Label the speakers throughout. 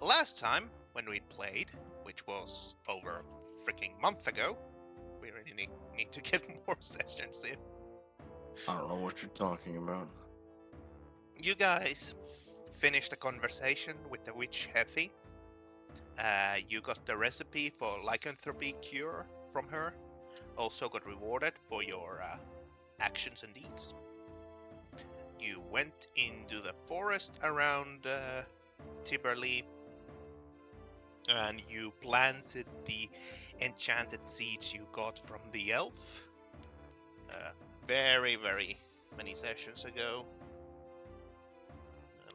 Speaker 1: last time when we played, which was over a freaking month ago, we really need to get more sessions in.
Speaker 2: I don't know what you're talking about.
Speaker 1: You guys finished a conversation with the witch Hethy. You got the recipe for lycanthropy cure from her. Also got rewarded for your actions and deeds. You went into the forest around Tiberley, and you planted the enchanted seeds you got from the elf very, very many sessions ago.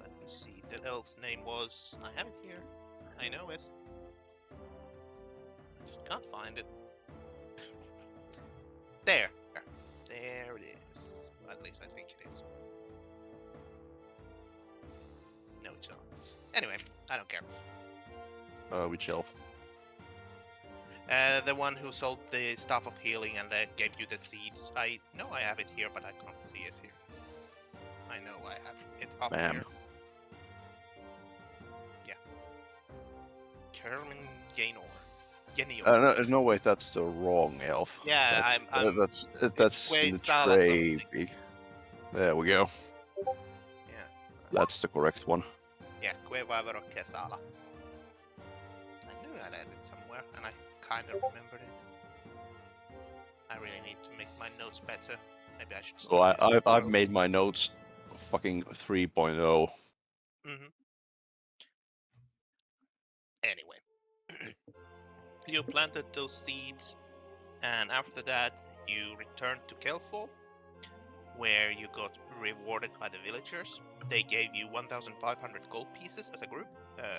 Speaker 1: Let me see. The elf's name was. I have it here. I know it. I just can't find it. There. There it is. At least I think it is. No, it's not. Anyway, I don't care.
Speaker 3: Which elf?
Speaker 1: The one who sold the Staff of Healing and then gave you the seeds. I know I have it here, but I can't see it here. I know I have it up
Speaker 3: Ma'am.
Speaker 1: here. Yeah. Carolyn Gaynor.
Speaker 3: No, no, wait, that's the wrong elf.
Speaker 1: Yeah,
Speaker 3: that's
Speaker 1: Quay
Speaker 3: the
Speaker 1: Sala
Speaker 3: Trey.
Speaker 1: something.
Speaker 3: There we go.
Speaker 1: Yeah.
Speaker 3: That's the correct one.
Speaker 1: Yeah, Quevavero Kesala. I knew I had it somewhere, and I kind of remembered it. I really need to make my notes better. Maybe I should.
Speaker 3: So I've made my notes fucking 3.0.
Speaker 1: Mm-hmm. Anyway, you planted those seeds, and after that, you returned to Kelfall, where you got rewarded by the villagers. They gave you 1,500 gold pieces as a group,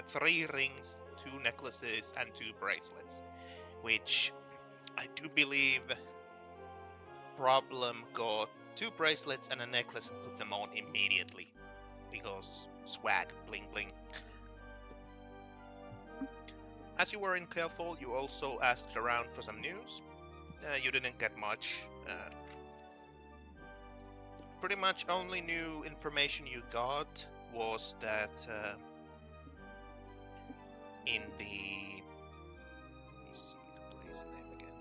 Speaker 1: 3 rings, 2 necklaces, and 2 bracelets, which I do believe Problem got 2 bracelets and a necklace and put them on immediately, because swag, bling bling. As you were in Kelfall, you also asked around for some news. You didn't get much. Pretty much only new information you got was that in the... Let me see the place name again.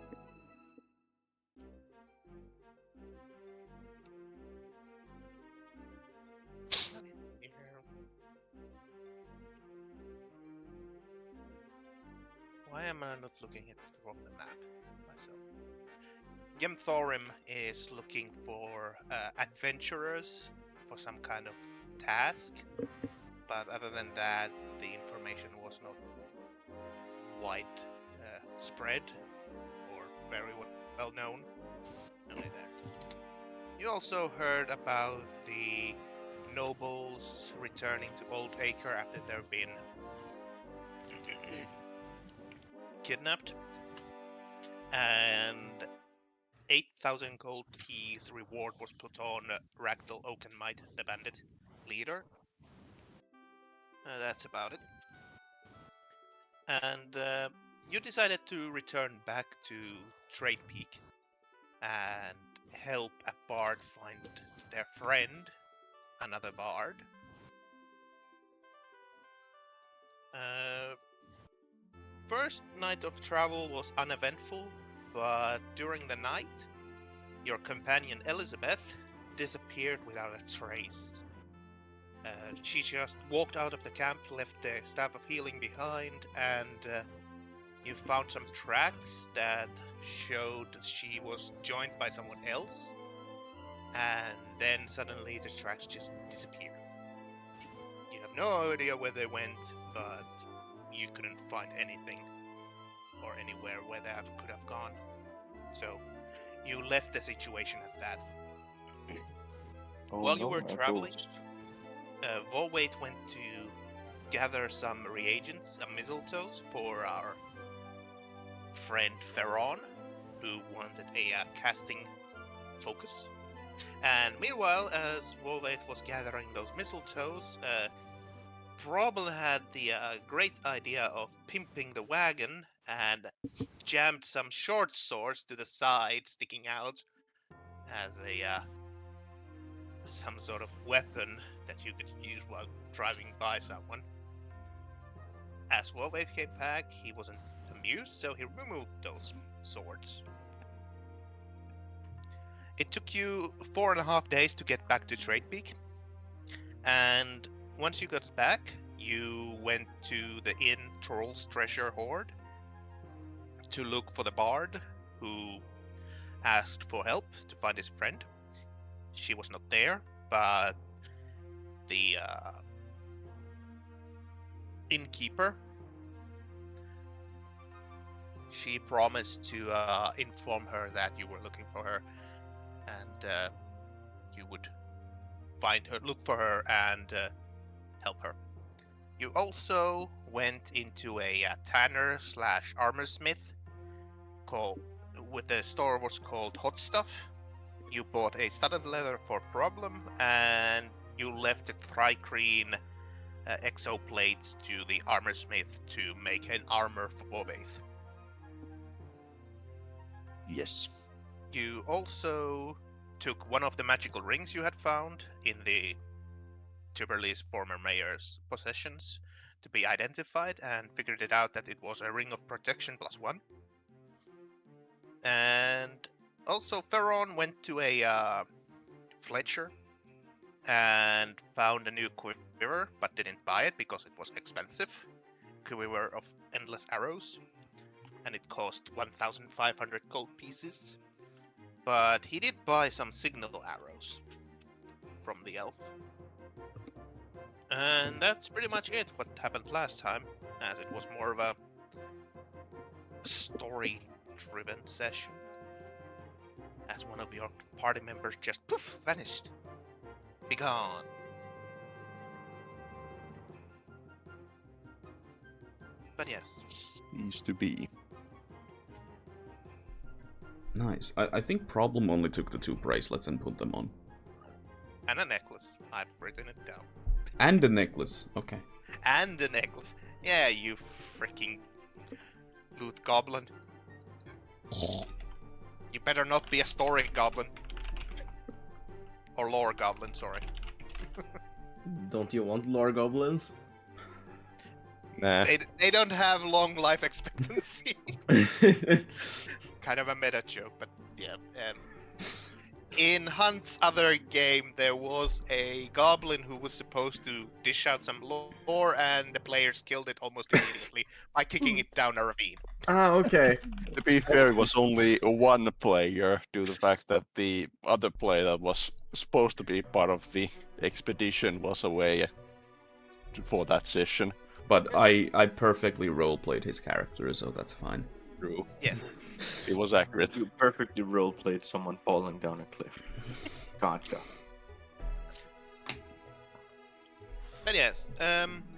Speaker 1: Why am I not looking at the map myself? Gemthorim is looking for adventurers for some kind of task, but other than that, the information was not wide spread or very well known. Only that. You also heard about the nobles returning to Old Acre after they've been kidnapped, and 8,000 gold piece reward was put on Ragdal Oakenmight, the bandit leader. That's about it. And you decided to return back to Trade Peak and help a bard find their friend, another bard. First night of travel was uneventful, but during the night, your companion Elizabeth disappeared without a trace. She just walked out of the camp, left the Staff of Healing behind, and you found some tracks that showed she was joined by someone else, and then suddenly the tracks just disappeared. You have no idea where they went, but you couldn't find anything or anywhere where they could have gone. So you left the situation at that. While you were traveling, Volwaith went to gather some reagents, some mistletoes for our friend Ferron, who wanted a casting focus. And meanwhile, as Volwaith was gathering those mistletoes, Problem had the great idea of pimping the wagon and jammed some short swords to the side, sticking out as a some sort of weapon that you could use while driving by someone. as Wolfwave came back, he wasn't amused, so he removed those swords. It took you 4.5 days to get back to Tradepeak, and once you got back, you went to the inn Troll's Treasure Hoard to look for the bard who asked for help to find his friend. She was not there, but the innkeeper, she promised to inform her that you were looking for her, and you would find her, look for her, and help her. You also went into a tanner / armorsmith the store was called Hot Stuff. You bought a studded leather for Problem, and you left the Thrycreen exoplates to the armorsmith to make an armor for Wolfwave.
Speaker 3: Yes.
Speaker 1: You also took one of the magical rings you had found in the Timberley's former mayor's possessions to be identified, and figured it out that it was a ring of protection +1. And also Ferron went to a Fletcher and found a new quiver, but didn't buy it because it was expensive. Quiver of endless arrows, and it cost 1,500 gold pieces. But he did buy some signal arrows from the elf. And that's pretty much it, what happened last time, as it was more of a story-driven session. As one of your party members just poof, vanished. Be gone. But yes.
Speaker 3: Needs to be.
Speaker 4: Nice. I think Problem only took the 2 bracelets and put them on.
Speaker 1: And a necklace. I've written it down.
Speaker 4: And the necklace. Okay.
Speaker 1: And the necklace. Yeah, you freaking loot goblin. You better not be a story goblin. Or lore goblin, sorry.
Speaker 5: Don't you want lore goblins?
Speaker 3: Nah.
Speaker 1: They don't have long life expectancy. Kind of a meta joke, but yeah. In Hunt's other game, there was a goblin who was supposed to dish out some lore, and the players killed it almost immediately by kicking it down a ravine.
Speaker 5: Ah, okay.
Speaker 3: To be fair, it was only one player due to the fact that the other player that was supposed to be part of the expedition was away for that session.
Speaker 4: But I perfectly roleplayed his character, so that's fine.
Speaker 3: True.
Speaker 1: Yeah.
Speaker 3: It was accurate.
Speaker 2: You perfectly roleplayed someone falling down a cliff. Gotcha.
Speaker 1: But yes,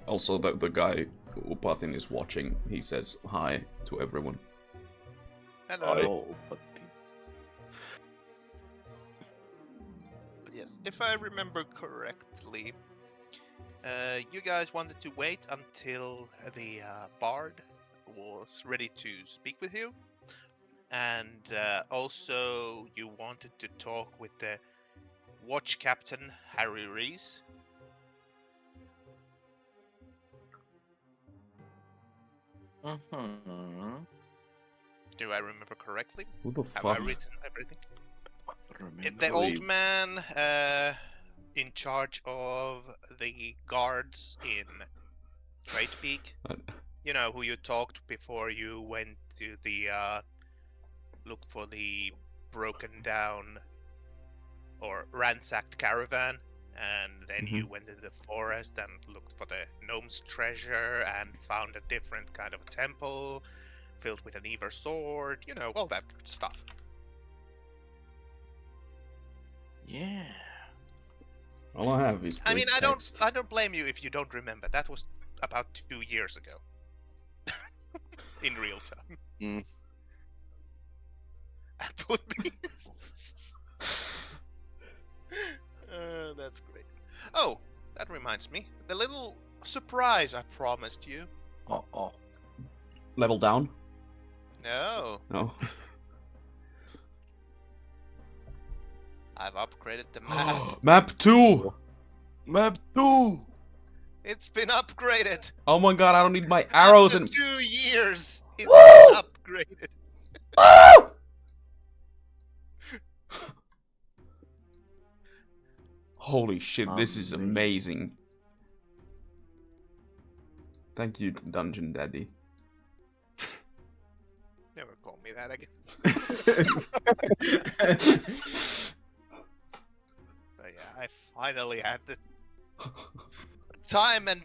Speaker 4: Also, the guy Upatin is watching. He says hi to everyone.
Speaker 1: hello.
Speaker 2: Oh, but
Speaker 1: But yes, if I remember correctly, you guys wanted to wait until the bard was ready to speak with you, and also you wanted to talk with the watch captain Harry Rees. Do I remember correctly?
Speaker 4: Who the
Speaker 1: Have
Speaker 4: fuck?
Speaker 1: I written everything?
Speaker 2: remember
Speaker 1: The old man in charge of the guards in Tradepeak. You know, who you talked before you went to the look for the broken down or ransacked caravan, and then you went into the forest and looked for the gnome's treasure and found a different kind of temple filled with an Ever sword, you know, all that good stuff.
Speaker 2: Yeah.
Speaker 4: All I have is this
Speaker 1: I mean,
Speaker 4: text.
Speaker 1: I don't blame you if you don't remember. That was about 2 years ago. In real time.
Speaker 3: Mm.
Speaker 1: Applebee's. That's great. Oh, that reminds me. The little surprise I promised you.
Speaker 2: Oh.
Speaker 4: Level down?
Speaker 1: No,
Speaker 4: No.
Speaker 1: I've upgraded the map.
Speaker 4: Map 2!
Speaker 2: Map 2!
Speaker 1: It's been upgraded.
Speaker 4: Oh my god, I don't need my arrows
Speaker 1: After
Speaker 4: and...
Speaker 1: 2 years, it's
Speaker 4: Woo!
Speaker 1: been upgraded.
Speaker 4: Woo! Holy shit, this is amazing. Thank you, Dungeon Daddy.
Speaker 1: Never call me that again. But yeah, I finally had the time and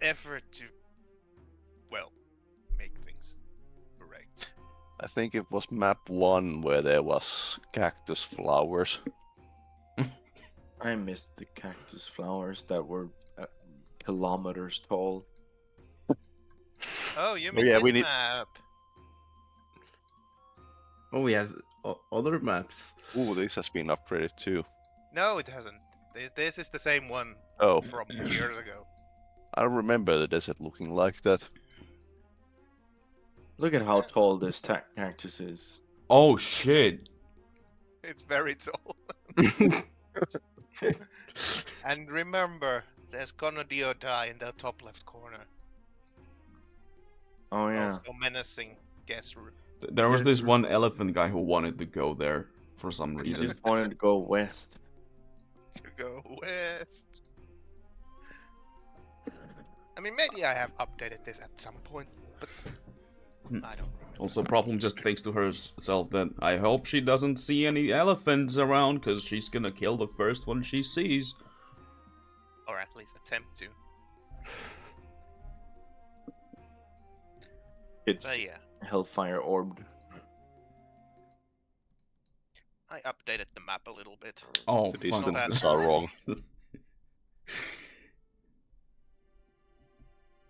Speaker 1: effort to, well, make things. Hooray.
Speaker 3: I think it was map 1 where there was cactus flowers.
Speaker 2: I missed the cactus flowers that were kilometers tall.
Speaker 1: Oh, you
Speaker 3: Oh,
Speaker 1: mean
Speaker 3: yeah,
Speaker 1: this
Speaker 3: we need-
Speaker 1: map?
Speaker 5: Oh, he has other maps.
Speaker 3: Ooh, this has been upgraded too.
Speaker 1: No, it hasn't. This is the same one
Speaker 3: Oh,
Speaker 1: from years ago.
Speaker 3: I don't remember the desert looking like that.
Speaker 2: Look at how tall this cactus is.
Speaker 4: Oh shit.
Speaker 1: It's very tall. And remember, there's gonna be a die in the top left corner.
Speaker 2: Oh yeah.
Speaker 1: Also menacing. Guess.
Speaker 4: There was
Speaker 2: Yes,
Speaker 4: this
Speaker 2: sir.
Speaker 4: one elephant guy who wanted to go there for some
Speaker 2: He
Speaker 4: reason.
Speaker 2: just wanted to go west.
Speaker 1: To go west. I mean, maybe I have updated this at some point, but I don't remember.
Speaker 4: Also, Problem just thinks to herself that I hope she doesn't see any elephants around, because she's gonna kill the first one she sees.
Speaker 1: Or at least attempt to.
Speaker 2: It's
Speaker 1: But yeah,
Speaker 2: hellfire orbed.
Speaker 1: I updated the map a little bit.
Speaker 4: Oh,
Speaker 3: The
Speaker 4: fuck.
Speaker 3: distances are wrong.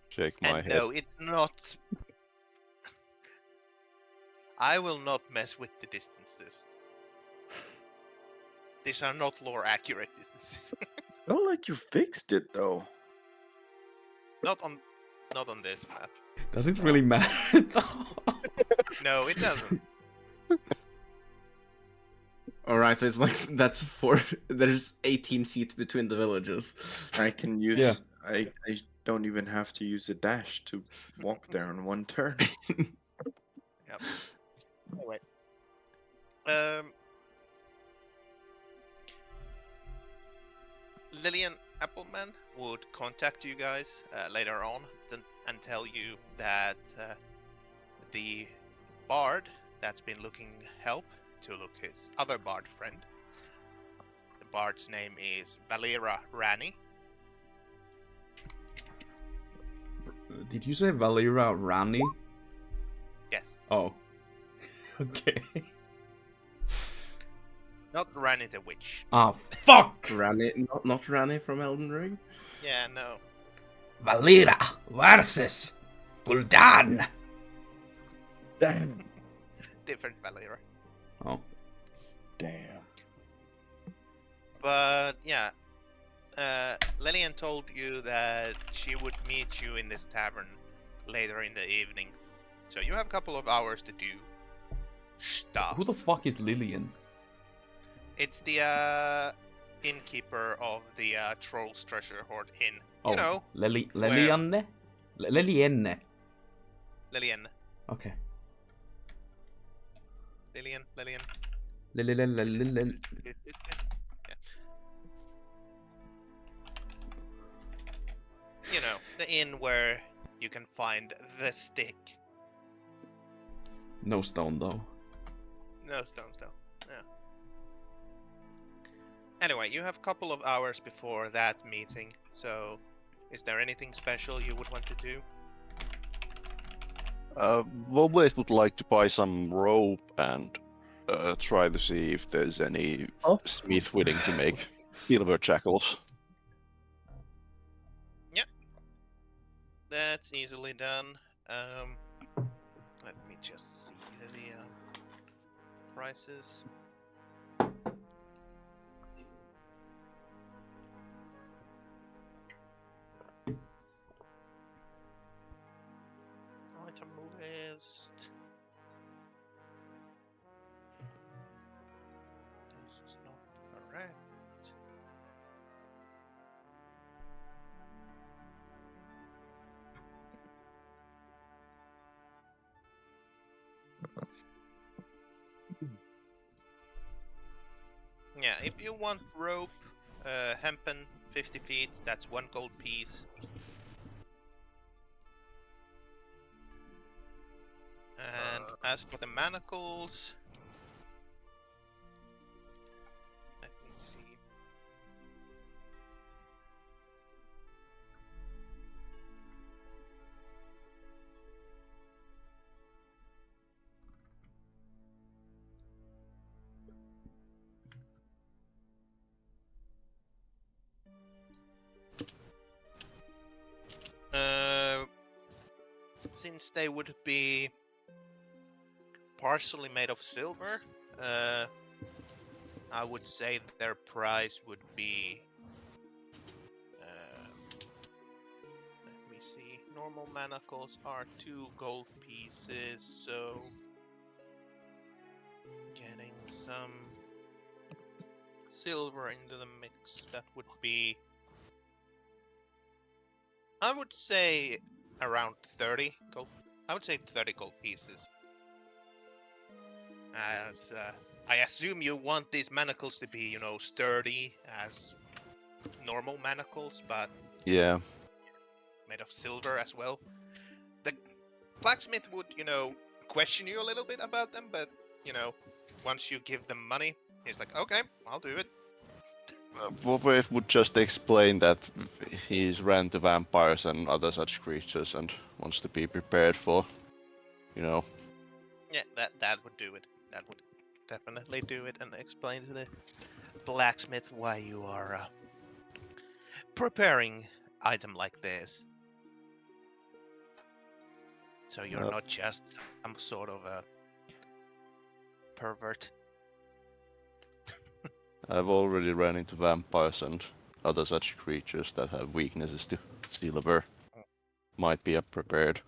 Speaker 3: Shake my
Speaker 1: And
Speaker 3: head.
Speaker 1: no, it's not. I will not mess with the distances. These are not lore accurate distances.
Speaker 2: Felt like you fixed it though.
Speaker 1: not on this map.
Speaker 4: Does it really matter?
Speaker 1: No, it doesn't.
Speaker 5: Alright, so it's like that's there's 18 feet between the villages.
Speaker 2: I can use.
Speaker 4: Yeah.
Speaker 2: I don't even have to use a dash to walk there in one turn.
Speaker 1: Yep. Anyway. Lillian Appleman would contact you guys later on and tell you that the bard that's been looking help to look his other bard friend. The bard's name is Valera Rani.
Speaker 4: Did you say Valera Rani?
Speaker 1: Yes,
Speaker 4: Oh. Okay.
Speaker 1: not Rani the witch.
Speaker 4: Ah, fuck!
Speaker 5: Rani, not Rani from Elden Ring.
Speaker 1: Yeah, no.
Speaker 4: Valera versus Gul'dan.
Speaker 2: Damn.
Speaker 1: Different Valera.
Speaker 4: Oh.
Speaker 2: Damn.
Speaker 1: But yeah, Lillian told you that she would meet you in this tavern later in the evening. So you have a couple of hours to do stuff.
Speaker 4: Who the fuck is Lillian?
Speaker 1: It's the innkeeper of the Troll's Treasure Hoard Inn. You know,
Speaker 4: Lillianne? Lillianne.
Speaker 1: Lillian.
Speaker 4: Okay.
Speaker 1: Lillian.
Speaker 4: Lillian.
Speaker 1: Yeah. You know, the inn where you can find the stick.
Speaker 4: No stone though.
Speaker 1: No stones though. Yeah. Anyway, you have a couple of hours before that meeting, so is there anything special you would want to do?
Speaker 3: Always would like to buy some rope and try to see if there's any smith willing to make silver shackles.
Speaker 1: That's easily done. Let me just see the prices. Item list. This is not correct. Yeah, if you want rope, hempen, 50 feet, that's 1 gold piece. And as for the manacles, let me see. Since they would be partially made of silver, I would say their price would be. Let me see. Normal manacles are 2 gold pieces, so getting some silver into the mix, that would be. I would say around 30 gold. I would say 30 gold pieces. As I assume you want these manacles to be, sturdy as normal manacles, but
Speaker 3: Yeah.
Speaker 1: made of silver as well. The blacksmith would, question you a little bit about them, but, once you give them money, he's like, okay, I'll do it.
Speaker 3: Wolfwave would just explain that he's ran to vampires and other such creatures and wants to be prepared for,
Speaker 1: Yeah, that would do it. That would definitely do it, and explain to the blacksmith why you are preparing item like this. So you're not just some sort of a pervert.
Speaker 3: I've already ran into vampires and other such creatures that have weaknesses to silver. Might be prepared.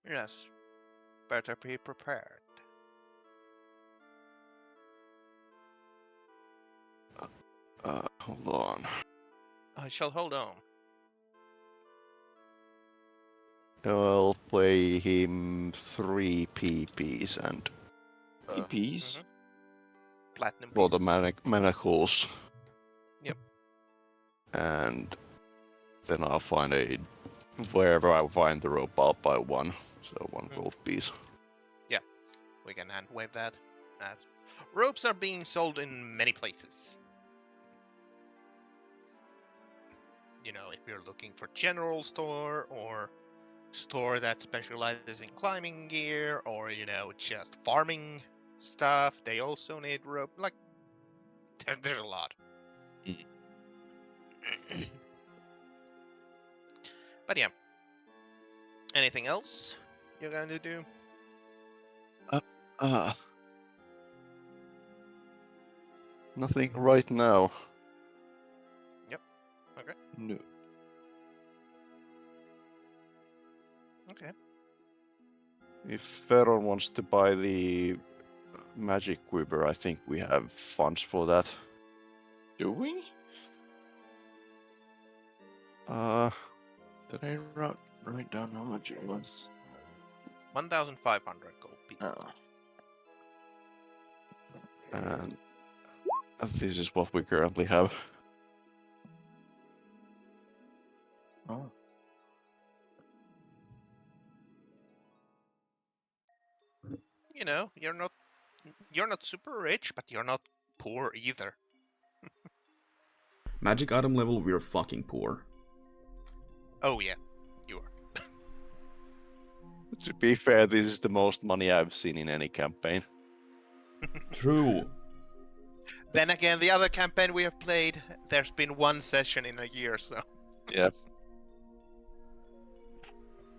Speaker 1: Yes, better be prepared.
Speaker 3: Hold on.
Speaker 1: I shall hold on.
Speaker 3: I'll play him 3 PPs and
Speaker 2: EPs?
Speaker 1: Platinum
Speaker 3: for the
Speaker 1: pieces.
Speaker 3: manacles.
Speaker 1: Yep.
Speaker 3: And then I'll find wherever I find the rope, I'll buy 1. So 1 gold piece.
Speaker 1: We can hand wave that. As ropes are being sold in many places. If you're looking for general store or store that specializes in climbing gear or, just farming stuff, they also need rope. Like, there's a lot. But yeah. Anything else you're going to do?
Speaker 3: Nothing right now.
Speaker 1: Okay.
Speaker 2: No.
Speaker 1: Okay.
Speaker 3: If Feron wants to buy the magic quiver, I think we have funds for that.
Speaker 2: Do we? Did I write down how much it was?
Speaker 1: 1,500 gold pieces.
Speaker 2: Oh.
Speaker 3: And this is what we currently have.
Speaker 2: Oh.
Speaker 1: You're not super rich, but you're not poor either.
Speaker 4: Magic item level, we're fucking poor.
Speaker 1: Oh yeah, you are.
Speaker 3: To be fair, this is the most money I've seen in any campaign.
Speaker 4: True.
Speaker 1: Then again, the other campaign we have played, there's been 1 session in a year, so.
Speaker 3: Yeah.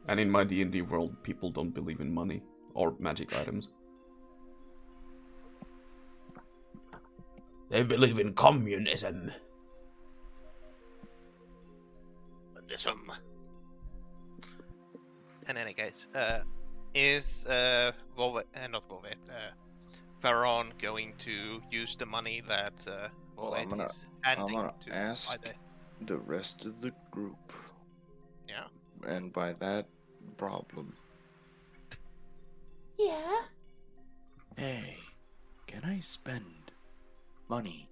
Speaker 4: And in my D&D world, people don't believe in money or magic items. They believe in communism.
Speaker 1: In any case, is Pharaon going to use the money that
Speaker 2: Well, I'm gonna
Speaker 1: is handing to
Speaker 2: ask
Speaker 1: buy
Speaker 2: the rest of the group.
Speaker 1: Yeah.
Speaker 2: And by that problem.
Speaker 6: Yeah?
Speaker 2: Hey, can I spend money.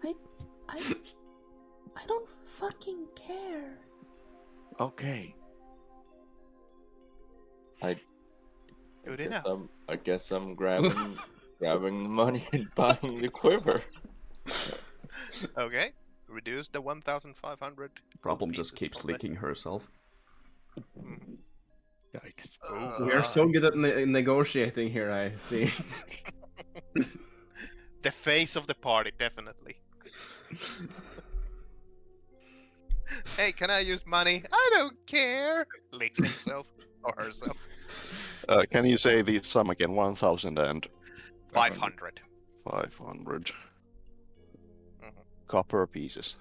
Speaker 6: I don't fucking care.
Speaker 2: Okay.
Speaker 1: Good enough.
Speaker 2: I guess I'm grabbing the money and buying the quiver.
Speaker 1: Okay. Reduce the 1,500 gold
Speaker 4: Problem just
Speaker 1: pieces
Speaker 4: keeps
Speaker 1: from the-
Speaker 4: licking herself.
Speaker 1: Mhm.
Speaker 2: Yikes.
Speaker 5: We are so good at negotiating here, I see.
Speaker 1: The face of the party, definitely. Hey, can I use money? I don't care. Licks himself or herself.
Speaker 3: Can you say the sum again? 1,000 and
Speaker 1: 500.
Speaker 3: 500
Speaker 1: Mhm.
Speaker 3: copper pieces.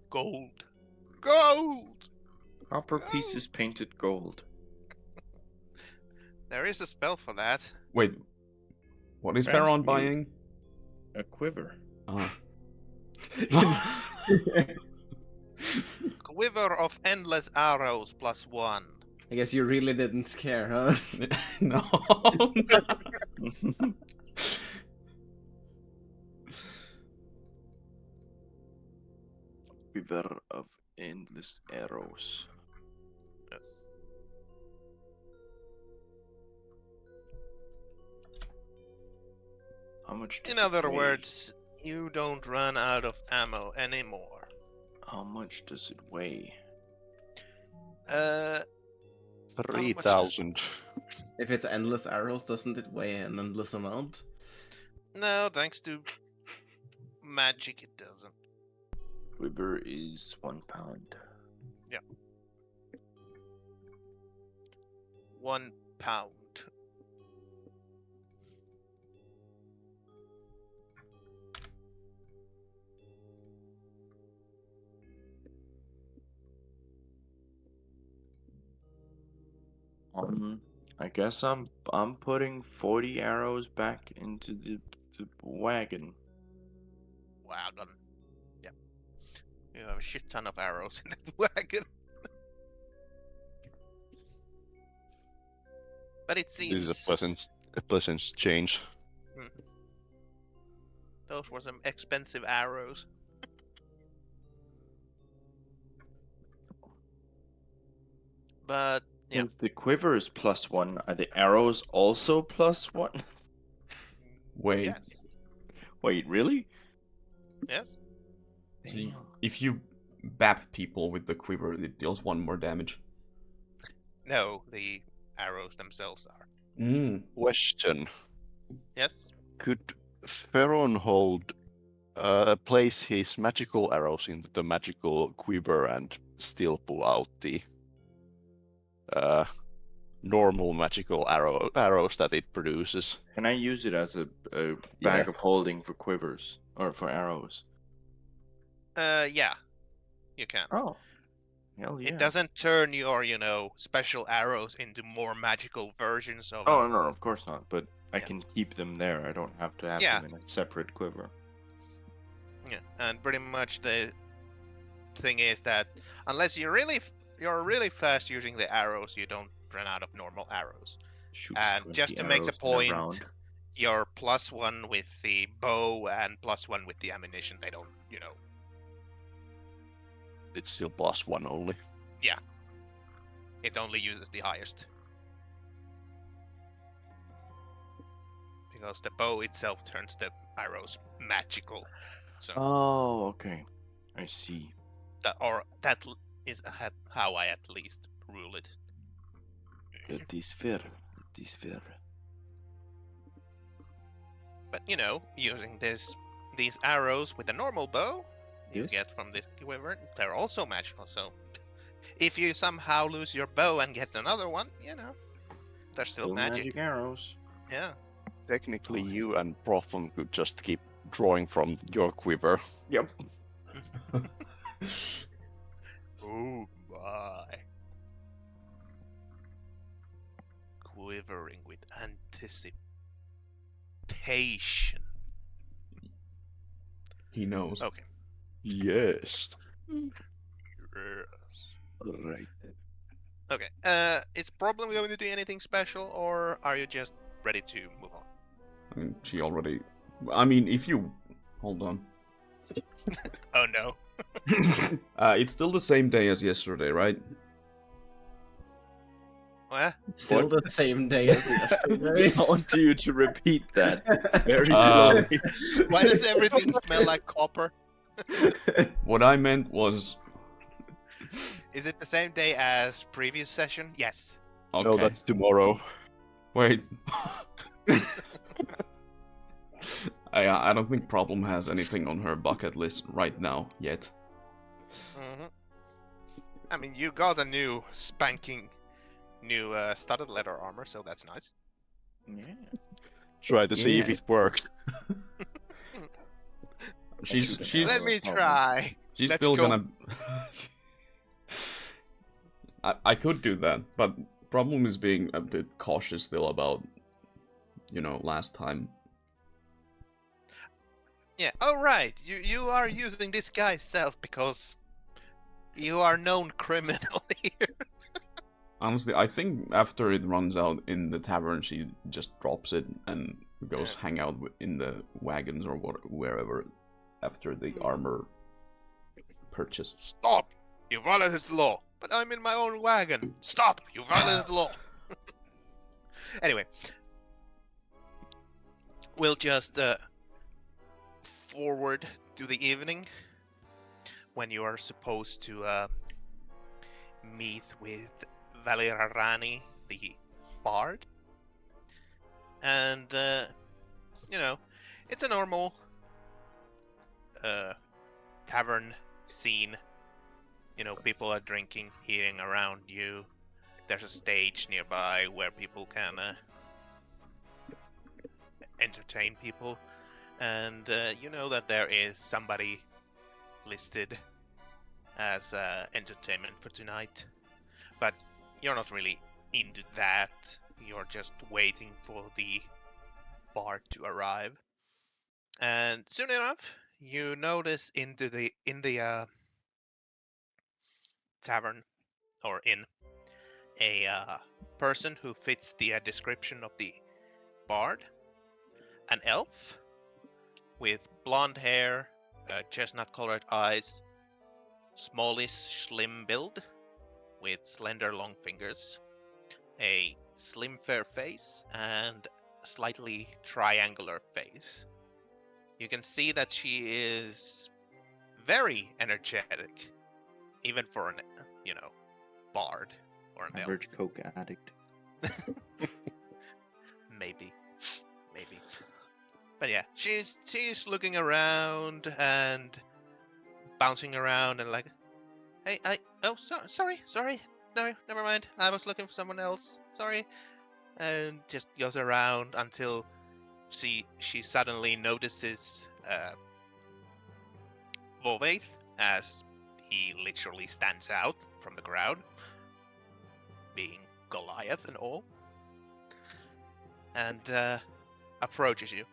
Speaker 1: Gold. Gold!
Speaker 2: Copper
Speaker 1: No.
Speaker 2: pieces painted gold.
Speaker 1: There is a spell for that.
Speaker 4: Wait, what is
Speaker 2: Transmute.
Speaker 4: Pharaon buying?
Speaker 2: A quiver.
Speaker 4: Ah.
Speaker 1: Quiver of endless arrows +1.
Speaker 5: I guess you really didn't care, huh?
Speaker 4: No.
Speaker 2: Quiver of endless arrows.
Speaker 1: Yes.
Speaker 2: How much does
Speaker 1: In
Speaker 2: it
Speaker 1: other
Speaker 2: weigh?
Speaker 1: words, you don't run out of ammo anymore.
Speaker 2: How much does it weigh?
Speaker 1: Uh, much does-
Speaker 3: 3,000.
Speaker 5: If it's endless arrows, doesn't it weigh an endless amount?
Speaker 1: no, thanks to magic, it doesn't.
Speaker 2: Quiver is 1 pound.
Speaker 1: 1 pound.
Speaker 2: I guess I'm putting 40 arrows back into the wagon.
Speaker 1: Wagon. Yeah. You have a shit ton of arrows in that wagon. But it
Speaker 3: This
Speaker 1: seems
Speaker 3: is a pleasant change.
Speaker 1: those were some expensive arrows. But yeah,
Speaker 2: Since the quiver is +1, are the arrows also +1?
Speaker 4: Wait,
Speaker 1: yes,
Speaker 2: Wait, really?
Speaker 1: yes.
Speaker 4: so y-
Speaker 2: Damn.
Speaker 4: if you bap people with the quiver, it deals 1 more damage.
Speaker 1: No, the arrows themselves are.
Speaker 3: Question.
Speaker 1: Yes.
Speaker 3: Could Theron hold place his magical arrows into the magical quiver and still pull out the normal magical arrows that it produces?
Speaker 2: Can I use it as a
Speaker 3: Yeah.
Speaker 2: bag of holding for quivers or for arrows?
Speaker 1: Yeah, you can.
Speaker 2: Oh, hell yeah!
Speaker 1: It doesn't turn your, special arrows into more magical versions of
Speaker 2: Oh
Speaker 1: them.
Speaker 2: no, of course not. But I
Speaker 1: Yeah.
Speaker 2: can keep them there. I don't have to have
Speaker 1: Yeah.
Speaker 2: them in a separate quiver.
Speaker 1: Yeah, and pretty much the thing is that unless you're really fast using the arrows, you don't run out of normal arrows.
Speaker 2: Shoots
Speaker 1: And
Speaker 2: 20
Speaker 1: just to make the
Speaker 2: arrows in a
Speaker 1: point,
Speaker 2: round.
Speaker 1: you're +1 with the bow and +1 with the ammunition. They don't,
Speaker 3: It's still +1 only.
Speaker 1: it only uses the highest. Because the bow itself turns the arrows magical. So
Speaker 2: Oh, okay. I see.
Speaker 1: that is how I at least rule it.
Speaker 2: That is fair. That is fair.
Speaker 1: But using these arrows with a normal bow you
Speaker 2: Yes.
Speaker 1: get from this quiver, they're also magical. So if you somehow lose your bow and get another one, they're still magic.
Speaker 2: arrows.
Speaker 1: Yeah.
Speaker 3: Technically, you and Prothon could just keep drawing from your quiver.
Speaker 2: Yep.
Speaker 1: Oh my. Quivering with anticipation.
Speaker 4: He knows.
Speaker 1: Okay.
Speaker 3: Yes.
Speaker 1: Yes.
Speaker 2: Right.
Speaker 1: Okay. Is Problem going to do anything special, or are you just ready to move on?
Speaker 4: I mean, she already. I mean, if you hold on,
Speaker 1: Oh no.
Speaker 4: it's still the same day as yesterday, right?
Speaker 1: Well,
Speaker 5: Still the same day as yesterday.
Speaker 2: I want you to repeat that very
Speaker 4: Um,
Speaker 2: slowly.
Speaker 1: why does everything smell like copper?
Speaker 4: What I meant was,
Speaker 1: Is it the same day as previous session? Yes.
Speaker 4: okay.
Speaker 3: No, that's tomorrow.
Speaker 4: Wait. I don't think Problem has anything on her bucket list right now yet.
Speaker 1: hmm I mean, you got a new spanking new studded leather armor, so that's nice.
Speaker 2: Yeah.
Speaker 3: Try to see if
Speaker 2: Yeah.
Speaker 3: it works.
Speaker 4: She's
Speaker 1: Let me
Speaker 2: problem.
Speaker 1: try.
Speaker 4: she's
Speaker 1: let's
Speaker 4: still
Speaker 1: go.
Speaker 4: gonna. I could do that, but Problem is being a bit cautious still about, last time.
Speaker 1: Yeah. Oh right. You are using this guy's self because you are known criminal here.
Speaker 4: Honestly, I think after it runs out in the tavern, she just drops it and goes hang out in the wagons or wherever after the armor purchase.
Speaker 1: Stop! You violated the law. But I'm in my own wagon. Stop! You violated the law. Anyway, we'll just forward to the evening when you are supposed to meet with Valera Rani, the bard. And, it's a normal tavern scene. People are drinking, eating around you. There's a stage nearby where people can entertain people. And you know that there is somebody listed as entertainment for tonight. But you're not really into that. You're just waiting for the bar to arrive. And soon enough, you notice in the tavern or inn a person who fits the description of the bard, an elf with blonde hair, chestnut-colored eyes, smallish, slim build with slender, long fingers, a slim, fair face, and slightly triangular face. You can see that she is very energetic, even for an, bard or an elf.
Speaker 2: Average coke addict.
Speaker 1: Maybe. But yeah, she's looking around and bouncing around and like, hey, sorry. No, never mind. I was looking for someone else. Sorry. And just goes around until she suddenly notices Volvaith as he literally stands out from the crowd, being Goliath and all, and approaches you.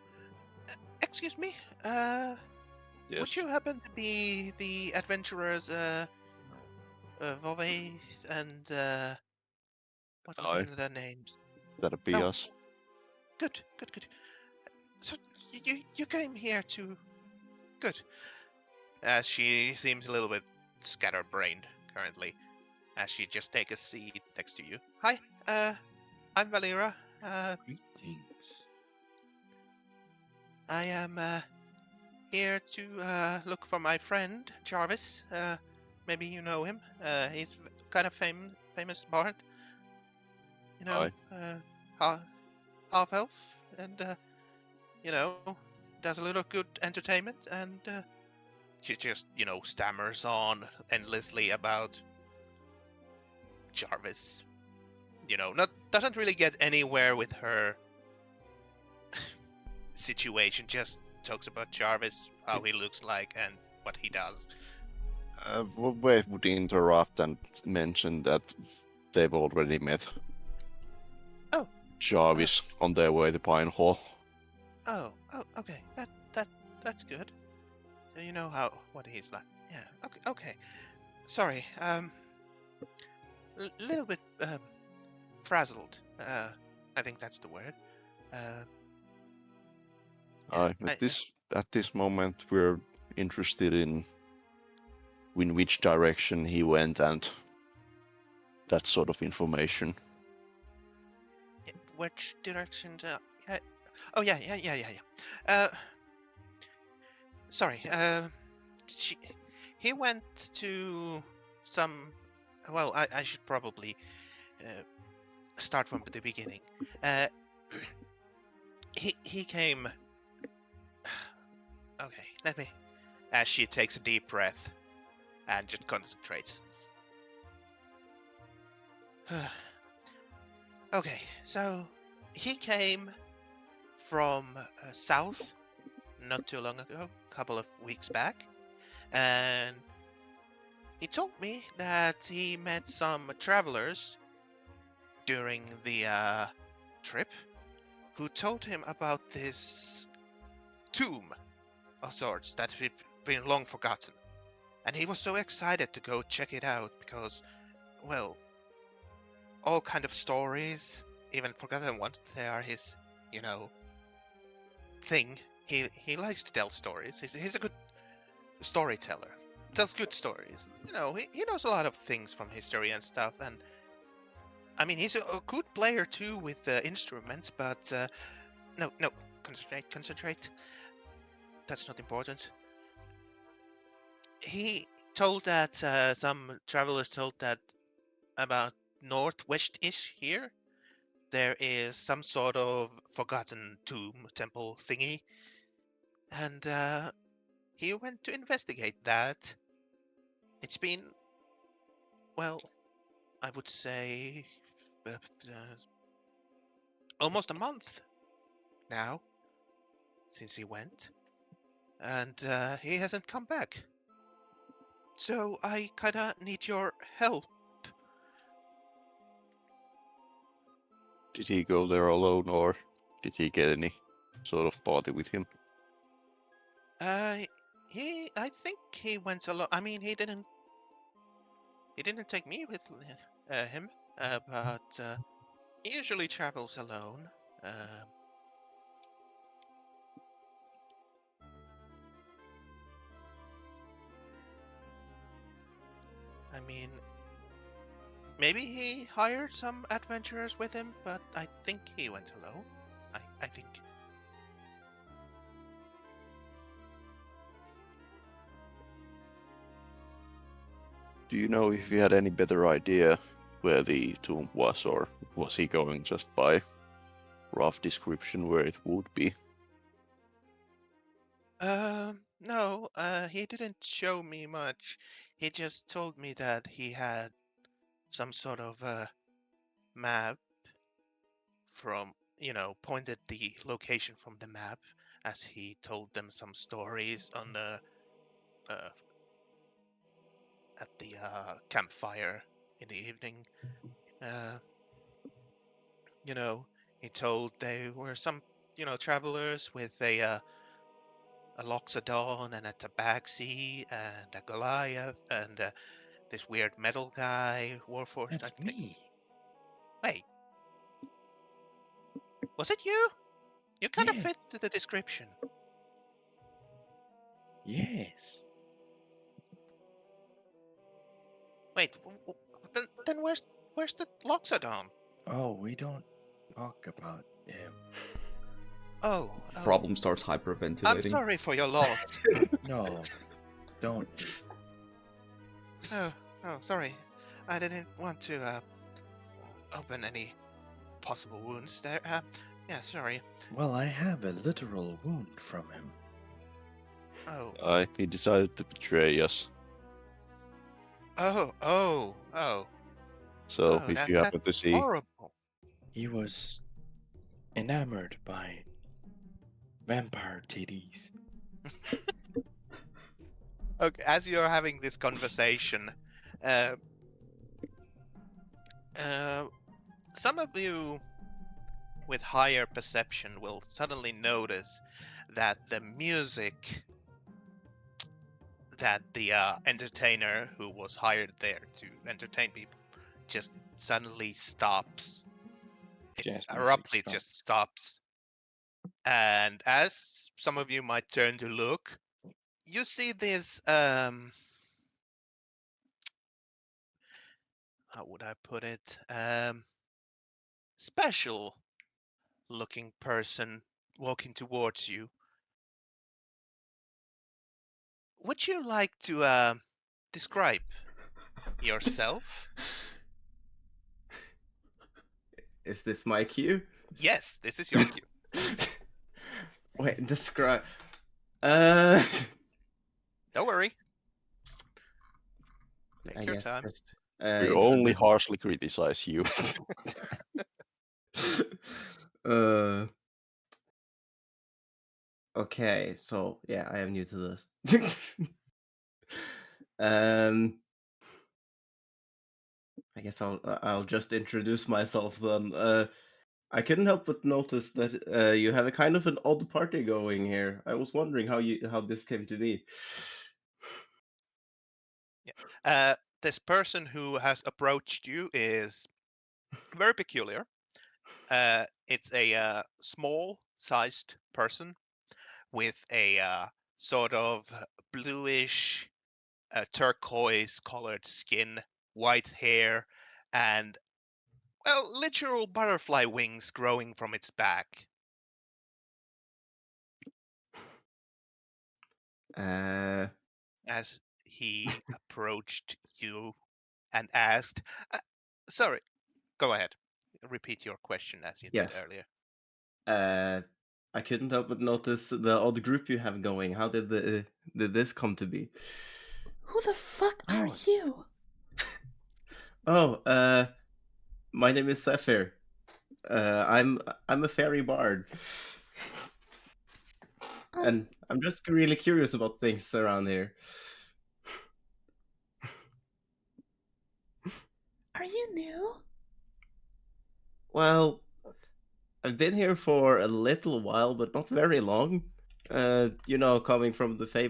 Speaker 1: Excuse me, would you happen to be the adventurers, Volvaith and what
Speaker 3: Aye.
Speaker 1: are their names?
Speaker 3: That'd be
Speaker 1: No.
Speaker 3: us.
Speaker 1: Good. So you came here to... Good. As she seems a little bit scatterbrained currently, as she just takes a seat next to you. Hi, I'm Valera.
Speaker 2: Greetings.
Speaker 1: I am here to look for my friend Jarvis. Maybe you know him. He's kind of famous bard.
Speaker 3: Aye.
Speaker 1: Half elf, and does a little good entertainment, and she just stammers on endlessly about Jarvis. Doesn't really get anywhere with her situation. Just talks about Jarvis, how he looks like, and what he does.
Speaker 3: Wade would interrupt and mention that they've already met
Speaker 1: Oh.
Speaker 3: Jarvis on their way to Pine Hall.
Speaker 1: Oh, okay. That's good. So you know what he's like. Yeah. Okay. Sorry. Little bit frazzled. I think that's the word. Yeah,
Speaker 3: At this moment, we're interested in which direction he went and that sort of information.
Speaker 1: which direction? Yeah. Oh yeah. Sorry. She, he went to some. Well, I should probably start from the beginning. He came. Okay, let me. As she takes a deep breath and just concentrates. Okay, so he came from south not too long ago, a couple of weeks back, and he told me that he met some travelers during the trip who told him about this tomb of sorts that had been long forgotten. And he was so excited to go check it out because, well, all kind of stories, even forgotten ones, they are his, thing. He likes to tell stories. He's a good storyteller. Tells good stories. He knows a lot of things from history and stuff. And I mean, he's a good player too with instruments. But no, concentrate. That's not important. He told that some travelers told that about northwest-ish here, there is some sort of forgotten tomb temple thingy, and he went to investigate that. It's been, well, I would say almost a month now since he went, and he hasn't come back. So I kinda need your help.
Speaker 3: Did he go there alone, or did he get any sort of party with him?
Speaker 1: I think he went alone. I mean, he didn't take me with him, but he usually travels alone. I mean, maybe he hired some adventurers with him, but I think he went alone. I think.
Speaker 3: Do you know if he had any better idea where the tomb was, or was he going just by rough description where it would be?
Speaker 1: No, he didn't show me much. He just told me that he had some sort of map from, pointed the location from the map as he told them some stories on the at the campfire in the evening. Uh, he told they were some, travelers with a Loxodon and a Tabaxi and a Goliath and this weird metal guy, Warforged, I
Speaker 2: That's
Speaker 1: think.
Speaker 2: me.
Speaker 1: Wait, was it you? You kind of
Speaker 2: Yeah.
Speaker 1: fit the description.
Speaker 2: Yes.
Speaker 1: Wait, then where's the Loxodon?
Speaker 2: Oh, we don't talk about him.
Speaker 1: Oh,
Speaker 4: Problem starts
Speaker 1: I'm
Speaker 4: hyperventilating.
Speaker 1: sorry for your loss.
Speaker 2: No, don't.
Speaker 1: Oh, sorry. I didn't want to open any possible wounds there. Yeah, sorry.
Speaker 2: Well, I have a literal wound from him.
Speaker 1: Oh.
Speaker 3: He decided to betray us.
Speaker 1: Oh.
Speaker 3: So if you happen to
Speaker 1: That's
Speaker 3: see,
Speaker 1: horrible.
Speaker 2: He was enamored by vampire titties.
Speaker 1: Okay, as you're having this conversation, some of you with higher perception will suddenly notice that the music that the entertainer who was hired there to entertain people just suddenly stops. It
Speaker 2: Jazz music
Speaker 1: abruptly
Speaker 2: stops.
Speaker 1: just stops. And as some of you might turn to look, you see this how would I put it? Special looking person walking towards you. Would you like to describe yourself?
Speaker 5: Is this my cue?
Speaker 1: Yes, this is your cue.
Speaker 5: Wait, describe. Uh,
Speaker 1: Don't worry.
Speaker 5: I
Speaker 1: Take your
Speaker 5: guess
Speaker 1: time.
Speaker 5: just.
Speaker 3: We only harshly criticize you.
Speaker 5: uh. Okay, so yeah, I am new to this. um, I guess I'll just introduce myself then. I couldn't help but notice that you have a kind of an odd party going here. I was wondering how this came to be.
Speaker 1: This person who has approached you is very peculiar. It's a small-sized person with a sort of bluish, turquoise-colored skin, white hair, and well, literal butterfly wings growing from its back.
Speaker 5: Uh,
Speaker 1: As he approached you and asked, "Sorry, go ahead. Repeat your question as you did
Speaker 5: yes.
Speaker 1: earlier."
Speaker 5: I couldn't help but notice the odd group you have going. How did this come to be?
Speaker 6: Who the fuck are
Speaker 2: Oh,
Speaker 6: you?
Speaker 5: Oh, my name is Zephyr. I'm a fairy bard, and I'm just really curious about things around here.
Speaker 6: Are you new?
Speaker 5: Well, I've been here for a little while, but not very long. You know, coming from the Fey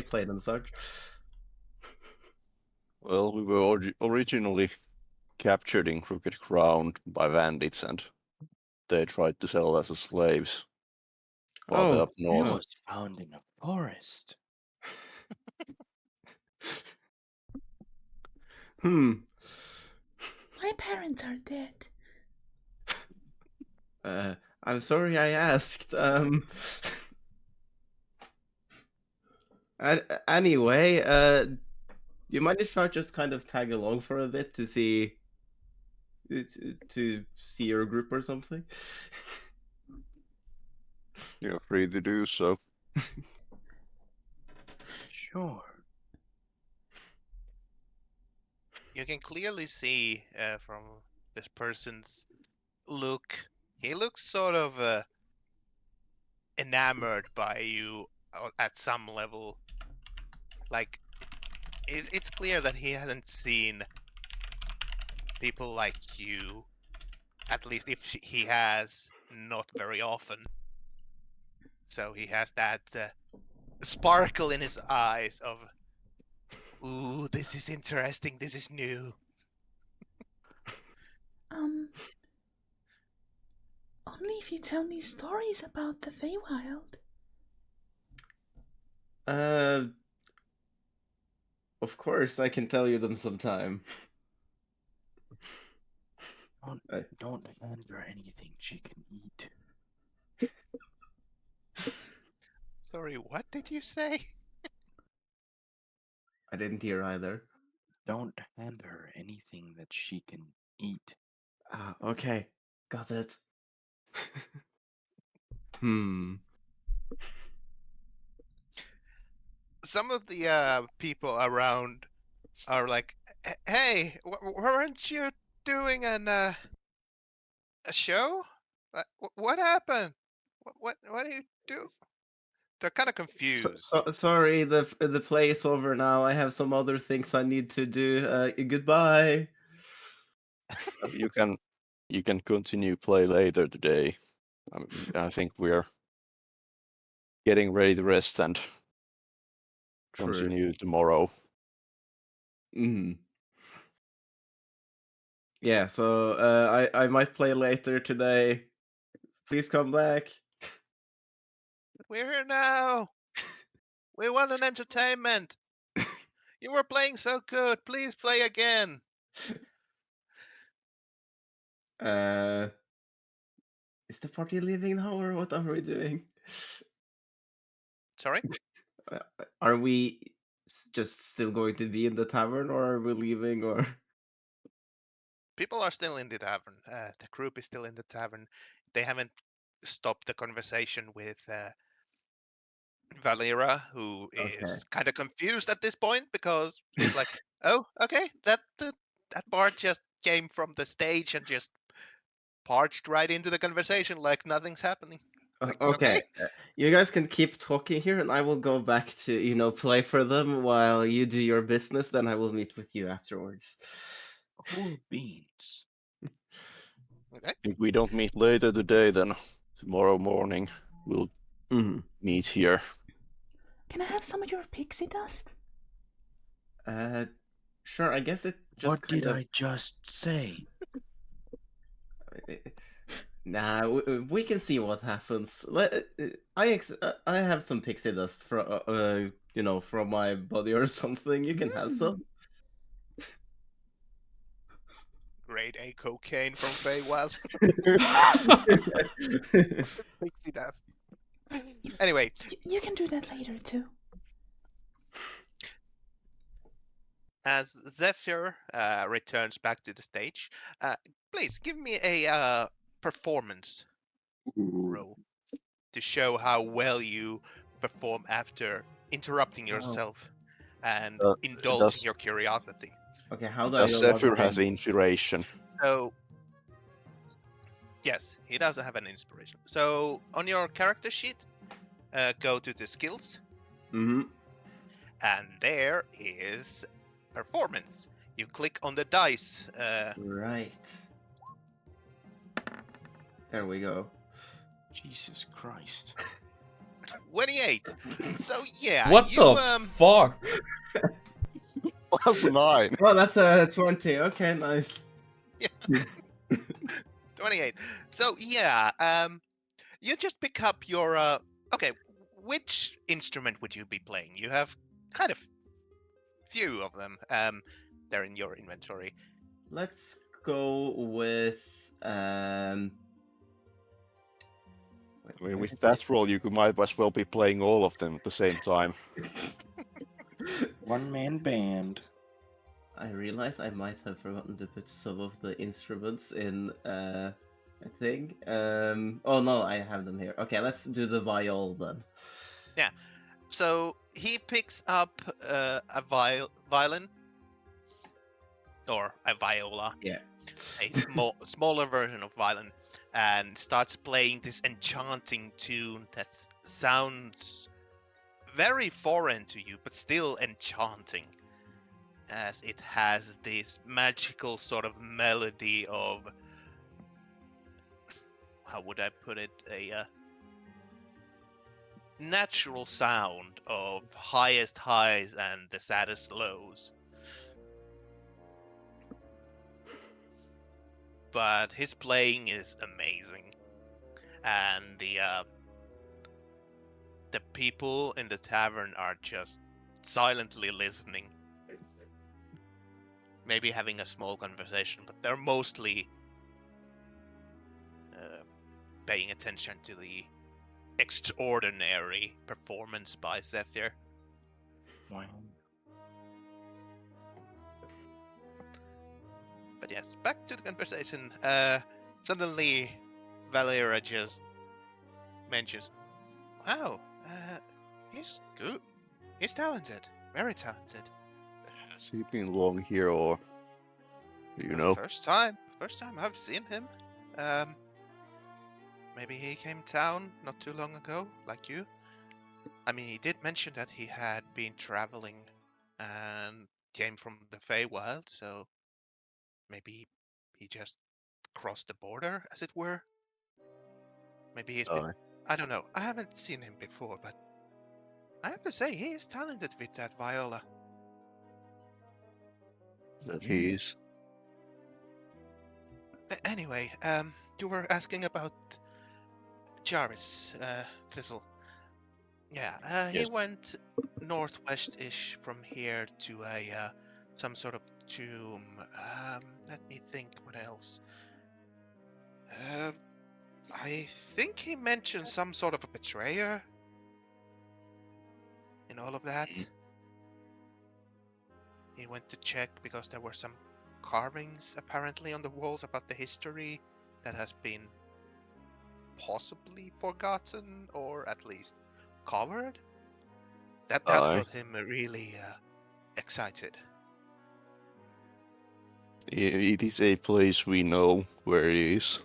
Speaker 5: plane and such.
Speaker 3: Well, we were originally captured in Crooked Ground by bandits, and they tried to sell us as slaves farther
Speaker 5: Oh,
Speaker 3: up
Speaker 2: I
Speaker 3: north.
Speaker 2: was found in a forest.
Speaker 5: hmm.
Speaker 6: My parents are dead.
Speaker 5: I'm sorry I asked. Anyway, you mind if I just kind of tag along for a bit to see to see your group or something?
Speaker 3: You're free to do so.
Speaker 2: Sure.
Speaker 1: You can clearly see from this person's look, he looks sort of enamored by you at some level. Like, it's clear that he hasn't seen people like you, at least if he has, not very often. So he has that sparkle in his eyes of, ooh, this is interesting, this is new.
Speaker 6: Only if you tell me stories about the Feywild.
Speaker 5: Of course I can tell you them sometime.
Speaker 2: Don't hand her anything she can eat.
Speaker 1: Sorry, what did you say?
Speaker 5: I didn't hear either.
Speaker 2: Don't hand her anything that she can eat.
Speaker 5: Ah, okay. Got it. Hmm.
Speaker 1: Some of the people around are like, "Hey, weren't you doing a show? What happened? What do you do?" They're kind of confused.
Speaker 5: Sorry, the play is over now. I have some other things I need to do. Goodbye.
Speaker 3: You can continue play later today. I think we're getting ready to rest and
Speaker 5: True.
Speaker 3: continue tomorrow.
Speaker 5: Mm. Yeah, so I might play later today. Please come back.
Speaker 1: We're here now. We want an entertainment. You were playing so good. Please play again.
Speaker 5: Uh, is the party leaving now, or what are we doing?
Speaker 1: Sorry?
Speaker 5: Are we just still going to be in the tavern, or are we leaving, or?
Speaker 1: People are still in the tavern. The group is still in the tavern. They haven't stopped the conversation with Valera, who
Speaker 5: Okay.
Speaker 1: is kind of confused at this point because he's like, "Oh, okay, that part just came from the stage and just parched right into the conversation like nothing's happening." Like,
Speaker 5: Okay, you guys can keep talking here, and I will go back to play for them while you do your business. Then I will meet with you afterwards.
Speaker 2: Cool beans.
Speaker 1: Okay.
Speaker 3: If we don't meet later today, then tomorrow morning we'll
Speaker 5: Mhm.
Speaker 3: meet here.
Speaker 6: Can I have some of your pixie dust?
Speaker 5: Sure. I guess it just
Speaker 2: What
Speaker 5: kind
Speaker 2: did
Speaker 5: of.
Speaker 2: I just say?
Speaker 5: Nah, we can see what happens. I have some pixie dust from my body or something. You can have some.
Speaker 1: Grade A cocaine from Feywild. Pixie dust. Anyway,
Speaker 6: You can do that later too.
Speaker 1: as Zephyr returns back to the stage, please give me a performance roll to show how well you perform after interrupting yourself and indulging
Speaker 3: does-
Speaker 1: your curiosity.
Speaker 5: Okay, how do I
Speaker 3: Does
Speaker 5: go about
Speaker 3: Zephyr have
Speaker 5: doing-
Speaker 3: inspiration?
Speaker 1: So, yes, he does have an inspiration. So, on your character sheet, go to the skills,
Speaker 5: Mhm.
Speaker 1: and there is performance. You click on the dice.
Speaker 5: Right. There we go.
Speaker 2: Jesus Christ.
Speaker 1: 28. So yeah,
Speaker 4: What
Speaker 1: you
Speaker 4: the fuck?
Speaker 3: Plus 9.
Speaker 5: Oh, that's a 20. Okay, nice.
Speaker 1: 28. So yeah, you just pick up your okay, which instrument would you be playing? You have kind of few of them. They're in your inventory.
Speaker 5: Let's go with um. wait,
Speaker 3: I mean,
Speaker 5: where
Speaker 3: with
Speaker 5: did
Speaker 3: that roll, you might as well be playing all of them at the same time.
Speaker 2: One man band.
Speaker 5: I realize I might have forgotten to put some of the instruments in a thing. Oh no, I have them here. Okay, let's do the viol then.
Speaker 1: So he picks up a violin or a viola,
Speaker 5: Yeah.
Speaker 1: a smaller version of violin, and starts playing this enchanting tune that sounds very foreign to you, but still enchanting, as it has this magical sort of melody of, how would I put it, a natural sound of highest highs and the saddest lows. But his playing is amazing, and the people in the tavern are just silently listening, maybe having a small conversation, but they're mostly paying attention to the extraordinary performance by Zephyr.
Speaker 2: Wow.
Speaker 1: But yes, back to the conversation. Suddenly, Valera just mentions, "Wow, he's good. He's talented, very talented.
Speaker 3: Has he been long here, or do you know?
Speaker 1: First time I've seen him. Um, maybe he came town not too long ago, like you. I mean, he did mention that he had been traveling and came from the Feywild, so maybe he just crossed the border, as it were. Maybe he's been. I don't know. I haven't seen him before, but I have to say he is talented with that viola.
Speaker 3: That he is.
Speaker 1: Anyway, you were asking about Jarvis, Thistle. Yeah, he
Speaker 3: Yes.
Speaker 1: went northwest-ish from here to a some sort of tomb. Let me think. What else? I think he mentioned some sort of a betrayer in all of that.
Speaker 3: Mm.
Speaker 1: He went to check because there were some carvings apparently on the walls about the history that has been possibly forgotten or at least covered. That
Speaker 3: Aye.
Speaker 1: got him really excited.
Speaker 3: It is a place we know where it is.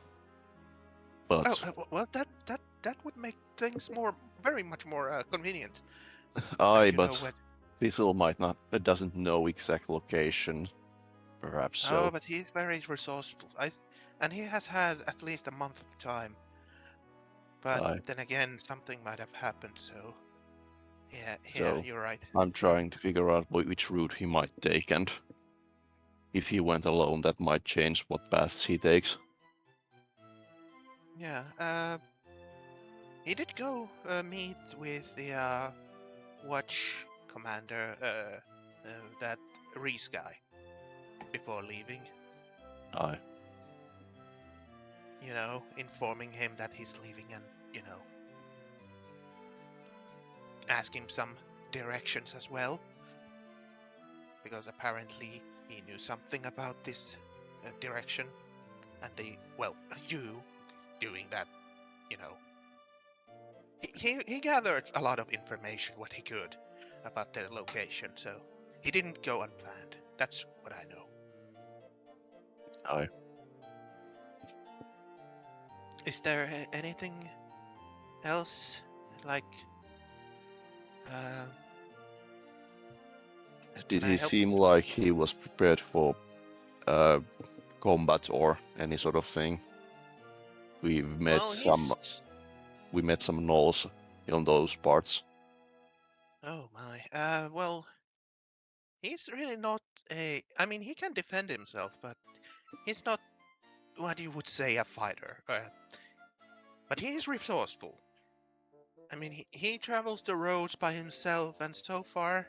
Speaker 1: Oh,
Speaker 3: But
Speaker 1: well, that would make things very much more convenient.
Speaker 3: aye,
Speaker 1: As you know,
Speaker 3: but Thistle might not doesn't know exact location. Perhaps so.
Speaker 1: but he's very resourceful. And he has had at least a month of time. But
Speaker 3: Aye.
Speaker 1: then again, something might have happened. So, yeah,
Speaker 3: So
Speaker 1: you're right.
Speaker 3: I'm trying to figure out which route he might take, and if he went alone, that might change what paths he takes.
Speaker 1: Yeah. He did go meet with the watch commander, that Reese guy, before leaving.
Speaker 3: Aye.
Speaker 1: You know, informing him that he's leaving and, you know, ask him some directions as well. Because apparently he knew something about this direction. And you doing that, you know. He gathered a lot of information, what he could, about their location, so he didn't go unplanned. That's what I know.
Speaker 3: Aye.
Speaker 1: Is there anything else, like,
Speaker 3: Did
Speaker 1: can I
Speaker 3: he
Speaker 1: help?
Speaker 3: seem like he was prepared for combat or any sort of thing? We met
Speaker 1: Well,
Speaker 3: some gnolls on those parts.
Speaker 1: Oh my. Well, he's really not I mean, he can defend himself, but he's not what you would say a fighter. But he is resourceful. I mean, he travels the roads by himself, and so far,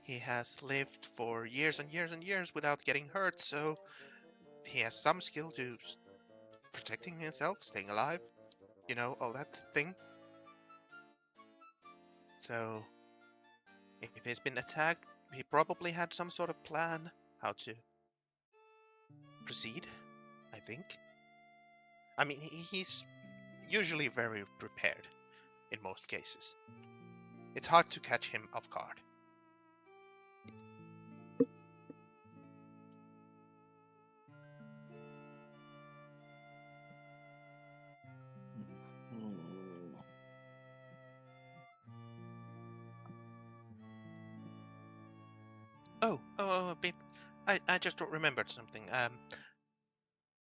Speaker 1: he has lived for years and years and years without getting hurt, so he has some skill to protecting himself, staying alive, you know, all that thing. So, if he's been attacked, he probably had some sort of plan how to proceed, I think. I mean, he's usually very prepared in most cases. It's hard to catch him off guard. A bit. I just remembered something.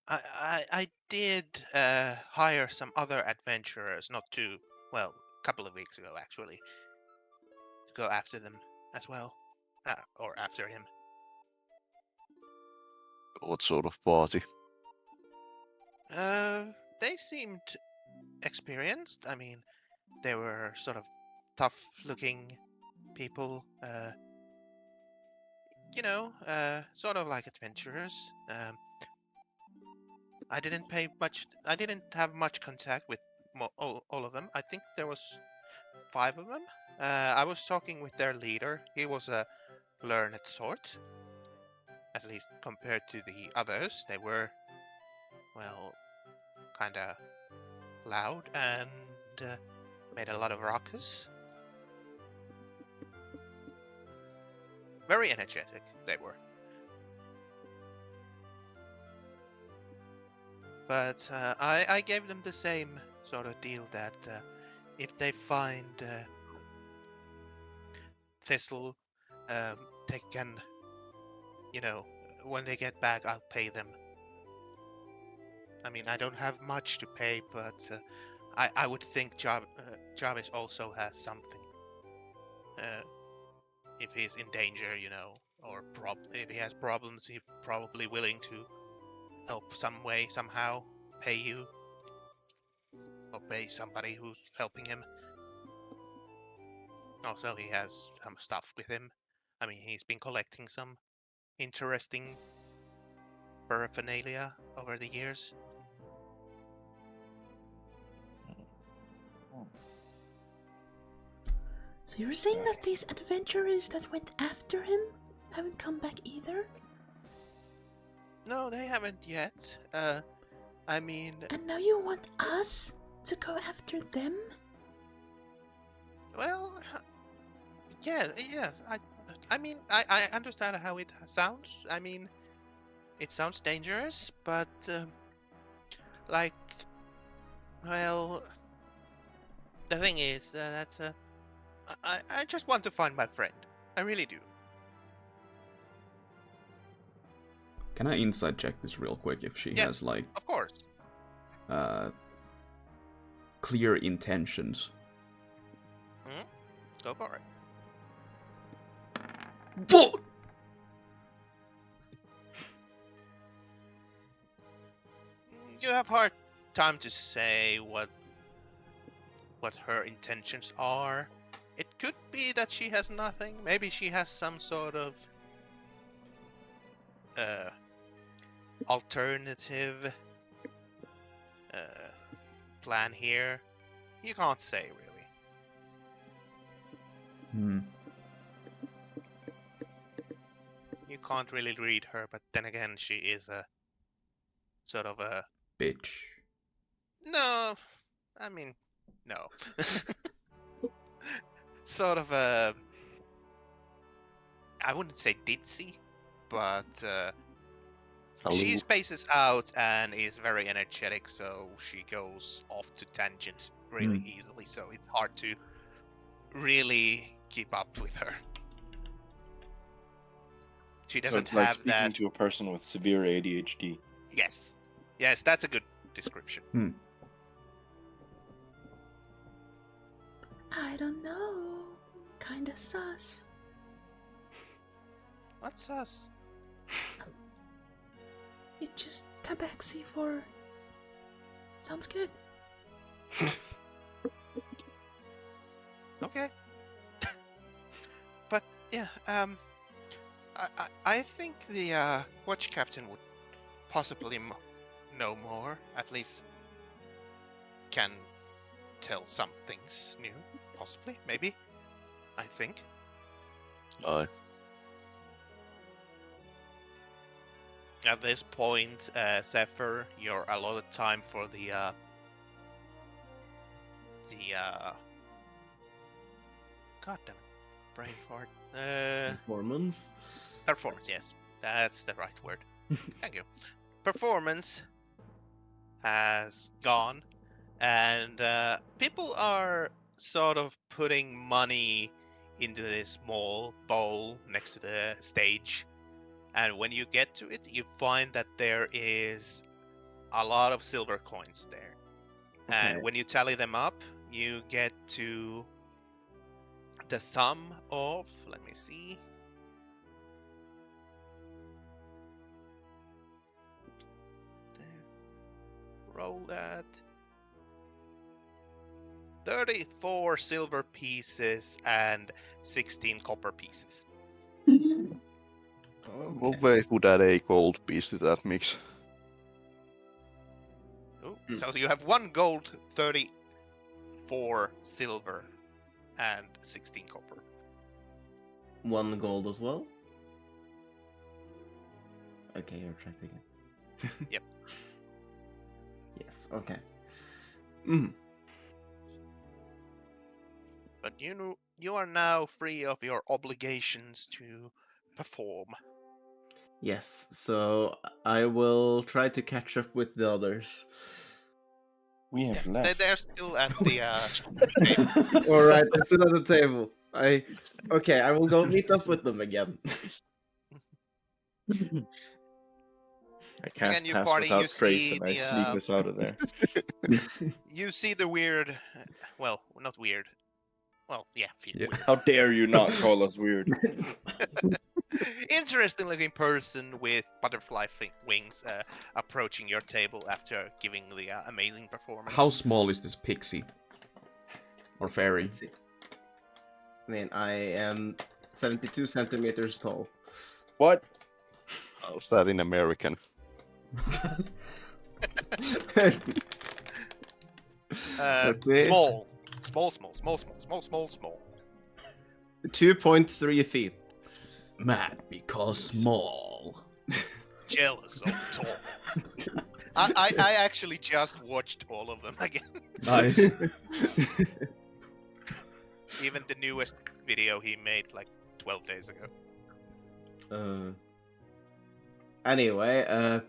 Speaker 1: I did hire some other adventurers, not too well, a couple of weeks ago actually, to go after them as well, or after him.
Speaker 3: What sort of party?
Speaker 1: They seemed experienced. I mean, they were sort of tough-looking people. Sort of like adventurers. I didn't pay much. I didn't have much contact with all of them. I think there was 5 of them. I was talking with their leader. He was a learned sort, at least compared to the others. They were, well, kind of loud and made a lot of ruckus. Very energetic, they were. But I gave them the same sort of deal that if they find Thistle, they can, when they get back, I'll pay them. I mean, I don't have much to pay, but I would think Jarvis also has something. If he's in danger, or if he has problems, he's probably willing to help some way, somehow, pay you. obey somebody who's helping him. Also, he has some stuff with him. I mean, he's been collecting some interesting paraphernalia over the years.
Speaker 6: So you're saying that these adventurers that went after him haven't come back either?
Speaker 1: No, they haven't yet. I mean,
Speaker 6: And now you want us to go after them?
Speaker 1: well, yes. I mean, I understand how it sounds. I mean, it sounds dangerous, but like, well, the thing is that I just want to find my friend. I really do.
Speaker 4: Can I insight check this real quick if she
Speaker 1: Yes,
Speaker 4: has like
Speaker 1: of course.
Speaker 4: clear intentions?
Speaker 1: Go for it. You have hard time to say what her intentions are. It could be that she has nothing. Maybe she has some sort of alternative plan here. You can't say really. You can't really read her, but then again, she is a sort of a
Speaker 4: Bitch.
Speaker 1: no. I mean, no. Sort of a. I wouldn't say ditzy, but she
Speaker 3: Aloof.
Speaker 1: spaces out and is very energetic, so she goes off to tangents really easily. So it's hard to really keep up with her. She
Speaker 2: So
Speaker 1: doesn't
Speaker 2: it's like
Speaker 1: have
Speaker 2: speaking
Speaker 1: that.
Speaker 2: to a person with severe ADHD.
Speaker 1: Yes, that's a good description.
Speaker 6: I don't know. Kinda sus.
Speaker 1: What's us?
Speaker 6: It just tabaxi for. Sounds good.
Speaker 1: Okay. But yeah, I think the watch captain would possibly know more. At least can tell some things new. Possibly, maybe. I think.
Speaker 3: Aye.
Speaker 1: At this point, Zephyr, your allotted time for the God damn it, brain fart.
Speaker 5: Performance.
Speaker 1: Performance, yes, that's the right word. Thank you. Performance has gone, and people are sort of putting money into this small bowl next to the stage. And when you get to it, you find that there is a lot of silver coins there. And
Speaker 5: Okay.
Speaker 1: when you tally them up, you get to the sum of, let me see. There. Roll that. 34 silver pieces and 16 copper pieces.
Speaker 3: What way would add a gold piece to that mix?
Speaker 1: Ooh, so you have 1 gold, 34 silver, and 16 copper.
Speaker 5: 1 gold as well? Okay, you're tracking it.
Speaker 1: Yep.
Speaker 5: Yes, okay.
Speaker 1: But you are now free of your obligations to perform.
Speaker 5: Yes, so I will try to catch up with the others.
Speaker 2: We have left.
Speaker 1: They're still at the table.
Speaker 5: Alright, they're still at the table. Okay, I will go meet up with them again.
Speaker 2: I can't
Speaker 1: Again, you
Speaker 2: pass
Speaker 1: party,
Speaker 2: without
Speaker 1: you
Speaker 2: traits,
Speaker 1: see
Speaker 2: and I
Speaker 1: the,
Speaker 2: sneak us out of there.
Speaker 1: You see the weird, well, not weird. Well, yeah,
Speaker 4: Yeah.
Speaker 1: weird.
Speaker 2: How dare you not call us weird?
Speaker 1: interesting looking person with butterfly wings approaching your table after giving the amazing performance.
Speaker 4: How small is this pixie? Or fairy?
Speaker 5: Let's see. I mean, I am 72 centimeters tall.
Speaker 3: What? How's that in American?
Speaker 5: Okay.
Speaker 1: Small.
Speaker 5: 2.3 feet.
Speaker 4: Mad because small.
Speaker 1: Jealous of tall. I actually just watched all of them again.
Speaker 4: Nice.
Speaker 1: Even the newest video he made like 12 days ago.
Speaker 5: Anyway,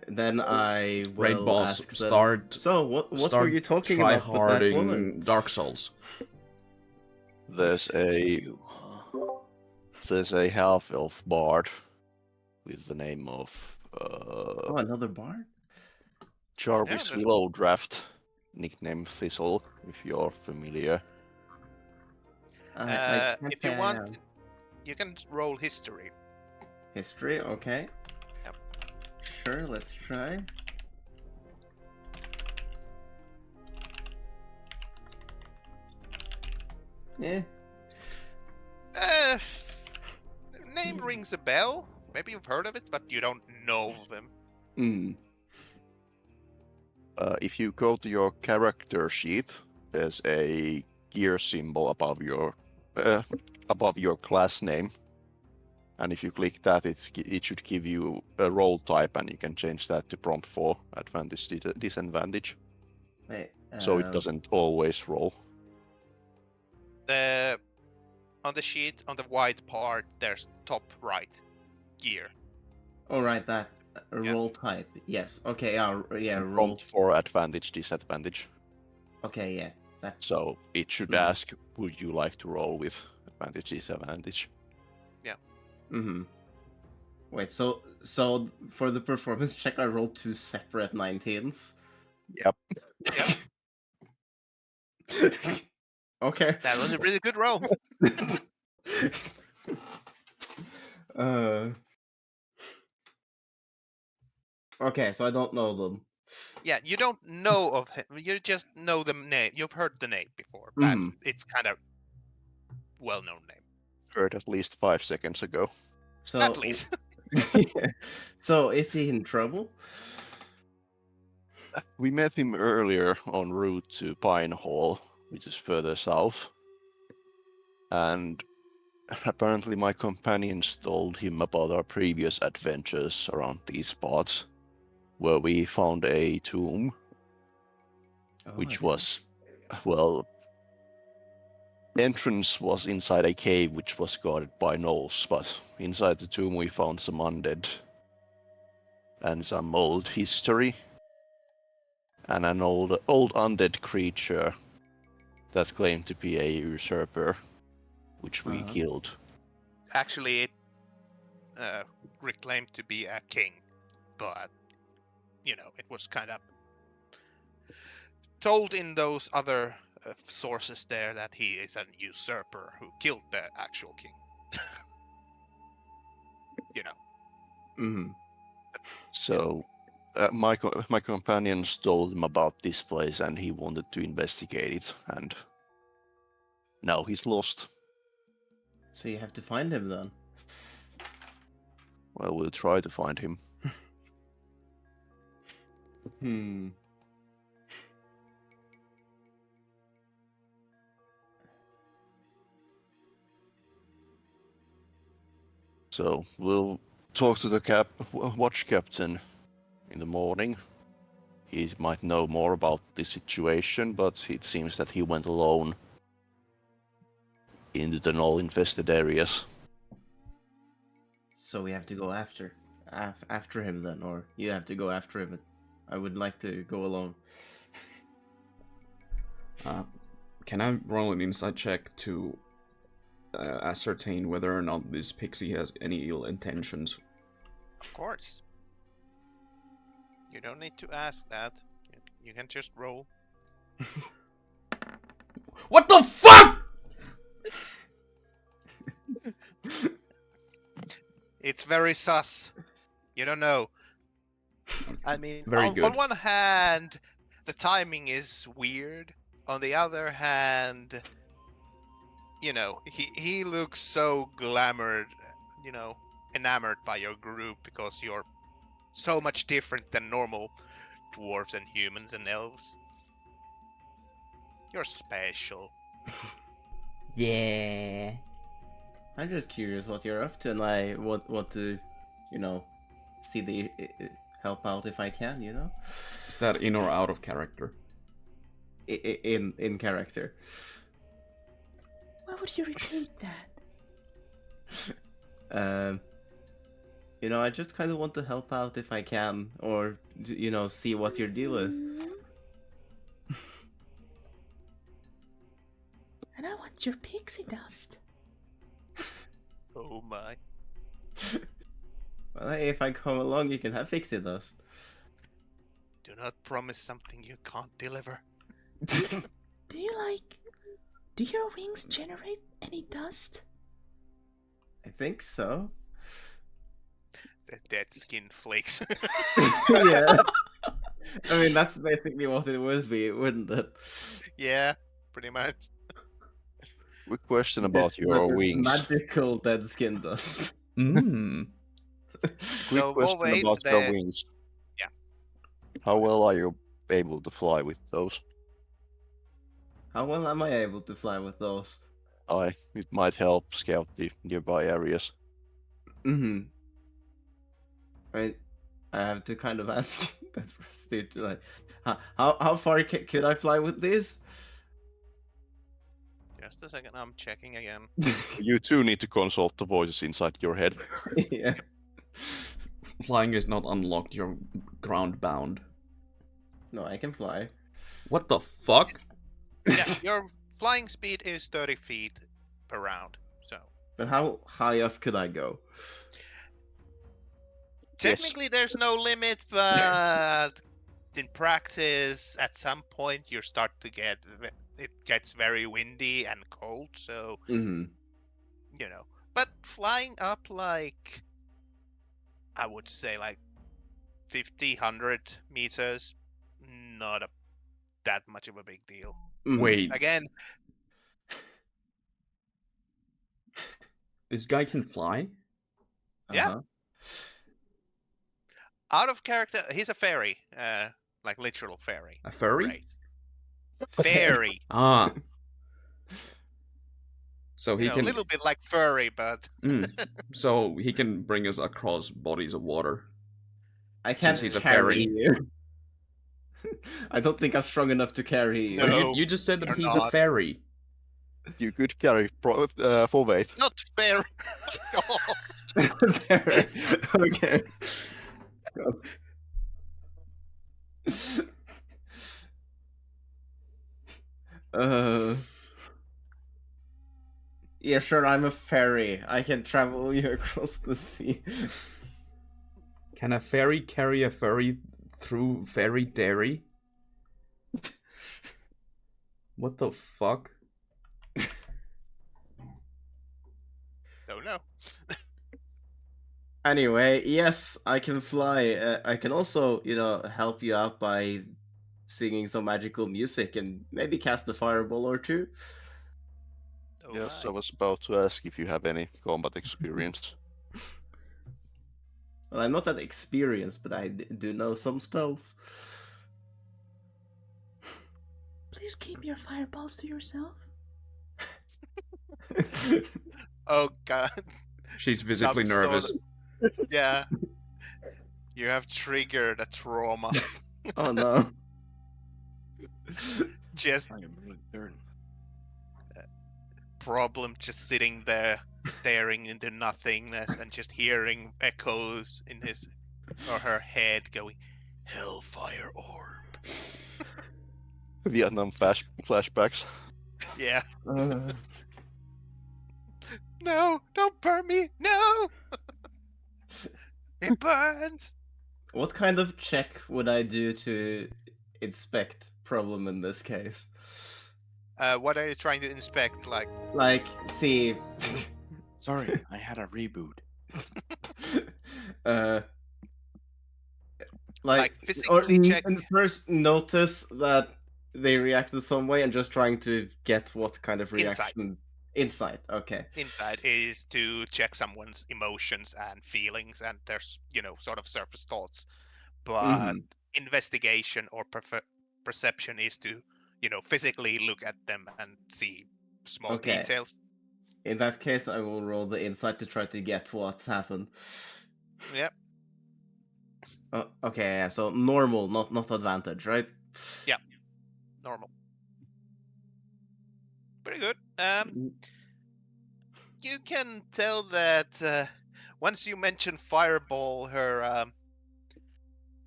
Speaker 5: then I will
Speaker 4: Raid boss,
Speaker 5: ask them,
Speaker 4: start.
Speaker 5: So, what were
Speaker 4: Start
Speaker 5: you talking about with that woman?
Speaker 4: tryharding Dark Souls.
Speaker 3: There's a half-elf bard with the name of
Speaker 5: Oh, another bard?
Speaker 3: Jarvis
Speaker 1: there's-
Speaker 3: Willowdraft, nickname Thistle, if you're familiar.
Speaker 5: I can't
Speaker 1: If you
Speaker 5: say I
Speaker 1: want,
Speaker 5: am.
Speaker 1: you can roll history.
Speaker 5: History, okay.
Speaker 1: Yep.
Speaker 5: Sure, let's try. Yeah.
Speaker 1: Name rings a bell. Maybe you've heard of it, but you don't know of them.
Speaker 3: If you go to your character sheet, there's a gear symbol above your class name, and if you click that, it should give you a role type, and you can change that to prompt for advantage disadvantage,
Speaker 5: Wait.
Speaker 3: so it doesn't always roll.
Speaker 1: On the sheet, on the white part, there's top right gear.
Speaker 5: Oh, right, that
Speaker 1: Yeah.
Speaker 5: roll type. Yes. Okay. Yeah. Roll.
Speaker 3: Prompt for advantage disadvantage.
Speaker 5: Okay. Yeah. That.
Speaker 3: So it should
Speaker 5: Mhm.
Speaker 3: ask, would you like to roll with advantage disadvantage?
Speaker 5: Mm-hmm. Wait. So for the performance check, I rolled 2 separate 19s.
Speaker 3: Yep.
Speaker 5: Okay.
Speaker 1: That was a really good roll.
Speaker 5: Okay, so I don't know them.
Speaker 1: Yeah, you don't know of him. You just know the name. You've heard the name before. But it's kind of well-known name.
Speaker 3: Heard at least 5 seconds ago.
Speaker 5: So
Speaker 1: At least.
Speaker 5: So is he in trouble?
Speaker 3: We met him earlier en route to Pine Hall, which is further south. And apparently my companions told him about our previous adventures around these spots, where we found a tomb, which was, well, entrance was inside a cave which was guarded by gnolls, but inside the tomb we found some undead and some old history, and an old undead creature that claimed to be a usurper, which we killed.
Speaker 1: Actually, it reclaimed to be a king, but it was kind of told in those other sources there that he is an usurper who killed the actual king.
Speaker 5: Mm-hmm.
Speaker 3: So my companions told him about this place, and he wanted to investigate it, and now he's lost.
Speaker 5: So you have to find him then.
Speaker 3: Well, we'll try to find him. So we'll talk to the watch captain in the morning. He might know more about the situation, but it seems that he went alone into the gnoll-infested areas.
Speaker 5: So we have to go after him then, or you have to go after him. I would like to go alone.
Speaker 4: Can I roll an insight check to ascertain whether or not this pixie has any ill intentions?
Speaker 1: Of course. You don't need to ask that. You can just roll.
Speaker 4: What the fuck?!
Speaker 1: It's very sus. You don't know. I mean,
Speaker 4: Very
Speaker 1: on
Speaker 4: good.
Speaker 1: one hand, the timing is weird. On the other hand, he looks so glamored, enamored by your group because you're so much different than normal dwarves and humans and elves. You're special.
Speaker 6: Yeah.
Speaker 5: I'm just curious what you're up to, and I want to, see the help out if I can,
Speaker 4: Is that in or out of character?
Speaker 5: In character.
Speaker 6: Why would you repeat that?
Speaker 5: I just kind of want to help out if I can, or see what your deal is.
Speaker 6: And I want your pixie dust.
Speaker 1: Oh my.
Speaker 5: Well, hey, if I come along, you can have pixie dust.
Speaker 1: Do not promise something you can't deliver.
Speaker 6: Do your wings generate any dust?
Speaker 5: I think so.
Speaker 1: The dead skin flakes.
Speaker 5: Yeah. I mean, that's basically what it would be, wouldn't it?
Speaker 1: Yeah, pretty much.
Speaker 3: Quick question about your wings.
Speaker 5: Magical dead skin dust.
Speaker 4: Mmm.
Speaker 3: Quick
Speaker 1: So,
Speaker 3: question
Speaker 1: Volvaid,
Speaker 3: about your
Speaker 1: the-
Speaker 3: wings.
Speaker 1: Yeah.
Speaker 3: How well are you able to fly with those?
Speaker 5: How well am I able to fly with those?
Speaker 3: It might help scout the nearby areas.
Speaker 5: Mm-hmm. I have to kind of ask that first, dude. Like, how far could I fly with this?
Speaker 1: Just a second, I'm checking again.
Speaker 3: You too need to consult the voices inside your head.
Speaker 5: Yeah.
Speaker 4: Flying is not unlocked, you're ground bound.
Speaker 5: No, I can fly.
Speaker 4: What the fuck?
Speaker 1: Yeah, your flying speed is 30 feet per round. So
Speaker 5: But how high up could I go?
Speaker 3: Yes.
Speaker 1: technically there's no limit, but in practice, at some point you start to it gets very windy and cold. So
Speaker 5: Mm-hmm.
Speaker 1: but flying up like I would say like 50, 100 meters, not that much of a big deal.
Speaker 4: Wait,
Speaker 1: Again,
Speaker 4: this guy can fly?
Speaker 1: Yeah.
Speaker 5: Uh-huh.
Speaker 1: out of character, he's a fairy, like literal fairy.
Speaker 4: A furry?
Speaker 1: Right. Fairy.
Speaker 4: Ah. So he
Speaker 1: A
Speaker 4: can.
Speaker 1: little bit like furry, but
Speaker 4: So he can bring us across bodies of water.
Speaker 5: I can't
Speaker 4: he's a
Speaker 5: carry
Speaker 4: fairy.
Speaker 5: you. I don't think I'm strong enough to carry you.
Speaker 1: No.
Speaker 4: But you just said that
Speaker 1: you're
Speaker 4: he's a
Speaker 1: not.
Speaker 4: fairy.
Speaker 3: You could carry full weight.
Speaker 1: not fairy.
Speaker 5: There. Okay. Yeah, sure, I'm a fairy. I can travel you across the sea.
Speaker 4: Can a fairy carry a furry through fairy dairy? What the fuck?
Speaker 1: Don't know.
Speaker 5: Anyway, yes, I can fly. I can also, help you out by singing some magical music and maybe cast a fireball or two.
Speaker 1: Oh
Speaker 3: Yes,
Speaker 1: my.
Speaker 3: I was about to ask if you have any combat experience.
Speaker 5: Well, I'm not that experienced, but I do know some spells.
Speaker 6: Please keep your fireballs to yourself.
Speaker 1: Oh god.
Speaker 4: She's visibly
Speaker 1: Some sort
Speaker 4: nervous.
Speaker 1: Yeah. You have triggered a trauma.
Speaker 5: Oh no.
Speaker 1: Just
Speaker 2: I am really dirty.
Speaker 1: problem just sitting there staring into nothingness and just hearing echoes in his or her head going, Hellfire Orb.
Speaker 3: Vietnam flashbacks.
Speaker 1: Yeah.
Speaker 5: Uh,
Speaker 1: No, don't burn me. No. It burns.
Speaker 5: what kind of check would I do to inspect problem in this case?
Speaker 1: What are you trying to inspect? Like,
Speaker 5: Like, see.
Speaker 2: Sorry, I had a reboot.
Speaker 5: Uh,
Speaker 1: Like
Speaker 5: or
Speaker 1: physically check.
Speaker 5: first notice that they reacted some way and just trying to get what kind of
Speaker 1: Insight.
Speaker 5: reaction. Insight. Okay.
Speaker 1: Insight is to check someone's emotions and feelings and their sort of surface thoughts. But investigation or perception is to physically look at them and see small
Speaker 5: Okay.
Speaker 1: details.
Speaker 5: In that case, I will roll the insight to try to get what happened.
Speaker 1: Yep.
Speaker 5: Okay, yeah, so normal, not advantage, right?
Speaker 1: Yeah. Normal. Pretty good. You can tell that once you mention fireball, there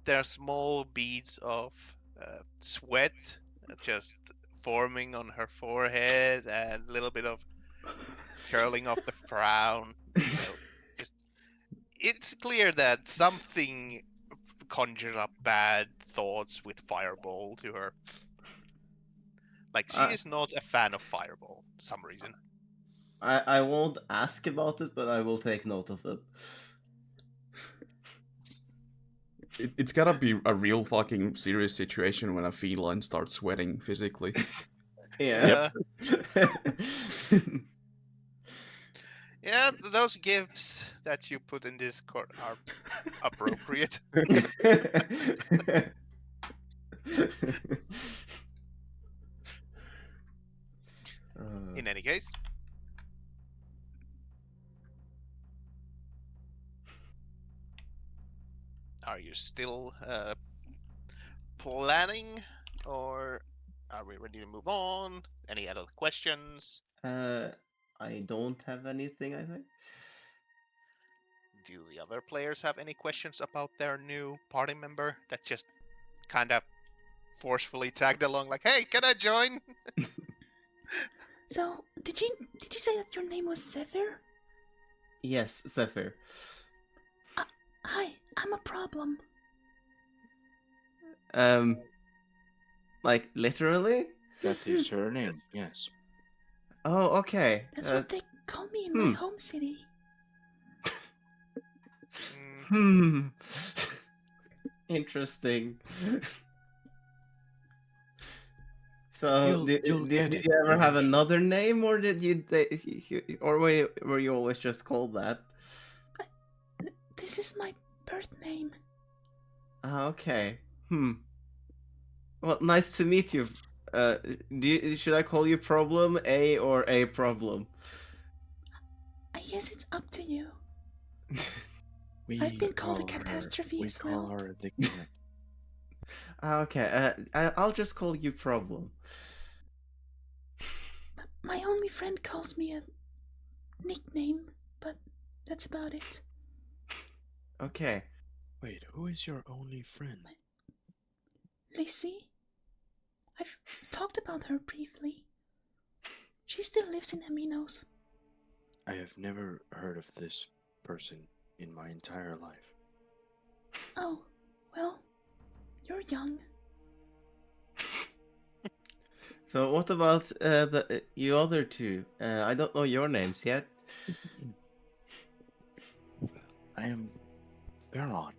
Speaker 1: are small beads of sweat just forming on her forehead and a little bit of curling off the frown. It's clear that something conjured up bad thoughts with fireball to her. Like she is not a fan of fireball for some reason.
Speaker 5: I won't ask about it, but I will take note of it.
Speaker 4: It's gotta be a real fucking serious situation when a feline starts sweating physically.
Speaker 5: Yeah.
Speaker 1: Yeah, those gifts that you put in Discord are appropriate. In any case. Are you still planning, or are we ready to move on? Any other questions?
Speaker 5: I don't have anything, I think.
Speaker 1: Do the other players have any questions about their new party member that just kind of forcefully tagged along like, hey, can I join?
Speaker 6: So, did you say that your name was Zephyr?
Speaker 5: Yes, Zephyr.
Speaker 6: Hi, I'm a problem.
Speaker 5: Like literally?
Speaker 2: That is her name. Yes.
Speaker 5: Oh, okay.
Speaker 6: That's what they call me in my home city.
Speaker 5: Interesting. So, did you ever have another name, or did or were you always just called that?
Speaker 6: This is my birth name.
Speaker 5: Okay. Well, nice to meet you. Should I call you Problem A or A Problem?
Speaker 6: I guess it's up to you. I've been called a catastrophe as well.
Speaker 2: We call her the cat.
Speaker 5: Okay. I'll just call you Problem.
Speaker 6: My only friend calls me a nickname, but that's about it.
Speaker 5: Okay.
Speaker 2: Wait, who is your only friend?
Speaker 6: Lizzie? I've talked about her briefly. She still lives in Aminos.
Speaker 2: I have never heard of this person in my entire life.
Speaker 6: Oh, well, you're young.
Speaker 5: So what about you other two? I don't know your names yet.
Speaker 2: I am Feron.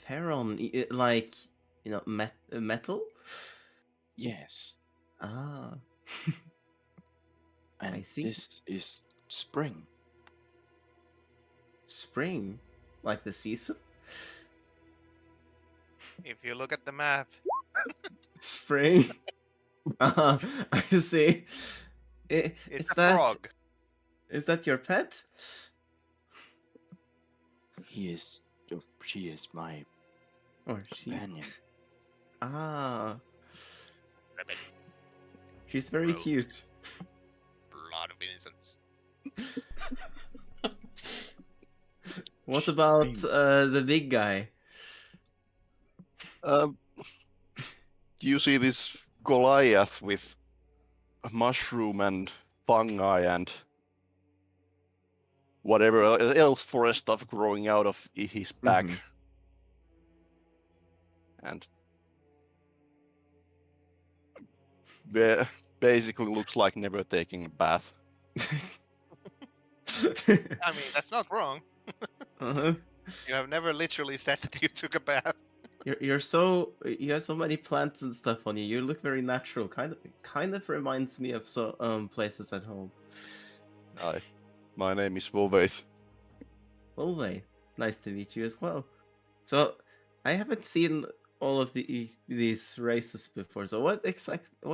Speaker 5: Feron, like metal?
Speaker 2: Yes.
Speaker 5: Ah.
Speaker 2: And
Speaker 5: I see.
Speaker 2: this is Spring.
Speaker 5: Spring, like the season.
Speaker 1: If you look at the map,
Speaker 5: Spring. I see.
Speaker 1: it's a frog.
Speaker 5: Is that your pet?
Speaker 2: She is my
Speaker 5: Or she?
Speaker 2: companion.
Speaker 5: Ah.
Speaker 1: Rabbit.
Speaker 5: She's very
Speaker 1: Rose.
Speaker 5: cute.
Speaker 1: Blood of innocence.
Speaker 5: What about the big guy?
Speaker 3: You see this Goliath with mushroom and fungi and whatever else forest stuff growing out of his back. And basically looks like never taking a bath.
Speaker 1: I mean, that's not wrong.
Speaker 5: Uh-huh.
Speaker 1: You have never literally said that you took a bath.
Speaker 5: You have so many plants and stuff on you. You look very natural. Kind of reminds me of places at home.
Speaker 3: Hi, my name is Volvaith.
Speaker 5: Volve, nice to meet you as well. So, I haven't seen all of these races before. So, what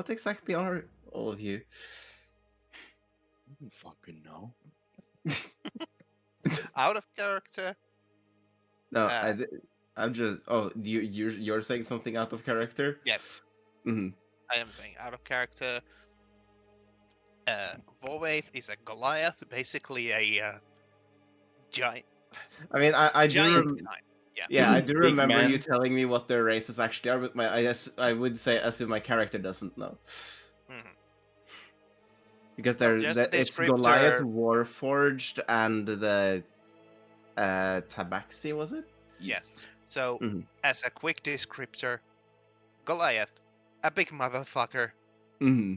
Speaker 5: exactly are all of you?
Speaker 2: I don't fucking know.
Speaker 1: Out of character.
Speaker 5: No,
Speaker 1: Uh,
Speaker 5: I'm just. Oh, you're saying something out of character?
Speaker 1: Yes,
Speaker 5: Hmm.
Speaker 1: I am saying out of character. Volvaith is a Goliath, basically a giant.
Speaker 5: I mean, I do.
Speaker 1: Giant giant. Yeah.
Speaker 5: Yeah, I do
Speaker 2: Big
Speaker 5: remember you
Speaker 2: man.
Speaker 5: telling me what their races actually are, but I would say assume my character doesn't know.
Speaker 1: Mhm.
Speaker 5: Because
Speaker 1: Well, just a
Speaker 5: it's Goliath,
Speaker 1: descriptor.
Speaker 5: Warforged, and the Tabaxi, was it?
Speaker 1: Yes. So,
Speaker 5: Mhm.
Speaker 1: as a quick descriptor, Goliath, a big motherfucker,
Speaker 5: Hmm.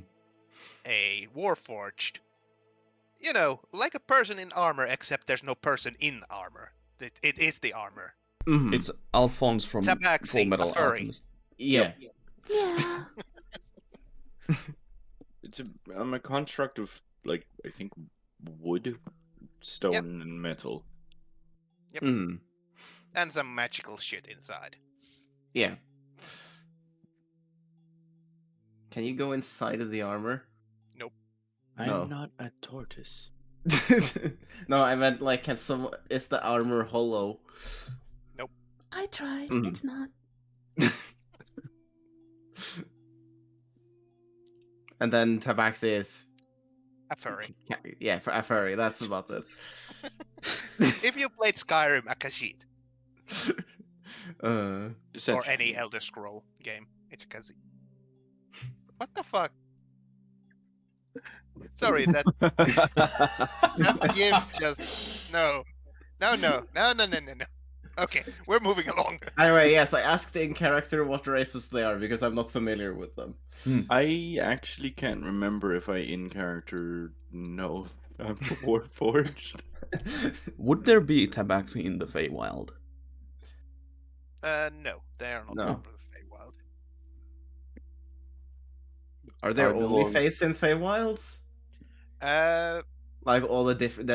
Speaker 1: a Warforged. You know, like a person in armor, except there's no person in armor. It is the armor.
Speaker 5: Hmm.
Speaker 4: It's Alphonse from
Speaker 1: Tabaxi,
Speaker 4: Full
Speaker 1: a
Speaker 4: Metal
Speaker 1: furry.
Speaker 4: Alchemist.
Speaker 5: Yeah.
Speaker 6: Yeah.
Speaker 2: I'm a construct of, like, I think wood, stone, and metal.
Speaker 1: Yep.
Speaker 5: Hmm.
Speaker 1: And some magical shit inside.
Speaker 5: Yeah. Can you go inside of the armor?
Speaker 1: Nope.
Speaker 2: I'm
Speaker 5: No.
Speaker 2: not a tortoise.
Speaker 5: No, I meant like, is the armor hollow?
Speaker 6: I tried.
Speaker 5: Mhm.
Speaker 6: It's not.
Speaker 5: And then Tabaxi is
Speaker 1: A furry.
Speaker 5: yeah, a furry. That's about it.
Speaker 1: If you played Skyrim, a Khajiit,
Speaker 5: uh,
Speaker 1: or
Speaker 2: Essentially.
Speaker 1: any Elder Scroll game, it's a Khajiit. What the fuck? Sorry, that GIF just no. Okay, we're moving along.
Speaker 5: anyway, yes, I asked in character what races they are because I'm not familiar with them.
Speaker 2: I actually can't remember if I in character know I'm Warforged.
Speaker 4: Would there be Tabaxi in the Feywild?
Speaker 1: No, they are not
Speaker 5: No.
Speaker 1: part of the Feywild.
Speaker 5: Are there
Speaker 3: I
Speaker 5: only
Speaker 3: belong-
Speaker 5: Fays in Feywilds? Like all the different,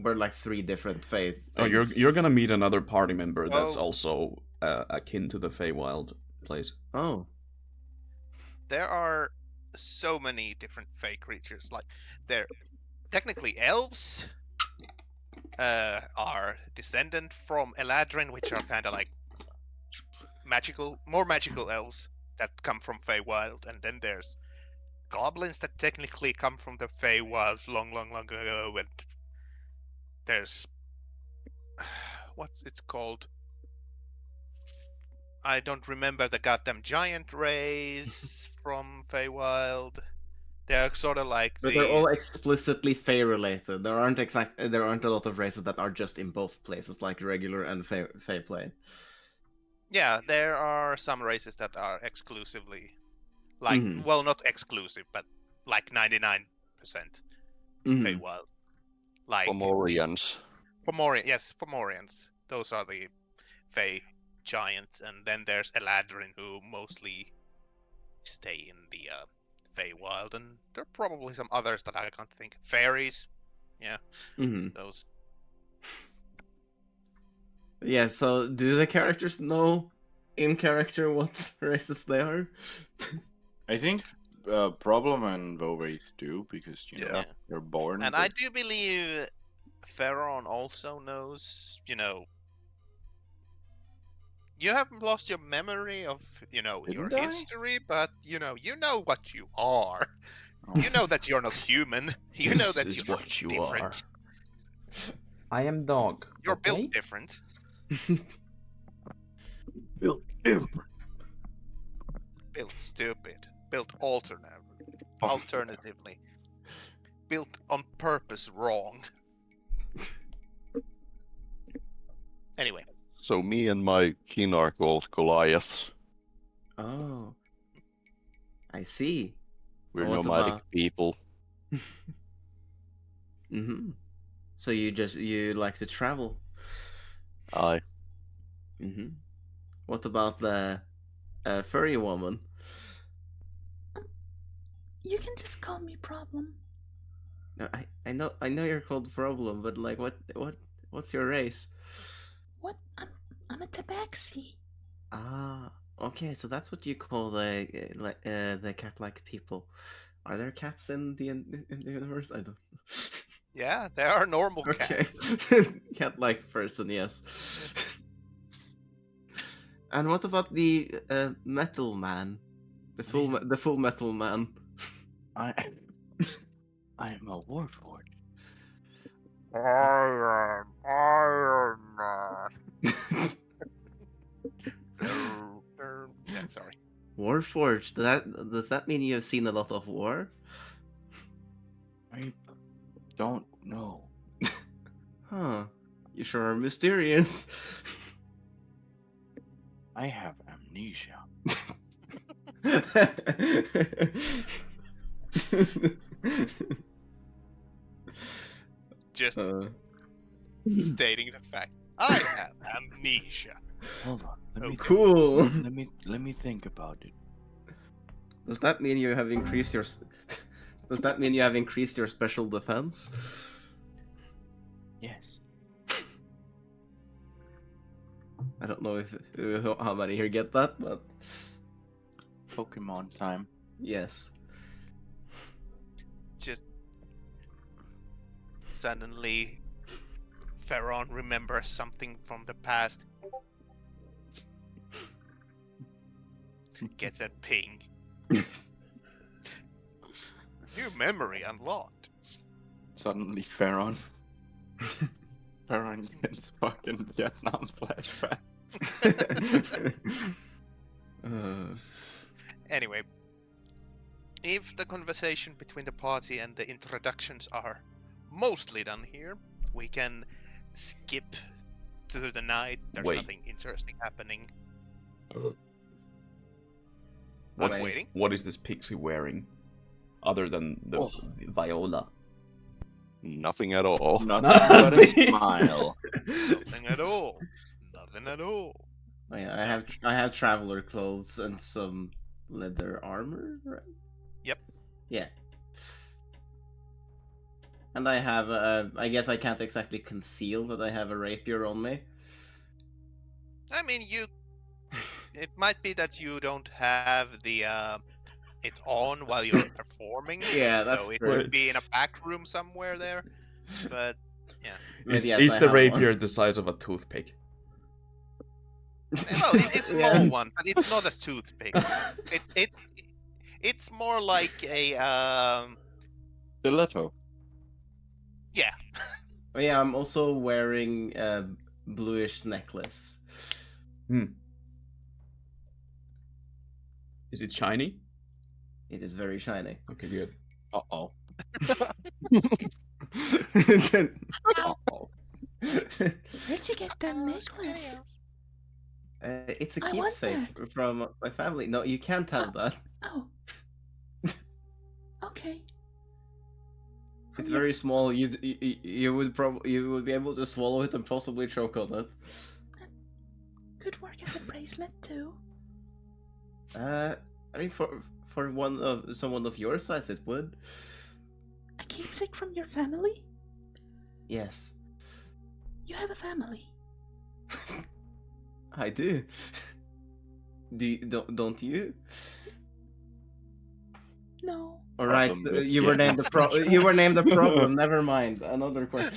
Speaker 5: were like 3 different Fey.
Speaker 4: Oh,
Speaker 5: things.
Speaker 4: you're gonna meet another party member that's
Speaker 1: Oh.
Speaker 4: also akin to the Feywild place.
Speaker 5: Oh.
Speaker 1: There are so many different Fey creatures. Like, they're technically elves. Are descendant from Eladrin, which are kind of like more magical elves that come from Feywild, and then there's goblins that technically come from the Feywild long ago, and there's what's it's called? I don't remember the goddamn giant race from Feywild. They're sort of like
Speaker 5: But
Speaker 1: these.
Speaker 5: they're all explicitly Fey related. There aren't a lot of races that are just in both places, like regular and Fey play.
Speaker 1: Yeah, there are some races that are exclusively, like,
Speaker 5: Mhm.
Speaker 1: well, not exclusive, but like 99%
Speaker 5: Mhm.
Speaker 1: Feywild. Like
Speaker 3: Fomorians.
Speaker 1: Yes, Fomorians. Those are the Fey giants, and then there's Eladrin, who mostly stay in the Feywild, and there are probably some others that I can't think. Fairies, yeah,
Speaker 5: Mhm.
Speaker 1: those.
Speaker 5: Yeah. So, do the characters know in character what races they are?
Speaker 2: I think Problem and Volvaith do because
Speaker 3: Yeah.
Speaker 2: they're born.
Speaker 1: And
Speaker 2: but
Speaker 1: I do believe Pharaon also knows, you haven't lost your memory of, your
Speaker 2: Didn't I?
Speaker 1: history, but you know what you are.
Speaker 2: Oh.
Speaker 1: You know that you're not human. You know
Speaker 4: This
Speaker 1: that
Speaker 4: is
Speaker 1: you're
Speaker 4: what you
Speaker 1: different.
Speaker 4: I am dog.
Speaker 1: You're
Speaker 4: okay?
Speaker 1: built different.
Speaker 2: Built different.
Speaker 1: Built stupid. Built alternatively. Built on purpose wrong. Anyway.
Speaker 3: So me and my kin are called Goliaths.
Speaker 5: Oh. I see.
Speaker 3: We're
Speaker 5: What
Speaker 3: nomadic
Speaker 5: about-
Speaker 3: people.
Speaker 5: Mm-hmm. So you like to travel?
Speaker 3: Aye.
Speaker 5: Mm-hmm. What about the furry woman?
Speaker 6: You can just call me Problem.
Speaker 5: No, I know you're called Problem, but like, what's your race?
Speaker 6: What? I'm a tabaxi.
Speaker 5: Ah, okay, so that's what you call the cat-like people. Are there cats in the universe? I don't.
Speaker 1: Yeah, there are normal
Speaker 5: Okay,
Speaker 1: cats.
Speaker 5: cat-like person, yes. And what about the metal man? The full metal man.
Speaker 2: I am a warforged.
Speaker 1: Iron Man. Yeah, sorry.
Speaker 5: Warforged. Does that mean you have seen a lot of war?
Speaker 2: I don't know.
Speaker 5: Huh. You sure are mysterious.
Speaker 2: I have amnesia.
Speaker 1: Just
Speaker 5: Uh,
Speaker 1: stating the fact. I have amnesia.
Speaker 2: Hold on. Let me
Speaker 5: cool.
Speaker 2: let me think about it.
Speaker 5: Does that mean you have increased your? Does that mean you have increased your special defense?
Speaker 2: Yes.
Speaker 5: I don't know if how many here get that, but
Speaker 2: Pokemon time.
Speaker 5: yes.
Speaker 1: Just suddenly, Theron remembers something from the past. Gets a ping. New memory unlocked.
Speaker 2: Suddenly, Farron gets fucking Vietnam flashback.
Speaker 1: Anyway, if the conversation between the party and the introductions are mostly done here, we can skip to the night. There's
Speaker 4: Wait.
Speaker 1: nothing interesting happening.
Speaker 4: What's
Speaker 1: I'm waiting.
Speaker 4: What is this pixie wearing, other than the viola?
Speaker 3: Nothing at all.
Speaker 2: Nothing but a smile.
Speaker 1: Nothing at all. Nothing at all.
Speaker 5: Oh, yeah, I have traveler clothes and some leather armor, right?
Speaker 1: Yep.
Speaker 5: Yeah. And I have I guess I can't exactly conceal that I have a rapier on me.
Speaker 1: I mean, it might be that you don't have the it on while you're performing.
Speaker 5: Yeah, that's
Speaker 1: so it
Speaker 5: true.
Speaker 1: could be in a back room somewhere there. But yeah.
Speaker 4: Is,
Speaker 5: Yes,
Speaker 4: is
Speaker 5: I
Speaker 4: the
Speaker 5: have
Speaker 4: rapier
Speaker 5: one.
Speaker 4: the size of a toothpick?
Speaker 1: Well, it's a
Speaker 5: Yeah.
Speaker 1: small one, but it's not a toothpick. It's more like a
Speaker 2: Stiletto.
Speaker 1: yeah.
Speaker 5: Oh yeah, I'm also wearing a bluish necklace.
Speaker 4: Is it shiny?
Speaker 5: It is very shiny.
Speaker 4: Okay, good.
Speaker 2: Uh-oh. Uh-oh.
Speaker 6: Where'd you get that necklace?
Speaker 5: It's a
Speaker 6: I want
Speaker 5: keepsake from my family. No, you can't have that.
Speaker 6: Oh. Okay.
Speaker 5: It's
Speaker 6: From your-
Speaker 5: very small. You would be able to swallow it and possibly choke on it.
Speaker 6: Could work as a bracelet too.
Speaker 5: I mean, for someone of your size, it would.
Speaker 6: A keepsake from your family?
Speaker 5: Yes,
Speaker 6: You have a family.
Speaker 5: I do. Don't you?
Speaker 6: No.
Speaker 5: All right,
Speaker 2: Problem with
Speaker 5: you were named
Speaker 2: Vietnam
Speaker 5: you were named the problem. Never mind. Another question.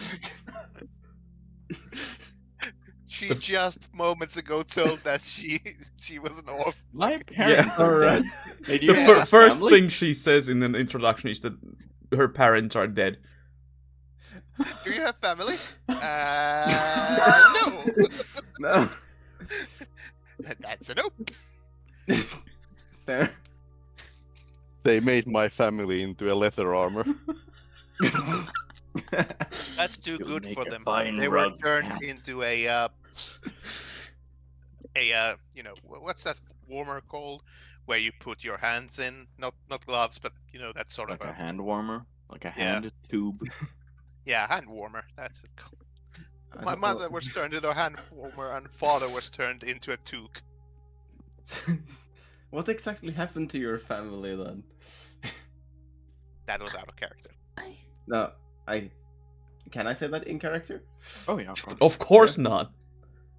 Speaker 1: She just moments ago told that she was an orphan.
Speaker 2: My parents
Speaker 4: Yeah.
Speaker 2: are
Speaker 5: Alright.
Speaker 2: dead. Hey, do
Speaker 4: The
Speaker 2: you have a
Speaker 4: first
Speaker 2: family?
Speaker 4: thing she says in an introduction is that her parents are dead.
Speaker 1: Do you have family? No.
Speaker 5: No.
Speaker 1: That's a nope.
Speaker 5: Fair.
Speaker 3: They made my family into a leather armor.
Speaker 1: That's too
Speaker 2: You'll
Speaker 1: good
Speaker 2: make
Speaker 1: for
Speaker 2: a
Speaker 1: them.
Speaker 2: fine
Speaker 1: They were
Speaker 2: rug
Speaker 1: turned
Speaker 2: cat.
Speaker 1: into you know, what's that warmer called, where you put your hands in, not gloves, but you know, that sort
Speaker 2: Like
Speaker 1: of
Speaker 2: a hand warmer? Like a
Speaker 1: Yeah.
Speaker 2: hand tube?
Speaker 1: yeah, hand warmer. That's it.
Speaker 5: I
Speaker 1: My
Speaker 5: don't know.
Speaker 1: mother was turned into a hand warmer, and father was turned into a toque.
Speaker 5: What exactly happened to your family then?
Speaker 1: That was out of character.
Speaker 6: I
Speaker 5: No, I can I say that in character?
Speaker 2: Oh yeah, of course.
Speaker 4: Of course not.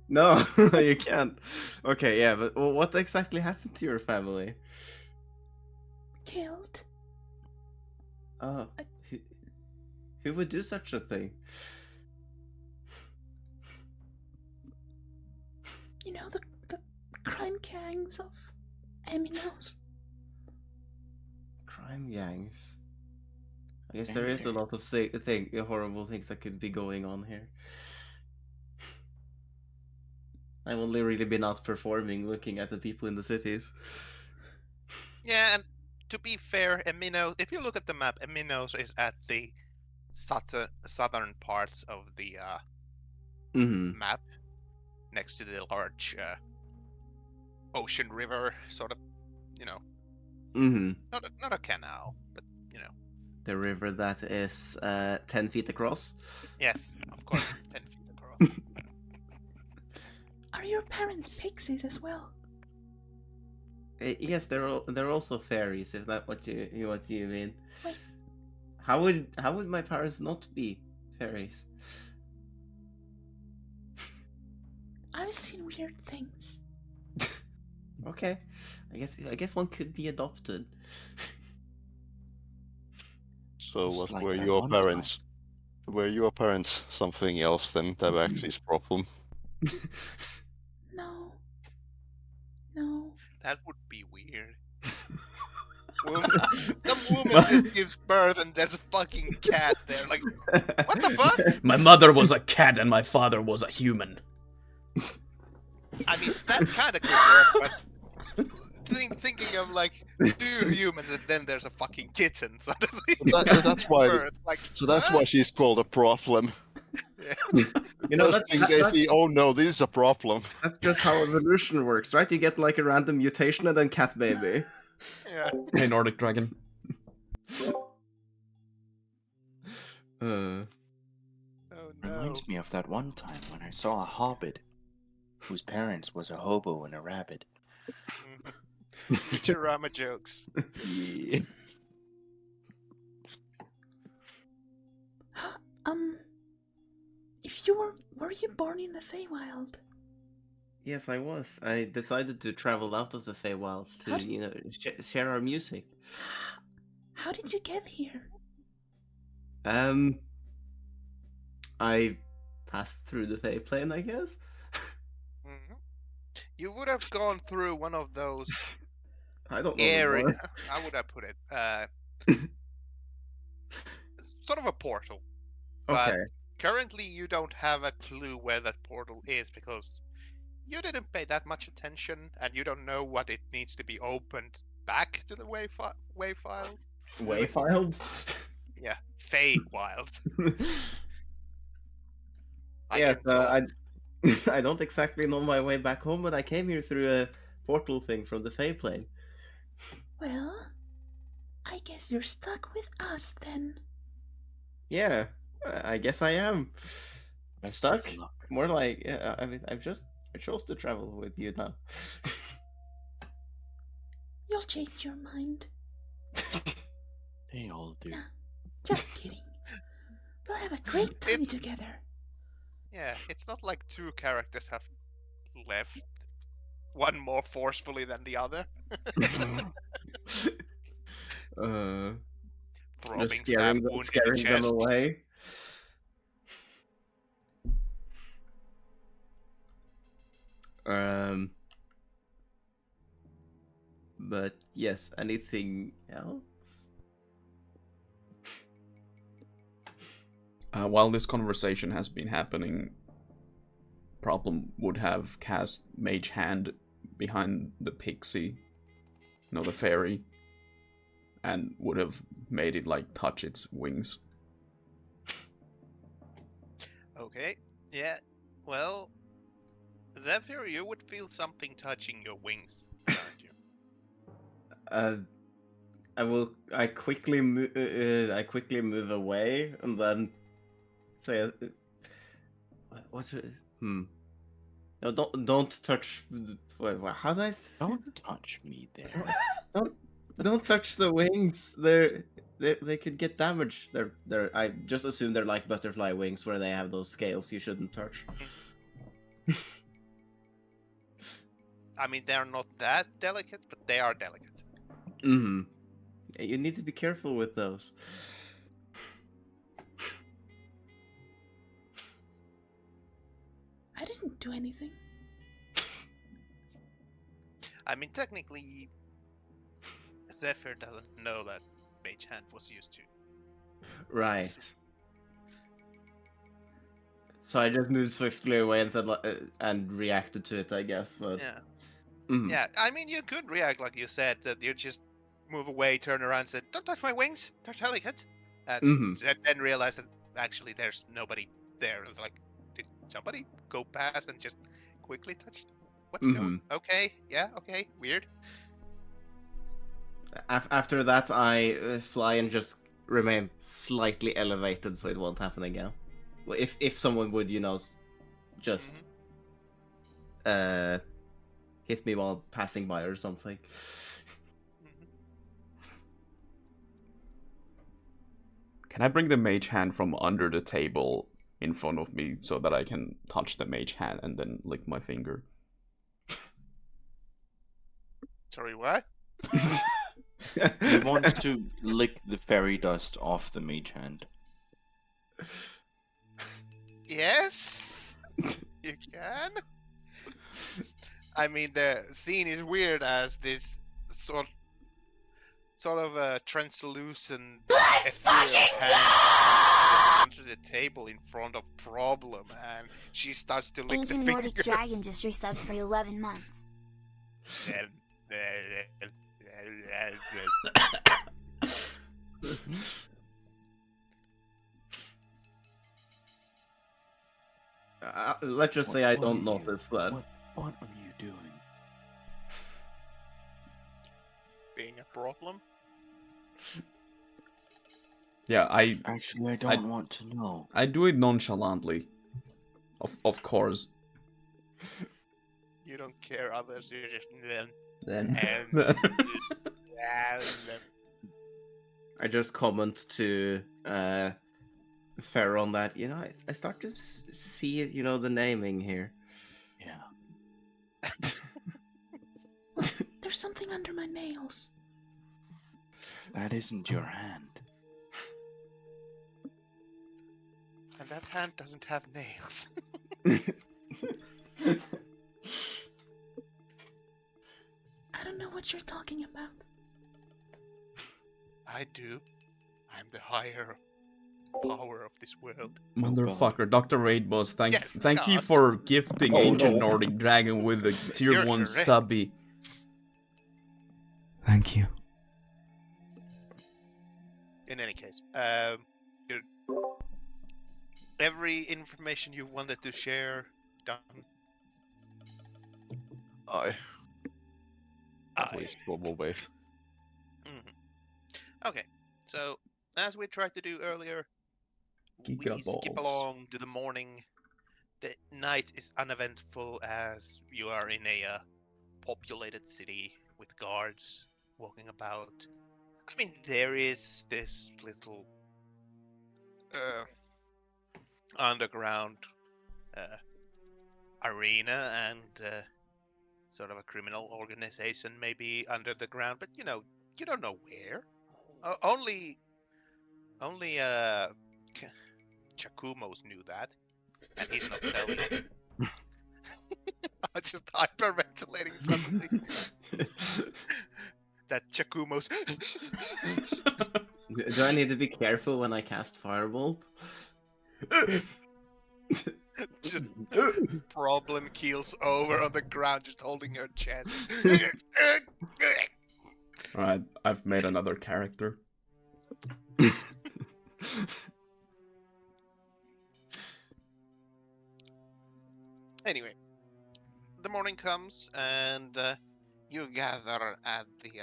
Speaker 5: No, you can't. Okay, yeah, but what exactly happened to your family?
Speaker 6: killed.
Speaker 5: Oh, who, who would do such a thing?
Speaker 6: You know, the crime gangs of Eminos.
Speaker 5: Crime gangs. I guess there is a lot of horrible things that could be going on here. I've only really been out performing, looking at the people in the cities.
Speaker 1: Yeah, and to be fair, Eminos, if you look at the map, Eminos is at the southern parts of the
Speaker 5: Mm-hmm.
Speaker 1: map, next to the large ocean river, sort of, you know,
Speaker 5: Mm-hmm.
Speaker 1: not a canal, but you know.
Speaker 5: The river that is 10 feet across.
Speaker 1: Yes, of course, it's 10 feet across.
Speaker 6: Are your parents pixies as well?
Speaker 5: Yes, they're also fairies. If that's what you mean.
Speaker 6: Wait.
Speaker 5: How would my parents not be fairies?
Speaker 6: I've seen weird things.
Speaker 5: Okay, I guess one could be adopted.
Speaker 3: So
Speaker 2: Just
Speaker 3: what
Speaker 2: like
Speaker 3: were
Speaker 2: that
Speaker 3: your
Speaker 2: one time.
Speaker 3: parents? Were your parents something else than Tabaxi's problem?
Speaker 6: No. No.
Speaker 1: That would be weird. Some woman just gives birth and there's a fucking cat there. Like, what the fuck?
Speaker 4: My mother was a cat and my father was a human.
Speaker 1: I mean, that kind of could work, but thinking of like 2 humans and then there's a fucking kitten suddenly.
Speaker 3: That's why.
Speaker 1: Birth. Like,
Speaker 3: So that's
Speaker 1: what?
Speaker 3: why she's called a problem.
Speaker 1: Yeah.
Speaker 5: You know,
Speaker 3: First thing they see, oh no, this is a problem.
Speaker 5: that's just how evolution works, right? You get like a random mutation and then cat baby.
Speaker 1: Yeah.
Speaker 4: Hey, Nordic Dragon.
Speaker 5: Uh,
Speaker 1: Oh no.
Speaker 2: Reminds me of that one time when I saw a hobbit whose parents was a hobo and a rabbit.
Speaker 1: Futurama jokes.
Speaker 2: Yeah.
Speaker 6: If you were you born in the Feywild?
Speaker 5: yes, I was. I decided to travel out of the Feywilds
Speaker 6: How
Speaker 5: to,
Speaker 6: did-
Speaker 5: share our music.
Speaker 6: How did you get here?
Speaker 5: I passed through the Fey plane, I guess.
Speaker 1: Mhm. You would have gone through one of those
Speaker 5: I don't know.
Speaker 1: area. How would I put it? Sort of a portal. But
Speaker 5: Okay.
Speaker 1: currently, you don't have a clue where that portal is because you didn't pay that much attention, and you don't know what it needs to be opened back to the Wayfile.
Speaker 5: Wayfiles?
Speaker 1: Yeah, Feywild.
Speaker 5: Yes,
Speaker 1: can talk.
Speaker 5: I don't exactly know my way back home, but I came here through a portal thing from the Fey plane.
Speaker 6: Well, I guess you're stuck with us then.
Speaker 5: Yeah, I guess I am.
Speaker 2: Best of
Speaker 5: Stuck?
Speaker 2: luck.
Speaker 5: More like, yeah, I mean, I chose to travel with you now.
Speaker 6: You'll change your mind.
Speaker 2: They all do.
Speaker 6: Nah, just kidding. We'll have a great time
Speaker 1: It's-
Speaker 6: together.
Speaker 1: Yeah, it's not like 2 characters have left, one more forcefully than the other. Throbbing
Speaker 5: Just
Speaker 1: stab
Speaker 5: scaring,
Speaker 1: wound in the
Speaker 5: scaring them
Speaker 1: chest.
Speaker 5: away. But yes, anything else?
Speaker 4: While this conversation has been happening, Problem would have cast Mage Hand behind the pixie, no, the fairy, and would have made it like touch its wings.
Speaker 1: Okay, yeah. Well, Zephyr, you would feel something touching your wings, aren't you?
Speaker 5: I quickly move away and then say, What's it? No, don't touch. Wait, how do I say
Speaker 2: Don't touch me there.
Speaker 5: Don't touch the wings. They could get damaged. I just assume they're like butterfly wings where they have those scales you shouldn't touch.
Speaker 1: I mean, they're not that delicate, but they are delicate.
Speaker 5: Mm-hmm. You need to be careful with those.
Speaker 6: I didn't do anything.
Speaker 1: I mean, technically, Zephyr doesn't know that Mage Hand was used to.
Speaker 5: Right. So I just moved swiftly away and said, and reacted to it, I guess. But
Speaker 1: Yeah.
Speaker 5: Mhm.
Speaker 1: Yeah, I mean, you could react like you said, that you just move away, turn around, and said, "Don't touch my wings, they're delicate," and then realize that actually there's nobody there. It's like, did somebody go past and just quickly touch? What's going? Okay, yeah, okay, weird.
Speaker 5: After that, I fly and just remain slightly elevated so it won't happen again. Well, if someone would, just hit me while passing by or something.
Speaker 4: Can I bring the mage hand from under the table in front of me so that I can touch the mage hand and then lick my finger?
Speaker 1: Sorry, what?
Speaker 2: He wants to lick the fairy dust off the mage hand.
Speaker 1: Yes, you can. I mean, the scene is weird as this sort of a translucent ethereal hand comes under the table in front of Problem, and she starts to lick
Speaker 7: Ancient
Speaker 1: the
Speaker 7: Nordic
Speaker 1: fingers.
Speaker 7: Dragon just resubbed for 11 months.
Speaker 5: Let's just say I don't notice that.
Speaker 2: What are you doing?
Speaker 1: Being a problem?
Speaker 4: Yeah, I
Speaker 2: Actually, I don't want to know.
Speaker 4: I do it nonchalantly. Of course.
Speaker 1: You don't care others, you're just
Speaker 4: Then.
Speaker 5: I just comment to Fair on that. I start to see the naming here.
Speaker 2: Yeah.
Speaker 6: Well, there's something under my nails.
Speaker 2: That isn't your hand.
Speaker 1: And that hand doesn't have nails.
Speaker 6: I don't know what you're talking about.
Speaker 1: I do. I'm the higher power of this world.
Speaker 4: Motherfucker, Dr. Raidboss, thank you
Speaker 1: God.
Speaker 4: for gifting
Speaker 5: Oh,
Speaker 4: Ancient
Speaker 5: no.
Speaker 4: Nordic Dragon with a tier
Speaker 1: You're
Speaker 4: 1
Speaker 1: correct.
Speaker 4: subby. Thank you.
Speaker 1: In any case, good. Every information you wanted to share, done.
Speaker 3: At
Speaker 1: Aye.
Speaker 3: least probably.
Speaker 1: Okay, so as we tried to do earlier, we
Speaker 4: Gigaballs.
Speaker 1: skip along to the morning. The night is uneventful as you are in a populated city with guards walking about. I mean, there is this little underground arena and sort of a criminal organization maybe under the ground, but you don't know where. Only Chakumos knew that, and he's not telling. I'm just hyperventilating something. That Chakumos.
Speaker 5: Do I need to be careful when I cast Firebolt?
Speaker 1: Just Problem keels over on the ground, just holding her chest.
Speaker 4: Alright, I've made another character.
Speaker 1: Anyway, the morning comes and you gather at the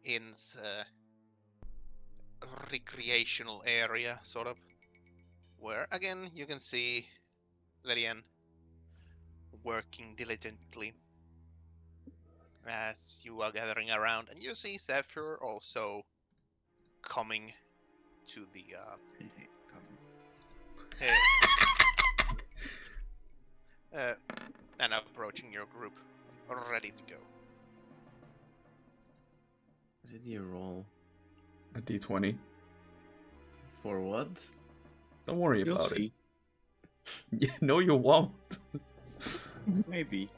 Speaker 1: inn's recreational area, sort of, where again you can see Lillian working diligently as you are gathering around, and you see Zephyr also coming to the and approaching your group, ready to go.
Speaker 5: What did you roll?
Speaker 4: A d20.
Speaker 5: For what?
Speaker 4: Don't worry
Speaker 2: You'll
Speaker 4: about
Speaker 2: see.
Speaker 4: it. No, you won't.
Speaker 2: Maybe.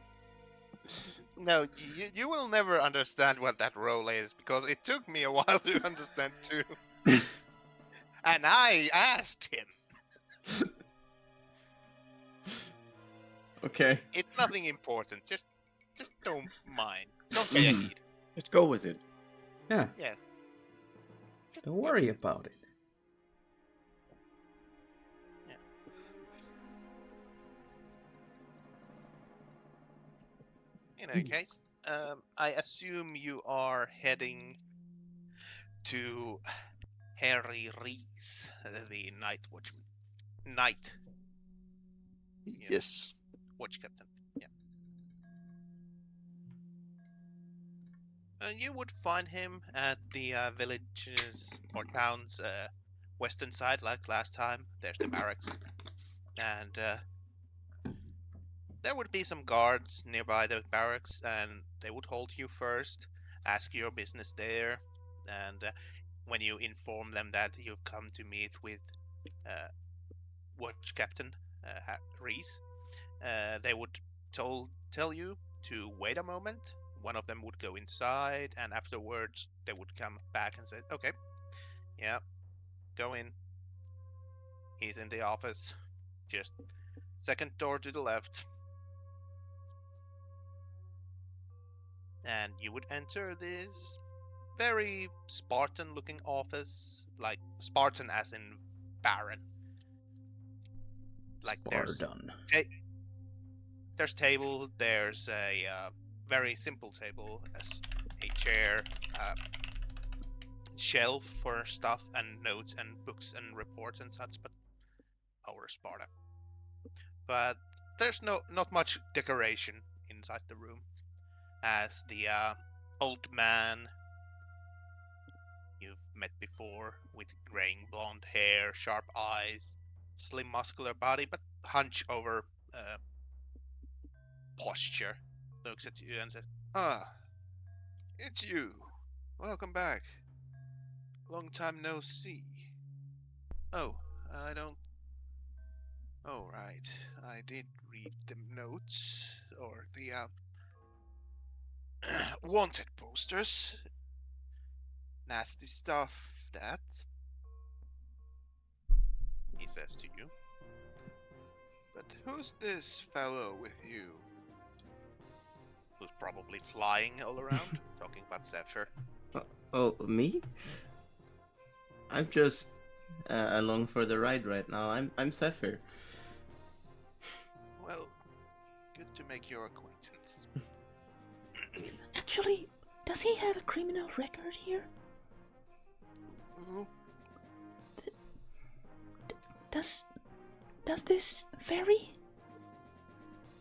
Speaker 1: No, you will never understand what that role is, because it took me a while to understand too. And I asked him.
Speaker 5: Okay.
Speaker 1: It's nothing important. Just don't mind. Don't pay heed.
Speaker 2: Just go with it.
Speaker 4: Yeah,
Speaker 1: Yeah. Just
Speaker 4: don't
Speaker 1: go
Speaker 4: worry
Speaker 1: with it.
Speaker 4: about it.
Speaker 1: In any case, I assume you are heading to Harry Rees, the night
Speaker 3: Yes.
Speaker 1: watch captain. Yeah. You would find him at the village's or town's western side, like last time. There's the barracks, and there would be some guards nearby the barracks, and they would hold you first, ask your business there, and when you inform them that you've come to meet with watch captain Reese, they would tell you to wait a moment. One of them would go inside, and afterwards they would come back and say, "Okay, yeah, go in. He's in the office. Just second door to the left." And you would enter this very Spartan-looking office, like Spartan as in barren. Like
Speaker 4: Spartan.
Speaker 1: there's table, there's a very simple table, a chair, shelf for stuff and notes and books and reports and such, but our Sparta. But there's not much decoration inside the room, as the old man you've met before, with graying blonde hair, sharp eyes, slim muscular body, but hunch over posture, looks at you and says, "Ah, it's you. Welcome back. Long time no see. Oh, I don't... Oh, right. I did read the notes, or the wanted posters. Nasty stuff, that," he says to you. "But who's this fellow with you?" Who's probably flying all around, talking about Zephyr.
Speaker 5: Oh, me? I'm just along for the ride right now. I'm Zephyr.
Speaker 1: Well, good to make your acquaintance.
Speaker 6: Actually, does he have a criminal record here?
Speaker 1: Who?
Speaker 6: Does this vary?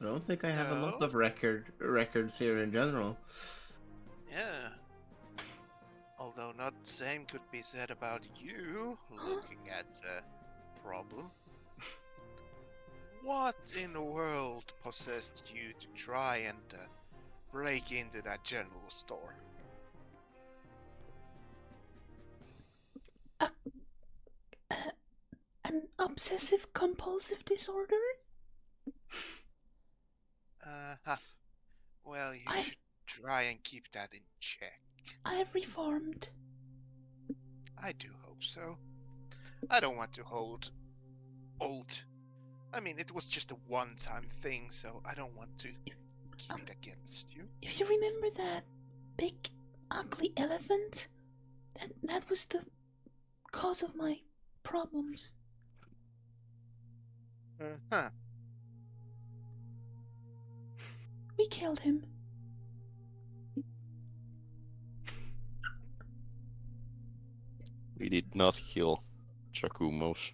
Speaker 5: I don't think I have a lot
Speaker 1: No.
Speaker 5: of records here in general.
Speaker 1: Yeah. Although not same could be said about you, looking at the problem. What in the world possessed you to try and break into that general store?
Speaker 6: An obsessive compulsive disorder?
Speaker 1: Huh. Well, you
Speaker 6: I've-
Speaker 1: should try and keep that in check.
Speaker 6: I've reformed.
Speaker 1: I do hope so. I don't want to hold old. I mean, it was just a one-time thing, so I don't want to keep it against you.
Speaker 6: If you remember that big, ugly elephant, that was the cause of my problems.
Speaker 1: Huh.
Speaker 6: We killed him.
Speaker 3: We did not kill Drakumos.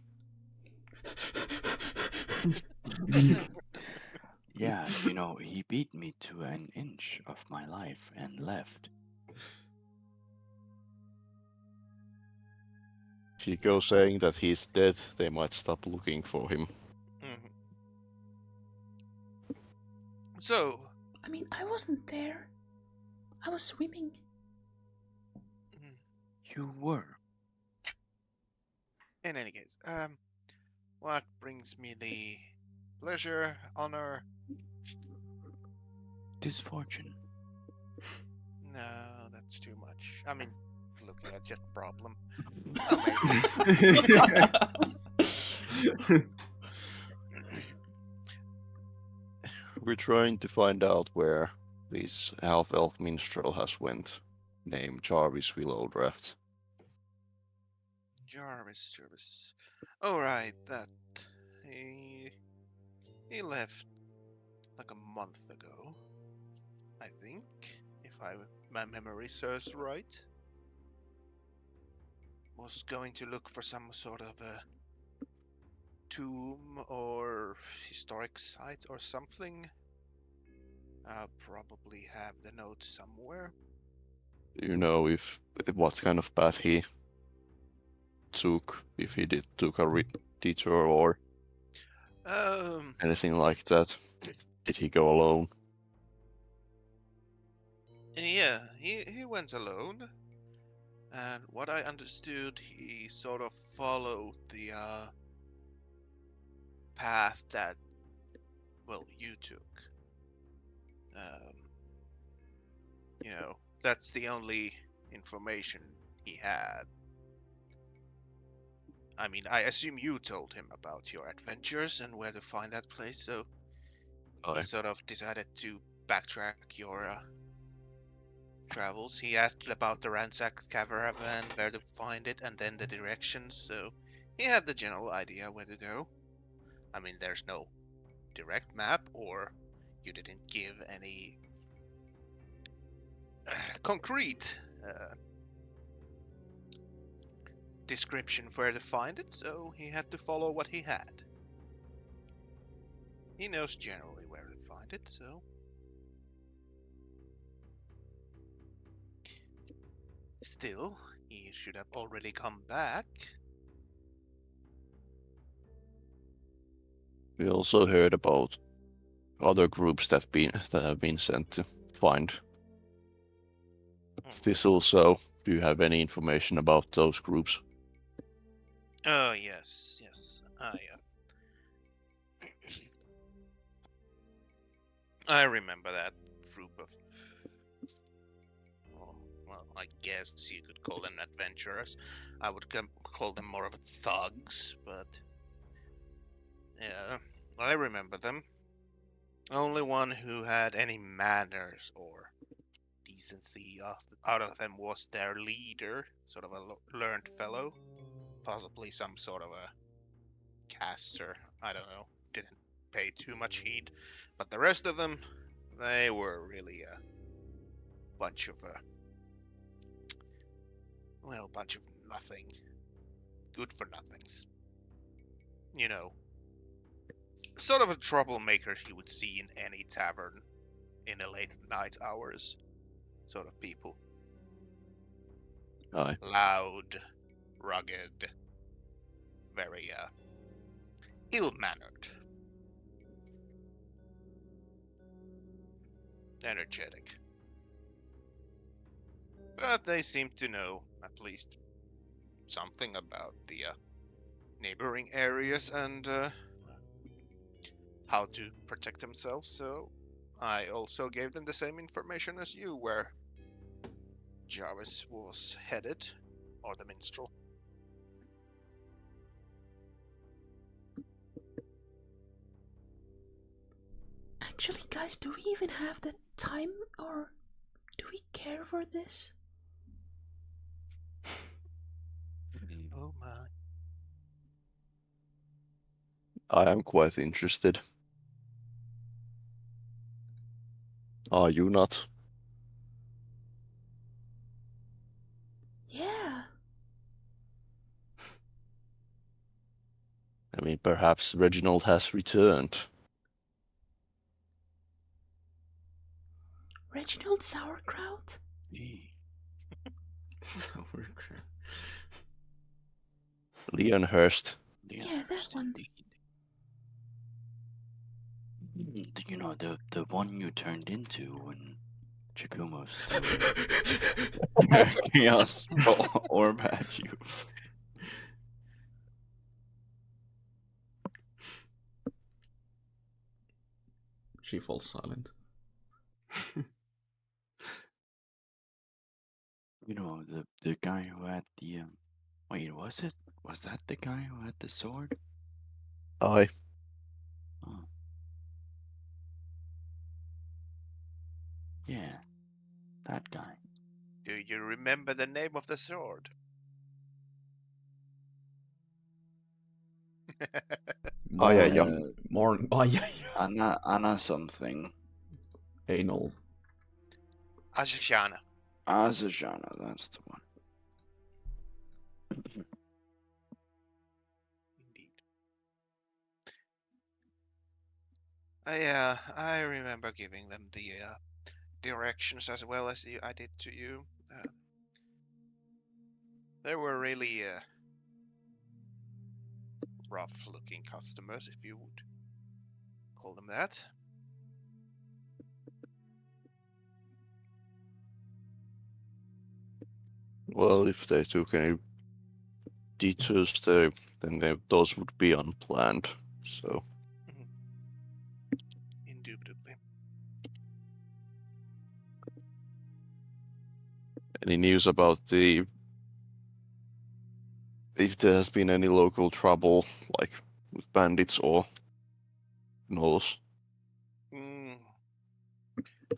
Speaker 2: Yeah, he beat me to an inch of my life and left.
Speaker 3: If you go saying that he's dead, they might stop looking for him.
Speaker 1: Mhm. So,
Speaker 6: I mean, I wasn't there. I was swimming.
Speaker 1: mm,
Speaker 2: You were.
Speaker 1: in any case, what brings me the pleasure, honor?
Speaker 2: Disfortune.
Speaker 1: No, that's too much. I mean, looking at your problem. Well, maybe.
Speaker 3: We're trying to find out where this half-elf minstrel has went, named Jarvis Willowdraft.
Speaker 1: Jarvis. All right, that he left like a month ago, I think, if my memory serves right. Was going to look for some sort of a tomb or historic site or something. I'll probably have the note somewhere.
Speaker 3: Do you know if what kind of path he took? If he took a detour or anything like that? Did he go alone?
Speaker 1: Yeah, he went alone. And what I understood, he sort of followed the path that, well, you took. Um, that's the only information he had. I mean, I assume you told him about your adventures and where to find that place, so he
Speaker 3: Aye.
Speaker 1: sort of decided to backtrack your travels. He asked about the ransacked caravan, where to find it, and then the directions, so he had the general idea where to go. I mean, there's no direct map, or you didn't give any concrete description for where to find it, so he had to follow what he had. He knows generally where to find it, so still, he should have already come back.
Speaker 3: We also heard about other groups that have been sent to find.
Speaker 1: Mhm.
Speaker 3: This also, do you have any information about those groups?
Speaker 1: Oh, yes. I remember that group of, well, I guess you could call them adventurers. I would call them more of thugs, but yeah, I remember them. Only one who had any manners or decency out of them was their leader, sort of a learned fellow, possibly some sort of a caster. I don't know. Didn't pay too much heed, but the rest of them, they were really a bunch of bunch of nothing, good for nothings. You know, sort of a troublemaker you would see in any tavern in the late night hours, sort of people.
Speaker 3: Aye.
Speaker 1: Loud, rugged, very ill-mannered, energetic. But they seem to know at least something about the neighboring areas and how to protect themselves, so I also gave them the same information as you, where Jarvis was headed, or the minstrel.
Speaker 6: Actually, guys, do we even have the time, or do we care for this?
Speaker 1: Oh my.
Speaker 3: I am quite interested. Are you not?
Speaker 6: Yeah.
Speaker 3: I mean, Perhaps Reginald has returned.
Speaker 6: Reginald Sauerkraut?
Speaker 5: Sauerkraut.
Speaker 3: Leon Hurst.
Speaker 6: Yeah, that one.
Speaker 2: You know, the one you turned into when Chikumo's chaos orb at you.
Speaker 4: She falls silent.
Speaker 2: You know, the guy who had the wait, was that the guy who had the sword?
Speaker 3: Aye.
Speaker 2: Oh. Yeah, that guy.
Speaker 1: Do you remember the name of the sword?
Speaker 3: Oh, yeah, yeah.
Speaker 4: Oh, yeah.
Speaker 2: Anna something.
Speaker 4: Anal.
Speaker 1: Ashana.
Speaker 2: Azajana, that's the one.
Speaker 1: Indeed. I remember giving them the directions as well as I did to you. They were really rough-looking customers, if you would call them that.
Speaker 3: Well, if they took any detours there, then those would be unplanned. So,
Speaker 1: Indubitably.
Speaker 3: any news about if there has been any local trouble, like with bandits or gnolls?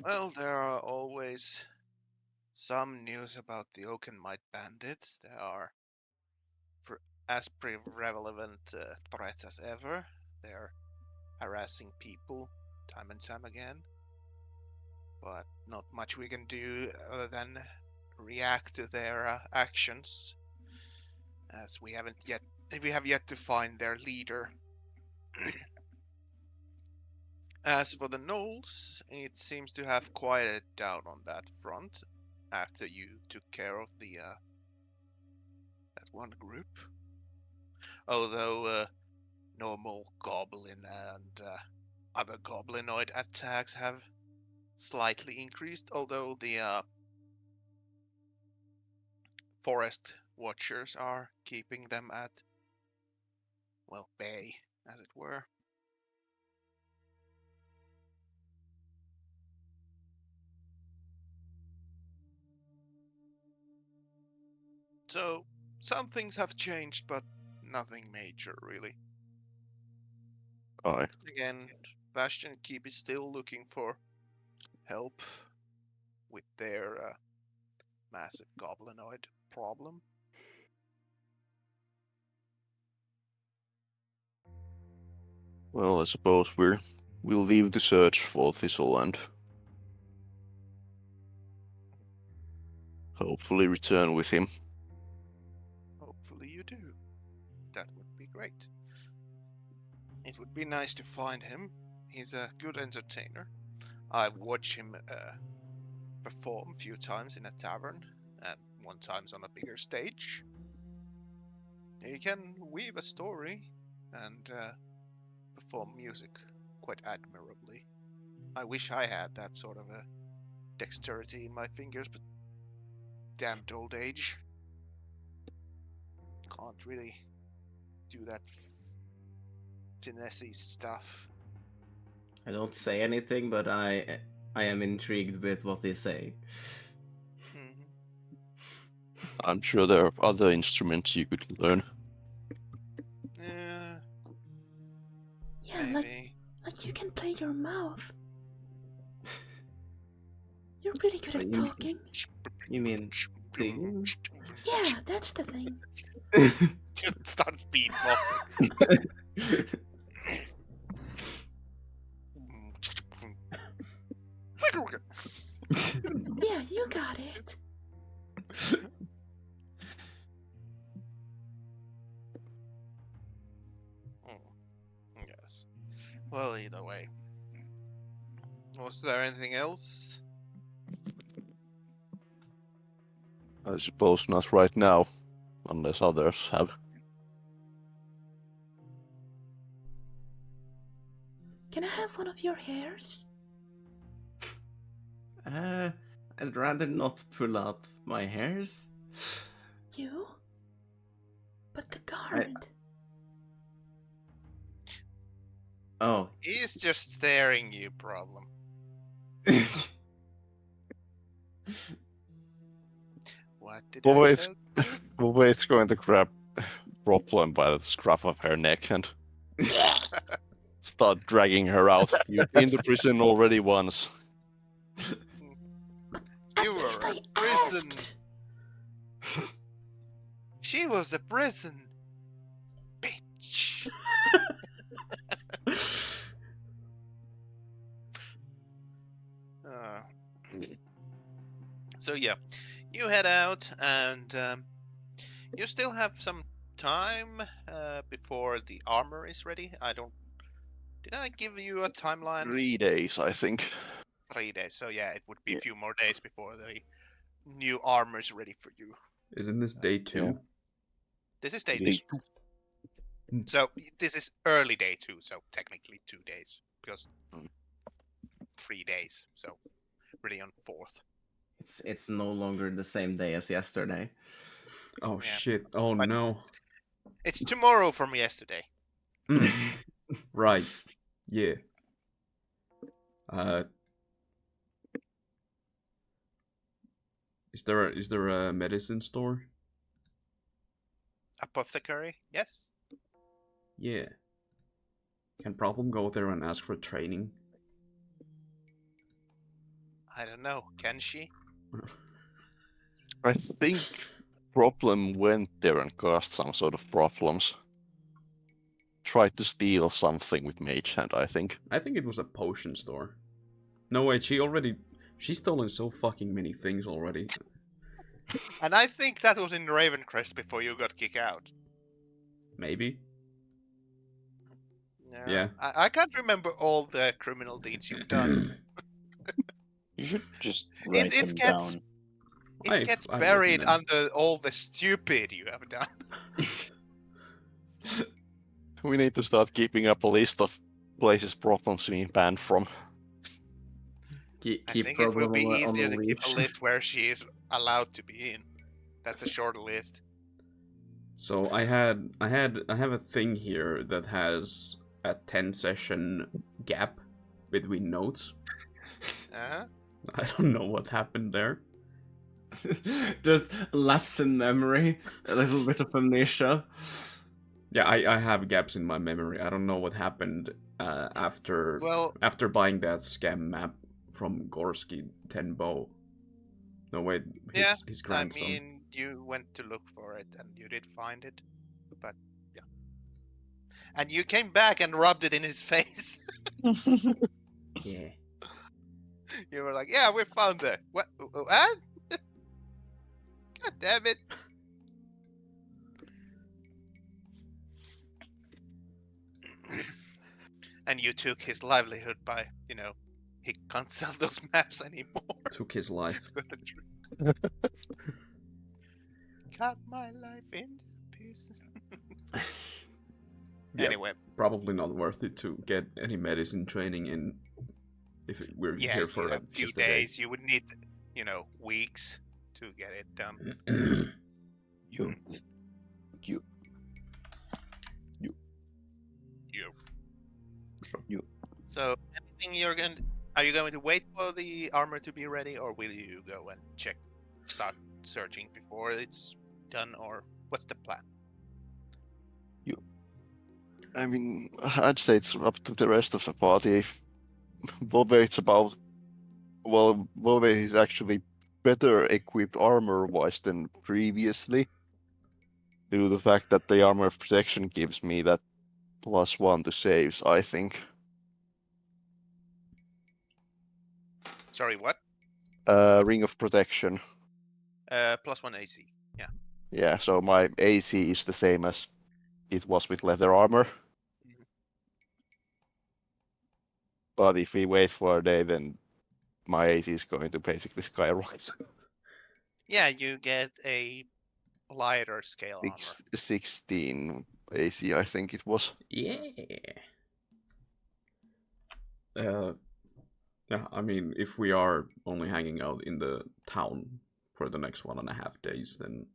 Speaker 1: Well, there are always some news about the Oakenmite bandits. They are as prevalent threats as ever. They're harassing people time and time again. But not much we can do other than react to their actions, as we have yet to find their leader. As for the gnolls, it seems to have quieted down on that front after you took care of the that one group. Although normal goblin and other goblinoid attacks have slightly increased, although the forest watchers are keeping them at, well, bay, as it were. So, some things have changed, but nothing major, really.
Speaker 3: Aye.
Speaker 1: Again, Bastion Keep is still looking for help with their massive goblinoid problem.
Speaker 3: Well, I suppose we'll leave the search for Thistle and hopefully return with him.
Speaker 1: Hopefully you do. That would be great. It would be nice to find him. He's a good entertainer. I've watched him perform a few times in a tavern, and one times on a bigger stage. He can weave a story and perform music quite admirably. I wish I had that sort of a dexterity in my fingers, but damned old age. Can't really do that finessey stuff.
Speaker 5: I don't say anything, but I am intrigued with what they say.
Speaker 3: I'm sure there are other instruments you could learn.
Speaker 1: Yeah,
Speaker 6: Yeah,
Speaker 1: maybe.
Speaker 6: like you can play your mouth. You're really good at talking.
Speaker 5: You mean singing?
Speaker 6: Yeah, that's the thing.
Speaker 1: Just start beatboxing.
Speaker 6: Yeah, you got it.
Speaker 1: Was there anything else?
Speaker 3: I suppose not right now, unless others have.
Speaker 6: Can I have one of your hairs?
Speaker 5: I'd rather not pull out my hairs.
Speaker 6: You? But the guard.
Speaker 5: Oh.
Speaker 1: He's just staring you, problem. What did I
Speaker 3: Boy, it's
Speaker 1: tell you?
Speaker 3: Bobate's going to grab Roplin by the scruff of her neck and start dragging her out. You've been to prison already once.
Speaker 6: At
Speaker 1: You were
Speaker 6: least
Speaker 1: a
Speaker 6: I
Speaker 1: prison.
Speaker 6: asked.
Speaker 1: She was a prison. Bitch. Uh, so yeah, you head out and you still have some time before the armor is ready. Did I give you a timeline?
Speaker 3: 3 days, I think.
Speaker 1: 3 days. So yeah, it would be
Speaker 3: Yeah.
Speaker 1: a few more days before the new armor is ready for you.
Speaker 4: Isn't this day 2?
Speaker 3: Yeah.
Speaker 1: This is day
Speaker 3: It is
Speaker 1: 2. So this is early day 2. So technically 2 days because 3 days. So really on 4th.
Speaker 5: It's no longer the same day as yesterday.
Speaker 4: Oh
Speaker 1: Yeah.
Speaker 4: shit! Oh
Speaker 1: But
Speaker 4: no!
Speaker 1: It's tomorrow from yesterday.
Speaker 4: Mm, right. Yeah. Is there a medicine store?
Speaker 1: Apothecary, yes.
Speaker 4: Yeah. Can Problem go there and ask for training?
Speaker 1: I don't know. Can she?
Speaker 3: I think Problem went there and caused some sort of problems. Tried to steal something with Mage Hand, I think.
Speaker 4: I think it was a potion store. No wait, she's stolen so fucking many things already.
Speaker 1: And I think that was in Ravencrest before you got kicked out.
Speaker 4: Maybe.
Speaker 1: No,
Speaker 4: Yeah.
Speaker 1: I can't remember all the criminal deeds you've done.
Speaker 2: You should just write them
Speaker 1: gets-
Speaker 2: down.
Speaker 1: It gets
Speaker 4: I've
Speaker 1: buried
Speaker 4: written them.
Speaker 1: under all the stupid you have done.
Speaker 3: We need to start keeping up a list of places Problem's being banned from.
Speaker 5: Keep
Speaker 1: I think it
Speaker 5: Problem
Speaker 1: will be
Speaker 5: on
Speaker 1: easier
Speaker 5: the
Speaker 1: to keep a
Speaker 5: leash.
Speaker 1: list where she is allowed to be in. That's a short list.
Speaker 4: So I have a thing here that has a 10 session gap between notes.
Speaker 1: Uh-huh.
Speaker 4: I don't know what happened there.
Speaker 5: Just lapse in memory, a little bit of amnesia.
Speaker 4: Yeah, I have gaps in my memory. I don't know what happened after
Speaker 1: Well,
Speaker 4: after buying that scam map from Gorsky Tenbo. No wait, his grandson.
Speaker 1: I mean, you went to look for it and you did find it, but yeah. And you came back and rubbed it in his face.
Speaker 4: Yeah.
Speaker 1: You were like, "Yeah, we found it." What? What? God damn it! And you took his livelihood by, he can't sell those maps anymore.
Speaker 4: Took his life.
Speaker 1: Cut my life into pieces.
Speaker 4: Yeah,
Speaker 1: Anyway,
Speaker 4: probably not worth it to get any medicine training in if we're
Speaker 1: yeah,
Speaker 4: here for
Speaker 1: a few
Speaker 4: just a day.
Speaker 1: days. You would need, weeks to get it done.
Speaker 2: You.
Speaker 1: So, anything are you going to wait for the armor to be ready, or will you go and start searching before it's done, or what's the plan?
Speaker 3: I mean, I'd say it's up to the rest of the party. Bobate's Bobate is actually better equipped armor-wise than previously, due to the fact that the armor of protection gives me that +1 to saves, I think.
Speaker 1: Sorry, what?
Speaker 3: Ring of protection.
Speaker 1: +1 AC. Yeah.
Speaker 3: Yeah, so my AC is the same as it was with leather armor. But if we wait for a day, then my AC is going to basically skyrocket.
Speaker 1: Yeah, you get a lighter scale armor.
Speaker 3: 16 AC, I think it was.
Speaker 4: Yeah. Yeah, I mean, if we are only hanging out in the town for the next 1.5 days, then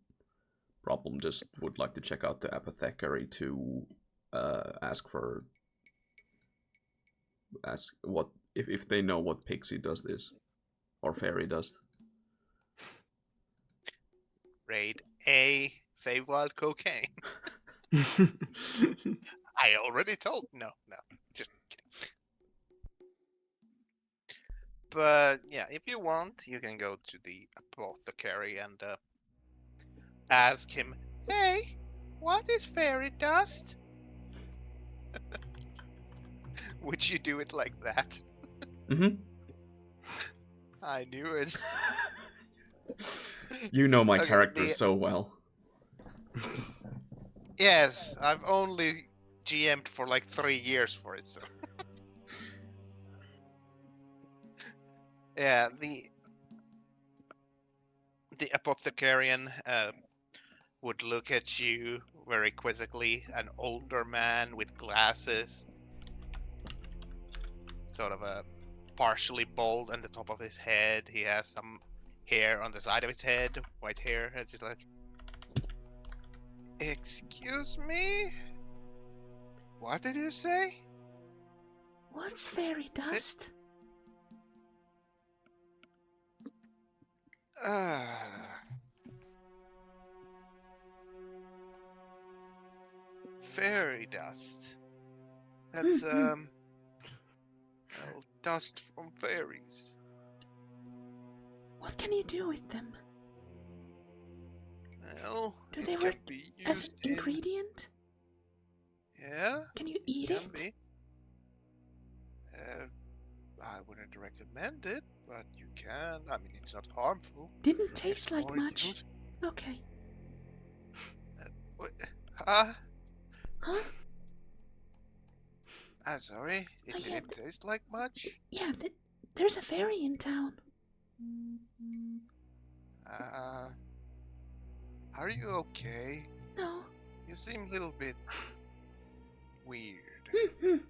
Speaker 4: Problem just would like to check out the apothecary to ask what if they know what pixie does this or fairy does.
Speaker 1: Raid A, Feywild cocaine. I already told. No, just kidding. But yeah, if you want, you can go to the apothecary and ask him, "Hey, what is fairy dust?" Would you do it like that?
Speaker 4: Mm-hmm.
Speaker 1: I knew it.
Speaker 4: You know my
Speaker 1: Okay,
Speaker 4: character so well.
Speaker 1: Yes, I've only GM'd for like 3 years for it, so. Yeah, the apothecarian would look at you very quizzically, an older man with glasses, sort of a partially bald on the top of his head. He has some hair on the side of his head, white hair, and just like, "Excuse me? What did you say?"
Speaker 6: What's fairy dust?
Speaker 1: Fairy dust. That's well, dust from fairies.
Speaker 6: What can you do with them?
Speaker 1: Well,
Speaker 6: Do
Speaker 1: it
Speaker 6: they
Speaker 1: can
Speaker 6: work
Speaker 1: be
Speaker 6: as an
Speaker 1: used in.
Speaker 6: ingredient?
Speaker 1: Yeah,
Speaker 6: Can you eat
Speaker 1: can
Speaker 6: it?
Speaker 1: be. I wouldn't recommend it, but you can. I mean, it's not harmful.
Speaker 6: Didn't taste
Speaker 1: It's
Speaker 6: like
Speaker 1: more
Speaker 6: much.
Speaker 1: used-
Speaker 6: Okay.
Speaker 1: Huh?
Speaker 6: Huh?
Speaker 1: I'm sorry, it
Speaker 6: Oh, yeah,
Speaker 1: didn't taste like much.
Speaker 6: Yeah, there's a fairy in town.
Speaker 1: Are you okay?
Speaker 6: No.
Speaker 1: You seem a little bit weird.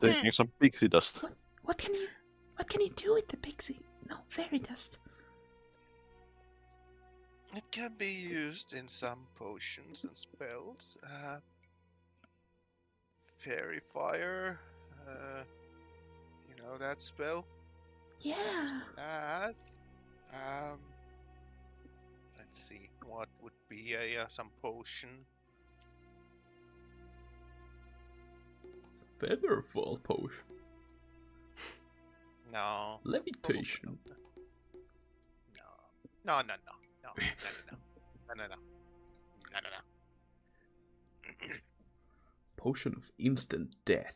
Speaker 3: Taking some pixie dust.
Speaker 6: What can you do with the pixie? No, fairy dust.
Speaker 1: It can be used in some potions and spells. Fairy fire. You know that spell?
Speaker 6: Yeah.
Speaker 1: That. Let's see. What would be some potion?
Speaker 4: Featherfall potion.
Speaker 1: No.
Speaker 4: Levitation.
Speaker 1: No. No.
Speaker 4: Potion of instant death.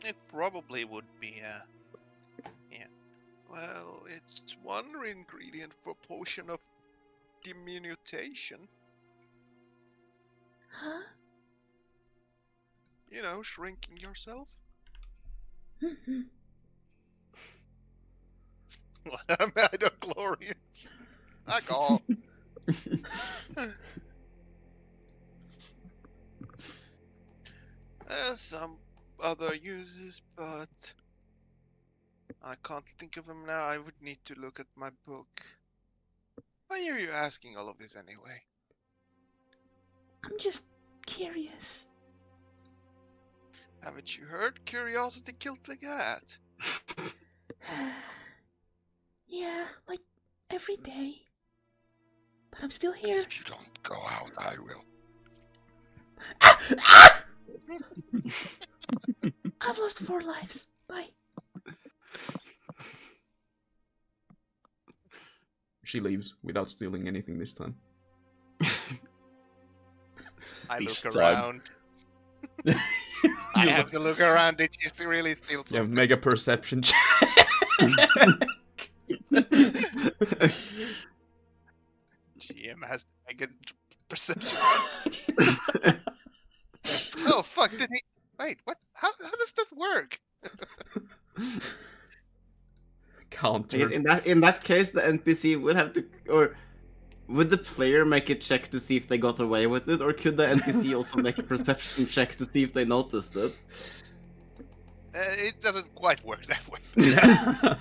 Speaker 1: It probably would be yeah. Well, it's one ingredient for potion of diminution.
Speaker 6: Huh?
Speaker 1: You know, shrinking yourself. What a midichlorians. Alcohol. There's some other uses, but I can't think of them now. I would need to look at my book. Why are you asking all of this anyway?
Speaker 6: I'm just curious.
Speaker 1: Haven't you heard? Curiosity killed the cat.
Speaker 6: Yeah, like every day. But I'm still here.
Speaker 1: If you don't go out, I will.
Speaker 6: I've lost 4 lives. Bye.
Speaker 4: She leaves without stealing anything this time.
Speaker 1: I
Speaker 3: This
Speaker 1: look
Speaker 3: time.
Speaker 1: around. I have to look around. Did you really steal
Speaker 4: Yeah,
Speaker 1: something?
Speaker 4: make a perception check.
Speaker 1: GM has to make a perception check. Oh fuck! Did he? Wait, what? How does that work?
Speaker 5: I
Speaker 4: Counter.
Speaker 5: guess in that case, the NPC would have to, or would the player make a check to see if they got away with it, or could the NPC also make a perception check to see if they noticed it?
Speaker 1: It doesn't quite work that way.
Speaker 4: Yeah.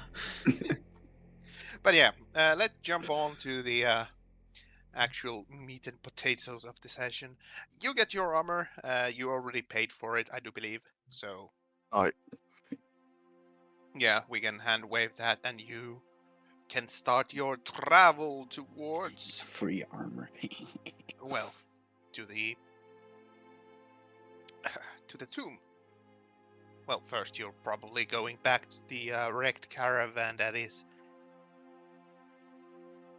Speaker 1: But yeah, let's jump on to the actual meat and potatoes of the session. You get your armor. You already paid for it, I do believe. So
Speaker 3: Aye.
Speaker 1: yeah, we can hand wave that, and you can start your travel towards,
Speaker 2: Free armor.
Speaker 1: well, to the to the tomb. Well, first you're probably going back to the wrecked caravan that is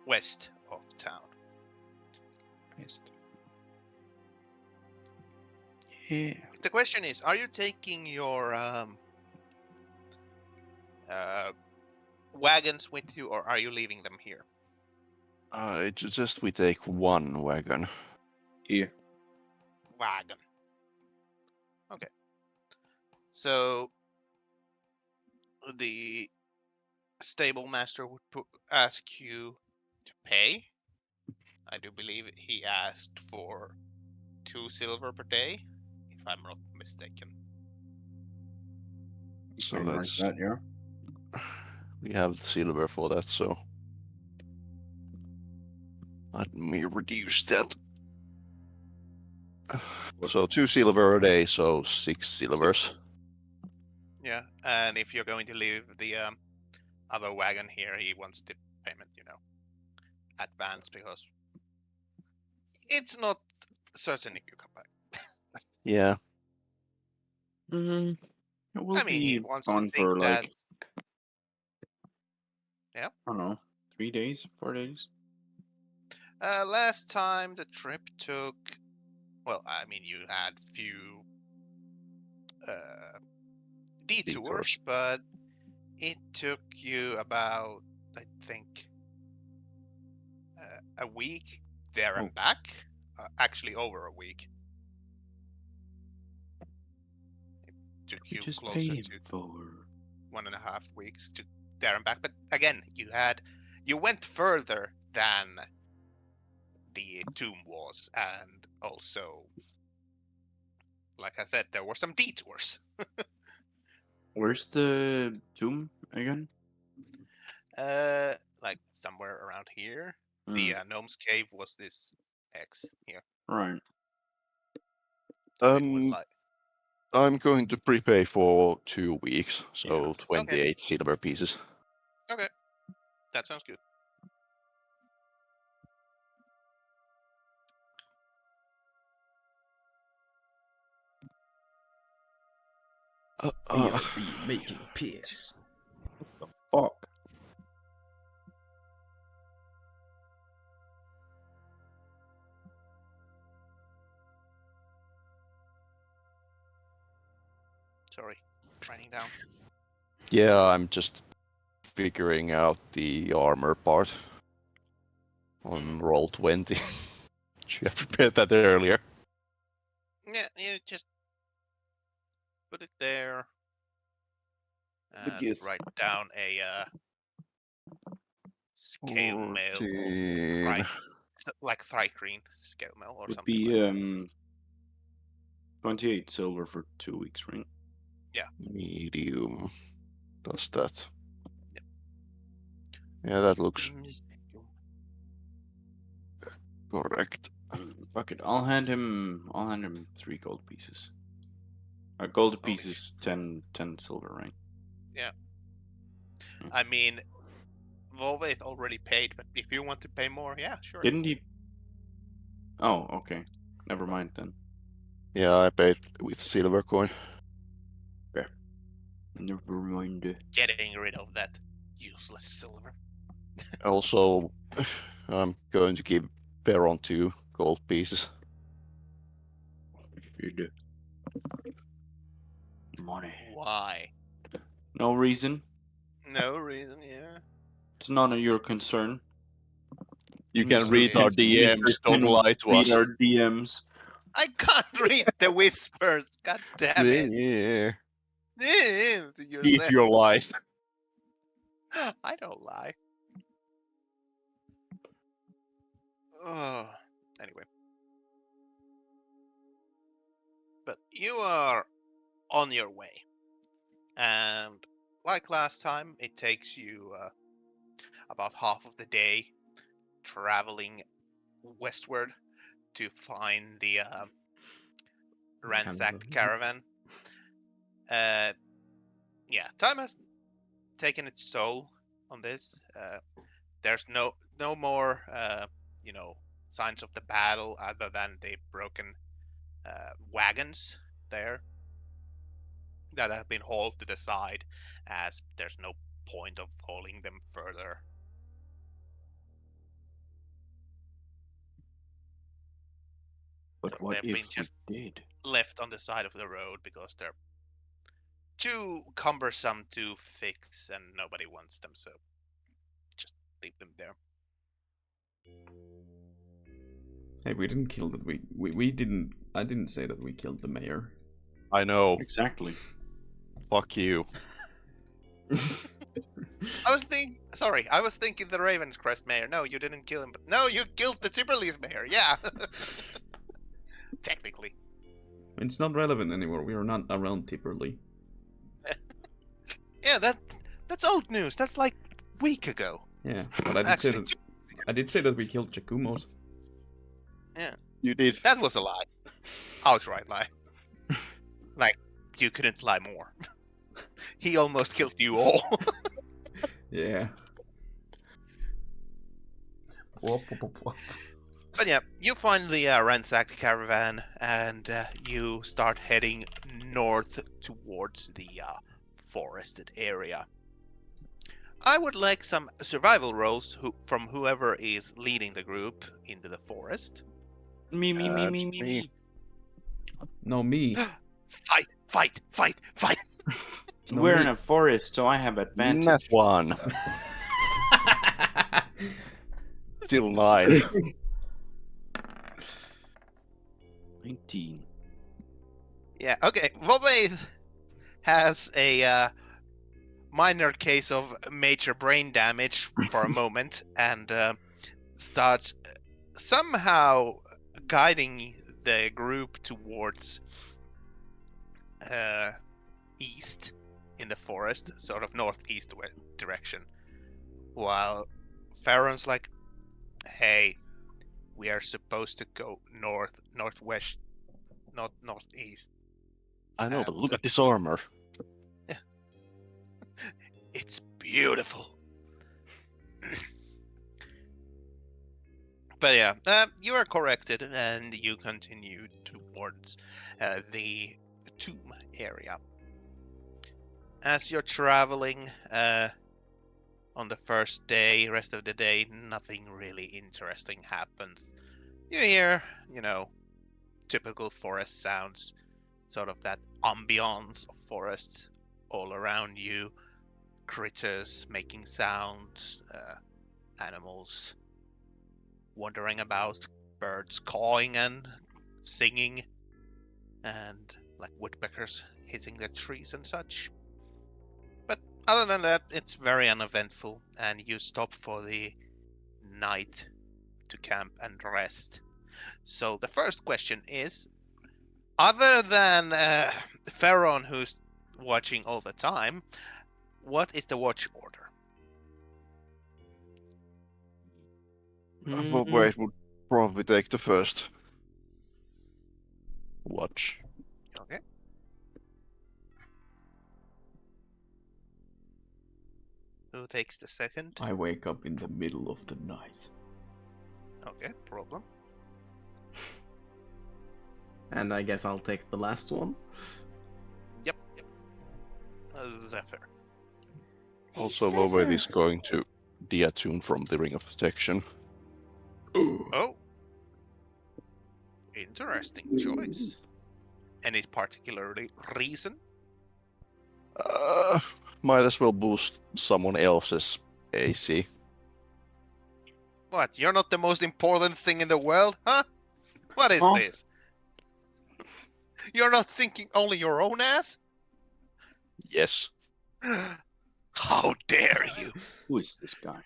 Speaker 1: west of town.
Speaker 2: Yeah.
Speaker 1: The question is, are you taking your wagons with you, or are you leaving them here?
Speaker 3: It's just we take one wagon.
Speaker 2: Yeah.
Speaker 1: Wagon. Okay. So the stable master would ask you to pay. I do believe he asked for 2 silver per day, if I'm not mistaken.
Speaker 3: So
Speaker 2: Something like
Speaker 3: that's
Speaker 2: that, yeah.
Speaker 3: we have the silver for that. So let me reduce that. So 2 silver a day, so 6 silvers.
Speaker 1: Yeah, and if you're going to leave the other wagon here, he wants the payment, advance, because it's not certain if you come back.
Speaker 3: Yeah.
Speaker 2: Mm, it will
Speaker 1: I mean, he
Speaker 2: be
Speaker 1: wants to
Speaker 2: gone
Speaker 1: think
Speaker 2: for
Speaker 1: that.
Speaker 2: like,
Speaker 1: Yeah.
Speaker 2: I don't know, 3 days, 4 days.
Speaker 1: Last time the trip took, well, I mean, you had few detours, but it took you about, I think, a week there and back. Actually, over a week. It took
Speaker 2: You
Speaker 1: you
Speaker 2: just pay
Speaker 1: closer
Speaker 2: him
Speaker 1: to
Speaker 2: for.
Speaker 1: 1.5 weeks to there and back. But again, you went further than the tomb was, and also, like I said, there were some detours.
Speaker 2: Where's the tomb again?
Speaker 1: Like somewhere around here.
Speaker 2: Mm,
Speaker 1: The Gnome's Cave was this X here.
Speaker 2: right.
Speaker 1: So it would like.
Speaker 3: I'm going to prepay for 2 weeks, so
Speaker 2: Yeah.
Speaker 3: 28 silver pieces.
Speaker 1: Okay, that sounds good.
Speaker 4: making peace.
Speaker 2: Fuck.
Speaker 1: Sorry, writing down.
Speaker 3: Yeah, I'm just figuring out the armor part on roll 20. Should have prepared that earlier.
Speaker 1: Yeah, you just put it there. And
Speaker 2: yes.
Speaker 1: write down a scale mail,
Speaker 3: 14.
Speaker 1: right? Like Thrycreen scale mail or
Speaker 2: Would
Speaker 1: something
Speaker 2: be
Speaker 1: like that.
Speaker 2: 28 silver for 2 weeks, right?
Speaker 3: Medium. Does that?
Speaker 1: Yep.
Speaker 3: Yeah, that looks correct.
Speaker 2: Fuck it. I'll hand him 3 gold pieces. A gold
Speaker 1: Holy
Speaker 2: piece is 10 silver, right?
Speaker 1: I mean, Volvaith already paid, but if you want to pay more, yeah, sure.
Speaker 2: Didn't he? Oh, okay. Never mind then.
Speaker 3: Yeah, I paid with silver coin.
Speaker 2: Never mind.
Speaker 1: Getting rid of that useless silver.
Speaker 3: Also, I'm going to give Peron 2 gold pieces.
Speaker 2: Money.
Speaker 1: Why?
Speaker 2: No reason.
Speaker 1: No reason, yeah.
Speaker 2: It's none of your concern.
Speaker 3: You can
Speaker 2: Mr.
Speaker 3: read our
Speaker 2: Mr.
Speaker 3: DMs. Don't
Speaker 2: Cannot
Speaker 3: lie to
Speaker 2: read
Speaker 3: us.
Speaker 2: our DMs.
Speaker 1: I can't read the whispers. God damn it.
Speaker 3: Yeah.
Speaker 1: You're
Speaker 3: Keep
Speaker 1: saying.
Speaker 3: your lies.
Speaker 1: I don't lie. Oh, anyway. But you are on your way. And like last time, it takes you about half of the day traveling westward to find the ransacked caravan. Yeah, time has taken its toll on this. There's no more signs of the battle other than the broken wagons there that have been hauled to the side, as there's no point of hauling them further.
Speaker 2: But what
Speaker 1: They've been
Speaker 2: if we
Speaker 1: just
Speaker 2: did?
Speaker 1: left on the side of the road because they're too cumbersome to fix and nobody wants them, so just leave them there.
Speaker 4: Hey, we didn't kill that. We didn't. I didn't say that we killed the mayor.
Speaker 3: I know.
Speaker 2: Exactly.
Speaker 3: Fuck you.
Speaker 1: I was thinking the Ravenscrest mayor. No, you didn't kill him, but no, you killed the Tipperley's mayor. Yeah. Technically.
Speaker 4: It's not relevant anymore. We are not around Tipperley.
Speaker 1: Yeah, that's old news. That's like a week ago.
Speaker 4: Yeah, but I did say that we killed Jacumos.
Speaker 1: Yeah.
Speaker 3: You did.
Speaker 1: That was a lie. Outright lie. Like, you couldn't lie more. He almost killed you all.
Speaker 4: Yeah.
Speaker 1: But yeah, you find the ransacked caravan and you start heading north towards the forested area. I would like some survival rolls from whoever is leading the group into the forest.
Speaker 2: Me.
Speaker 4: No, me.
Speaker 1: Fight, fight, fight, fight!
Speaker 4: No,
Speaker 2: We're
Speaker 4: me.
Speaker 2: in a forest, so I have
Speaker 3: Not
Speaker 2: advantage.
Speaker 3: one. Still 9.
Speaker 2: 19.
Speaker 1: Yeah, okay. Volbase has a minor case of major brain damage for a moment and starts somehow guiding the group towards east in the forest, sort of northeast direction, while Farron's like, hey, we are supposed to go northwest, not northeast.
Speaker 3: I know, but look at this armor.
Speaker 1: It's beautiful. But yeah, you are corrected, and you continue towards the tomb area. As you're traveling on the first day, rest of the day, nothing really interesting happens. You hear, typical forest sounds, sort of that ambiance of forests all around you. Critters making sounds, animals wandering about, birds cawing and singing, and like woodpeckers hitting the trees and such. But other than that, it's very uneventful, and you stop for the night to camp and rest. So the first question is, other than Pharaon, who's watching all the time, what is the watch order?
Speaker 3: Wait, would probably take the first watch.
Speaker 1: Okay. Who takes the second?
Speaker 4: I wake up in the middle of the night.
Speaker 1: Okay, problem.
Speaker 5: And I guess I'll take the last one.
Speaker 1: Yep. Zephyr.
Speaker 3: Also,
Speaker 6: Hey,
Speaker 3: Voved
Speaker 6: Zephyr.
Speaker 3: is going to deattune from the Ring of Protection.
Speaker 1: Oh. Interesting choice. Any particular reason?
Speaker 3: Might as well boost someone else's AC.
Speaker 1: What? You're not the most important thing in the world, huh? What is
Speaker 2: Huh?
Speaker 1: this? You're not thinking only your own ass?
Speaker 3: Yes.
Speaker 1: How dare you?
Speaker 2: Who is this guy?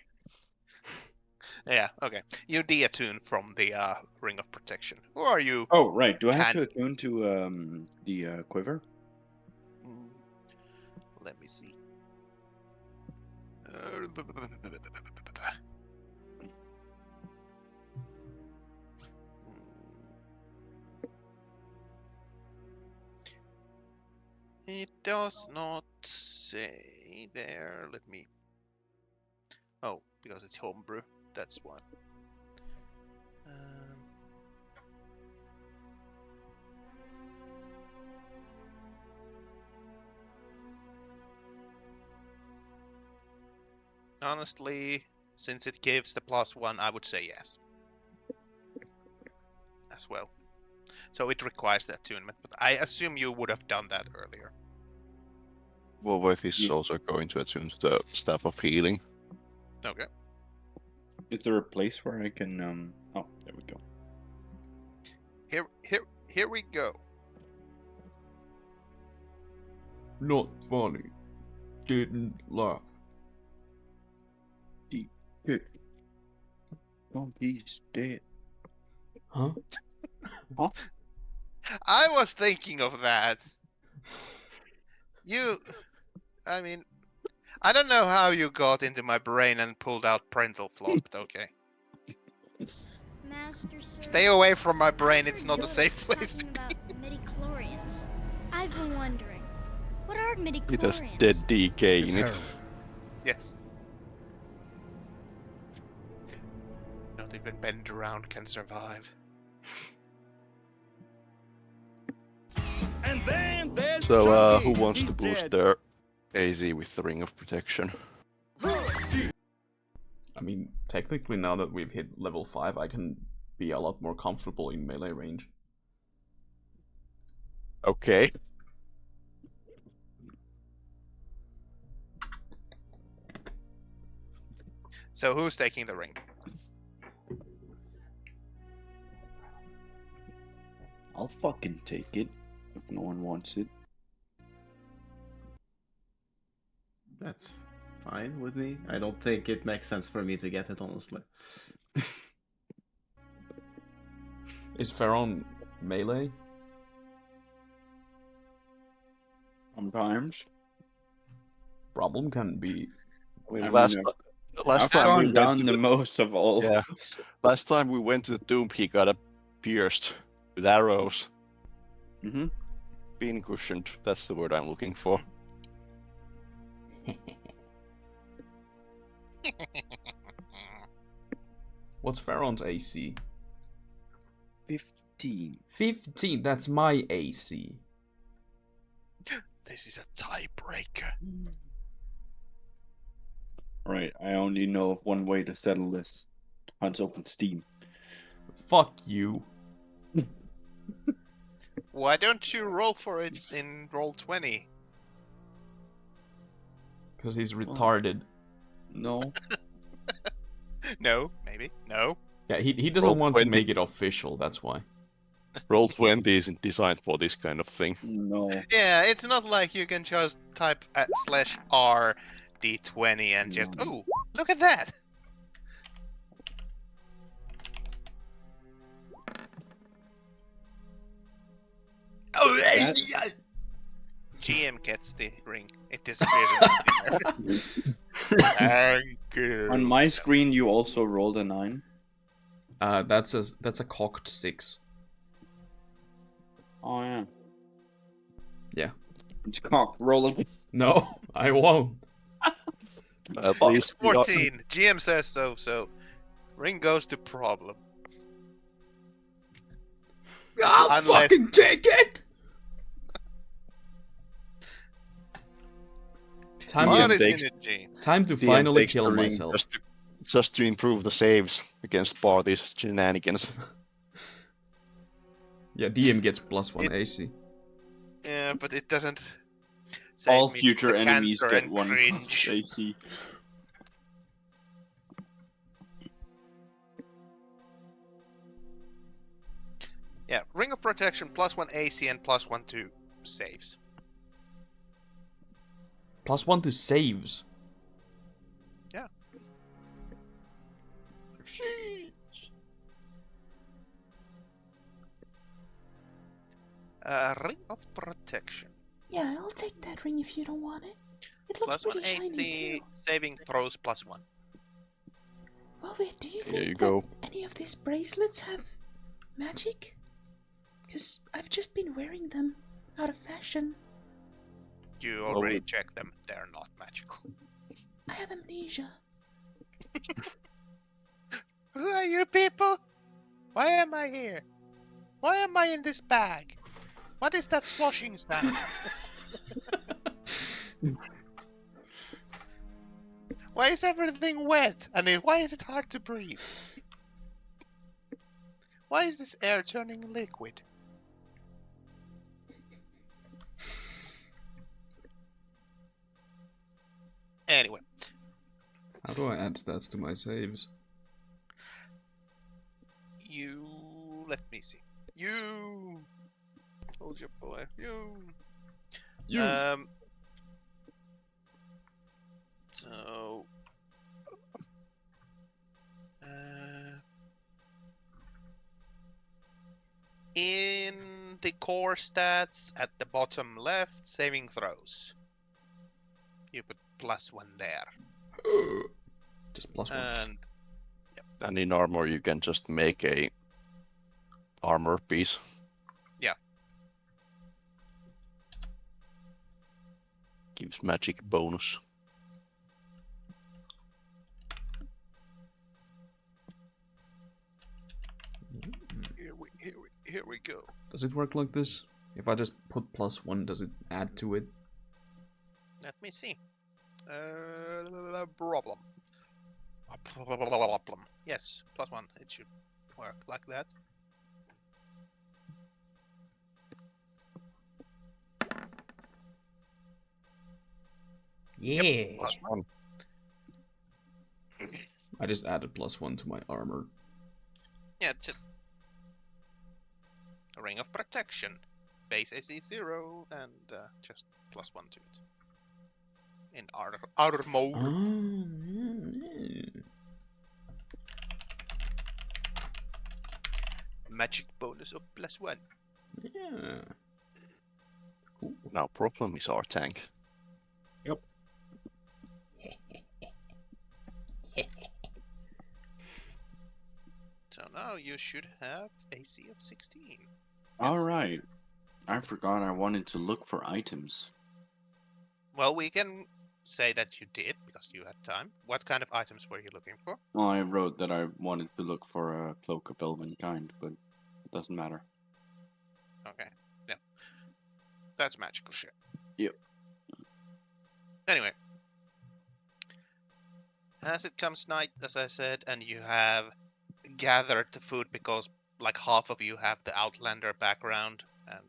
Speaker 1: Yeah, okay. You deattune from the Ring of Protection. Who are you?
Speaker 2: Oh, right. Do I have
Speaker 1: Hand-
Speaker 2: to attune to the quiver?
Speaker 1: Mm, Let me see. It does not say there. Let me. Oh, because it's homebrew. That's why. Honestly, since it gives the +1, I would say yes. As well. So it requires the attunement, but I assume you would have done that earlier.
Speaker 3: Wolworth is
Speaker 2: Yeah.
Speaker 3: also going to attune to the Staff of Healing.
Speaker 1: Okay.
Speaker 2: Is there a place where I can? Oh, there we go.
Speaker 1: Here we go.
Speaker 4: Not funny. Didn't laugh.
Speaker 2: Good. Oh, he's dead.
Speaker 4: Huh?
Speaker 1: I was thinking of that. I mean, I don't know how you got into my brain and pulled out parental flaws, but okay.
Speaker 7: Master Sir,
Speaker 1: Stay away from my brain,
Speaker 7: I
Speaker 1: it's
Speaker 7: heard
Speaker 1: not a
Speaker 7: Yoda
Speaker 1: safe place to
Speaker 7: talking about midichlorians. I've been wondering, what are midichlorians?
Speaker 3: It has dead DK in it.
Speaker 1: Yes. Not even Bend Around can survive.
Speaker 8: And then there's
Speaker 3: So,
Speaker 8: Chunky.
Speaker 3: who wants
Speaker 8: He's
Speaker 3: to boost
Speaker 8: dead.
Speaker 3: their AZ with the Ring of Protection?
Speaker 4: I mean, technically now that we've hit level 5, I can be a lot more comfortable in melee range.
Speaker 3: Okay.
Speaker 1: So who's taking the ring?
Speaker 2: I'll fucking take it if no one wants it.
Speaker 5: That's fine with me. I don't think it makes sense for me to get it, honestly.
Speaker 4: Is Pharaon melee?
Speaker 2: Sometimes.
Speaker 4: Problem can be.
Speaker 2: I mean,
Speaker 3: Last
Speaker 2: I've
Speaker 3: time we
Speaker 2: gone down
Speaker 3: went to
Speaker 2: the most of all.
Speaker 3: Yeah. Last time we went to the tomb, he got pierced with arrows.
Speaker 2: Mm-hmm.
Speaker 3: Pincushioned. That's the word I'm looking for.
Speaker 4: What's Pharaon's AC?
Speaker 2: 15.
Speaker 4: 15, that's my AC.
Speaker 1: This is a tiebreaker.
Speaker 2: Right, I only know one way to settle this. Let's open Steam.
Speaker 4: Fuck you.
Speaker 1: Why don't you roll for it in Roll20?
Speaker 4: Because he's retarded.
Speaker 2: No.
Speaker 1: No, maybe. No.
Speaker 4: Yeah, he doesn't
Speaker 3: Roll
Speaker 4: want to
Speaker 3: 20.
Speaker 4: make it official, that's why.
Speaker 3: Roll20 isn't designed for this kind of thing.
Speaker 2: No.
Speaker 1: Yeah, it's not like you can just type /R D20 and just,
Speaker 2: No.
Speaker 1: oh, look at that! Oh,
Speaker 2: That-
Speaker 1: GM gets the ring. It disappears in the Thank you.
Speaker 2: On my screen, you also rolled a 9.
Speaker 4: That's a cocked 6.
Speaker 2: Oh, yeah.
Speaker 4: Yeah.
Speaker 2: It's cocked. Rolling.
Speaker 4: No, I won't.
Speaker 3: At
Speaker 1: It's
Speaker 3: least we are-
Speaker 1: 14. GM says so, so ring goes to problem.
Speaker 4: I'll
Speaker 1: Unless-
Speaker 4: fucking take it! Time
Speaker 3: What
Speaker 1: What
Speaker 4: to,
Speaker 1: is
Speaker 3: takes-
Speaker 1: in it, Gene?
Speaker 4: time to
Speaker 3: DM
Speaker 4: finally
Speaker 3: takes the
Speaker 4: kill
Speaker 3: ring
Speaker 4: myself.
Speaker 3: just to improve the saves against parties shenanigans.
Speaker 4: Yeah, DM gets +1
Speaker 1: It-
Speaker 4: AC.
Speaker 1: Yeah, but it doesn't. Save
Speaker 2: All
Speaker 1: me from
Speaker 2: future
Speaker 1: the
Speaker 2: enemies
Speaker 1: cancer
Speaker 2: get
Speaker 1: and
Speaker 2: 1
Speaker 1: cringe.
Speaker 2: plus AC.
Speaker 1: Yeah, Ring of Protection, +1 AC and +1 to saves.
Speaker 4: +1 to saves.
Speaker 1: Yeah.
Speaker 4: Sheesh.
Speaker 1: Ring of Protection.
Speaker 6: Yeah, I'll take that ring if you don't want it. It looks
Speaker 1: +1
Speaker 6: pretty shiny
Speaker 1: AC,
Speaker 6: too.
Speaker 1: saving throws +1.
Speaker 6: Well, wait, do you
Speaker 3: Here you
Speaker 6: think
Speaker 3: go.
Speaker 6: that any of these bracelets have magic? Because I've just been wearing them out of fashion.
Speaker 1: You
Speaker 3: Well,
Speaker 1: already
Speaker 3: we-
Speaker 1: checked them, they're not magical.
Speaker 6: I have amnesia.
Speaker 1: Who are you people? Why am I here? Why am I in this bag? What is that sloshing sound? Why is everything wet? And why is it hard to breathe? Why is this air turning liquid? Anyway,
Speaker 4: How do I add stats to my saves?
Speaker 1: you... let me see. You... Hold your boy.
Speaker 4: You.
Speaker 1: So... in the core stats at the bottom left, saving throws. You put +1 there.
Speaker 4: Just +1.
Speaker 1: And
Speaker 3: And in armor, you can just make a armor piece.
Speaker 1: Yeah.
Speaker 3: Gives magic bonus.
Speaker 1: here we go.
Speaker 4: Does it work like this? If I just put +1, does it add to it?
Speaker 1: Let me see. Problem. Problem. Yes, +1. It should work like that.
Speaker 6: Yeah.
Speaker 3: +1.
Speaker 4: I just added +1 to my armor.
Speaker 1: Yeah, just a Ring of Protection. Base AC 0 and just +1 to it. In outer mode. Magic bonus of +1.
Speaker 4: Yeah. Cool.
Speaker 3: Now problem is our tank.
Speaker 1: So now you should have AC of 16.
Speaker 2: All right. I forgot I wanted to look for items.
Speaker 1: Well, we can say that you did because you had time. What kind of items were you looking for?
Speaker 2: Well, I wrote that I wanted to look for a cloak of elven kind, but it doesn't matter.
Speaker 1: Okay, yeah. That's magical shit.
Speaker 2: Yep.
Speaker 1: Anyway. As it comes night, as I said, and you have gathered the food because like half of you have the Outlander background, and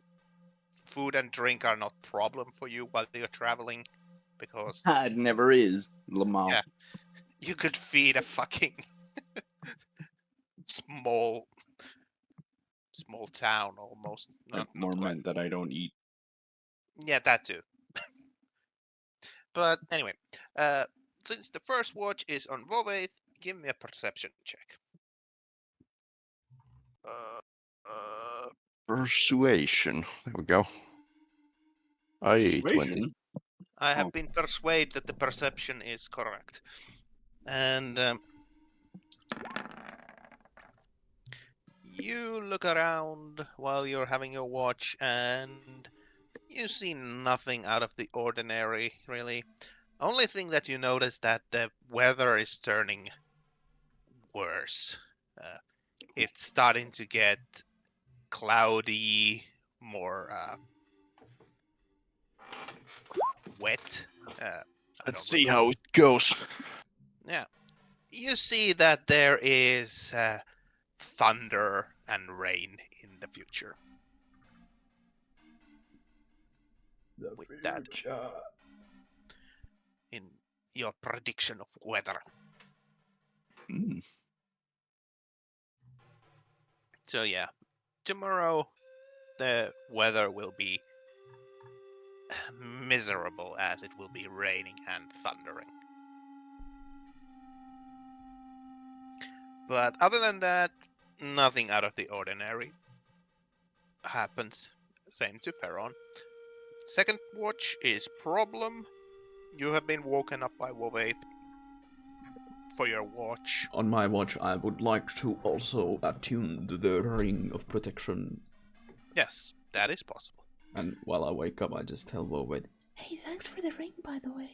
Speaker 1: food and drink are not problem for you while you're traveling because
Speaker 2: It never is, Lamal.
Speaker 1: Yeah. you could feed a fucking small town almost.
Speaker 2: It more meant that I don't eat.
Speaker 1: Yeah, that too. But anyway, since the first watch is on Vovaith, give me a perception check.
Speaker 3: Persuasion. There we go. Aye, 20.
Speaker 2: Persuasion?
Speaker 1: I have
Speaker 2: Oh.
Speaker 1: been persuaded that the perception is correct. And you look around while you're having your watch and you see nothing out of the ordinary, really. Only thing that you notice that the weather is turning worse. It's starting to get cloudy, more wet.
Speaker 3: Let's see how it goes.
Speaker 1: Yeah. You see that there is thunder and rain in the future. with that in your prediction of weather.
Speaker 3: Hmm.
Speaker 1: So yeah, tomorrow the weather will be miserable as it will be raining and thundering. But other than that, nothing out of the ordinary happens. Same to Ferron. Second watch is problem. You have been woken up by Wovaith for your watch.
Speaker 4: On my watch, I would like to also attune the ring of protection.
Speaker 1: Yes, that is possible.
Speaker 4: And while I wake up, I just tell Wovaith.
Speaker 6: Hey, thanks for the ring, by the way.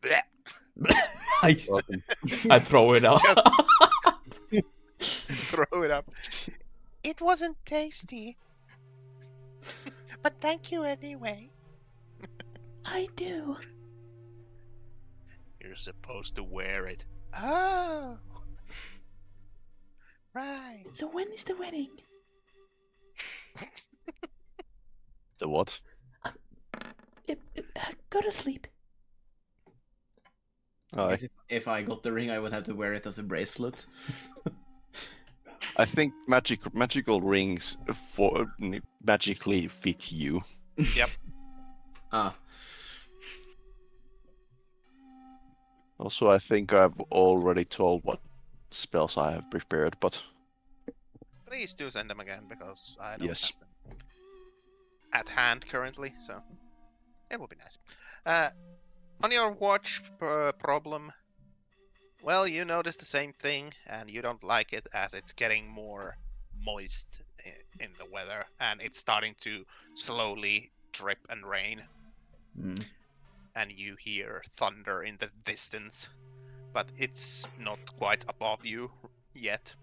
Speaker 1: Blech.
Speaker 4: I throw it out.
Speaker 1: Throw it up. It wasn't tasty. But thank you anyway.
Speaker 6: I do.
Speaker 1: You're supposed to wear it. Oh. Right.
Speaker 6: So when is the wedding?
Speaker 3: The what?
Speaker 6: Go to sleep.
Speaker 3: I,
Speaker 5: If I got the ring, I would have to wear it as a bracelet.
Speaker 3: I think magical rings magically fit you.
Speaker 5: Ah,
Speaker 3: Also, I think I've already told what spells I have prepared, but
Speaker 1: Please do send them again because I don't
Speaker 3: yes.
Speaker 1: have them at hand currently, so it would be nice. On your watch problem, well, you notice the same thing, and you don't like it as it's getting more moist in the weather, and it's starting to slowly drip and rain, and you hear thunder in the distance, but it's not quite above you yet.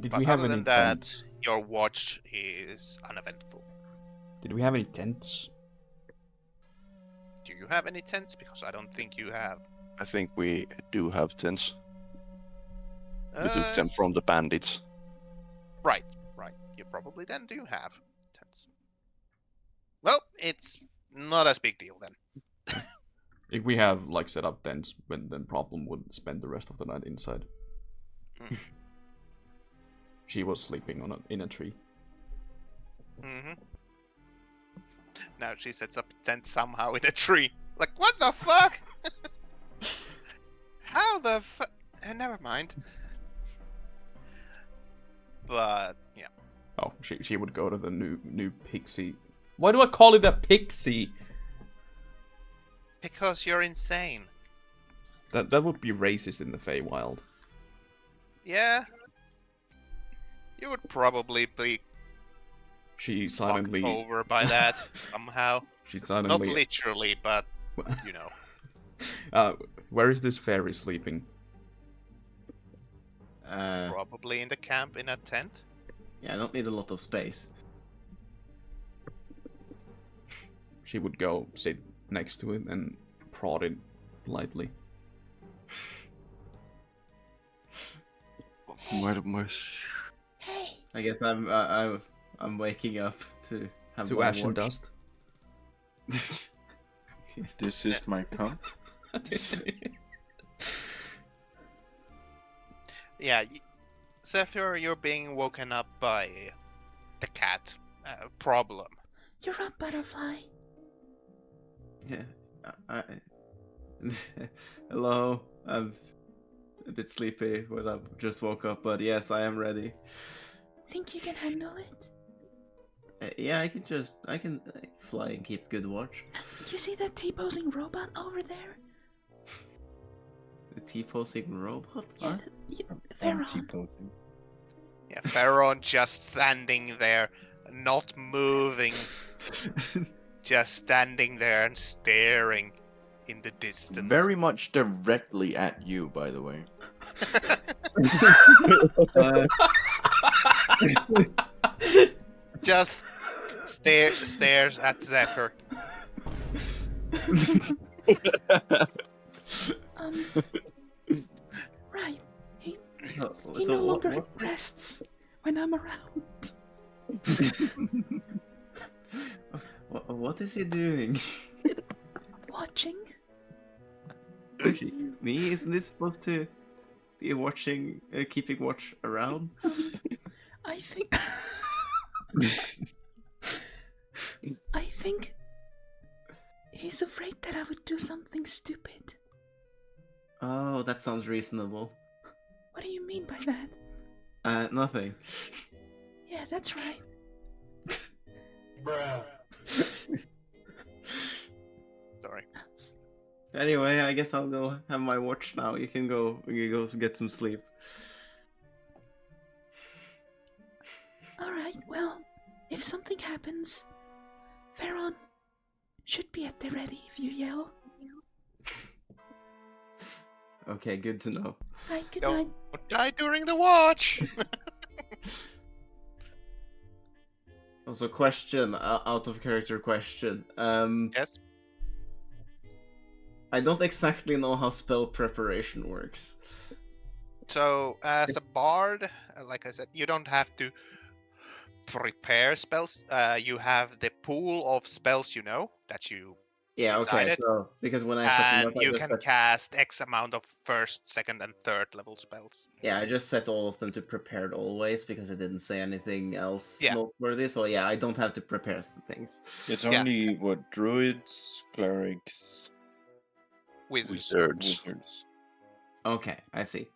Speaker 4: Did
Speaker 1: But
Speaker 4: we have
Speaker 1: other
Speaker 4: any
Speaker 1: than that,
Speaker 4: tents?
Speaker 1: your watch is uneventful.
Speaker 4: Did we have any tents?
Speaker 1: Do you have any tents? Because I don't think you have.
Speaker 3: I think we do have tents. We took
Speaker 1: Uh,
Speaker 3: them from the bandits.
Speaker 1: Right. You probably then do have tents. Well, it's not as big deal then.
Speaker 4: If we have like set up tents, then Problem would spend the rest of the night inside.
Speaker 1: Mm.
Speaker 4: She was sleeping in a tree.
Speaker 1: Mm-hmm. Now she sets up a tent somehow in a tree. Like, what the fuck? How the fuck? Never mind. But yeah.
Speaker 4: Oh, she would go to the new pixie. Why do I call it a pixie?
Speaker 1: Because you're insane.
Speaker 4: That would be racist in the Feywild.
Speaker 1: Yeah. You would probably be
Speaker 4: She
Speaker 1: fucked
Speaker 4: silently
Speaker 1: over by that somehow.
Speaker 4: She
Speaker 1: Not
Speaker 4: silently.
Speaker 1: literally, but you know.
Speaker 4: Where is this fairy sleeping?
Speaker 1: Probably in the camp in a tent.
Speaker 5: yeah, I don't need a lot of space.
Speaker 4: She would go sit next to it and prod it lightly.
Speaker 6: Hey,
Speaker 5: I guess I'm waking up to have
Speaker 4: To
Speaker 5: my
Speaker 4: ash and
Speaker 5: watch.
Speaker 4: dust.
Speaker 2: This is my cup.
Speaker 1: Yeah, Zephyr, you're being woken up by the cat. Problem.
Speaker 6: you're up, Butterfly.
Speaker 5: Yeah. Hello. I'm a bit sleepy when I just woke up, but yes, I am ready.
Speaker 6: Think you can handle it?
Speaker 5: Yeah, I can fly and keep good watch.
Speaker 6: You see that T-posing robot over there?
Speaker 5: The T-posing robot?
Speaker 6: Yeah,
Speaker 5: What?
Speaker 6: Pharaoh.
Speaker 2: T-posing.
Speaker 1: Yeah, Pharaoh just standing there, not moving, just standing there and staring in the distance.
Speaker 2: Very much directly at you, by the way.
Speaker 1: Just stares at Zephyr.
Speaker 6: Right. He
Speaker 5: So
Speaker 6: no
Speaker 5: what-
Speaker 6: longer
Speaker 5: what's this?
Speaker 6: rests when I'm around.
Speaker 5: What is he doing?
Speaker 6: Watching?
Speaker 5: Me? Isn't this supposed to be watching, keeping watch around?
Speaker 6: I think. I think he's afraid that I would do something stupid.
Speaker 5: Oh, that sounds reasonable.
Speaker 6: What do you mean by that?
Speaker 5: Nothing.
Speaker 6: Yeah, that's right.
Speaker 1: Sorry.
Speaker 5: Anyway, I guess I'll go have my watch now. You can go get some sleep.
Speaker 6: Alright, well, if something happens, Veron should be at the ready if you yell.
Speaker 5: Okay, good to know.
Speaker 6: Hi, good
Speaker 1: Don't
Speaker 6: night.
Speaker 1: die during the watch.
Speaker 5: Also, question, out of character question.
Speaker 1: Yes.
Speaker 5: I don't exactly know how spell preparation works.
Speaker 1: So as a bard, like I said, you don't have to prepare spells. You have the pool of spells you know that you
Speaker 5: Yeah, okay,
Speaker 1: decided,
Speaker 5: so because when I set them up,
Speaker 1: and
Speaker 5: I
Speaker 1: you
Speaker 5: just
Speaker 1: can
Speaker 5: set,
Speaker 1: cast X amount of first, second, and third level spells.
Speaker 5: yeah, I just set all of them to prepared always because I didn't say anything else
Speaker 1: Yeah.
Speaker 5: noteworthy. So yeah, I don't have to prepare some things.
Speaker 2: It's
Speaker 1: Yeah.
Speaker 2: only what druids, clerics,
Speaker 1: Wizards.
Speaker 2: wizards.
Speaker 5: Okay, I see.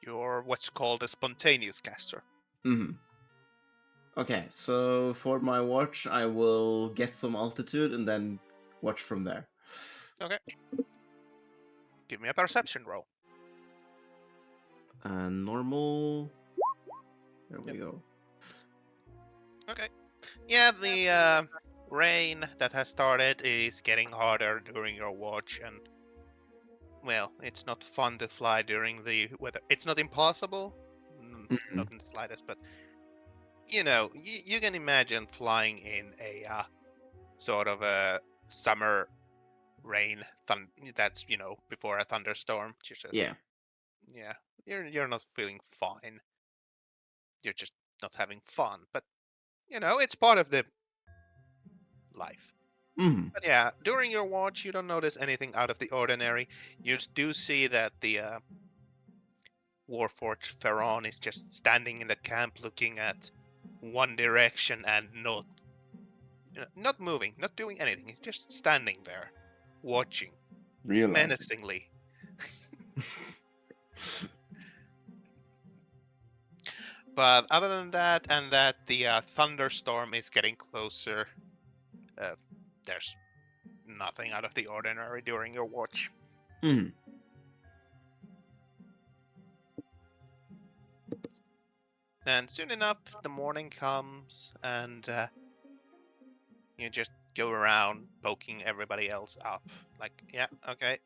Speaker 1: You're what's called a spontaneous caster.
Speaker 5: Mm-hmm. Okay, so for my watch, I will get some altitude and then watch from there.
Speaker 1: Okay. Give me a perception roll.
Speaker 5: Normal. There we go.
Speaker 1: Okay. Yeah, the rain that has started is getting harder during your watch, and well, it's not fun to fly during the weather. It's not impossible, not in the slightest, but you know, you can imagine flying in a sort of a summer rain. That's before a thunderstorm.
Speaker 5: Yeah.
Speaker 1: Yeah, you're not feeling fine. You're just not having fun, but it's part of the life.
Speaker 5: Mm-hmm.
Speaker 1: But yeah, during your watch, you don't notice anything out of the ordinary. You do see that the Warforged Ferron is just standing in the camp looking at one direction and not moving, not doing anything. He's just standing there, watching
Speaker 2: Realizing.
Speaker 1: menacingly. But other than that, and that the thunderstorm is getting closer, there's nothing out of the ordinary during your watch.
Speaker 5: Mm-hmm.
Speaker 1: And soon enough, the morning comes, and you just go around poking everybody else up. Like, yeah, okay,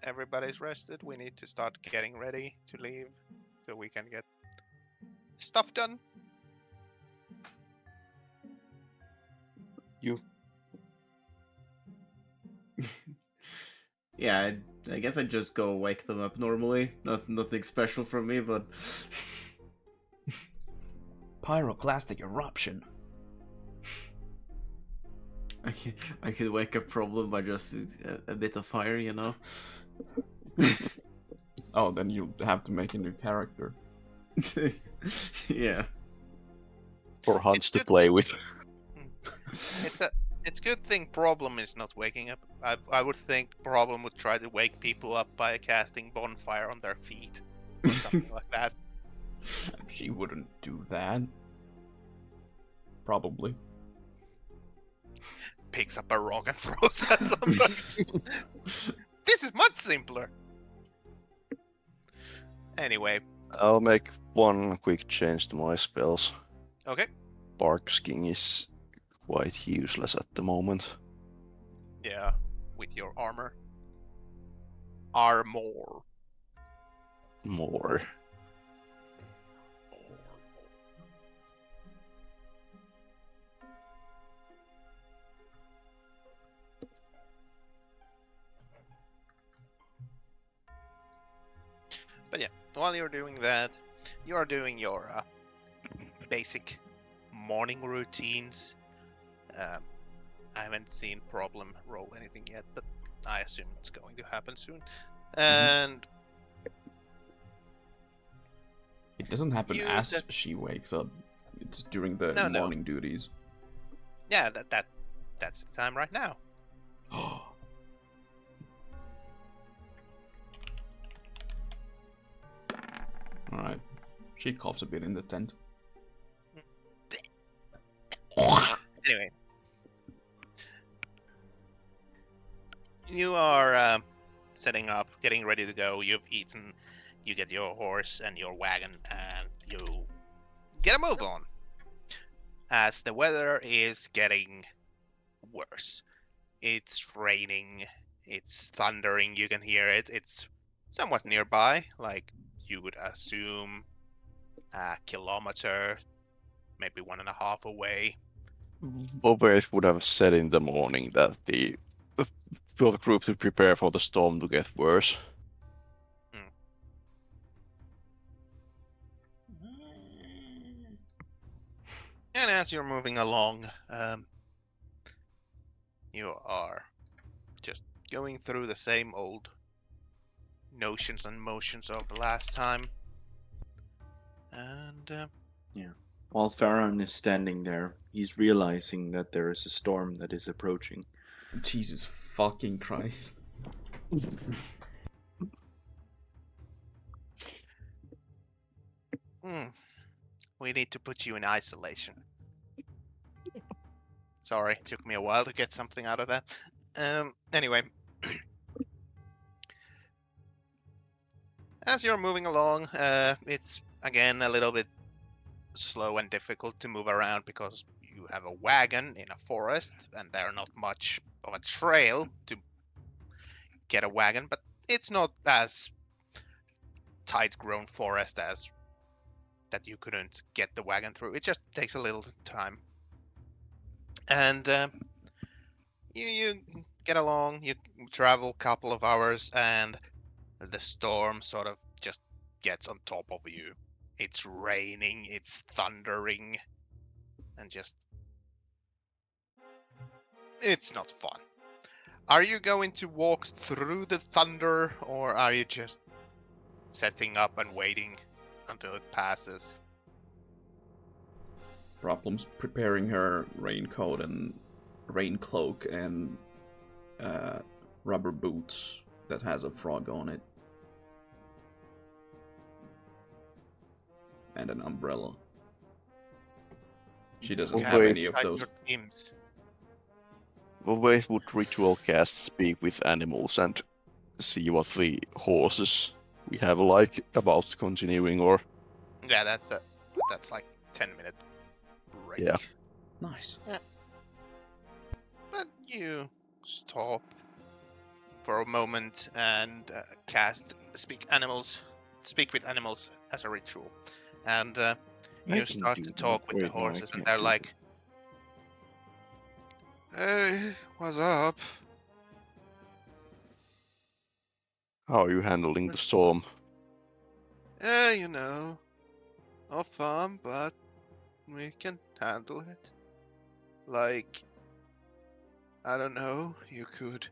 Speaker 1: everybody's rested. We need to start getting ready to leave so we can get stuff done.
Speaker 5: Yeah, I guess I just go wake them up normally. Nothing special from me, but
Speaker 4: Pyroclastic eruption.
Speaker 5: I could wake up problem by just a bit of fire, you know.
Speaker 4: Oh, then you have to make a new character.
Speaker 5: Yeah.
Speaker 3: For Hans
Speaker 1: It's
Speaker 3: to
Speaker 1: good.
Speaker 3: play with.
Speaker 1: It's a good thing Problem is not waking up. I would think Problem would try to wake people up by casting bonfire on their feet or something like that.
Speaker 4: She wouldn't do that. Probably.
Speaker 1: Picks up a rock and throws at somebody. This is much simpler. Anyway,
Speaker 3: I'll make one quick change to my spells.
Speaker 1: okay.
Speaker 3: Barksking is quite useless at the moment.
Speaker 1: Yeah, with your armor. Armor.
Speaker 3: More.
Speaker 1: But yeah, while you're doing that, you are doing your basic morning routines. I haven't seen Problem roll anything yet, but I assume it's going to happen soon. And
Speaker 4: It doesn't happen
Speaker 1: You
Speaker 4: as
Speaker 1: def-
Speaker 4: she wakes up. It's during the
Speaker 1: No.
Speaker 4: morning duties.
Speaker 1: yeah, that's the time right now.
Speaker 4: Alright. She coughs a bit in the tent.
Speaker 1: Anyway, you are setting up, getting ready to go. You've eaten. You get your horse and your wagon, and you get a move on. As the weather is getting worse, it's raining, it's thundering. You can hear it. It's somewhat nearby, like you would assume a kilometer, maybe 1.5 away.
Speaker 3: Bobeth would have said in the morning that for the group to prepare for the storm to get worse.
Speaker 1: And as you're moving along, you are just going through the same old notions and motions of the last time. And
Speaker 2: While Farron is standing there, he's realizing that there is a storm that is approaching.
Speaker 4: Jesus fucking Christ.
Speaker 1: we need to put you in isolation. Sorry, it took me a while to get something out of that. Anyway. As you're moving along, it's again a little bit slow and difficult to move around because you have a wagon in a forest and there's not much of a trail to get a wagon, but it's not as tight grown forest as that you couldn't get the wagon through. It just takes a little time. And you get along, you travel a couple of hours, and the storm sort of just gets on top of you. It's raining, it's thundering, and just... it's not fun. Are you going to walk through the thunder, or are you just setting up and waiting until it passes?
Speaker 4: Problem's preparing her raincoat and rain cloak and rubber boots that has a frog on it. And an umbrella. She doesn't
Speaker 3: You
Speaker 4: have
Speaker 3: have
Speaker 4: any of
Speaker 1: inside
Speaker 4: those.
Speaker 1: your teams.
Speaker 3: Bobeth would ritual cast speak with animals and see what the horses we have like about continuing or
Speaker 1: Yeah, that's like 10-minute break.
Speaker 3: Yeah.
Speaker 4: Nice.
Speaker 1: But you stop for a moment and speak with animals as a ritual, and you
Speaker 2: can
Speaker 1: start
Speaker 2: do
Speaker 1: to
Speaker 2: that.
Speaker 1: talk with the
Speaker 2: Wait, no, I
Speaker 1: horses, and
Speaker 2: can't
Speaker 1: they're
Speaker 2: do
Speaker 1: like, "Hey, what's up?"
Speaker 3: how are you handling the storm?
Speaker 1: You know, not fun, but we can handle it. Like, I don't know, you could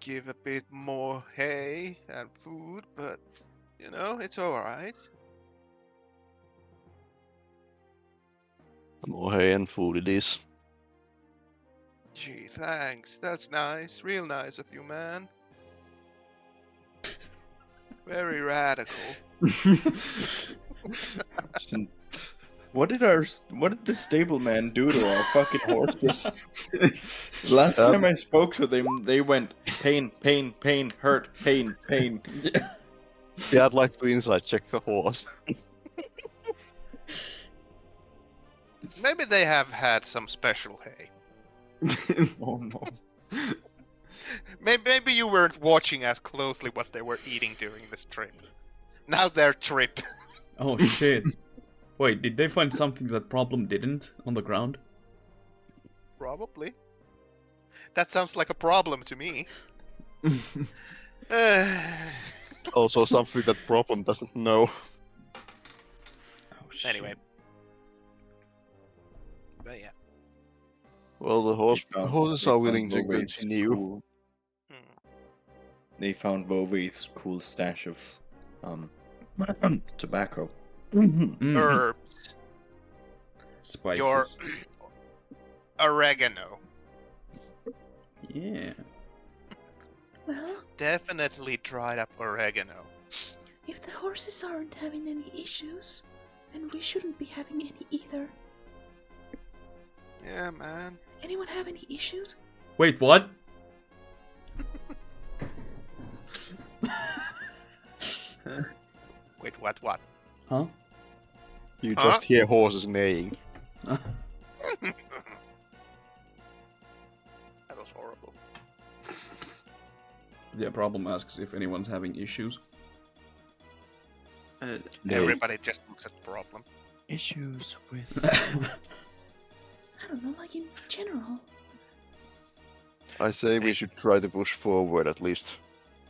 Speaker 1: give a bit more hay and food, but you know, it's alright.
Speaker 3: More hay and food it is.
Speaker 1: Gee, thanks. That's nice. Real nice of you, man. Very radical.
Speaker 2: What did the stableman do to our fucking horses? Last time I spoke to them, they went pain, pain, pain, hurt, pain, pain.
Speaker 3: Yeah, I'd like to inside check the horse.
Speaker 1: Maybe they have had some special hay.
Speaker 2: Oh no.
Speaker 1: Maybe you weren't watching as closely what they were eating during this trip. Now their trip.
Speaker 4: Oh shit. Wait, did they find something that Problem didn't on the ground?
Speaker 1: Probably. That sounds like a problem to me.
Speaker 3: Also something that Problem doesn't know.
Speaker 4: Oh shit.
Speaker 1: Anyway. But yeah.
Speaker 3: Well, the horses
Speaker 2: they
Speaker 3: are
Speaker 2: found
Speaker 3: willing to
Speaker 2: Vove's
Speaker 3: continue.
Speaker 2: cool-
Speaker 1: Hmm.
Speaker 2: They found Vove's cool stash of tobacco.
Speaker 4: Mm,
Speaker 1: Herbs. Your
Speaker 4: spices.
Speaker 1: oregano.
Speaker 4: Yeah.
Speaker 6: Well,
Speaker 1: Definitely dried up oregano.
Speaker 6: if the horses aren't having any issues, then we shouldn't be having any either.
Speaker 1: Yeah, man.
Speaker 6: Anyone have any issues?
Speaker 4: Wait, what?
Speaker 1: Wait, what?
Speaker 4: Huh?
Speaker 3: You
Speaker 1: Huh?
Speaker 3: just hear horses neighing.
Speaker 1: That was horrible.
Speaker 4: Yeah, problem asks if anyone's having issues.
Speaker 5: Uh,
Speaker 3: Neigh.
Speaker 1: Everybody just looks at problem.
Speaker 2: Issues with.
Speaker 6: I don't know, like in general.
Speaker 3: I say we should try to push forward at least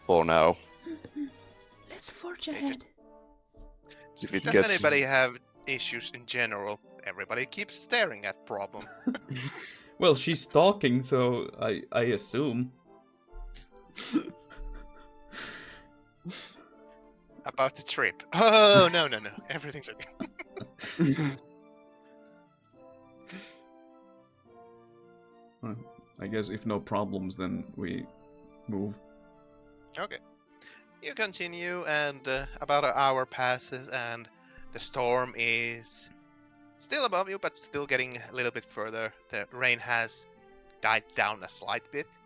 Speaker 3: for now.
Speaker 6: Let's forge
Speaker 1: They
Speaker 6: ahead.
Speaker 3: If it
Speaker 1: Does
Speaker 3: gets
Speaker 1: anybody have issues in general? Everybody keeps staring at problem.
Speaker 4: Well, she's talking, so I assume.
Speaker 1: About the trip. Oh, no. Everything's okay.
Speaker 4: I guess if no problems, then we move.
Speaker 1: Okay. You continue, and about an hour passes, and the storm is still above you, but still getting a little bit further. The rain has died down a slight bit,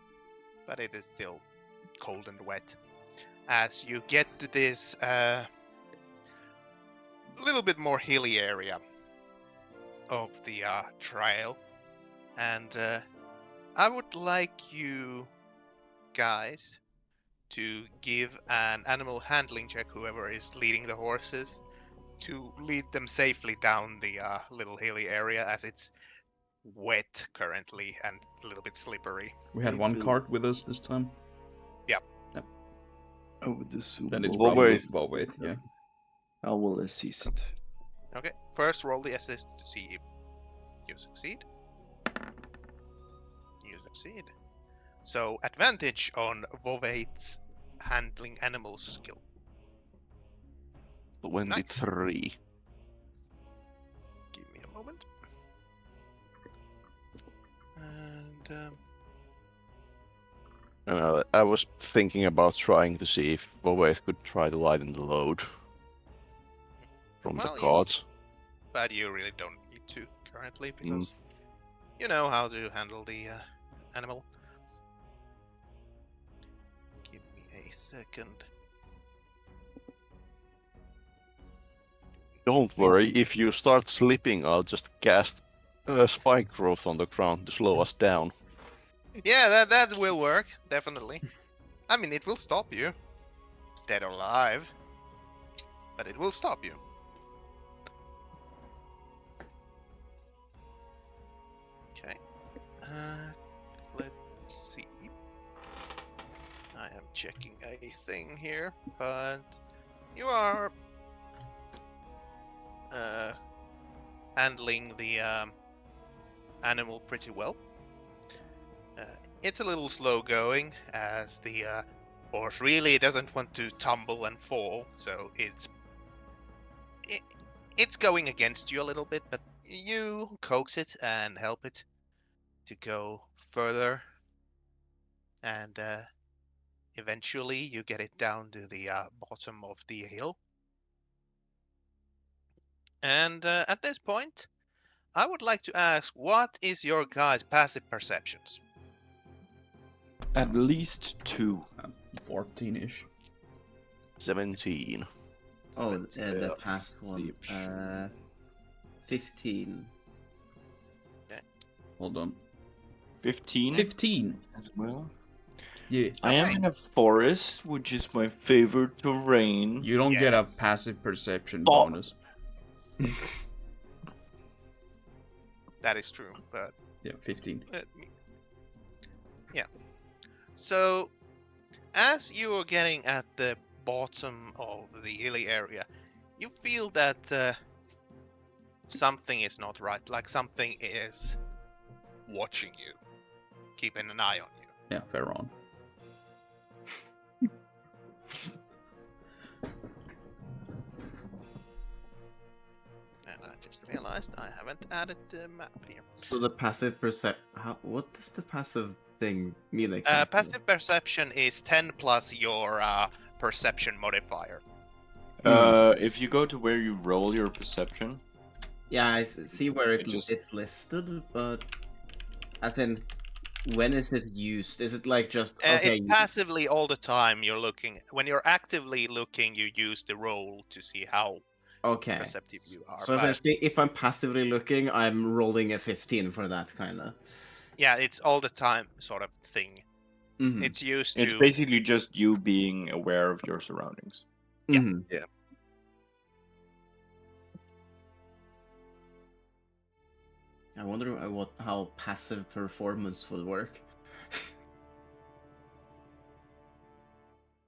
Speaker 1: but it is still cold and wet. As you get to this little bit more hilly area of the trail, and I would like you guys to give an animal handling check, whoever is leading the horses, to lead them safely down the little hilly area, as it's wet currently and a little bit slippery.
Speaker 4: We had
Speaker 5: It
Speaker 4: one
Speaker 5: will-
Speaker 4: cart with us this time.
Speaker 2: Oh, the soup.
Speaker 4: Then it's
Speaker 3: Well,
Speaker 4: probably
Speaker 3: wait.
Speaker 4: Volvaith, yeah.
Speaker 2: I will assist.
Speaker 1: Okay, first roll the assist to see if you succeed. You succeed. So advantage on Vovate's handling animals skill.
Speaker 3: 23.
Speaker 1: Give me a moment. And
Speaker 3: I was thinking about trying to see if Vovaith could try to lighten the load from
Speaker 1: Well,
Speaker 3: the
Speaker 1: you-
Speaker 3: carts.
Speaker 1: but you really don't need to currently because you know how to handle the animal. Give me a second.
Speaker 3: Don't worry, if you start slipping, I'll just cast spike growth on the ground to slow us down.
Speaker 1: Yeah, that will work, definitely. I mean, it will stop you. Dead or alive. But it will stop you. Okay. Let's see. I am checking a thing here, but you are handling the animal pretty well. It's a little slow going, as the horse really doesn't want to tumble and fall, so it's going against you a little bit, but you coax it and help it to go further, and eventually you get it down to the bottom of the hill. And at this point, I would like to ask, what is your guys' passive perceptions?
Speaker 2: At least 2.
Speaker 4: 14-ish.
Speaker 3: 17.
Speaker 5: Oh,
Speaker 1: Seventeen.
Speaker 5: the past one.
Speaker 2: Sleep.
Speaker 5: 15.
Speaker 4: Hold on.
Speaker 2: 15
Speaker 4: 15!
Speaker 2: as well.
Speaker 4: Yeah.
Speaker 2: I am
Speaker 1: Okay.
Speaker 2: in a forest, which is my favorite terrain.
Speaker 4: You don't get a
Speaker 1: Yes.
Speaker 4: passive perception
Speaker 2: Oh.
Speaker 4: bonus.
Speaker 1: That is true, but
Speaker 4: Yeah, 15.
Speaker 1: yeah. So, as you are getting at the bottom of the hilly area, you feel that something is not right. Like something is watching you, keeping an eye on you.
Speaker 4: Yeah, fair on.
Speaker 1: And I just realized I haven't added the map here.
Speaker 5: So the passive what does the passive thing mean exactly?
Speaker 1: Passive perception is 10 plus your perception modifier.
Speaker 2: If you go to where you roll your perception,
Speaker 5: Yeah, I see where
Speaker 2: It just-
Speaker 5: it's listed, but as in, when is it used? Is it like just okay?
Speaker 1: It's passively all the time you're looking. When you're actively looking, you use the roll to see how
Speaker 5: Okay.
Speaker 1: perceptive you are.
Speaker 5: So
Speaker 1: but-
Speaker 5: essentially, if I'm passively looking, I'm rolling a 15 for that kind of.
Speaker 1: yeah, it's all the time sort of thing.
Speaker 5: Mm-hmm.
Speaker 1: It's used
Speaker 2: it's
Speaker 1: to.
Speaker 2: basically just you being aware of your surroundings.
Speaker 1: Yeah.
Speaker 5: Mm-hmm.
Speaker 3: Yeah.
Speaker 5: I wonder how passive performance would work.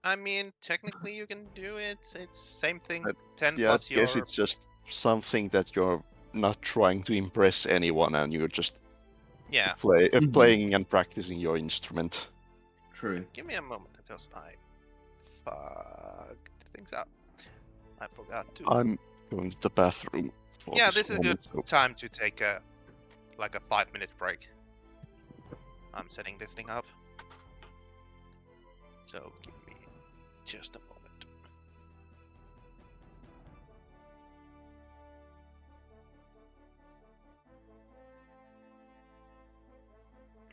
Speaker 1: I mean, technically you can do it. It's same thing.
Speaker 3: But,
Speaker 1: 10
Speaker 3: Yeah,
Speaker 1: plus
Speaker 3: I guess
Speaker 1: your.
Speaker 3: it's just something that you're not trying to impress anyone, and you're just
Speaker 1: Yeah.
Speaker 3: playing and practicing your instrument.
Speaker 5: True.
Speaker 1: Give me a moment because I fucked things up. I forgot to.
Speaker 3: I'm going to the bathroom. For
Speaker 1: Yeah, this is a good
Speaker 3: moment, so-
Speaker 1: time to take a 5-minute break. I'm setting this thing up. So give me just a moment.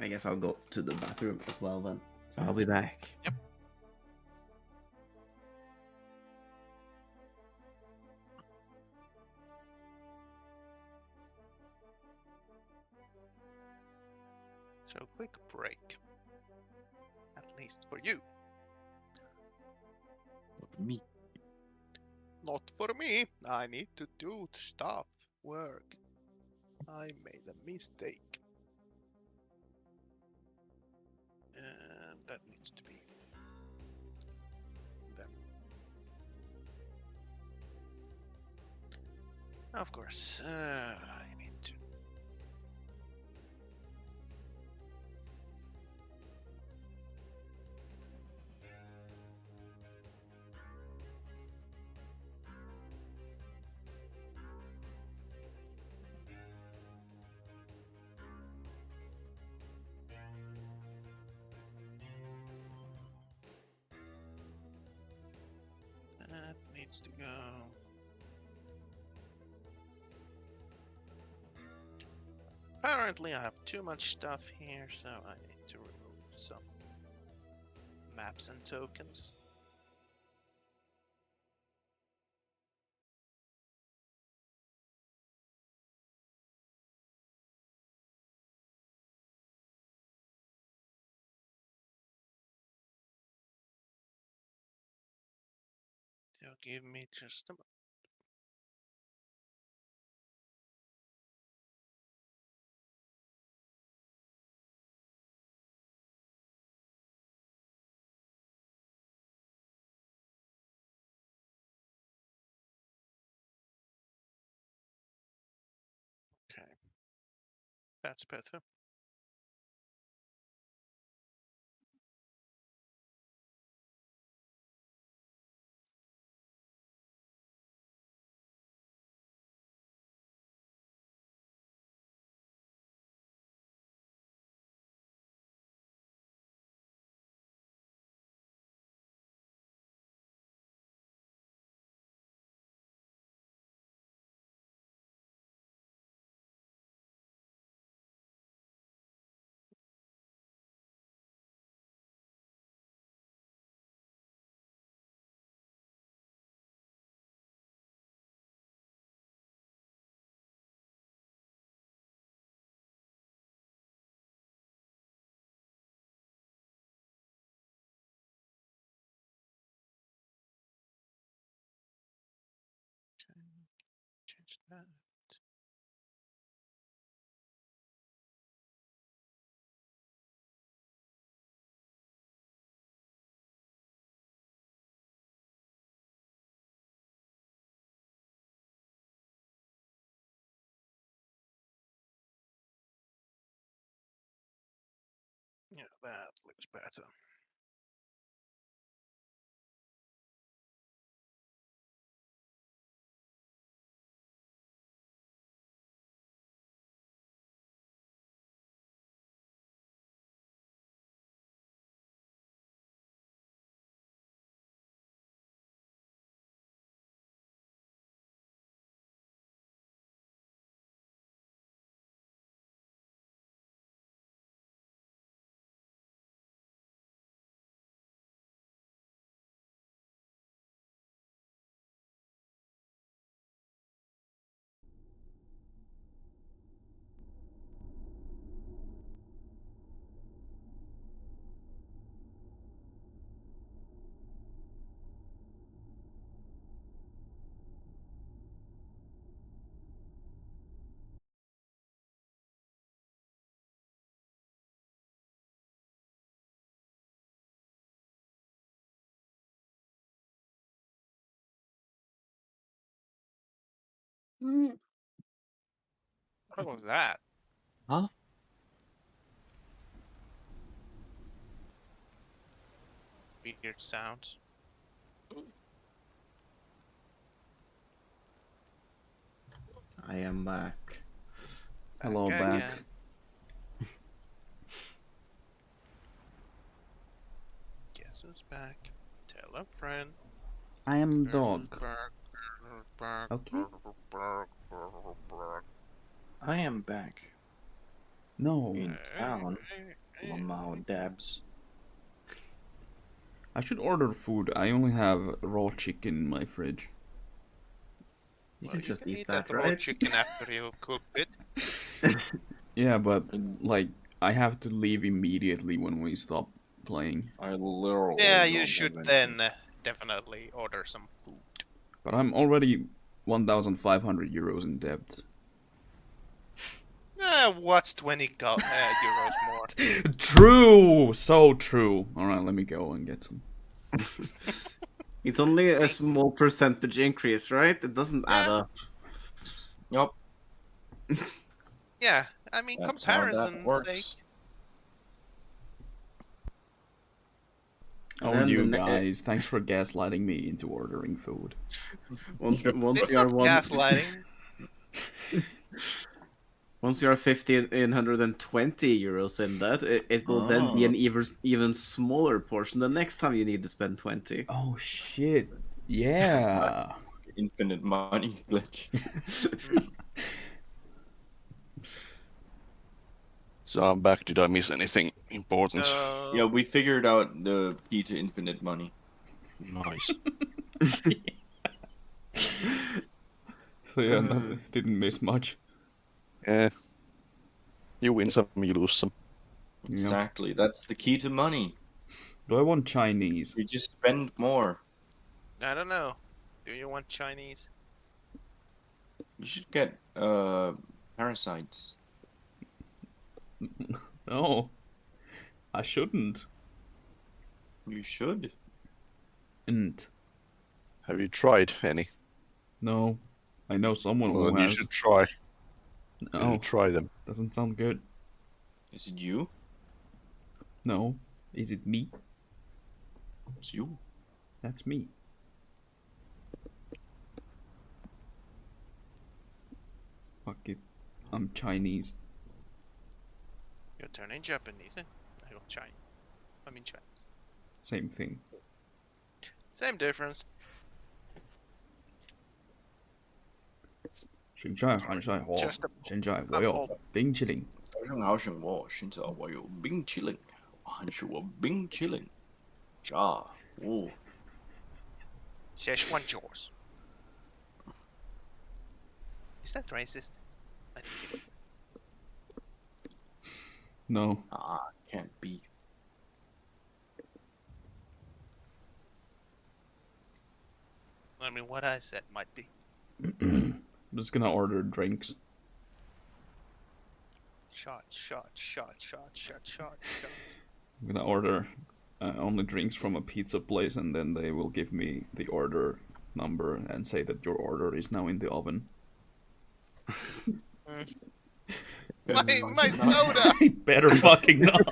Speaker 5: I guess I'll go to the bathroom as well then. So I'll be back.
Speaker 1: Yep. So quick break. At least for you.
Speaker 2: Me.
Speaker 1: Not for me. I need to do stuff. Work. I made a mistake. And that needs to be them. Of course. I need to. That needs to go. Apparently I have too much stuff here, so I need to remove some maps and tokens. So give me just a moment. Okay. That's better. Okay. Change that. Yeah, that looks better. What was that?
Speaker 2: Huh?
Speaker 1: Weird sound.
Speaker 5: I am back.
Speaker 4: Hello,
Speaker 1: Back
Speaker 4: back.
Speaker 1: again. Guess who's back? Tell a friend.
Speaker 4: I am
Speaker 1: Guess who's
Speaker 4: dog.
Speaker 1: back? Back.
Speaker 4: Okay.
Speaker 2: I am back
Speaker 4: No,
Speaker 2: in town. Lamau dabs.
Speaker 4: I should order food. I only have raw chicken in my fridge.
Speaker 5: You
Speaker 1: Well,
Speaker 5: can
Speaker 1: you
Speaker 5: just
Speaker 1: can
Speaker 5: eat
Speaker 1: eat
Speaker 5: that,
Speaker 1: raw
Speaker 5: right?
Speaker 1: chicken after you cook it.
Speaker 4: Yeah, but
Speaker 2: And
Speaker 4: like I have to leave immediately when we stop playing.
Speaker 2: I literally
Speaker 1: Yeah,
Speaker 2: don't
Speaker 1: you
Speaker 2: have
Speaker 1: should
Speaker 2: any.
Speaker 1: then definitely order some food.
Speaker 4: But I'm already 1,500 euros in debt.
Speaker 1: What's 20 euros more?
Speaker 4: True, so true. All right, let me go and get some.
Speaker 5: It's only a
Speaker 1: See?
Speaker 5: small percentage increase, right? It doesn't add
Speaker 1: Yeah.
Speaker 5: up.
Speaker 2: Yup,
Speaker 1: Yeah, I mean,
Speaker 2: that's how that
Speaker 1: comparison's sake.
Speaker 2: works.
Speaker 5: And
Speaker 4: Oh,
Speaker 5: then
Speaker 4: you
Speaker 5: the ne-
Speaker 4: guys, thanks for gaslighting me into ordering food.
Speaker 5: Once
Speaker 1: It's
Speaker 5: you are
Speaker 1: not gaslighting.
Speaker 5: once you are 1,520 euros in that, it will then be an even smaller portion the next time you need to spend 20.
Speaker 4: Oh shit! Yeah.
Speaker 2: Infinite money glitch.
Speaker 3: So I'm back. Did I miss anything important?
Speaker 2: Yeah, we figured out the key to infinite money.
Speaker 3: Nice.
Speaker 4: So yeah, no, didn't miss much.
Speaker 3: Yeah. You win some, you lose some.
Speaker 2: Exactly, that's the key to money.
Speaker 4: Do I want Chinese?
Speaker 2: You just spend more.
Speaker 1: I don't know. Do you want Chinese?
Speaker 2: You should get parasites.
Speaker 4: No, I shouldn't.
Speaker 2: You should.
Speaker 4: And
Speaker 3: Have you tried any?
Speaker 4: no, I know someone
Speaker 3: Well,
Speaker 4: who
Speaker 3: then you
Speaker 4: has.
Speaker 3: should try. You
Speaker 4: No,
Speaker 3: should try them.
Speaker 4: doesn't sound good.
Speaker 2: Is it you?
Speaker 4: No, is it me?
Speaker 2: It's you.
Speaker 4: That's me. Fuck it, I'm Chinese.
Speaker 1: You're turning Japanese, eh? I go Chinese. I mean Chinese.
Speaker 4: Same thing.
Speaker 1: Same difference.
Speaker 4: 现在还在活
Speaker 1: Just a-，
Speaker 4: 现在我有冰淇淋。
Speaker 2: 早上好，是我。现在我有冰淇淋，还是我冰淇淋？加哦，
Speaker 1: Szechuan jaws. Is that racist? I think it is.
Speaker 4: No,
Speaker 2: can't be.
Speaker 1: I mean, what I said might be.
Speaker 4: I'm just gonna order drinks.
Speaker 1: Shot, shot, shot, shot, shot, shot, shot.
Speaker 4: I'm gonna order only drinks from a pizza place, and then they will give me the order number and say that your order is now in the oven.
Speaker 1: My soda!
Speaker 4: Better fucking not.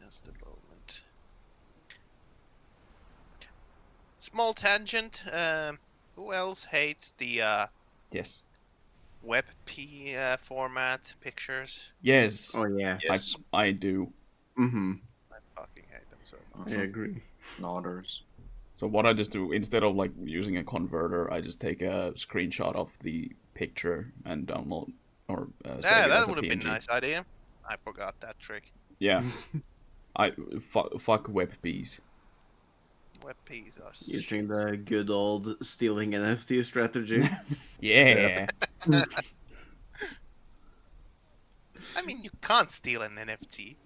Speaker 1: Just a moment. Small tangent. Who else hates the
Speaker 4: Yes.
Speaker 1: WebP format pictures?
Speaker 4: Yes.
Speaker 5: Oh yeah.
Speaker 3: Yes.
Speaker 4: I do.
Speaker 5: Mm-hmm.
Speaker 1: I fucking hate them so much.
Speaker 5: I agree.
Speaker 2: Nodders.
Speaker 4: So what I just do, instead of like using a converter, I just take a screenshot of the picture and download or save
Speaker 1: Yeah,
Speaker 4: it
Speaker 1: that
Speaker 4: as a
Speaker 1: would have been a
Speaker 4: PNG.
Speaker 1: nice idea. I forgot that trick.
Speaker 4: Yeah. Fuck WebPs.
Speaker 1: WebPs are
Speaker 5: Using
Speaker 1: shit.
Speaker 5: the good old stealing NFT strategy.
Speaker 4: Yeah.
Speaker 1: I mean, you can't steal an NFT.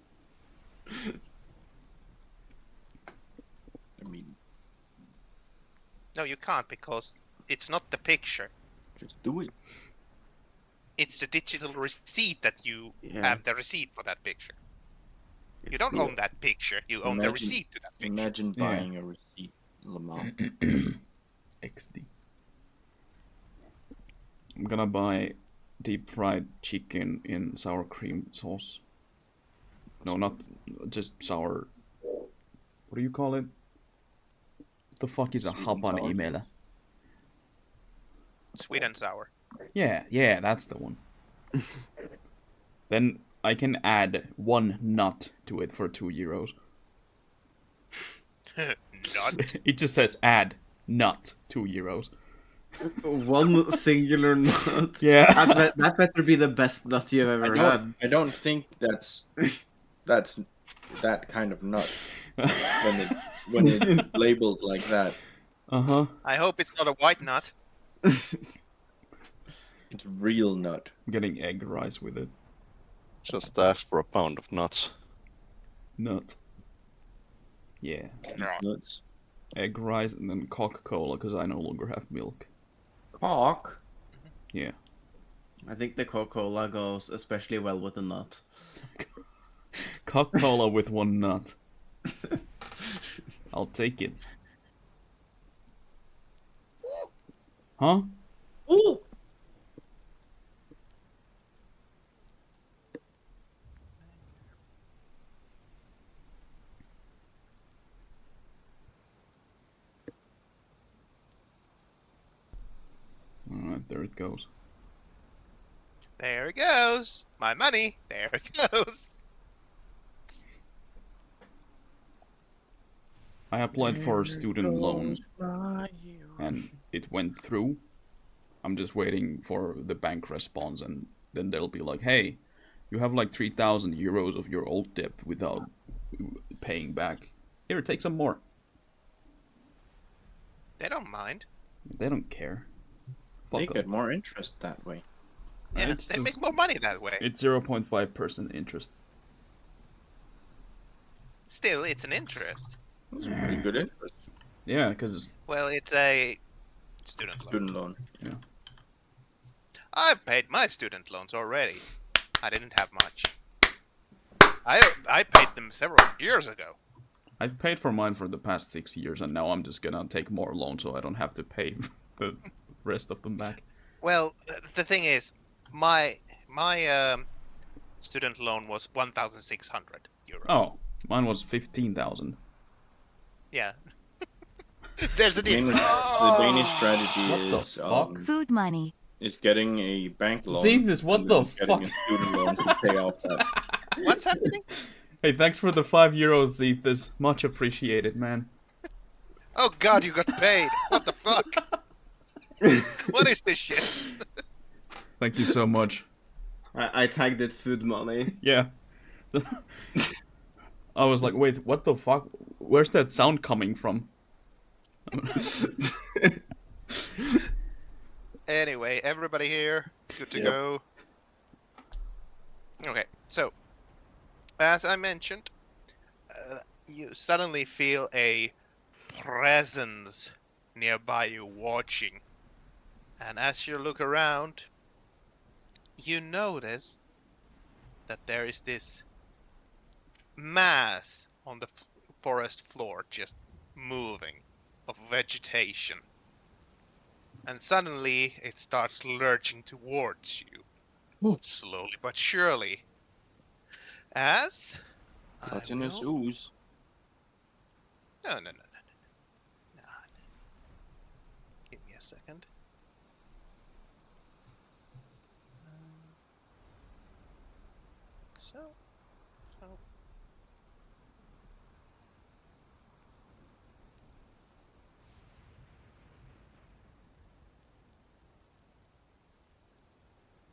Speaker 2: I mean,
Speaker 1: No, you can't because it's not the picture.
Speaker 2: just do it.
Speaker 1: It's the digital receipt that you
Speaker 5: Yeah.
Speaker 1: have the receipt for that picture. You
Speaker 5: It's
Speaker 1: don't
Speaker 5: the-
Speaker 1: own that picture. You own the
Speaker 2: Imagine-
Speaker 1: receipt to that picture.
Speaker 2: Imagine
Speaker 4: Yeah.
Speaker 2: buying a receipt, Lamar.
Speaker 4: XD. I'm gonna buy deep fried chicken in sour cream sauce. No, not just sour. What do you call it? What the fuck is a
Speaker 2: Sweet and
Speaker 4: haban
Speaker 2: sour
Speaker 4: imela?
Speaker 1: Sweet and sour.
Speaker 4: Yeah, that's the one. Then I can add 1 nut to it for €2.
Speaker 1: Not.
Speaker 4: It just says add nut €2.
Speaker 5: One singular nut.
Speaker 4: Yeah.
Speaker 5: That better be the best nut you've ever had.
Speaker 2: I don't think that's that kind of nut when it's labeled like that.
Speaker 4: Uh-huh.
Speaker 1: I hope it's not a white nut.
Speaker 2: It's real nut.
Speaker 4: I'm getting egg rice with it.
Speaker 3: Just ask for a pound of nuts.
Speaker 4: Nut. Yeah.
Speaker 2: Nuts.
Speaker 4: Egg rice and then Coca-Cola because I no longer have milk.
Speaker 2: Cock.
Speaker 4: Yeah.
Speaker 5: I think the Coca-Cola goes especially well with the nut.
Speaker 4: Coca-Cola with 1 nut. I'll take it. Huh?
Speaker 5: Ooh!
Speaker 4: Alright, there it goes.
Speaker 1: There it goes. My money. There it goes.
Speaker 4: I applied for a student loan and it went through. I'm just waiting for the bank response and then they'll be like, hey, you have like 3,000 euros of your old debt without paying back. Here, take some more.
Speaker 1: They don't mind.
Speaker 4: They don't care.
Speaker 2: They
Speaker 4: Fuck
Speaker 2: get
Speaker 4: 'em.
Speaker 2: more interest that way.
Speaker 1: Yeah,
Speaker 4: It's
Speaker 1: they
Speaker 4: just-
Speaker 1: make more money that way.
Speaker 4: It's 0.5% interest.
Speaker 1: Still, it's an interest.
Speaker 2: That's pretty good interest.
Speaker 4: Yeah, because
Speaker 1: Well, it's a student loan.
Speaker 2: Student loan.
Speaker 1: I've paid my student loans already. I didn't have much. I paid them several years ago.
Speaker 4: I've paid for mine for the past 6 years and now I'm just gonna take more loans so I don't have to pay the rest of them back.
Speaker 1: Well, the thing is, my student loan was 1,600 euros.
Speaker 4: Oh, mine was 15,000.
Speaker 1: Yeah. There's a
Speaker 2: Danish,
Speaker 1: difference.
Speaker 2: the Danish strategy
Speaker 4: What the
Speaker 2: is
Speaker 4: fuck?
Speaker 8: Food money.
Speaker 2: is getting a bank loan.
Speaker 4: See this? What
Speaker 2: and
Speaker 4: the
Speaker 2: then getting
Speaker 4: fuck?
Speaker 2: a student loan to pay off that.
Speaker 1: What's happening?
Speaker 4: Hey, thanks for the €5, Zethus. Much appreciated, man.
Speaker 1: Oh god, you got paid. What the fuck? What is this shit?
Speaker 4: Thank you so much.
Speaker 5: I tagged it food money.
Speaker 4: Yeah. I was like, wait, what the fuck? Where's that sound coming from?
Speaker 1: Anyway, everybody here, good to
Speaker 3: Yep.
Speaker 1: go. Okay, so as I mentioned, you suddenly feel a presence nearby you watching, and as you look around, you notice that there is this mass on the forest floor just moving of vegetation. And suddenly it starts lurching towards you.
Speaker 2: Ooh.
Speaker 1: Slowly but surely. As I
Speaker 2: Glutinous
Speaker 1: will...
Speaker 2: ooze.
Speaker 1: No. Give me a second. So.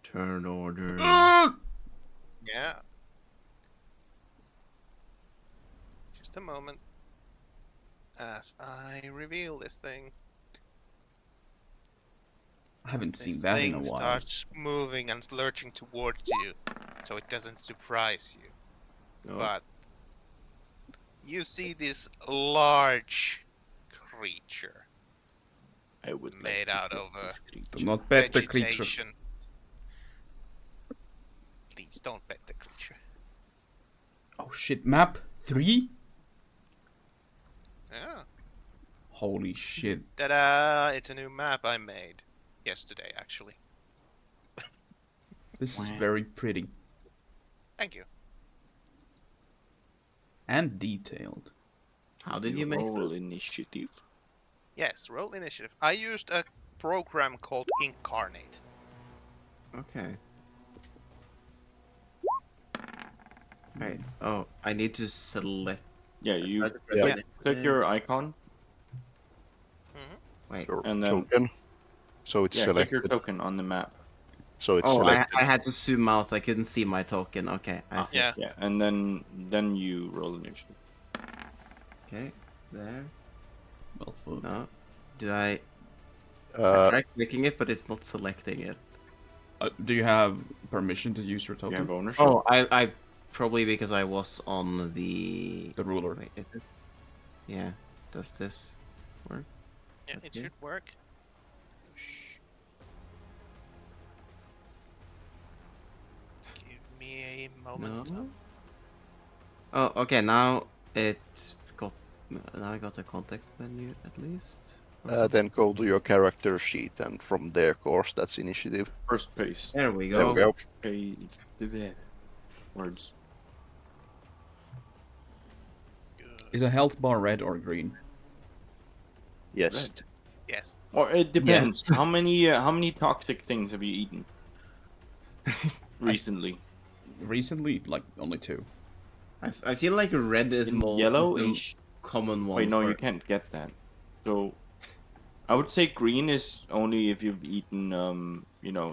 Speaker 5: Turn order.
Speaker 1: Yeah. Just a moment. As I reveal this thing.
Speaker 4: I haven't
Speaker 1: This
Speaker 4: seen that in a
Speaker 1: thing
Speaker 4: while.
Speaker 1: starts moving and lurching towards you, so it doesn't surprise you.
Speaker 5: Oh,
Speaker 1: But you see this large creature
Speaker 2: I would like
Speaker 1: made
Speaker 2: to
Speaker 1: out
Speaker 2: get
Speaker 1: of
Speaker 2: this
Speaker 4: Do
Speaker 2: creature.
Speaker 4: not bet the creature.
Speaker 1: vegetation. Please don't bet the creature.
Speaker 4: Oh shit, map 3?
Speaker 1: Yeah.
Speaker 4: Holy shit.
Speaker 1: Ta-da! It's a new map I made yesterday, actually.
Speaker 4: This is
Speaker 2: Wow.
Speaker 4: very pretty.
Speaker 1: Thank you.
Speaker 4: And detailed.
Speaker 5: how did you make
Speaker 2: roll
Speaker 5: this?
Speaker 2: initiative?
Speaker 1: Yes, roll initiative. I used a program called Incarnate.
Speaker 5: Okay. Right. Oh, I need to select.
Speaker 2: Yeah, you
Speaker 5: try to press
Speaker 3: Yeah.
Speaker 5: it.
Speaker 2: click your icon
Speaker 5: Wait.
Speaker 3: Your
Speaker 2: and then
Speaker 3: token. So it's
Speaker 2: yeah, click
Speaker 3: selected.
Speaker 2: your token on the map.
Speaker 3: So it's
Speaker 5: Oh,
Speaker 3: selected.
Speaker 5: I had to zoom out. I couldn't see my token. Okay, I see.
Speaker 1: Yeah.
Speaker 2: Yeah, and then you roll initiative.
Speaker 5: Okay, there.
Speaker 4: Well, fuck.
Speaker 5: No. Do I
Speaker 3: Uh,
Speaker 5: tried clicking it, but it's not selecting it.
Speaker 4: Do you have permission to use your
Speaker 2: You have
Speaker 4: token?
Speaker 2: ownership.
Speaker 5: Oh, I probably because I was on the.
Speaker 4: The ruler.
Speaker 5: Wait, is it? Yeah. Does this work?
Speaker 1: Yeah, it
Speaker 5: Okay.
Speaker 1: should work. Shh. Give me a moment.
Speaker 5: No. Oh, okay. Now it got. Now I got a context menu at least. or something.
Speaker 3: then go to your character sheet, and from there, course, that's initiative.
Speaker 2: First pace.
Speaker 5: There we
Speaker 3: There we
Speaker 5: go.
Speaker 3: go.
Speaker 2: Words.
Speaker 1: Good.
Speaker 4: Is a health bar red or green?
Speaker 3: Yes.
Speaker 1: Yes.
Speaker 2: Or it depends.
Speaker 5: Yes.
Speaker 2: How many toxic things have you eaten recently?
Speaker 4: Recently, like only 2.
Speaker 5: I feel like red is
Speaker 2: In
Speaker 5: more
Speaker 2: yellow,
Speaker 5: is a
Speaker 2: in
Speaker 5: common one.
Speaker 2: wait, no,
Speaker 5: for-
Speaker 2: you can't get that. So I would say green is only if you've eaten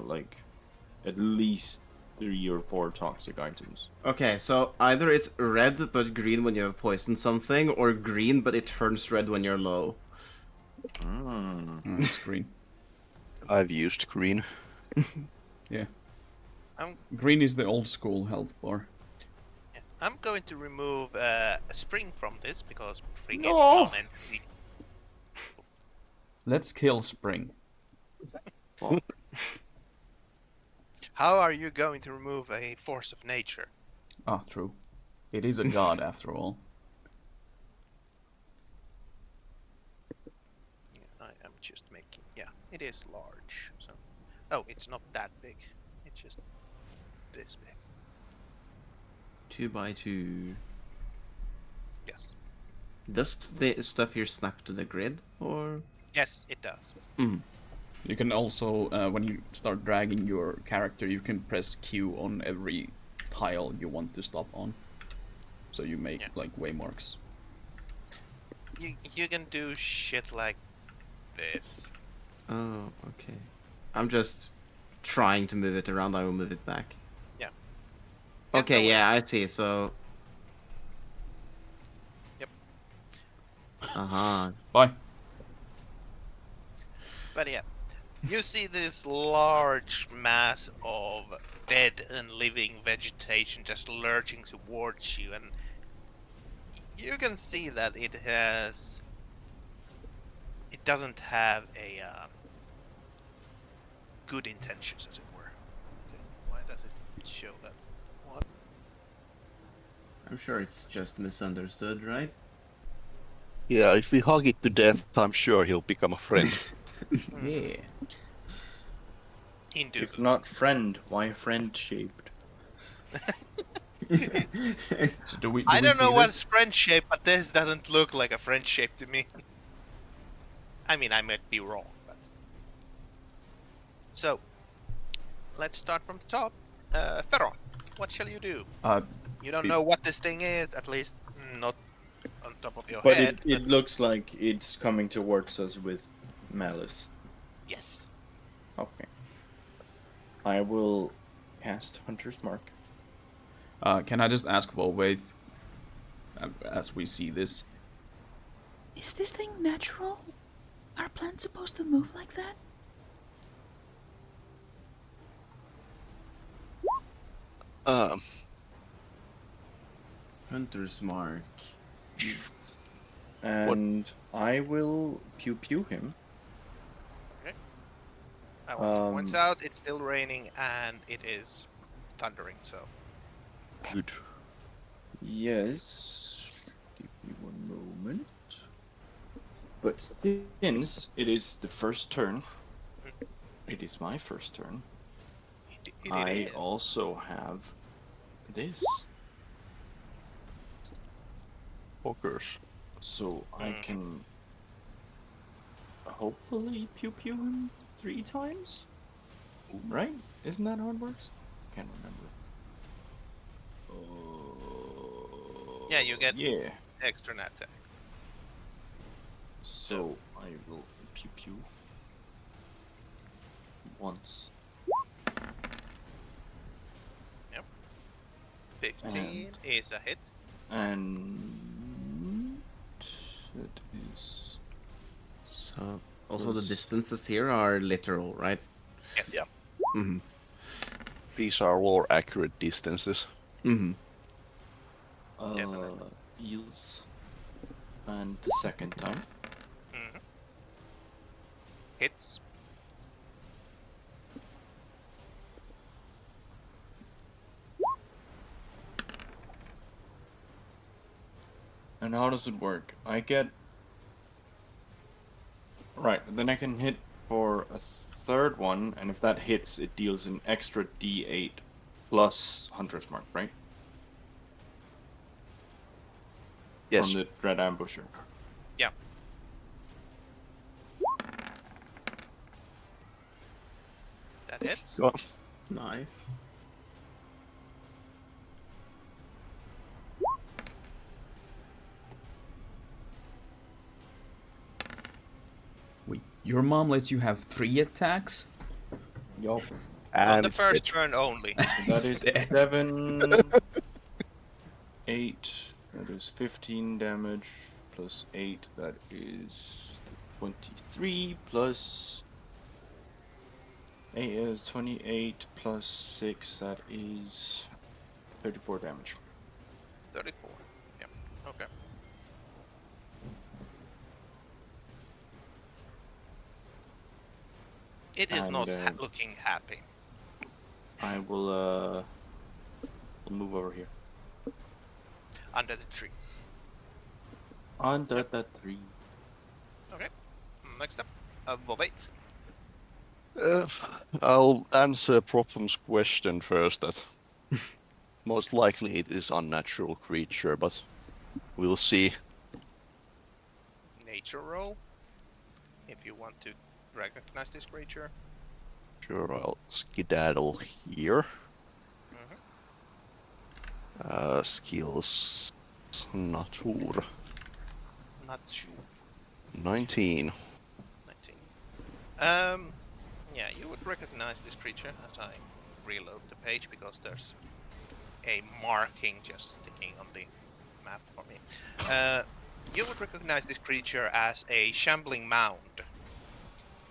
Speaker 2: like at least 3 or 4 toxic items.
Speaker 5: Okay, so either it's red but green when you have poisoned something, or green but it turns red when you're low.
Speaker 4: It's green.
Speaker 3: I've used green.
Speaker 4: Green is the old school health bar.
Speaker 1: Yeah. I'm going to remove Spring from this because Spring is
Speaker 2: No!
Speaker 1: non-entity.
Speaker 4: Let's kill Spring.
Speaker 1: How are you going to remove a force of nature?
Speaker 4: Ah, true. It is a god after all.
Speaker 1: Yeah, I am just making. Yeah, it is large. So, oh, it's not that big. It's just this big.
Speaker 5: 2x2.
Speaker 1: Yes.
Speaker 5: Does the stuff here snap to the grid, or?
Speaker 1: Yes, it does.
Speaker 4: You can also, when you start dragging your character, you can press Q on every tile you want to stop on. So you make
Speaker 1: Yeah.
Speaker 4: like waymarks.
Speaker 1: You can do shit like this.
Speaker 5: Oh, okay. I'm just trying to move it around. I will move it back.
Speaker 1: Yeah.
Speaker 5: Okay,
Speaker 1: no,
Speaker 5: yeah, I see. So.
Speaker 1: Yep.
Speaker 5: Uh-huh.
Speaker 4: Bye.
Speaker 1: But yeah, you see this large mass of dead and living vegetation just lurching towards you, and you can see that it doesn't have a good intentions, as it were. Okay, why does it show that? What?
Speaker 5: I'm sure it's just misunderstood, right?
Speaker 3: Yeah, if we hug it to death, I'm sure he'll become a friend.
Speaker 4: Yeah.
Speaker 2: If
Speaker 1: Indubitably.
Speaker 2: not friend, why friend shaped?
Speaker 4: So do we
Speaker 1: I don't
Speaker 4: see
Speaker 1: know
Speaker 4: this?
Speaker 1: what's friend shape, but this doesn't look like a friend shape to me. I mean, I might be wrong, but so let's start from the top. Feron, what shall you do?
Speaker 4: Uh,
Speaker 1: You don't
Speaker 4: Be-
Speaker 1: know what this thing is, at least not on top of your
Speaker 2: But
Speaker 1: head.
Speaker 2: it looks like it's coming towards us with malice.
Speaker 1: Yes.
Speaker 2: Okay. I will cast Hunter's Mark.
Speaker 4: can I just ask Volvaith, as we see this?
Speaker 6: Is this thing natural? Are plants supposed to move like that?
Speaker 3: Um,
Speaker 5: Hunter's Mark.
Speaker 2: And I will pew pew him.
Speaker 1: I want to point out it's still raining and it is thundering, so
Speaker 3: good.
Speaker 2: Yes. Give me one moment. But since it is the first turn, it is my first turn. I
Speaker 1: is.
Speaker 2: also have this.
Speaker 3: Hookers.
Speaker 2: So I can hopefully pew pew him 3 times? Right? Isn't that how it works? Can't remember.
Speaker 1: Yeah, you get
Speaker 2: Yeah.
Speaker 1: extra net attack.
Speaker 2: So I will pew pew once.
Speaker 1: 15 is a hit.
Speaker 2: And it is
Speaker 5: So also the
Speaker 2: Plus-
Speaker 5: distances here are literal, right?
Speaker 1: Yes.
Speaker 3: Yeah.
Speaker 5: Mm-hmm.
Speaker 3: These are more accurate distances.
Speaker 5: Mm-hmm.
Speaker 1: Definitely.
Speaker 2: eels. And the second time.
Speaker 1: Mhm. Hits.
Speaker 2: And how does it work? I get right, then I can hit for a third one, and if that hits, it deals an extra D8 plus Hunter's Mark, right?
Speaker 3: Yes.
Speaker 2: From the Dread Ambusher.
Speaker 1: Yeah. That hits.
Speaker 3: Well,
Speaker 5: Nice.
Speaker 4: Wait, your mom lets you have 3 attacks?
Speaker 2: Yup.
Speaker 1: On the
Speaker 3: it's
Speaker 1: first
Speaker 3: dead.
Speaker 1: turn only.
Speaker 2: That is
Speaker 4: Dead.
Speaker 2: 7, 8, that is 15 damage, plus 8, that is 23, plus 8 is 28, plus 6, that is 34 damage.
Speaker 1: 34. Yeah. Okay. It is not
Speaker 2: And,
Speaker 1: looking happy.
Speaker 2: I will move over here.
Speaker 1: Under the tree.
Speaker 2: Under the tree.
Speaker 1: Next up, Bobate.
Speaker 3: I'll answer Problem's question first. That most likely it is unnatural creature, but we'll see.
Speaker 1: Nature roll. If you want to recognize this creature.
Speaker 3: Sure, I'll skedaddle here. Skills natur
Speaker 1: Not sure.
Speaker 3: 19.
Speaker 1: 19. Yeah, you would recognize this creature as I reload the page because there's a marking just sticking on the map for me. You would recognize this creature as a shambling mound.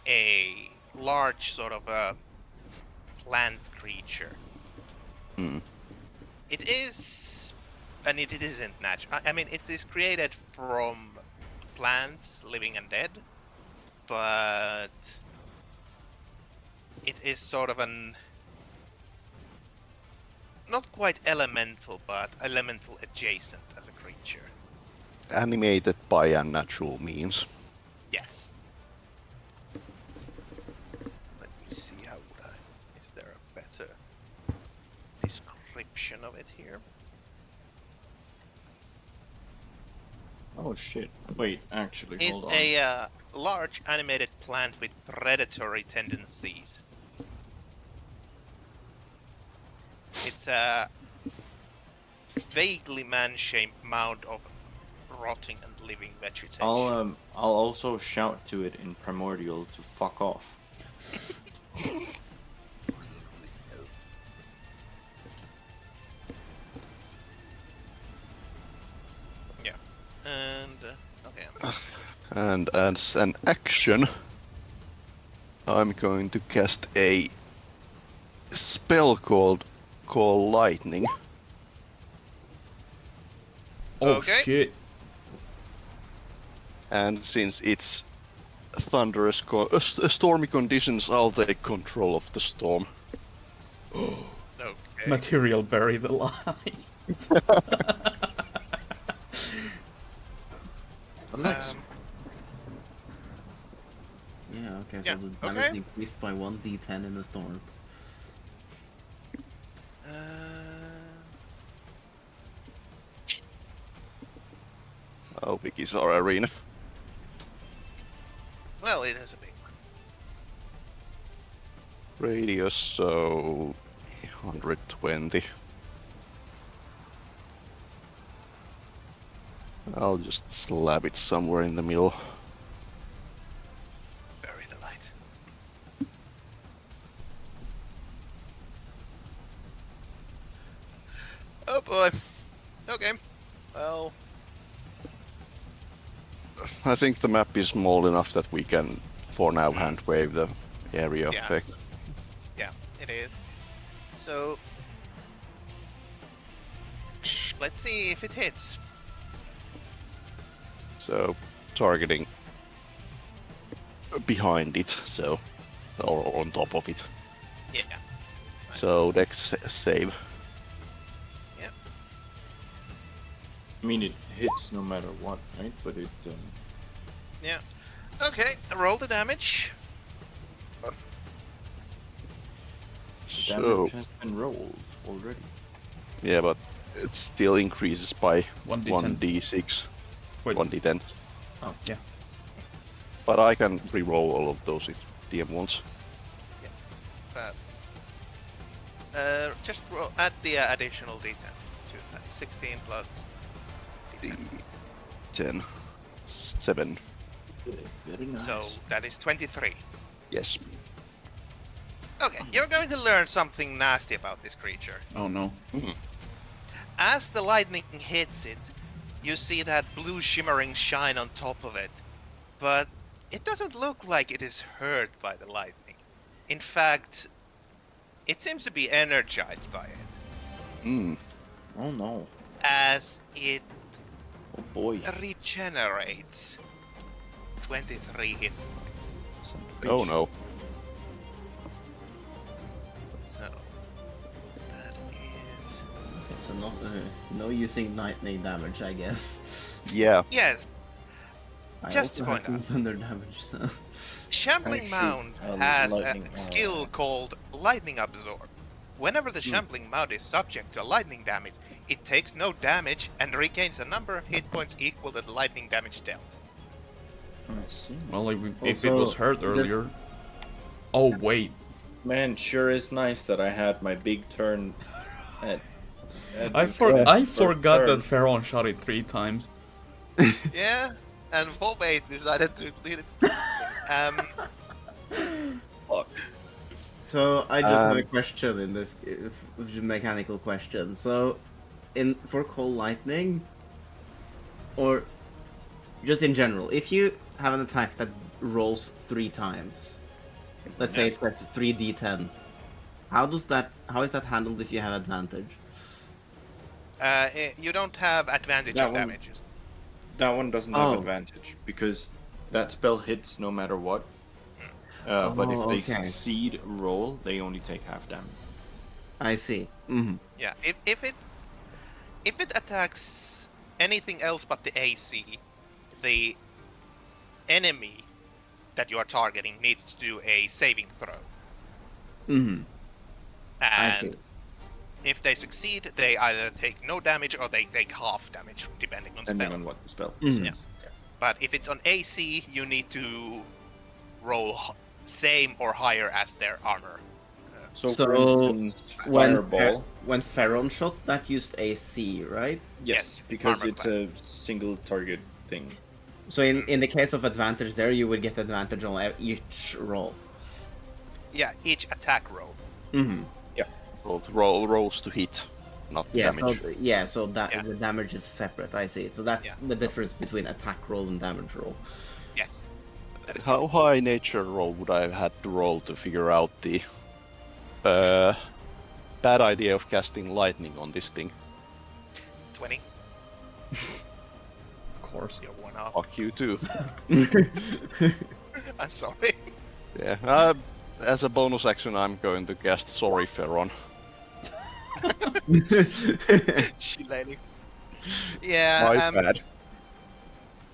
Speaker 1: A large sort of a plant creature.
Speaker 3: Hmm.
Speaker 1: It is, and it isn't natural. I mean, it is created from plants, living and dead, but it is sort of an not quite elemental, but elemental adjacent as a creature.
Speaker 3: animated by unnatural means.
Speaker 1: Yes. Let me see how would I. Is there a better description of it here?
Speaker 2: Oh shit. Wait, actually,
Speaker 1: It's
Speaker 2: hold on.
Speaker 1: a large animated plant with predatory tendencies. It's a vaguely man-shaped mound of rotting and living vegetation.
Speaker 2: I'll also shout to it in Primordial to fuck off.
Speaker 1: Yeah. And okay.
Speaker 3: And as an action, I'm going to cast a spell called Call Lightning.
Speaker 4: Oh
Speaker 1: Okay.
Speaker 4: shit!
Speaker 3: And since it's thunderous, stormy conditions, I'll take control of the storm.
Speaker 1: Okay.
Speaker 4: Material buried alive.
Speaker 2: Nice.
Speaker 5: Yeah, okay, so
Speaker 1: Yeah,
Speaker 5: the damage
Speaker 1: okay.
Speaker 5: increased by 1d10 in the storm.
Speaker 3: How big is our arena?
Speaker 1: Well, it is a big one.
Speaker 3: Radius, so 120. I'll just slap it somewhere in the middle.
Speaker 1: Bury the light. Oh boy. Okay. Well,
Speaker 3: I think the map is small enough that we can, for now, hand wave the area
Speaker 1: Yeah.
Speaker 3: effect.
Speaker 1: yeah, it is. So let's see if it hits.
Speaker 3: So, targeting behind it, so, or on top of it.
Speaker 1: Yeah.
Speaker 3: So, Dex save.
Speaker 2: I mean, it hits no matter what, right? But it.
Speaker 1: Yeah. Okay. Roll the damage.
Speaker 2: The
Speaker 3: So,
Speaker 2: damage has been rolled already.
Speaker 3: yeah, but it still increases by
Speaker 4: 1d10.
Speaker 3: 1d6,
Speaker 4: Wait.
Speaker 3: 1d10.
Speaker 2: Oh,
Speaker 4: Yeah.
Speaker 3: But I can re-roll all of those if DM wants.
Speaker 1: Just add the additional d10 to that. 16 plus d10.
Speaker 3: D10. 7.
Speaker 2: Very nice.
Speaker 1: So that is 23.
Speaker 3: Yes.
Speaker 1: Okay, you're going to learn something nasty about this creature.
Speaker 4: Oh no.
Speaker 1: As the lightning hits it, you see that blue shimmering shine on top of it, but it doesn't look like it is hurt by the lightning. In fact, it seems to be energized by it,
Speaker 3: Hmm.
Speaker 2: Oh no.
Speaker 1: as it
Speaker 2: Oh boy.
Speaker 1: regenerates 23 hit points.
Speaker 3: Oh no.
Speaker 1: So that is
Speaker 5: Okay, so no using lightning damage, I guess.
Speaker 3: Yeah.
Speaker 1: yes.
Speaker 5: I
Speaker 1: Just to
Speaker 5: also
Speaker 1: point
Speaker 5: have some
Speaker 1: out.
Speaker 5: thunder damage, so...
Speaker 1: Shambling
Speaker 2: shoot
Speaker 1: Mound
Speaker 2: a
Speaker 1: has a
Speaker 2: lightning arrow
Speaker 1: skill
Speaker 2: at it.
Speaker 1: called Lightning Absorb. Whenever the Shambling Mound is subject to lightning damage, it takes no damage and regains a number of hit points equal to the lightning damage dealt.
Speaker 2: I see.
Speaker 4: Well, if it
Speaker 5: Also,
Speaker 4: was hurt
Speaker 5: there's-
Speaker 4: earlier. Oh wait.
Speaker 2: Man, sure is nice that I had my big turn at
Speaker 4: I
Speaker 2: the
Speaker 4: forgot
Speaker 2: turn.
Speaker 4: that Pharaoh shot it 3 times.
Speaker 1: Yeah, and Volbate decided to lead it.
Speaker 2: Fuck.
Speaker 5: So I just have a question in this mechanical question. So, for Cold Lightning, or just in general, if you have an attack that rolls 3 times, let's say that's 3d10, how is that handled if you have advantage?
Speaker 1: You don't have advantage
Speaker 2: That
Speaker 1: on
Speaker 2: one-
Speaker 1: damages.
Speaker 2: That one doesn't have
Speaker 5: Oh.
Speaker 2: advantage because that spell hits no matter what. But if
Speaker 5: Oh,
Speaker 2: they
Speaker 5: okay.
Speaker 2: succeed a roll, they only take half damage.
Speaker 5: I see. Mm-hmm.
Speaker 1: Yeah, if it attacks anything else but the AC, the enemy that you are targeting needs to do a saving throw.
Speaker 5: Mm-hmm.
Speaker 1: And if they succeed, they either take no damage or they take half damage, depending on
Speaker 2: Depending
Speaker 1: spell.
Speaker 2: on what the spell
Speaker 5: Mhm.
Speaker 2: is.
Speaker 1: But if it's on AC, you need to roll same or higher as their armor.
Speaker 2: So,
Speaker 5: So,
Speaker 2: for instance, Fireball.
Speaker 5: When Pharaon shot, that used AC, right?
Speaker 2: Yes, because
Speaker 1: armor
Speaker 2: it's a single target thing.
Speaker 5: So in the case of advantage there, you would get advantage on each roll.
Speaker 1: Yeah, each attack roll.
Speaker 5: Mm-hmm.
Speaker 3: Both rolls to hit, not
Speaker 5: Yeah,
Speaker 3: damage.
Speaker 5: so that
Speaker 1: Yeah.
Speaker 5: the damage is separate. I see. So that's the difference between attack roll and damage roll.
Speaker 1: Yes. That is
Speaker 3: How high nature roll would I have had to roll to figure out the bad idea of casting lightning on this thing?
Speaker 1: 20.
Speaker 4: Of course.
Speaker 1: You're one off.
Speaker 3: Fuck you too.
Speaker 1: I'm sorry.
Speaker 3: Yeah. As a bonus action, I'm going to cast Sorry Pharaon.
Speaker 1: Shillelagh. Yeah,
Speaker 3: My bad.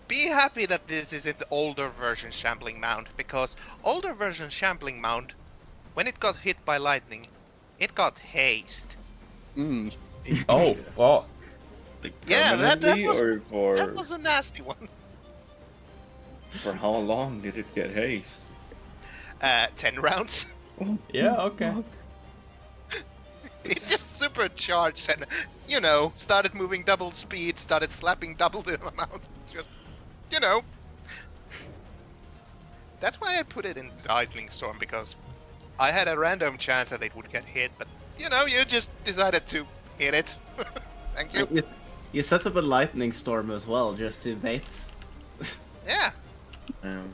Speaker 1: be happy that this isn't the older version Shambling Mound, because older version Shambling Mound, when it got hit by lightning, it got haste.
Speaker 3: Mm.
Speaker 4: Oh fuck.
Speaker 2: Like
Speaker 1: Yeah, that
Speaker 2: permanently,
Speaker 1: was-
Speaker 2: or
Speaker 1: That was a nasty one.
Speaker 2: for how long did it get haste?
Speaker 1: 10 rounds.
Speaker 4: Yeah, okay.
Speaker 1: It just supercharged and, started moving double speed, started slapping double the amount. Just, That's why I put it in Lightning Storm, because I had a random chance that it would get hit, but, you just decided to hit it. Thank you.
Speaker 5: You set up a lightning storm as well, just to bait.
Speaker 1: Yeah,
Speaker 2: Um,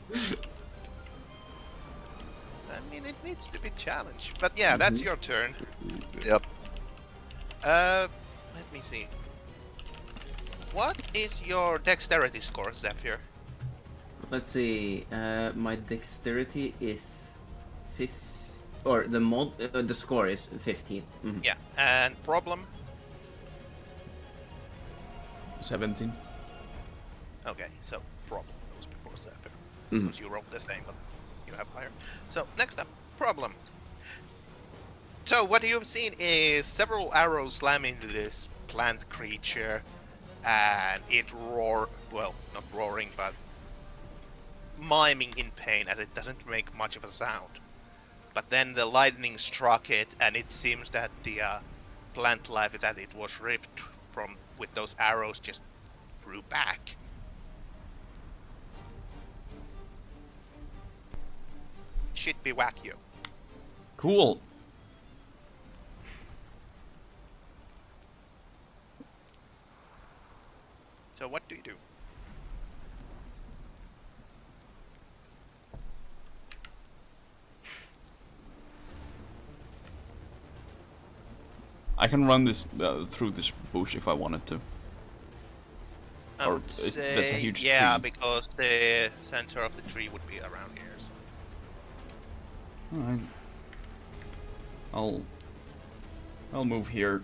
Speaker 1: I mean, it needs to be challenged. But yeah, that's your turn.
Speaker 3: Yep.
Speaker 1: Let me see. What is your dexterity score, Zephyr?
Speaker 5: Let's see. My dexterity is 5, or the score is 15. Mhm.
Speaker 1: Yeah, and problem?
Speaker 4: 17.
Speaker 1: Okay, so problem goes before Zephyr.
Speaker 5: Mhm.
Speaker 1: Because you rolled the same, but you have higher. So, next up, problem. So, what you've seen is several arrows slam into this plant creature, and it well, not roaring, but miming in pain, as it doesn't make much of a sound. But then the lightning struck it, and it seems that the plant life that it was ripped from with those arrows just grew back. Shit be whack you.
Speaker 4: Cool.
Speaker 1: So what do you do?
Speaker 4: I can run this through this bush if I wanted to.
Speaker 1: I
Speaker 4: Or
Speaker 1: would
Speaker 4: that's a
Speaker 1: say,
Speaker 4: huge
Speaker 1: yeah,
Speaker 4: tree.
Speaker 1: because the center of the tree would be around here. So.
Speaker 4: Alright. I'll move here.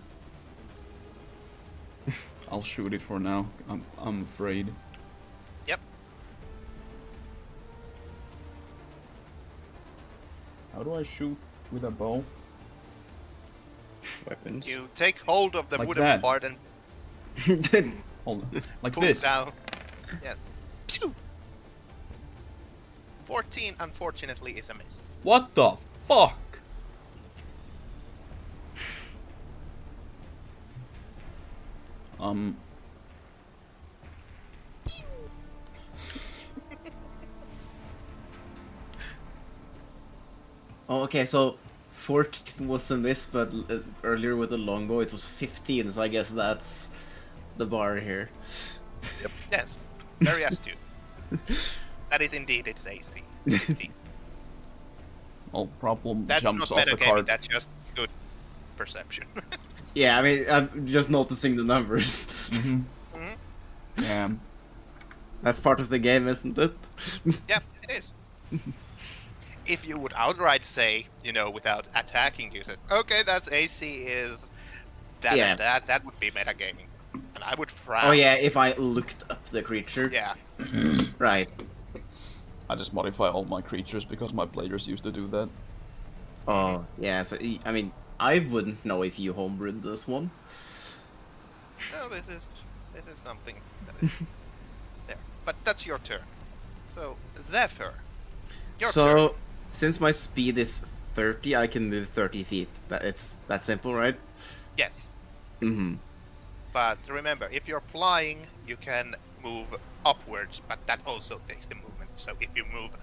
Speaker 4: I'll shoot it for now. I'm afraid.
Speaker 1: Yep.
Speaker 4: How do I shoot with a bow?
Speaker 2: weapons.
Speaker 1: You take hold of the
Speaker 4: Like
Speaker 1: wooden
Speaker 4: that.
Speaker 1: part and
Speaker 4: Hold on. Like
Speaker 1: pull
Speaker 4: this.
Speaker 1: down. Yes. Pew! 14, unfortunately, is a miss.
Speaker 4: What the fuck?
Speaker 5: Oh, okay, so 14 was a miss, but earlier with the longbow it was 15, so I guess that's the bar here.
Speaker 1: Yes. Very astute. That is indeed its AC. 15.
Speaker 4: Oh, problem
Speaker 1: That's
Speaker 4: jumps
Speaker 1: not
Speaker 4: off the
Speaker 1: metagaming,
Speaker 4: cart.
Speaker 1: that's just good perception.
Speaker 5: Yeah, I mean, I'm just noticing the numbers.
Speaker 4: Mm-hmm.
Speaker 1: Mhm.
Speaker 4: Yeah.
Speaker 5: That's part of the game, isn't it?
Speaker 1: Yeah, it is. If you would outright say, without attacking, you said, okay, that's AC is that
Speaker 5: Yeah.
Speaker 1: and that would be metagaming. And and I would frown.
Speaker 5: Oh yeah, if I looked up the creature.
Speaker 1: Yeah.
Speaker 5: Right.
Speaker 4: I just modify all my creatures because my players used to do that.
Speaker 5: Oh yeah. So I mean, I wouldn't know if you homebrewed this one.
Speaker 1: No, this is something that is there. But that's your turn. So Zephyr, your turn.
Speaker 5: Since my speed is 30, I can move 30 feet. It's that simple, right?
Speaker 1: Yes.
Speaker 5: Mm-hmm.
Speaker 1: But remember, if you're flying, you can move upwards, but that also takes the movement. So if you move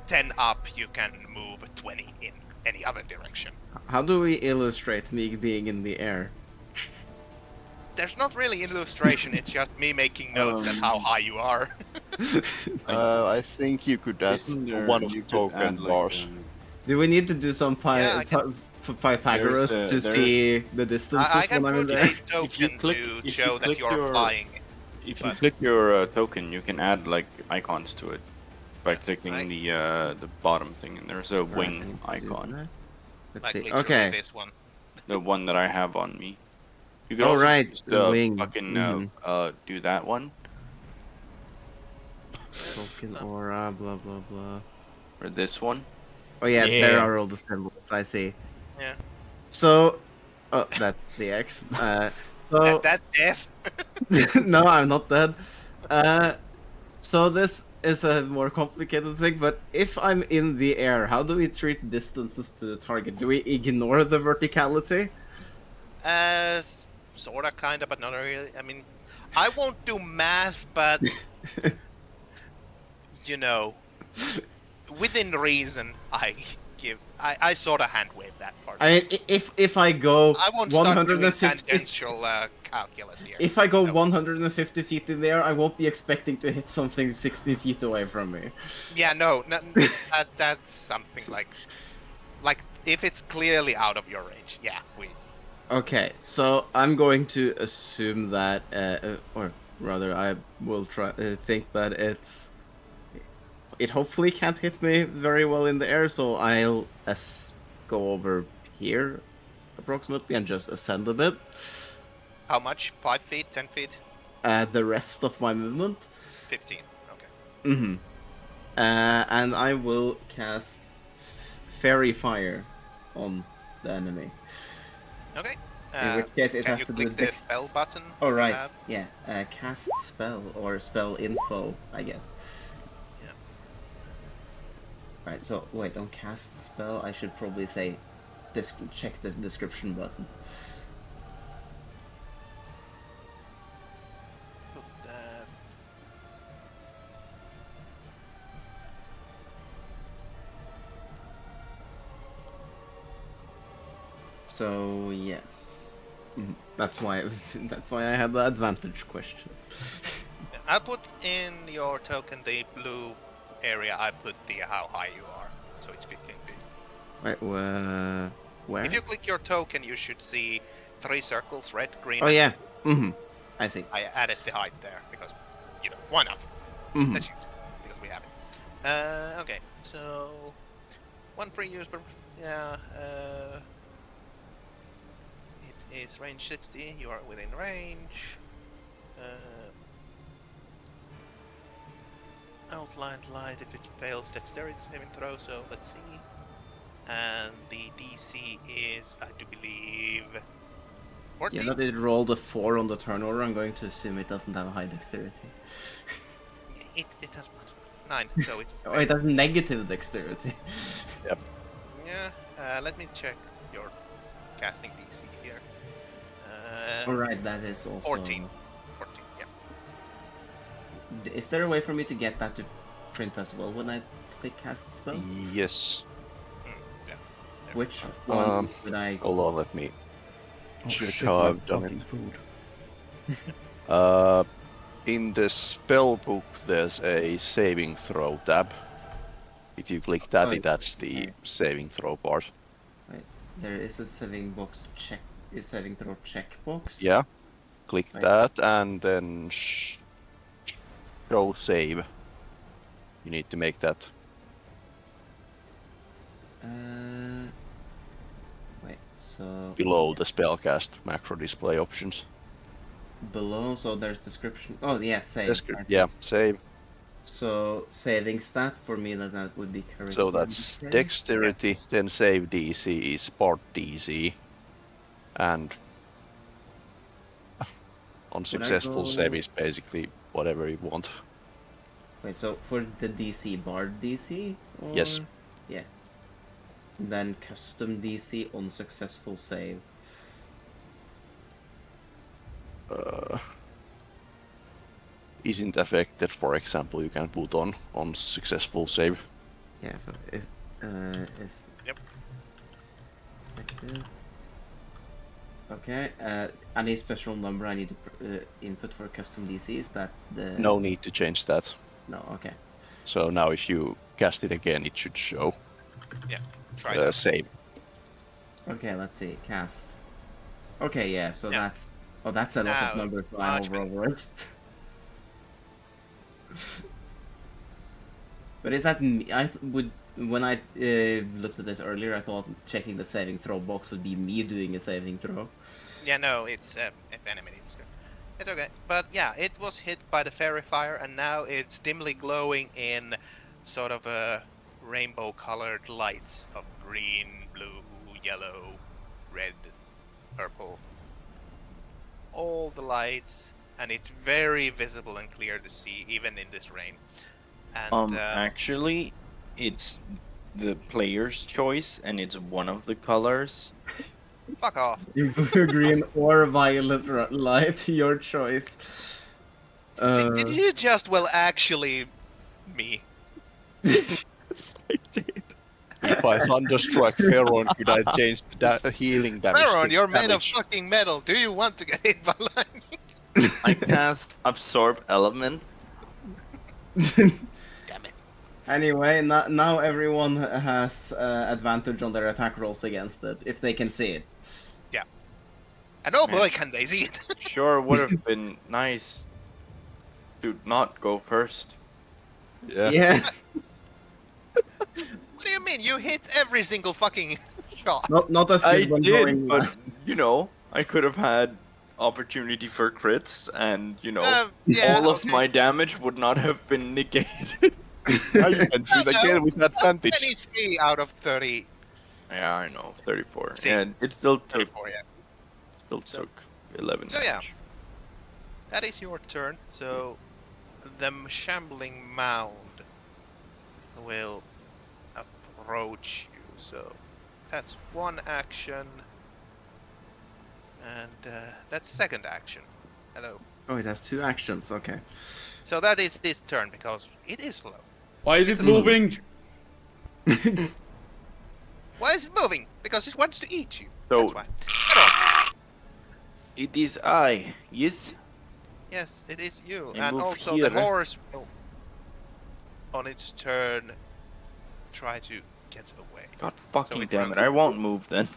Speaker 1: 10 up, you can move 20 in any other direction.
Speaker 5: How do we illustrate me being in the air?
Speaker 1: There's not really illustration, it's just me making notes at how high you are.
Speaker 3: I think you could add
Speaker 2: Isn't there-
Speaker 3: one of
Speaker 2: you
Speaker 3: the
Speaker 2: could
Speaker 3: token
Speaker 2: add, like,
Speaker 3: bars.
Speaker 5: Do we need to do some
Speaker 1: Yeah, I
Speaker 5: Pythagoras
Speaker 2: There's,
Speaker 5: to see the distances
Speaker 1: I can
Speaker 5: when I'm in
Speaker 1: put
Speaker 5: there?
Speaker 1: a token
Speaker 2: click-
Speaker 1: to
Speaker 2: if
Speaker 1: show
Speaker 2: you
Speaker 1: that
Speaker 2: click
Speaker 1: you're
Speaker 2: your-
Speaker 1: flying.
Speaker 2: If you
Speaker 1: But-
Speaker 2: click your token, you can add like icons to it by clicking the bottom thing, and there's a wing icon,
Speaker 5: Let's
Speaker 1: Like
Speaker 5: see.
Speaker 1: literally
Speaker 5: Okay.
Speaker 1: this one.
Speaker 2: the one that I have on me. You can
Speaker 5: Oh,
Speaker 2: also
Speaker 5: right,
Speaker 2: just,
Speaker 5: the wing.
Speaker 2: fucking
Speaker 5: Mhm.
Speaker 2: do that one
Speaker 5: Token aura, blah blah blah.
Speaker 2: or this one.
Speaker 5: Oh yeah, there
Speaker 4: Yeah.
Speaker 5: are all the symbols. I see.
Speaker 1: Yeah.
Speaker 5: So, oh, that's the X. So
Speaker 1: That's death.
Speaker 5: no, I'm not dead. So this is a more complicated thing, but if I'm in the air, how do we treat distances to the target? Do we ignore the verticality?
Speaker 1: Sorta, kinda, but not really. I mean, I won't do math, but you know, within reason, I sorta hand wave that part.
Speaker 5: I mean, if I go
Speaker 1: I won't start doing
Speaker 5: 150,
Speaker 1: tangential calculus here.
Speaker 5: if I go
Speaker 1: No.
Speaker 5: 150 feet in the air, I won't be expecting to hit something 60 feet away from me.
Speaker 1: Yeah, no, that's something like if it's clearly out of your range. Yeah,
Speaker 5: Okay, so I'm going to assume that, or rather, I will try think that it hopefully can't hit me very well in the air, so I'll go over here, approximately, and just ascend a bit.
Speaker 1: How much? 5 feet? 10 feet?
Speaker 5: The rest of my movement.
Speaker 1: 15. Okay.
Speaker 5: Mm-hmm. And I will cast Fairy Fire on the enemy.
Speaker 1: Okay.
Speaker 5: In which case, it
Speaker 1: Can
Speaker 5: has
Speaker 1: you
Speaker 5: to do
Speaker 1: click the
Speaker 5: dex.
Speaker 1: spell button?
Speaker 5: Oh
Speaker 1: you
Speaker 5: right,
Speaker 1: have?
Speaker 5: yeah. Cast spell or spell info, I guess.
Speaker 1: Yeah.
Speaker 5: Right. So wait, on cast spell, I should probably say, check the description button.
Speaker 1: Put that.
Speaker 5: So yes, that's why I had the advantage questions.
Speaker 1: I put in your token the blue area. I put the how high you are, so it's 15 feet.
Speaker 5: Right. Where?
Speaker 1: If you click your token, you should see 3 circles: red, green.
Speaker 5: Oh
Speaker 1: and
Speaker 5: yeah. I see.
Speaker 1: I added the height there because, you know, why not?
Speaker 5: Mhm.
Speaker 1: Let's use it because we have it. Okay, so 1 free use per. Yeah. It is range 60. You are within range. Outlined light if it fails dexterity saving throw. So let's see. And the DC is, I do believe, 14.
Speaker 5: Yeah, that it rolled a 4 on the turn order. I'm going to assume it doesn't have a high dexterity.
Speaker 1: It has 9, so it's.
Speaker 5: Oh, it has negative dexterity.
Speaker 1: Yeah. Let me check your casting DC here.
Speaker 5: Alright, that is also...
Speaker 1: 14. 14. Yeah.
Speaker 5: Is there a way for me to get that to print as well when I click cast spell?
Speaker 3: Yes.
Speaker 1: Yeah.
Speaker 5: Which one would I...
Speaker 3: Hold on, let me
Speaker 4: Oh,
Speaker 3: check
Speaker 4: shit,
Speaker 3: how
Speaker 4: my
Speaker 3: I've done
Speaker 4: fucking
Speaker 3: it.
Speaker 4: food.
Speaker 3: In the spell book, there's a saving throw tab. If you click that,
Speaker 5: Oh,
Speaker 3: it adds the
Speaker 5: okay.
Speaker 3: saving throw part.
Speaker 5: Right. There is a saving throw checkbox.
Speaker 3: Yeah. Click
Speaker 5: Right.
Speaker 3: that and then show save. You need to make that.
Speaker 5: Wait, so...
Speaker 3: Below the spellcast macro display options.
Speaker 5: below, so there's description. Oh yeah, save.
Speaker 3: That's good.
Speaker 5: I see.
Speaker 3: Yeah, save.
Speaker 5: So saving stat for me that would be charisma.
Speaker 3: So that's
Speaker 5: okay?
Speaker 3: dexterity, then save DC is part DC, and unsuccessful save
Speaker 5: go-
Speaker 3: is basically whatever you want.
Speaker 5: Wait, so for the DC, Bard DC? Or...
Speaker 3: Yes.
Speaker 5: Yeah. Then custom DC, unsuccessful save.
Speaker 3: Isn't affected, for example, you can put on successful save.
Speaker 5: Yeah, so if is
Speaker 1: Yep.
Speaker 5: effective. Okay. Any special number I need to input for custom DC? Is that the
Speaker 3: No need to change that.
Speaker 5: No. Okay.
Speaker 3: So now if you cast it again, it should show
Speaker 1: Try that.
Speaker 3: save.
Speaker 5: Okay. Let's see. Cast. Okay. Yeah. So
Speaker 1: Yeah.
Speaker 5: that's a lot
Speaker 1: Now,
Speaker 5: of numbers. So I
Speaker 1: much
Speaker 5: hover
Speaker 1: better.
Speaker 5: over it. But is that me? When I looked at this earlier, I thought checking the saving throw box would be me doing a saving throw.
Speaker 1: Yeah, no, it's if enemy needs to. It's okay. But yeah, it was hit by the fairy fire, and now it's dimly glowing in sort of rainbow-colored lights of green, blue, yellow, red, purple. All the lights, and it's very visible and clear to see, even in this rain. And
Speaker 2: Actually, it's the player's choice, and it's one of the colors.
Speaker 1: fuck off.
Speaker 5: Blue, green, or violet light, your choice.
Speaker 1: Did you just actually me?
Speaker 2: Yes, I did.
Speaker 3: If I thunderstruck Feron, could I change the healing damage?
Speaker 1: Baron,
Speaker 3: to
Speaker 1: you're made of
Speaker 3: damage?
Speaker 1: fucking metal. Do you want to get hit by lightning?
Speaker 2: I cast Absorb Element.
Speaker 1: Damn it.
Speaker 5: Anyway, now everyone has advantage on their attack rolls against it, if they can see it.
Speaker 1: And oh boy, can they see it.
Speaker 2: Sure would have been nice to not go first.
Speaker 3: Yeah.
Speaker 1: What do you mean? You hit every single fucking shot.
Speaker 5: Not as
Speaker 2: I
Speaker 5: good when
Speaker 2: did,
Speaker 5: going
Speaker 2: but you know, I could have had opportunity for crits, and you know,
Speaker 1: Yeah,
Speaker 2: all of
Speaker 1: okay.
Speaker 2: my damage would not have been negated.
Speaker 3: Now you can do it again with advantage.
Speaker 1: 23 out of 30.
Speaker 2: Yeah, I know, 34,
Speaker 1: See.
Speaker 2: and it still took
Speaker 1: 34, yeah. So-
Speaker 2: 11.
Speaker 1: So, yeah.
Speaker 2: damage.
Speaker 1: That is your turn. So, the shambling mound will approach you. So, that's one action. And that's second action. Hello.
Speaker 5: Oh, it has 2 actions. Okay.
Speaker 1: So that is this turn because it is slow.
Speaker 4: Why is
Speaker 1: It's
Speaker 4: it
Speaker 1: a slow
Speaker 4: moving?
Speaker 1: creature. Why is it moving? Because it wants to eat you.
Speaker 2: So-
Speaker 1: That's why. Get on.
Speaker 2: It is I, yes?
Speaker 1: Yes, it is you.
Speaker 2: I
Speaker 1: And
Speaker 2: move
Speaker 1: also
Speaker 2: here.
Speaker 1: the horse will, on its turn, try to get away.
Speaker 2: God fucking
Speaker 1: it
Speaker 2: damn
Speaker 1: runs
Speaker 2: it, I won't move then.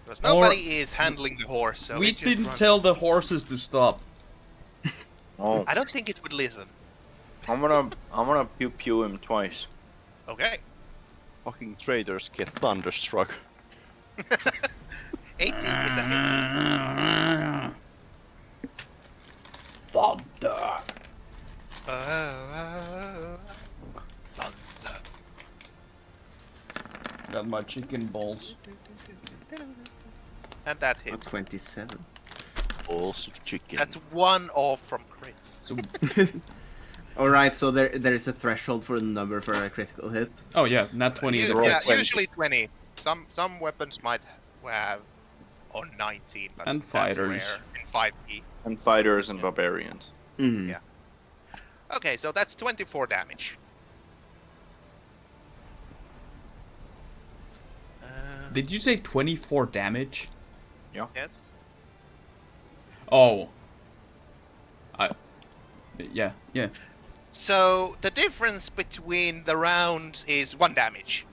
Speaker 1: Because nobody is handling the horse, so
Speaker 4: We
Speaker 1: it just
Speaker 4: didn't
Speaker 1: runs.
Speaker 4: tell the horses to stop.
Speaker 2: Oh,
Speaker 1: I don't think it would listen.
Speaker 2: I'm gonna pew pew him twice.
Speaker 1: Okay.
Speaker 3: Fucking traitors get thunderstruck.
Speaker 1: 18 is a hit.
Speaker 4: Thunder.
Speaker 1: Thunder.
Speaker 4: Got my chicken balls.
Speaker 1: And that
Speaker 5: Oh,
Speaker 1: hit.
Speaker 5: 27.
Speaker 3: Balls of chicken.
Speaker 1: That's one off from crit.
Speaker 4: So,
Speaker 5: Alright, so there is a threshold for the number for a critical hit.
Speaker 4: oh yeah, nat 20 is a
Speaker 1: Yeah,
Speaker 4: crit.
Speaker 1: usually 20. Some weapons might have on 19, but
Speaker 4: And
Speaker 1: that's
Speaker 4: fighters.
Speaker 1: rare in 5e.
Speaker 2: And fighters and barbarians.
Speaker 5: Mhm.
Speaker 1: Yeah. Okay, so that's 24 damage.
Speaker 4: Did you say 24 damage?
Speaker 1: Yes.
Speaker 4: Oh. Yeah.
Speaker 1: So the difference between the rounds is 1 damage.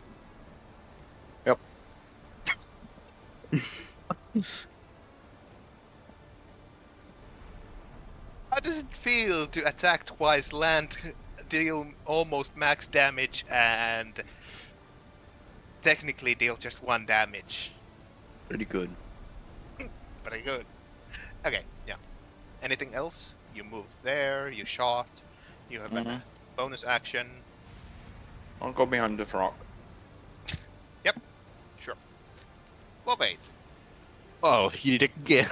Speaker 2: Yep.
Speaker 1: How does it feel to attack twice, land, deal almost max damage, and technically deal just 1 damage?
Speaker 2: Pretty good.
Speaker 1: Pretty good. Okay, yeah. Anything else? You moved there, you shot, you have a bonus action.
Speaker 2: I'll go behind this rock.
Speaker 1: Sure. Well, bathe.
Speaker 3: Oh, he did it again.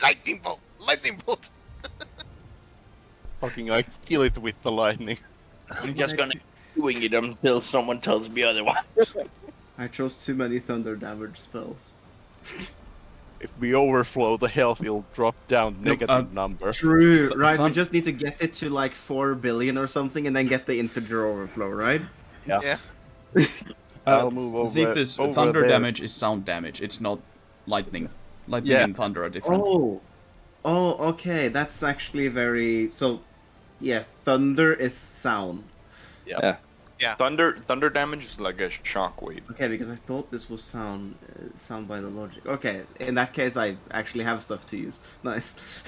Speaker 1: Lightning bolt! Lightning bolt!
Speaker 3: Fucking I kill it with the lightning.
Speaker 2: I'm just gonna keep doing it until someone tells me otherwise.
Speaker 5: I chose too many thunder damage spells.
Speaker 3: If we overflow the health, it'll drop down negative number.
Speaker 5: True, right? We
Speaker 4: Fun-
Speaker 5: just need to get it to like 4 billion or something, and then get the integer overflow, right?
Speaker 1: Yeah.
Speaker 3: I'll move over.
Speaker 4: See if this
Speaker 3: over
Speaker 4: thunder
Speaker 3: there.
Speaker 4: damage is sound damage. It's not lightning. Lightning
Speaker 2: Yeah.
Speaker 4: and thunder are different.
Speaker 5: Oh, okay. That's actually very. So, yeah, thunder is sound.
Speaker 3: Yeah.
Speaker 2: Thunder damage is like a shockwave.
Speaker 5: Okay, because I thought this was sound by the logic. Okay, in that case, I actually have stuff to use. Nice.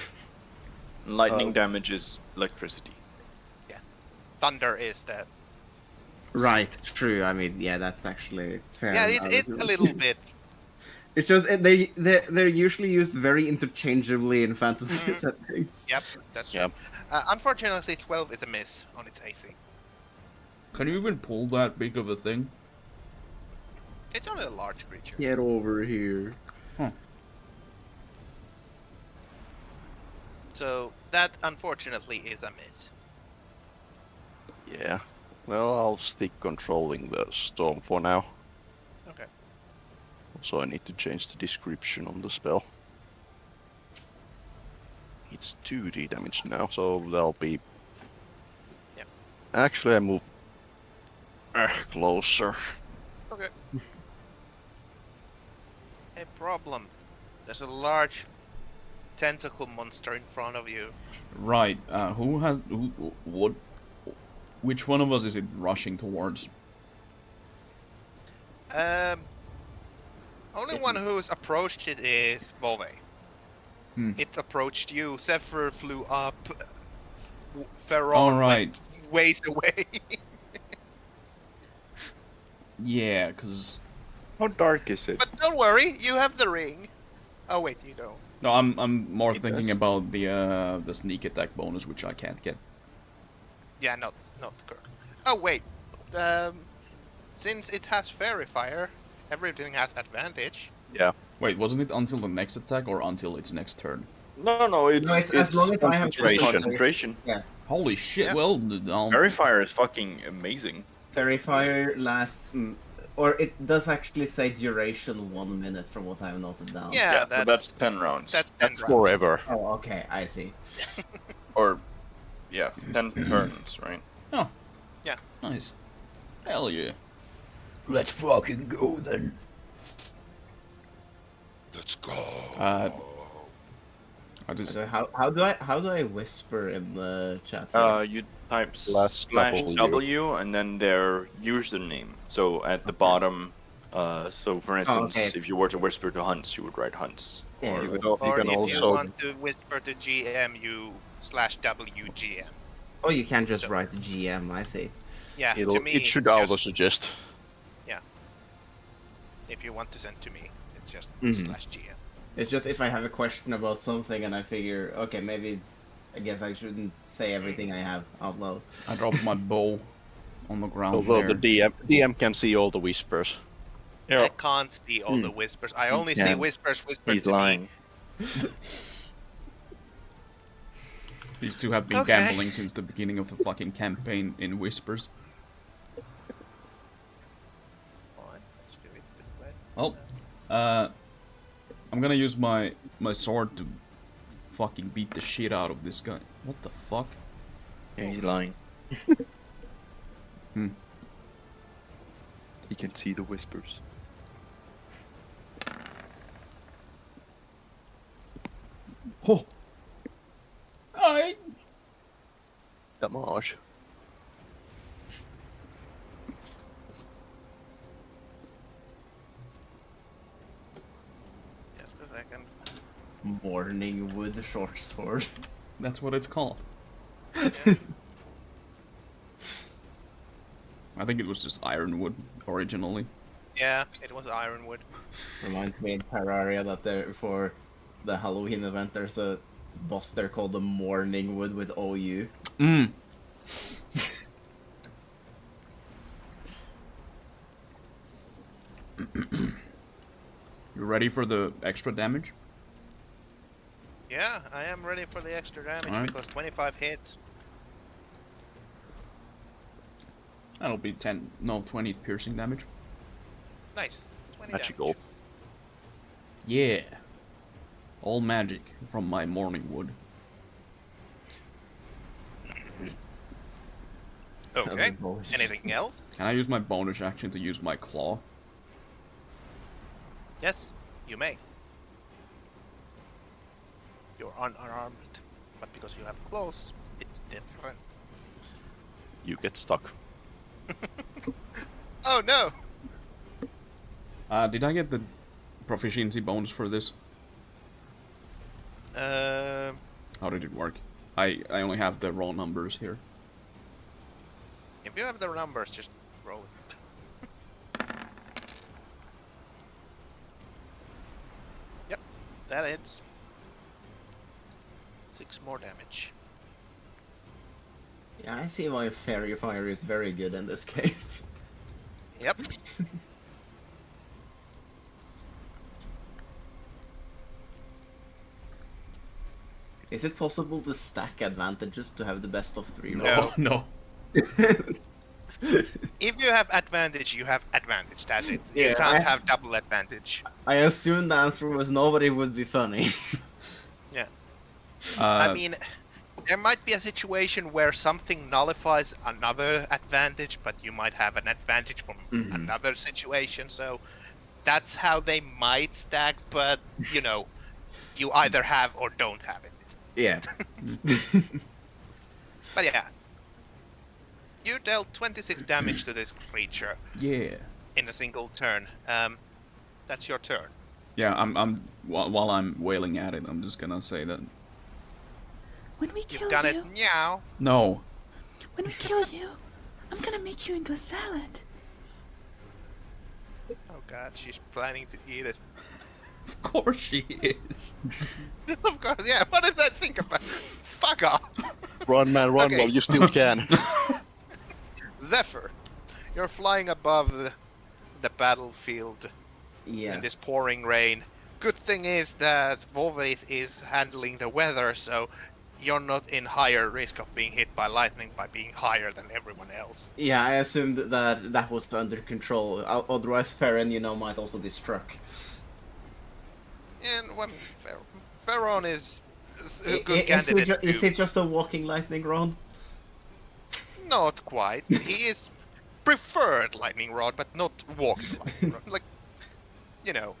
Speaker 2: Lightning damage is electricity.
Speaker 1: Thunder is the.
Speaker 5: Right, true. I mean, yeah, that's actually fair.
Speaker 1: Yeah,
Speaker 5: now.
Speaker 1: it's a little bit.
Speaker 5: It's just they're usually used very interchangeably in fantasy settings.
Speaker 1: Yep, that's true.
Speaker 3: Yep.
Speaker 1: Unfortunately, 12 is a miss on its AC.
Speaker 4: Can you even pull that big of a thing?
Speaker 1: It's only a large creature.
Speaker 5: Get over here.
Speaker 1: So that unfortunately is a miss.
Speaker 3: Yeah. Well, I'll stick controlling the storm for now.
Speaker 1: Okay.
Speaker 3: So I need to change the description on the spell. It's 2d damage now, so that'll be...
Speaker 1: Yep.
Speaker 3: Actually, I move closer.
Speaker 1: Okay. A problem. There's a large tentacle monster in front of you.
Speaker 4: Right. What? Which one of us is it rushing towards?
Speaker 1: Only one who's approached it is Bove.
Speaker 4: Hmm.
Speaker 1: It approached you. Zephyr flew up. Ferron
Speaker 4: All right.
Speaker 1: went ways away.
Speaker 4: Yeah, cause
Speaker 2: How dark is it?
Speaker 1: But don't worry, you have the ring. Oh wait, you don't.
Speaker 4: no, I'm more
Speaker 2: It
Speaker 4: thinking
Speaker 2: does.
Speaker 4: about the sneak attack bonus, which I can't get.
Speaker 1: Yeah, not correct. Oh wait, since it has fairy fire, everything has advantage.
Speaker 4: Wait, wasn't it until the next attack or until its next turn?
Speaker 2: No, it's,
Speaker 5: No, it's as long as I have
Speaker 2: concentration.
Speaker 4: Holy shit!
Speaker 1: Yeah.
Speaker 4: Well,
Speaker 2: Fairy fire is fucking amazing.
Speaker 5: Fairy fire lasts, or it does actually say duration 1 minute from what I have noted down.
Speaker 1: Yeah,
Speaker 2: so that's 10 rounds.
Speaker 1: that's
Speaker 3: That's
Speaker 1: 10 rounds.
Speaker 3: forever.
Speaker 5: Oh, okay, I see.
Speaker 2: Or, 10 turns, right?
Speaker 4: nice. Hell yeah.
Speaker 6: Let's fucking go then.
Speaker 3: Let's go.
Speaker 4: I just
Speaker 5: So how do I whisper in the chat?
Speaker 2: You type
Speaker 3: Slash
Speaker 2: /W
Speaker 3: W.
Speaker 2: and then their username. So at the bottom, so for instance,
Speaker 5: okay.
Speaker 2: if you were to whisper to Hunts, you would write Hunts.
Speaker 5: Yeah,
Speaker 3: You,
Speaker 1: Or
Speaker 3: can
Speaker 1: if
Speaker 3: also
Speaker 1: you want to whisper to GM, you /WGM.
Speaker 5: Oh, you can't just write the GM. I see.
Speaker 1: Yeah, to me,
Speaker 3: it should
Speaker 1: it's
Speaker 3: auto
Speaker 1: just,
Speaker 3: suggest.
Speaker 1: if you want to send to me, it's just
Speaker 5: Mhm.
Speaker 1: /GM.
Speaker 5: It's just if I have a question about something and I figure, okay, maybe, I guess I shouldn't say everything I have out loud.
Speaker 4: I dropped my bow on the ground
Speaker 3: Although
Speaker 4: there.
Speaker 3: the DM can see all the whispers.
Speaker 1: I can't see all the whispers. I only see
Speaker 2: can.
Speaker 1: whispers whispered
Speaker 2: He's
Speaker 1: to
Speaker 2: lying.
Speaker 1: me.
Speaker 4: These two have been
Speaker 1: Okay.
Speaker 4: gambling since the beginning of the fucking campaign in whispers.
Speaker 1: Fine, let's do it this way.
Speaker 4: Well, I'm gonna use my sword to fucking beat the shit out of this guy. What the fuck?
Speaker 2: Yeah, he's lying.
Speaker 4: Hmm.
Speaker 2: He can see the whispers.
Speaker 4: I
Speaker 3: Damage.
Speaker 1: Just a second.
Speaker 5: Morning wood short sword.
Speaker 4: That's what it's called. I think it was just ironwood originally.
Speaker 1: Yeah, it was Ironwood.
Speaker 5: Reminds me in Terraria that there for the Halloween event there's a boss there called the Morning Wood with OU.
Speaker 4: Mm. You ready for the extra damage?
Speaker 1: Yeah, I am ready for the extra damage
Speaker 4: Alright.
Speaker 1: because 25 hits.
Speaker 4: That'll be 20 piercing damage.
Speaker 1: Nice. 20
Speaker 3: Magical.
Speaker 1: damage.
Speaker 4: Yeah. All magic from my morning wood.
Speaker 1: Okay. Anything else?
Speaker 4: Can I use my bonus action to use my claw?
Speaker 1: Yes, you may. You're unarmed, but because you have claws, it's different.
Speaker 3: You get stuck.
Speaker 1: Oh no!
Speaker 4: Did I get the proficiency bonus for this? How did it work? I only have the raw numbers here.
Speaker 1: If you have the numbers, just roll it. Yep, that hits. 6 more damage.
Speaker 5: Yeah, I see why Fairy Fire is very good in this case.
Speaker 1: Yep.
Speaker 5: Is it possible to stack advantages to have the best of 3
Speaker 1: No.
Speaker 4: No.
Speaker 1: If you have advantage, you have advantage. That's it.
Speaker 5: Yeah,
Speaker 1: You can't
Speaker 5: I-
Speaker 1: have double advantage.
Speaker 5: I assume the answer was nobody would be funny.
Speaker 1: I mean, there might be a situation where something nullifies another advantage, but you might have an advantage from
Speaker 5: Mhm.
Speaker 1: another situation. So that's how they might stack. But you know, you either have or don't have it.
Speaker 5: Yeah.
Speaker 1: But yeah, you dealt 26 damage to this creature
Speaker 4: Yeah.
Speaker 1: in a single turn. That's your turn.
Speaker 4: Yeah, while I'm wailing at it, I'm just gonna say that.
Speaker 6: When we kill
Speaker 1: You've done
Speaker 6: you,
Speaker 1: it. Meow.
Speaker 4: No.
Speaker 6: when we kill you, I'm gonna make you into a salad.
Speaker 1: Oh god, she's planning to eat it.
Speaker 4: Of course she is.
Speaker 1: Of course, yeah. What did I think about? Fuck off.
Speaker 3: Run, man, run
Speaker 1: Okay.
Speaker 3: while you still can.
Speaker 1: Zephyr, you're flying above the battlefield
Speaker 5: Yeah.
Speaker 1: in this pouring rain. Good thing is that Volvaith is handling the weather, so you're not in higher risk of being hit by lightning by being higher than everyone else.
Speaker 5: Yeah, I assumed that was under control. Otherwise, Farron, might also be struck.
Speaker 1: And when Pharaon is a
Speaker 5: I-
Speaker 1: good
Speaker 5: is,
Speaker 1: candidate
Speaker 5: is
Speaker 1: too.
Speaker 5: it just a walking lightning rod?
Speaker 1: Not quite. He is preferred lightning rod, but not walking lightning rod. Like, you know,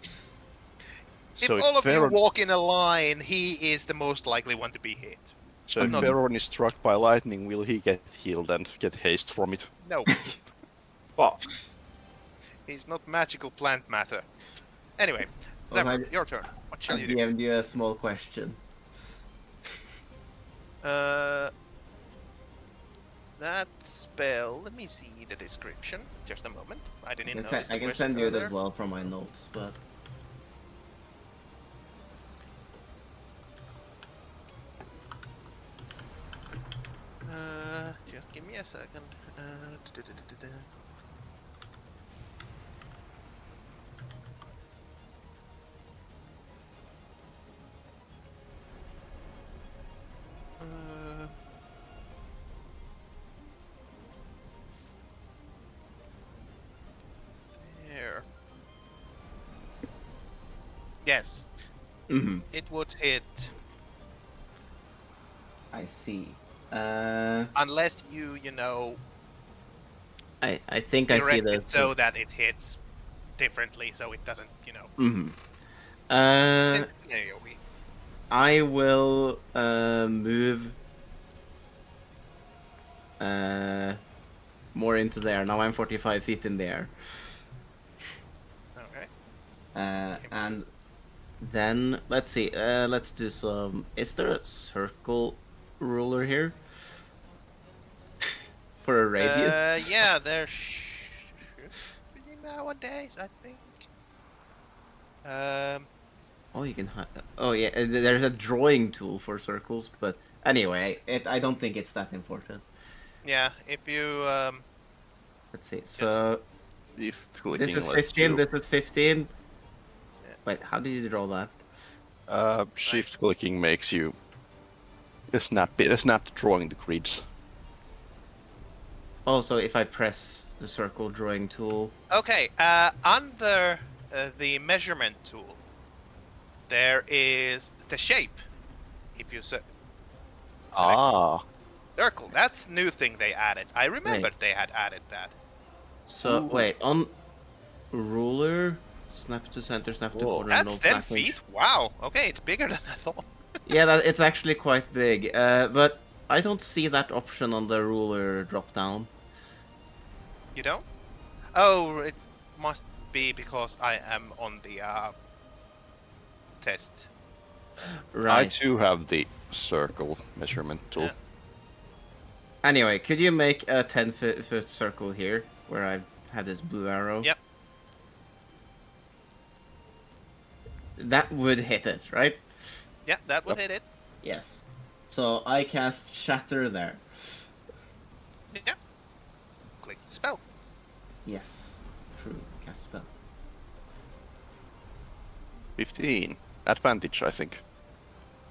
Speaker 3: So
Speaker 1: if all of you
Speaker 3: Pharaon-
Speaker 1: walk in a line, he is the most likely one to be hit.
Speaker 3: So if
Speaker 1: not-
Speaker 3: Pharaon is struck by lightning, will he get healed and get haste from it?
Speaker 1: No,
Speaker 2: Fuck.
Speaker 1: he's not magical plant matter. Anyway,
Speaker 5: Well,
Speaker 1: Zephyr,
Speaker 5: I-
Speaker 1: your turn. What shall
Speaker 5: I
Speaker 1: you do?
Speaker 5: DM'd you a small question.
Speaker 1: That spell. Let me see the description. Just a moment. I didn't know.
Speaker 5: I can send you it as well from my notes, but
Speaker 1: Just give me a second. Da-da-da-da-da. Uh, There. Yes, it would hit
Speaker 5: I see.
Speaker 1: unless you know,
Speaker 5: I think I see
Speaker 1: direct
Speaker 5: that.
Speaker 1: it so that it hits differently, so it doesn't,
Speaker 5: Mm-hmm.
Speaker 1: since AoE.
Speaker 5: I will move more into there. Now I'm 45 feet in the air.
Speaker 1: Okay.
Speaker 5: And then let's see. Let's do some. Is there a circle ruler here for a radius?
Speaker 1: Yeah, there should be nowadays, I think.
Speaker 5: Oh, you can. Oh yeah, there's a drawing tool for circles, but anyway, I don't think it's that important.
Speaker 1: Yeah, if you
Speaker 5: Let's see. So
Speaker 3: If
Speaker 5: this
Speaker 3: clicking
Speaker 5: is
Speaker 3: lets
Speaker 5: 15.
Speaker 3: you,
Speaker 5: This is 15.
Speaker 1: Yeah.
Speaker 5: Wait, how did you draw that?
Speaker 3: shift clicking makes you snap drawing the grids.
Speaker 5: Oh, so if I press the circle drawing tool.
Speaker 1: okay, under the measurement tool, there is the shape. If you select circle, that's new thing they added. I remembered they had added that.
Speaker 5: So
Speaker 2: Ooh.
Speaker 5: wait, on ruler, snap to center, snap to
Speaker 3: Whoa.
Speaker 5: corner.
Speaker 1: That's
Speaker 5: no
Speaker 1: 10
Speaker 5: snap range.
Speaker 1: feet. Wow. Okay, it's bigger than I thought.
Speaker 5: Yeah, it's actually quite big. But I don't see that option on the ruler drop down.
Speaker 1: You don't? Oh, it must be because I am on the test.
Speaker 3: I
Speaker 5: Right.
Speaker 3: too have the circle measurement tool.
Speaker 1: Yeah.
Speaker 5: Anyway, could you make a 10-foot circle here where I had this blue arrow?
Speaker 1: Yep.
Speaker 5: That would hit it, right?
Speaker 1: Yeah, that would hit it.
Speaker 5: Yes. So I cast Shatter there.
Speaker 1: Yeah. Click the spell.
Speaker 5: Yes. True. Cast spell.
Speaker 3: 15. Advantage, I think.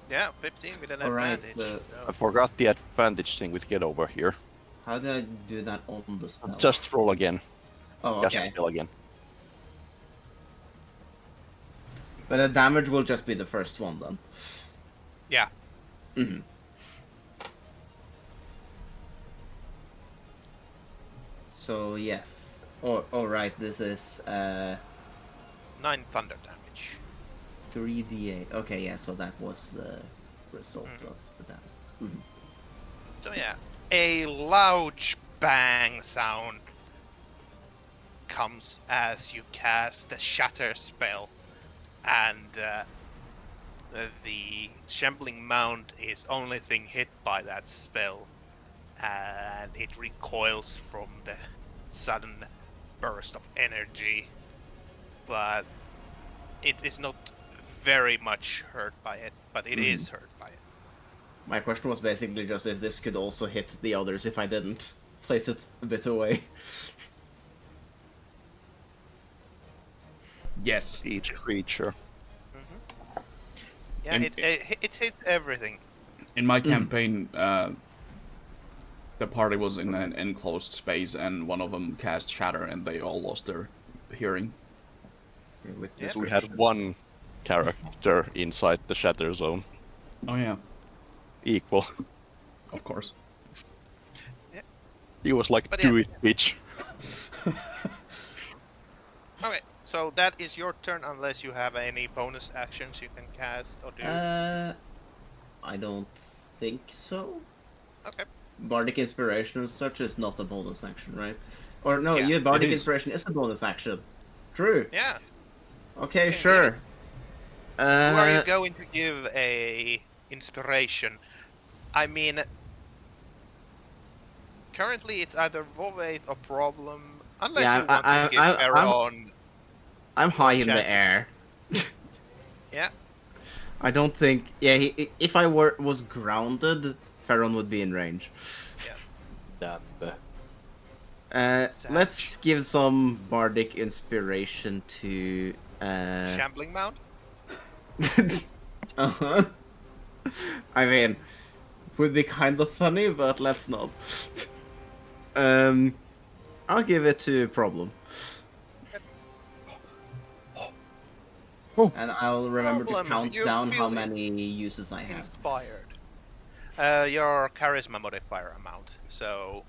Speaker 1: Yeah, 15 with an
Speaker 5: Alright,
Speaker 1: advantage.
Speaker 3: I forgot the advantage thing with get over here.
Speaker 5: how do I do that on the spell?
Speaker 3: Just roll again.
Speaker 5: Oh,
Speaker 3: Cast the
Speaker 5: okay.
Speaker 3: spell again.
Speaker 5: But the damage will just be the first one then.
Speaker 1: Yeah.
Speaker 5: Mm-hmm. So yes. Oh right, this is
Speaker 1: 9 thunder damage.
Speaker 5: 3d8. Okay, yeah, so that was the result of the damage. Mhm.
Speaker 1: So yeah, a loud bang sound comes as you cast the Shatter spell, and the Shambling Mound is only thing hit by that spell, and it recoils from the sudden burst of energy, but it is not very much hurt by it, but it is hurt by it.
Speaker 5: My question was basically just if this could also hit the others if I didn't place it a bit away.
Speaker 4: Yes.
Speaker 3: Each creature.
Speaker 1: Yeah,
Speaker 4: And
Speaker 1: it hits everything.
Speaker 4: In my campaign, the party was in an enclosed space, and one of them cast Shatter, and they all lost their hearing.
Speaker 5: With
Speaker 1: Yeah.
Speaker 5: this
Speaker 3: We had one character inside the shatter zone.
Speaker 4: Oh yeah,
Speaker 3: Equal.
Speaker 4: of course.
Speaker 3: He was like,
Speaker 1: But
Speaker 3: do
Speaker 1: yeah.
Speaker 3: it, bitch.
Speaker 1: Okay, so that is your turn unless you have any bonus actions you can cast or do.
Speaker 5: I don't think so.
Speaker 1: Okay.
Speaker 5: Bardic Inspiration and such is not a bonus action, right? Or no,
Speaker 1: Yeah,
Speaker 5: Bardic
Speaker 4: it is.
Speaker 5: Inspiration is a bonus action. True.
Speaker 1: Yeah.
Speaker 5: Okay,
Speaker 1: Okay,
Speaker 5: sure.
Speaker 1: Who are you going to give a inspiration? I mean, currently it's either Vovate or Problem, unless
Speaker 5: Yeah,
Speaker 1: you want to give Pharaon.
Speaker 5: I'm high in
Speaker 1: chance.
Speaker 5: the air.
Speaker 1: Yeah.
Speaker 5: I don't think. Yeah, if I was grounded, Pharaon would be in range. Let's give some bardic inspiration to.
Speaker 1: Shambling Mound.
Speaker 5: Uh-huh. I mean, it would be kind of funny, but let's not. I'll give it to Problem. And I'll remember
Speaker 1: Problem,
Speaker 5: to count
Speaker 1: you
Speaker 5: down how
Speaker 1: feel
Speaker 5: many uses I have.
Speaker 1: Inspired. Your charisma modifier amount. So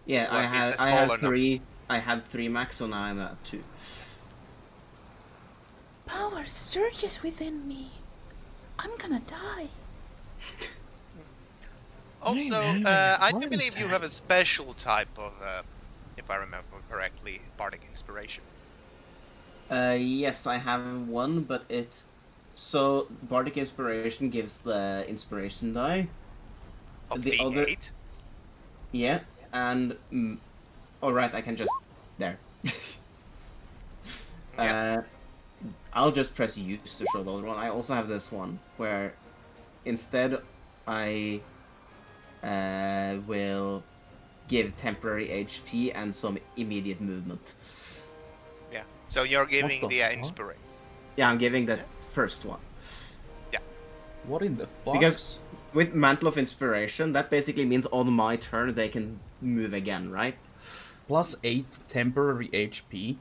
Speaker 5: Yeah,
Speaker 1: What is the
Speaker 5: I had
Speaker 1: smaller
Speaker 5: 3. I had 3 max, so now I'm at 2.
Speaker 6: Power surges within me. I'm gonna die.
Speaker 1: also, I do believe you have a special type of, if I remember correctly, bardic inspiration.
Speaker 5: Yes, I have one, but it. So bardic inspiration gives the inspiration die.
Speaker 1: Of
Speaker 5: The
Speaker 1: D8.
Speaker 5: other- Yeah, and all right, I can just there. I'll just press use to show the other one. I also have this one where instead I will give temporary HP and some immediate movement.
Speaker 1: Yeah. So you're giving
Speaker 4: the
Speaker 1: the
Speaker 4: fuck?
Speaker 1: inspiration.
Speaker 5: Yeah, I'm giving the
Speaker 1: Yeah.
Speaker 5: first one.
Speaker 4: What in the fuck?
Speaker 5: Because with Mantle of Inspiration, that basically means on my turn they can move again, right?
Speaker 4: Plus 8 temporary HP.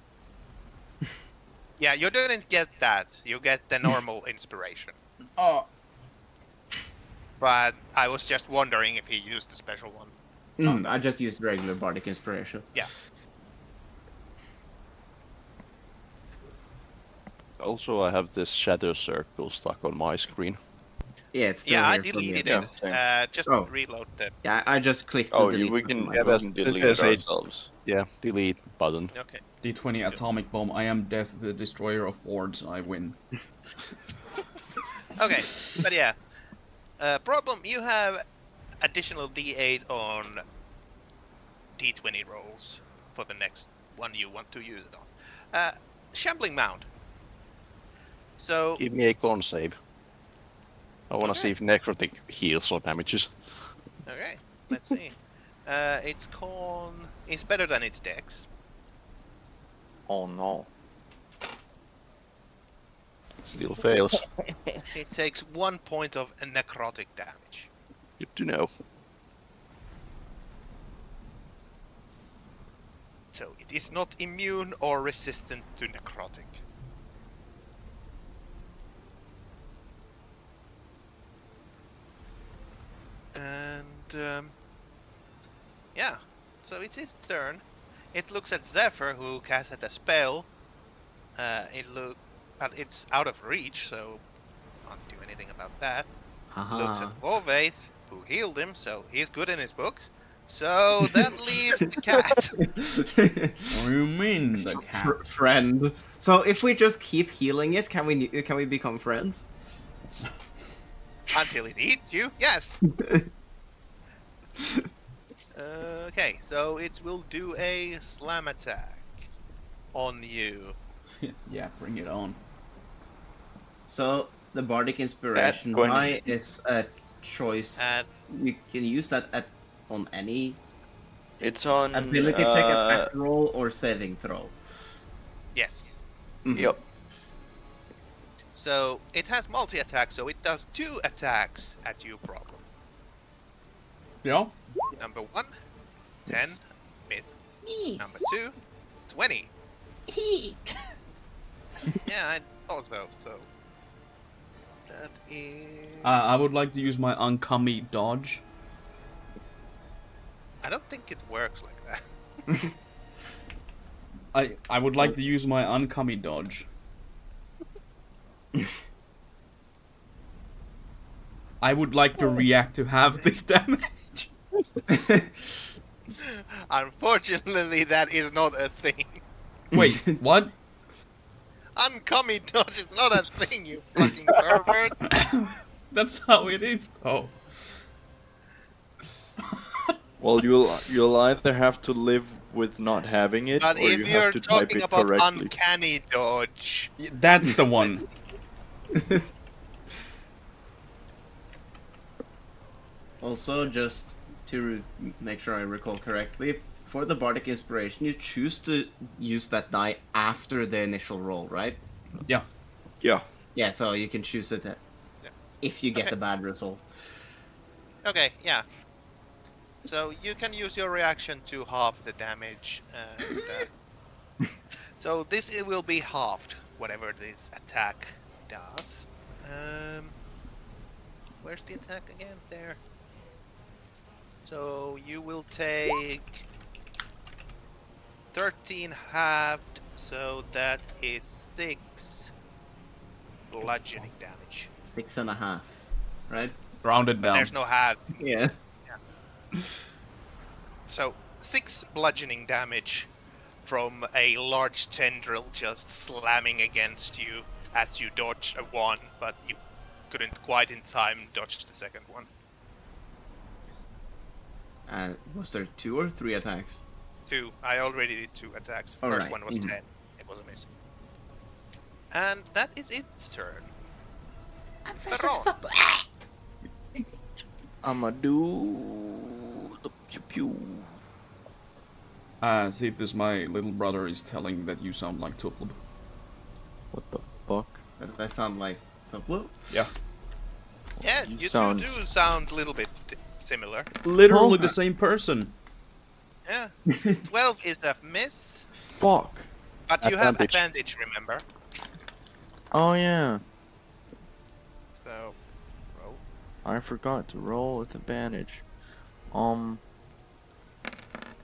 Speaker 1: Yeah, you didn't get that. You get the normal inspiration.
Speaker 4: Oh.
Speaker 1: But I was just wondering if he used the special one.
Speaker 5: I just used regular Bardic Inspiration.
Speaker 1: Yeah.
Speaker 3: Also, I have this shadow circle stuck on my screen.
Speaker 5: Yeah, it's still
Speaker 1: Yeah, I
Speaker 5: here for me.
Speaker 1: deleted
Speaker 2: Yeah,
Speaker 1: it.
Speaker 2: same.
Speaker 1: Just
Speaker 5: Oh.
Speaker 1: reload the.
Speaker 5: Yeah, I just clicked
Speaker 2: Oh,
Speaker 5: the delete
Speaker 2: we
Speaker 5: button
Speaker 2: can,
Speaker 5: myself.
Speaker 3: that's-
Speaker 2: delete
Speaker 3: there's
Speaker 2: it
Speaker 3: a-
Speaker 2: ourselves.
Speaker 3: Yeah, delete button.
Speaker 1: Okay.
Speaker 4: D20 atomic bomb. I am Death, the destroyer of boards. I win.
Speaker 1: Okay, but yeah. Problem, you have additional D8 on D20 rolls for the next one you want to use it on. Shambling Mound. So,
Speaker 3: Give me a con save. I want to
Speaker 1: Okay.
Speaker 3: see if necrotic heals or damages.
Speaker 1: okay, let's see. Its con is better than its dex.
Speaker 2: Oh no.
Speaker 3: Still fails.
Speaker 1: It takes 1 point of necrotic damage.
Speaker 3: Good to know.
Speaker 1: So it is not immune or resistant to necrotic. And yeah, so it's its turn. It looks at Zephyr, who casted a spell. But it's out of reach, so can't do anything about that. Looks
Speaker 5: Haha.
Speaker 1: at Volvaith, who healed him, so he's good in his books. So that leaves the cat.
Speaker 4: What do you mean, the cat?
Speaker 5: Friend. So if we just keep healing it, can we become friends?
Speaker 1: Until it eats you, yes. Okay, so it will do a slam attack on you.
Speaker 4: Yeah, bring it on.
Speaker 5: So the Bardic Inspiration
Speaker 2: Going-
Speaker 5: die is a choice. You can use that on any
Speaker 2: It's on.
Speaker 5: ability check, attack roll, or saving throw.
Speaker 1: Yes.
Speaker 5: Mhm.
Speaker 2: Yep.
Speaker 1: So it has multi-attack, so it does 2 attacks at you, problem.
Speaker 4: Yeah?
Speaker 1: Number 1, 10, miss.
Speaker 6: Yes.
Speaker 1: Number 2, 20.
Speaker 6: Heat.
Speaker 1: Yeah, I thought so. So that is.
Speaker 4: I would like to use my uncommy dodge.
Speaker 1: I don't think it works like that.
Speaker 4: I would like to use my uncommy dodge. I would like to react to half this damage.
Speaker 1: Unfortunately, that is not a thing.
Speaker 4: Wait, what?
Speaker 1: Uncommy dodge is not a thing, you fucking pervert.
Speaker 4: That's how it is, though.
Speaker 2: Well, you'll either have to live with not having it,
Speaker 1: But
Speaker 2: or you
Speaker 1: if you're
Speaker 2: have to type
Speaker 1: talking
Speaker 2: it
Speaker 1: about
Speaker 2: correctly.
Speaker 1: uncanny dodge,
Speaker 4: That's the one.
Speaker 5: Also, just to make sure I recall correctly, for the Bardic Inspiration, you choose to use that die after the initial roll, right?
Speaker 4: Yeah.
Speaker 2: Yeah.
Speaker 5: Yeah, so you can choose it if you get
Speaker 1: Okay.
Speaker 5: a bad result.
Speaker 1: okay, yeah. So you can use your reaction to halve the damage, and so this it will be halved, whatever this attack does. Where's the attack again? There. So you will take 13 halved, so that is 6 bludgeoning damage.
Speaker 5: 6.5, right?
Speaker 4: Rounded
Speaker 1: But
Speaker 4: down.
Speaker 1: there's no halved.
Speaker 5: Yeah.
Speaker 1: So 6 bludgeoning damage from a large tendril just slamming against you as you dodge a one, but you couldn't quite in time dodge the second one.
Speaker 5: Was there 2 or 3 attacks?
Speaker 1: 2. I already did 2 attacks.
Speaker 5: All
Speaker 1: First
Speaker 5: right,
Speaker 1: one was
Speaker 5: mhm.
Speaker 1: 10. It was a miss. And that is its turn.
Speaker 6: I'm fast
Speaker 1: Ron.
Speaker 6: as fuck.
Speaker 2: I'ma do the pew pew.
Speaker 4: See if this my little brother is telling that you sound like Tuplub.
Speaker 2: What the fuck?
Speaker 5: Does that sound like Toplo?
Speaker 4: Yeah.
Speaker 1: Yeah,
Speaker 2: You
Speaker 1: you
Speaker 2: sound-
Speaker 1: two do sound a little bit similar.
Speaker 4: Literally
Speaker 2: Oh.
Speaker 4: the same person.
Speaker 1: Yeah. 12 is a miss,
Speaker 2: Fuck.
Speaker 1: but you have
Speaker 3: Advantage.
Speaker 1: advantage, remember?
Speaker 2: Oh yeah.
Speaker 1: So, roll.
Speaker 2: I forgot to roll with advantage. Does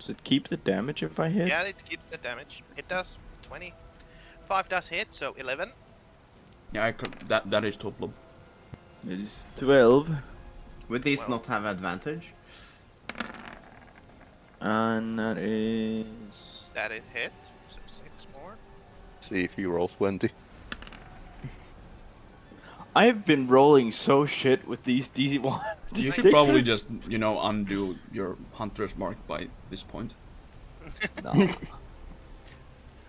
Speaker 2: it keep the damage if I hit?
Speaker 1: Yeah, it keeps the damage. It does 20. 5 does hit, so 11.
Speaker 4: Yeah, that is Tuplub.
Speaker 2: It is 12.
Speaker 5: Would these
Speaker 1: Well.
Speaker 5: not have advantage?
Speaker 2: And that is...
Speaker 1: That is hit, so 6 more.
Speaker 3: See if you roll 20.
Speaker 2: I've been rolling so shit with these D1.
Speaker 4: You should probably just, undo your hunter's mark by this point.
Speaker 2: Nah.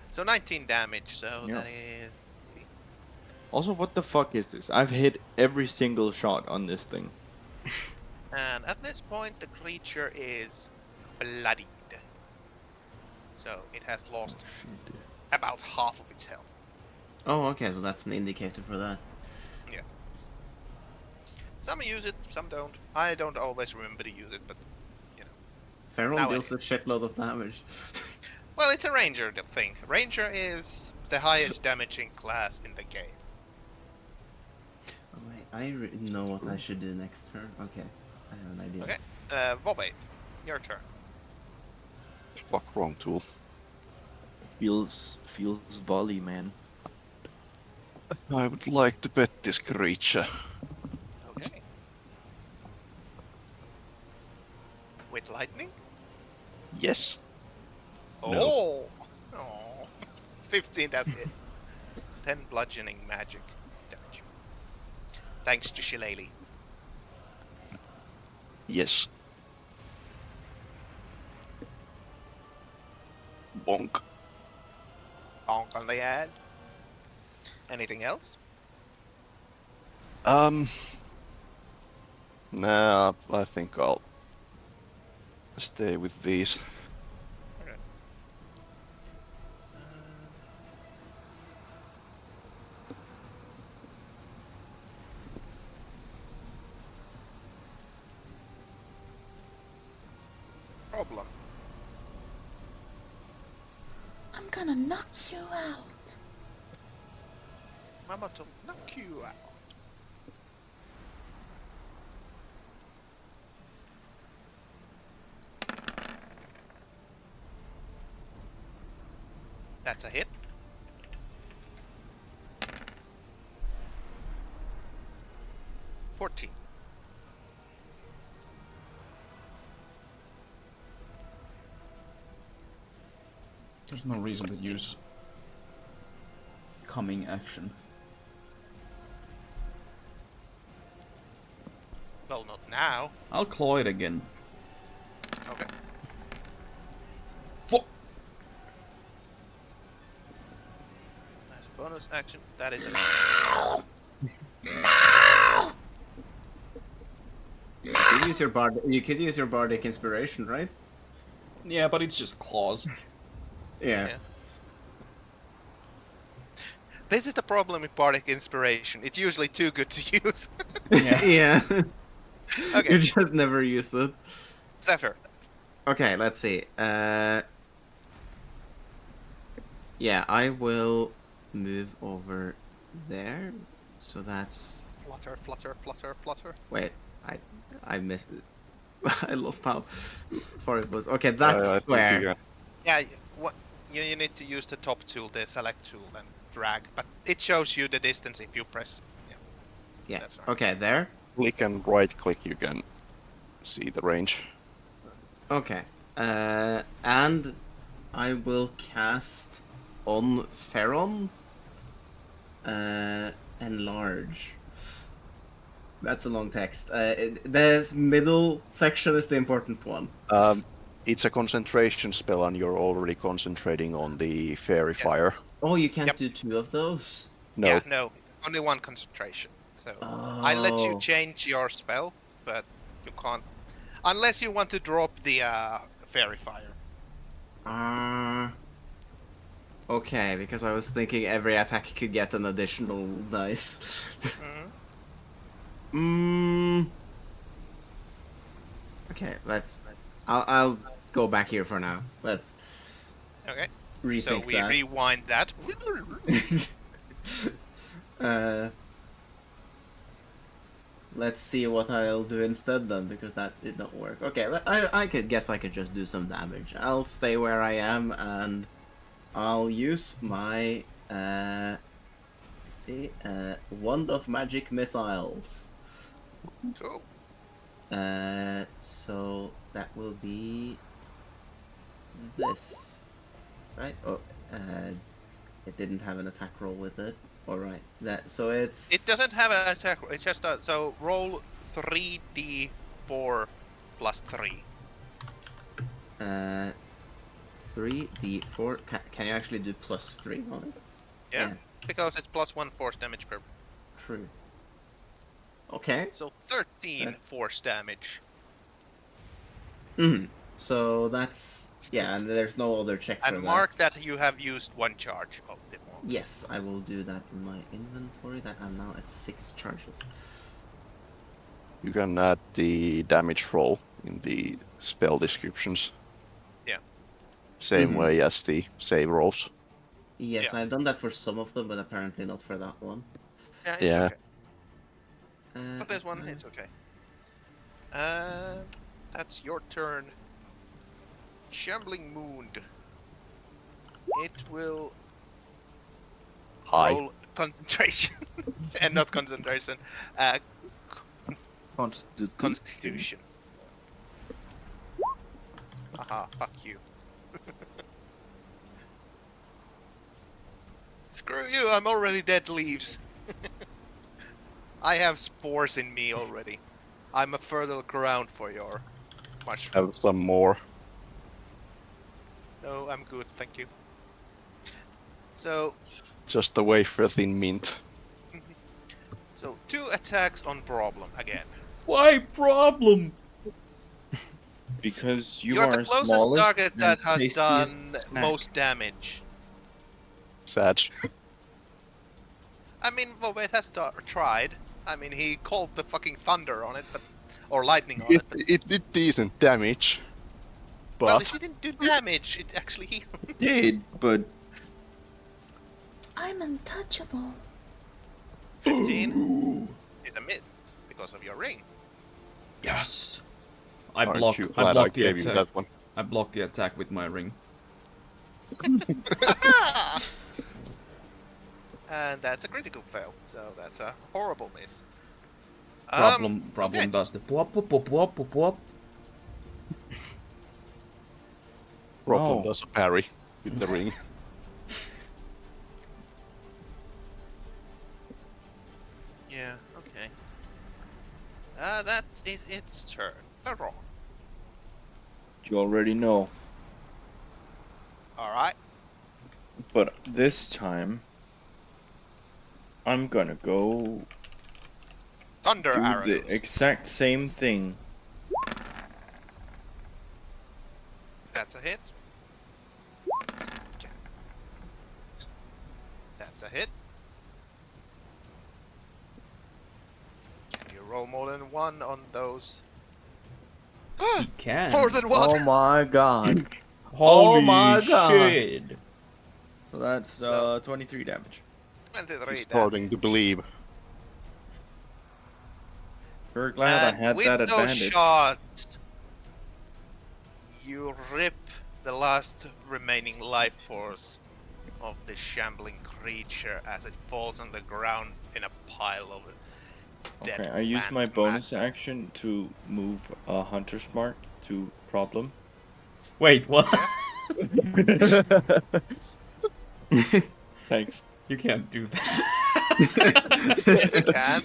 Speaker 1: So 19 damage, so
Speaker 2: Yeah.
Speaker 1: that is...
Speaker 2: Also, what the fuck is this? I've hit every single shot on this thing.
Speaker 1: And at this point, the creature is bloodied. So it has lost
Speaker 2: Shit.
Speaker 1: about half of its health.
Speaker 5: Oh, okay, so that's an indicator for that.
Speaker 1: Some use it, some don't. I don't always remember to use it, but
Speaker 5: Feral
Speaker 1: Now
Speaker 5: deals a shitload of damage.
Speaker 1: well, it's a ranger thing. Ranger is the highest damaging class in the game.
Speaker 5: Oh, wait, I know what I should do next turn. Okay, I have an idea.
Speaker 1: Okay. Vobaith, your turn.
Speaker 3: Fuck, wrong tool.
Speaker 2: Feels volley, man.
Speaker 3: I would like to pet this creature.
Speaker 1: Okay. With lightning?
Speaker 3: Yes. No.
Speaker 1: Oh! Oh. 15 does hit. 10 bludgeoning magic damage. Thanks to Shillelagh.
Speaker 3: Yes. Bonk.
Speaker 1: Bonk on the ad. Anything else?
Speaker 3: Nah, I think I'll stay with these.
Speaker 1: Problem.
Speaker 6: I'm gonna knock you out.
Speaker 1: I'm about to knock you out. That's a hit. $14.
Speaker 4: There's no reason to use coming action.
Speaker 1: Well, not now.
Speaker 4: I'll claw it again.
Speaker 1: Okay.
Speaker 4: Fuck.
Speaker 1: As a bonus action, that is a
Speaker 5: You could use your bardic inspiration, right?
Speaker 4: Yeah, but it's just claws.
Speaker 5: Yeah.
Speaker 1: Yeah. This is the problem with Bardic Inspiration. It's usually too good to use.
Speaker 4: Yeah.
Speaker 5: Yeah.
Speaker 1: Okay.
Speaker 5: You just never use it.
Speaker 1: Zephyr.
Speaker 5: Okay, let's see. Yeah, I will move over there. So that's...
Speaker 1: Flutter, flutter, flutter, flutter.
Speaker 5: Wait, I missed it. I lost how far it was. Okay, that's
Speaker 3: I think
Speaker 5: square.
Speaker 3: you
Speaker 1: Yeah, what you need to use the top tool, the select tool, and drag. But it shows you the distance if you press.
Speaker 5: Yeah.
Speaker 1: That's right.
Speaker 5: Okay, there.
Speaker 3: click and right click, you can see the range.
Speaker 5: Okay. And I will cast on Feron. Enlarge. That's a long text. The middle section is the important one.
Speaker 3: It's a concentration spell, and you're already concentrating on the fairy fire.
Speaker 5: Oh, you can't
Speaker 1: Yep.
Speaker 5: do two of those?
Speaker 3: No.
Speaker 1: Yeah, no, only one concentration. So I let you
Speaker 5: Oh.
Speaker 1: change your spell, but you can't unless you want to drop the fairy fire.
Speaker 5: Okay, because I was thinking every attack could get an additional dice.
Speaker 1: Mhm.
Speaker 5: Okay, I'll go back here for now. Let's
Speaker 1: Okay.
Speaker 5: rethink
Speaker 1: So we
Speaker 5: that.
Speaker 1: rewind that.
Speaker 5: Let's see what I'll do instead then, because that did not work. Okay, I could guess I could just do some damage. I'll stay where I am and I'll use my wand of magic missiles.
Speaker 1: Cool.
Speaker 5: So that will be this, right? Oh, it didn't have an attack roll with it. All right, so it's.
Speaker 1: It doesn't have an attack. It's just so roll 3d4 plus 3.
Speaker 5: 3d4. Can you actually do plus 3 on it?
Speaker 1: Yeah, because it's plus 1 force damage per.
Speaker 5: True. Okay.
Speaker 1: So 13 force damage.
Speaker 5: So that's and there's no other check for
Speaker 1: And
Speaker 5: that.
Speaker 1: mark that you have used 1 charge of the wand.
Speaker 5: Yes, I will do that in my inventory. That I'm now at 6 charges.
Speaker 3: You can add the damage roll in the spell descriptions.
Speaker 1: Yeah.
Speaker 3: Same way as the save rolls.
Speaker 5: Yes,
Speaker 1: Yeah.
Speaker 5: I've done that for some of them, but apparently not for that one.
Speaker 1: Yeah, it's
Speaker 3: Yeah.
Speaker 1: okay. For this one, it's okay. And that's your turn. Shambling Moond. It will
Speaker 3: Hi.
Speaker 1: roll concentration. And not concentration. Constitution. Haha, fuck you. Screw you, I'm already dead leaves. I have spores in me already. I'm a fertile ground for your mushrooms.
Speaker 3: Have some more.
Speaker 1: No, I'm good, thank you. So,
Speaker 3: Just the wafer thin mint.
Speaker 1: 2 attacks on problem again.
Speaker 4: Why problem?
Speaker 2: Because you
Speaker 1: You're
Speaker 2: are
Speaker 1: the closest
Speaker 2: smallest
Speaker 1: target
Speaker 2: and
Speaker 1: that has
Speaker 2: tastiest
Speaker 1: done
Speaker 2: snack.
Speaker 1: most damage.
Speaker 3: Sad.
Speaker 1: I mean, Vobet has tried. I mean, he called the fucking thunder on it, or lightning on it. But,
Speaker 3: It did decent damage.
Speaker 1: well, it
Speaker 3: But
Speaker 1: didn't do damage. It actually healed.
Speaker 2: It did, but
Speaker 6: I'm untouchable.
Speaker 1: 15 is a miss because of your ring.
Speaker 4: Yes. I
Speaker 3: aren't
Speaker 4: block.
Speaker 3: you
Speaker 4: I
Speaker 3: glad I
Speaker 4: block the
Speaker 3: gave you
Speaker 4: attack.
Speaker 3: that one?
Speaker 4: I block the attack with my ring.
Speaker 1: And that's a critical fail, so that's a horrible miss.
Speaker 4: Problem
Speaker 1: okay.
Speaker 4: does the pop pop pop pop pop pop.
Speaker 3: Problem
Speaker 2: No.
Speaker 3: does a parry with the ring.
Speaker 1: Yeah, okay. That is its turn. Ferron.
Speaker 2: you already know.
Speaker 1: Alright.
Speaker 2: But this time, I'm gonna go
Speaker 1: Thunder
Speaker 2: do
Speaker 1: arrows.
Speaker 2: the exact same thing.
Speaker 1: That's a hit. Okay. That's a hit. Can you roll more than 1 on those?
Speaker 4: He can.
Speaker 1: More than 1!
Speaker 2: Oh my god.
Speaker 4: Holy
Speaker 2: Oh my God.
Speaker 4: shit!
Speaker 2: So that's
Speaker 1: So-
Speaker 2: 23 damage.
Speaker 1: 23
Speaker 3: He's starting to believe.
Speaker 2: Very glad I
Speaker 1: And
Speaker 2: had
Speaker 1: with
Speaker 2: that
Speaker 1: those
Speaker 2: advantage.
Speaker 1: shots, you rip the last remaining life force of the shambling creature as it falls on the ground in a pile of dead
Speaker 2: Okay, I use my
Speaker 1: plant
Speaker 2: bonus
Speaker 1: matter.
Speaker 2: action to move Hunter's Mark to problem.
Speaker 4: Wait, what?
Speaker 2: Thanks.
Speaker 4: You can't do that.
Speaker 1: Yes, it can.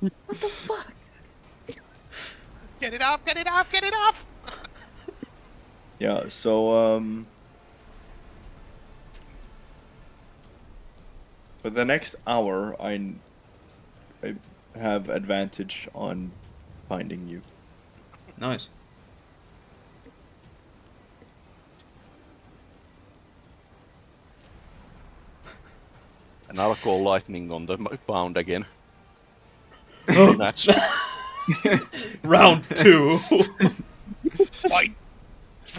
Speaker 6: What the fuck?
Speaker 1: Get it off! Get it off! Get it off!
Speaker 2: Yeah, so For the next hour, I have advantage on finding you.
Speaker 4: Nice.
Speaker 3: And I'll call lightning on the pound again. That's
Speaker 4: Round 2.
Speaker 1: Fight!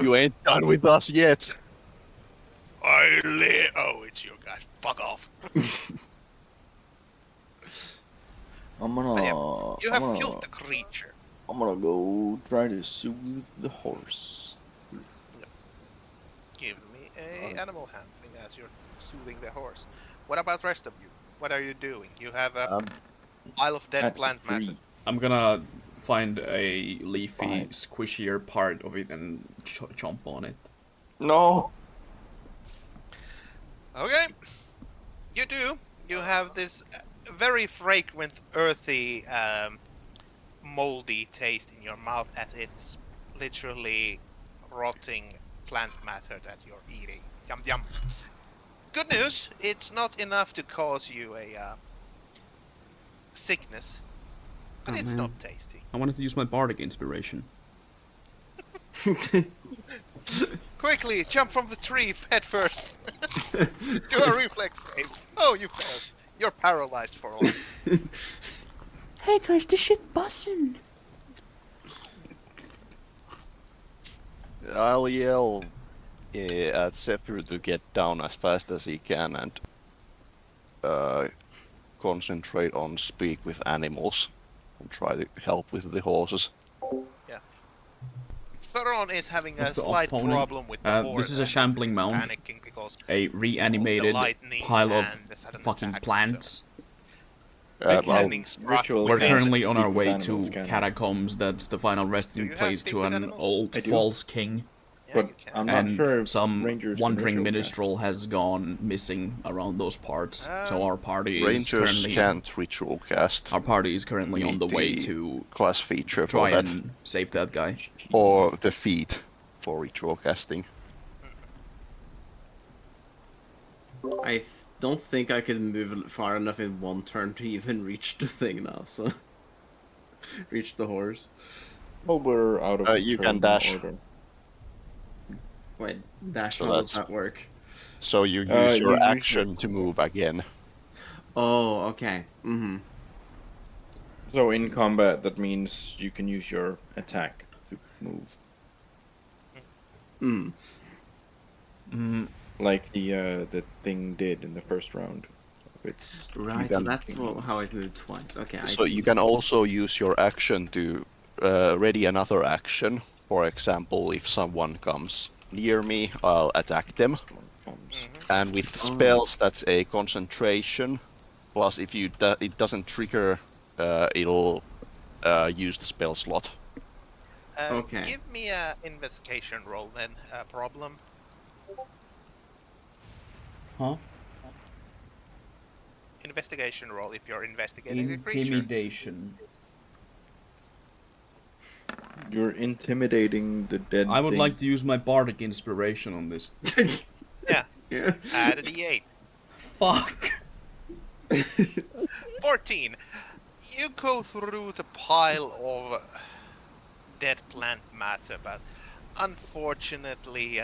Speaker 3: you ain't done with us yet.
Speaker 1: Oh, it's you guys. Fuck off.
Speaker 2: I'm gonna.
Speaker 1: You
Speaker 2: I'm
Speaker 1: have
Speaker 2: gonna,
Speaker 1: killed the creature.
Speaker 2: I'm gonna go try to soothe the horse.
Speaker 1: Give me a animal handling as you're soothing the horse. What about the rest of you? What are you doing? You have a pile of dead
Speaker 2: That's
Speaker 1: plant
Speaker 2: a 3.
Speaker 1: matter.
Speaker 4: I'm gonna find a leafy,
Speaker 2: Fine.
Speaker 4: squishier part of it and chomp on it.
Speaker 2: No.
Speaker 1: Okay. You do. You have this very fragrant, earthy, moldy taste in your mouth as it's literally rotting plant matter that you're eating. Yum yum. Good news, it's not enough to cause you a sickness, but
Speaker 4: Oh,
Speaker 1: it's
Speaker 4: man.
Speaker 1: not tasty.
Speaker 4: I wanted to use my bardic inspiration.
Speaker 1: Quickly, jump from the tree head first. Do a reflex save. Oh, you failed. You're paralyzed for life.
Speaker 6: Hey guys, this shit bussin'.
Speaker 3: I'll yell at Zephyr to get down as fast as he can and concentrate on speak with animals and try to help with the horses.
Speaker 1: Theron is having a
Speaker 4: What's the
Speaker 1: slight
Speaker 4: opponent?
Speaker 1: problem with the horse.
Speaker 4: This is a
Speaker 1: and
Speaker 4: shambling
Speaker 1: is
Speaker 4: mound.
Speaker 1: panicking because
Speaker 4: A reanimated
Speaker 1: lightning
Speaker 4: pile of
Speaker 1: and the sudden
Speaker 4: fucking
Speaker 1: attack,
Speaker 4: plants.
Speaker 2: I
Speaker 3: Well,
Speaker 2: can
Speaker 1: Lightning struck
Speaker 2: ritual
Speaker 1: with
Speaker 4: We're
Speaker 1: Okay.
Speaker 2: cast
Speaker 4: currently on our
Speaker 2: speak with
Speaker 4: way
Speaker 2: animals,
Speaker 4: to
Speaker 2: can I?
Speaker 4: catacombs. That's the final resting
Speaker 1: you have
Speaker 4: place
Speaker 1: speak
Speaker 4: to
Speaker 1: with
Speaker 4: an
Speaker 1: animals?
Speaker 4: old
Speaker 2: I do.
Speaker 4: false king.
Speaker 1: Yeah,
Speaker 2: But
Speaker 1: you can.
Speaker 2: I'm not
Speaker 4: And
Speaker 2: sure if
Speaker 4: some
Speaker 2: Rangers can
Speaker 4: wandering
Speaker 2: ritual cast.
Speaker 4: minstrel has gone missing around those parts. So our party is
Speaker 3: Rangers
Speaker 4: currently
Speaker 3: can't ritual cast
Speaker 4: our party is currently
Speaker 3: You
Speaker 4: on the
Speaker 3: need
Speaker 4: way
Speaker 3: the
Speaker 4: to
Speaker 3: class feature
Speaker 4: try
Speaker 3: for that,
Speaker 4: and save that guy.
Speaker 3: or the feat for ritual casting.
Speaker 5: Don't think I could move far enough in one turn to even reach the thing now, so... reach the horse.
Speaker 2: Well, we're out of
Speaker 3: You
Speaker 2: turn
Speaker 3: can dash.
Speaker 2: order.
Speaker 5: Wait, dash,
Speaker 3: So
Speaker 5: how does
Speaker 3: that's-
Speaker 5: that work?
Speaker 3: So you use
Speaker 2: you
Speaker 3: your
Speaker 2: usually-
Speaker 3: action to move again.
Speaker 5: Oh, okay. Mm-hmm.
Speaker 2: So in combat, that means you can use your attack to move,
Speaker 5: Mm.
Speaker 4: Mm,
Speaker 2: like the thing did in the first round. It's
Speaker 5: Right, so
Speaker 3: can-
Speaker 5: that's how it moved twice. Okay, I
Speaker 3: So
Speaker 5: see.
Speaker 3: you can also use your action to ready another action. For example, if someone comes near me, I'll attack them.
Speaker 2: comes.
Speaker 3: And with spells, that's a concentration. Plus, if you it doesn't trigger, it'll use the spell slot.
Speaker 5: Okay.
Speaker 1: Give me a investigation roll then. Problem.
Speaker 4: huh?
Speaker 1: Investigation roll if you're investigating the creature.
Speaker 4: Intimidation.
Speaker 2: You're intimidating the dead.
Speaker 4: I would
Speaker 2: thing.
Speaker 4: like to use my bardic inspiration on this.
Speaker 1: Yeah.
Speaker 5: Yeah.
Speaker 1: Add a d8.
Speaker 4: Fuck.
Speaker 1: 14. You go through the pile of dead plant matter, but unfortunately,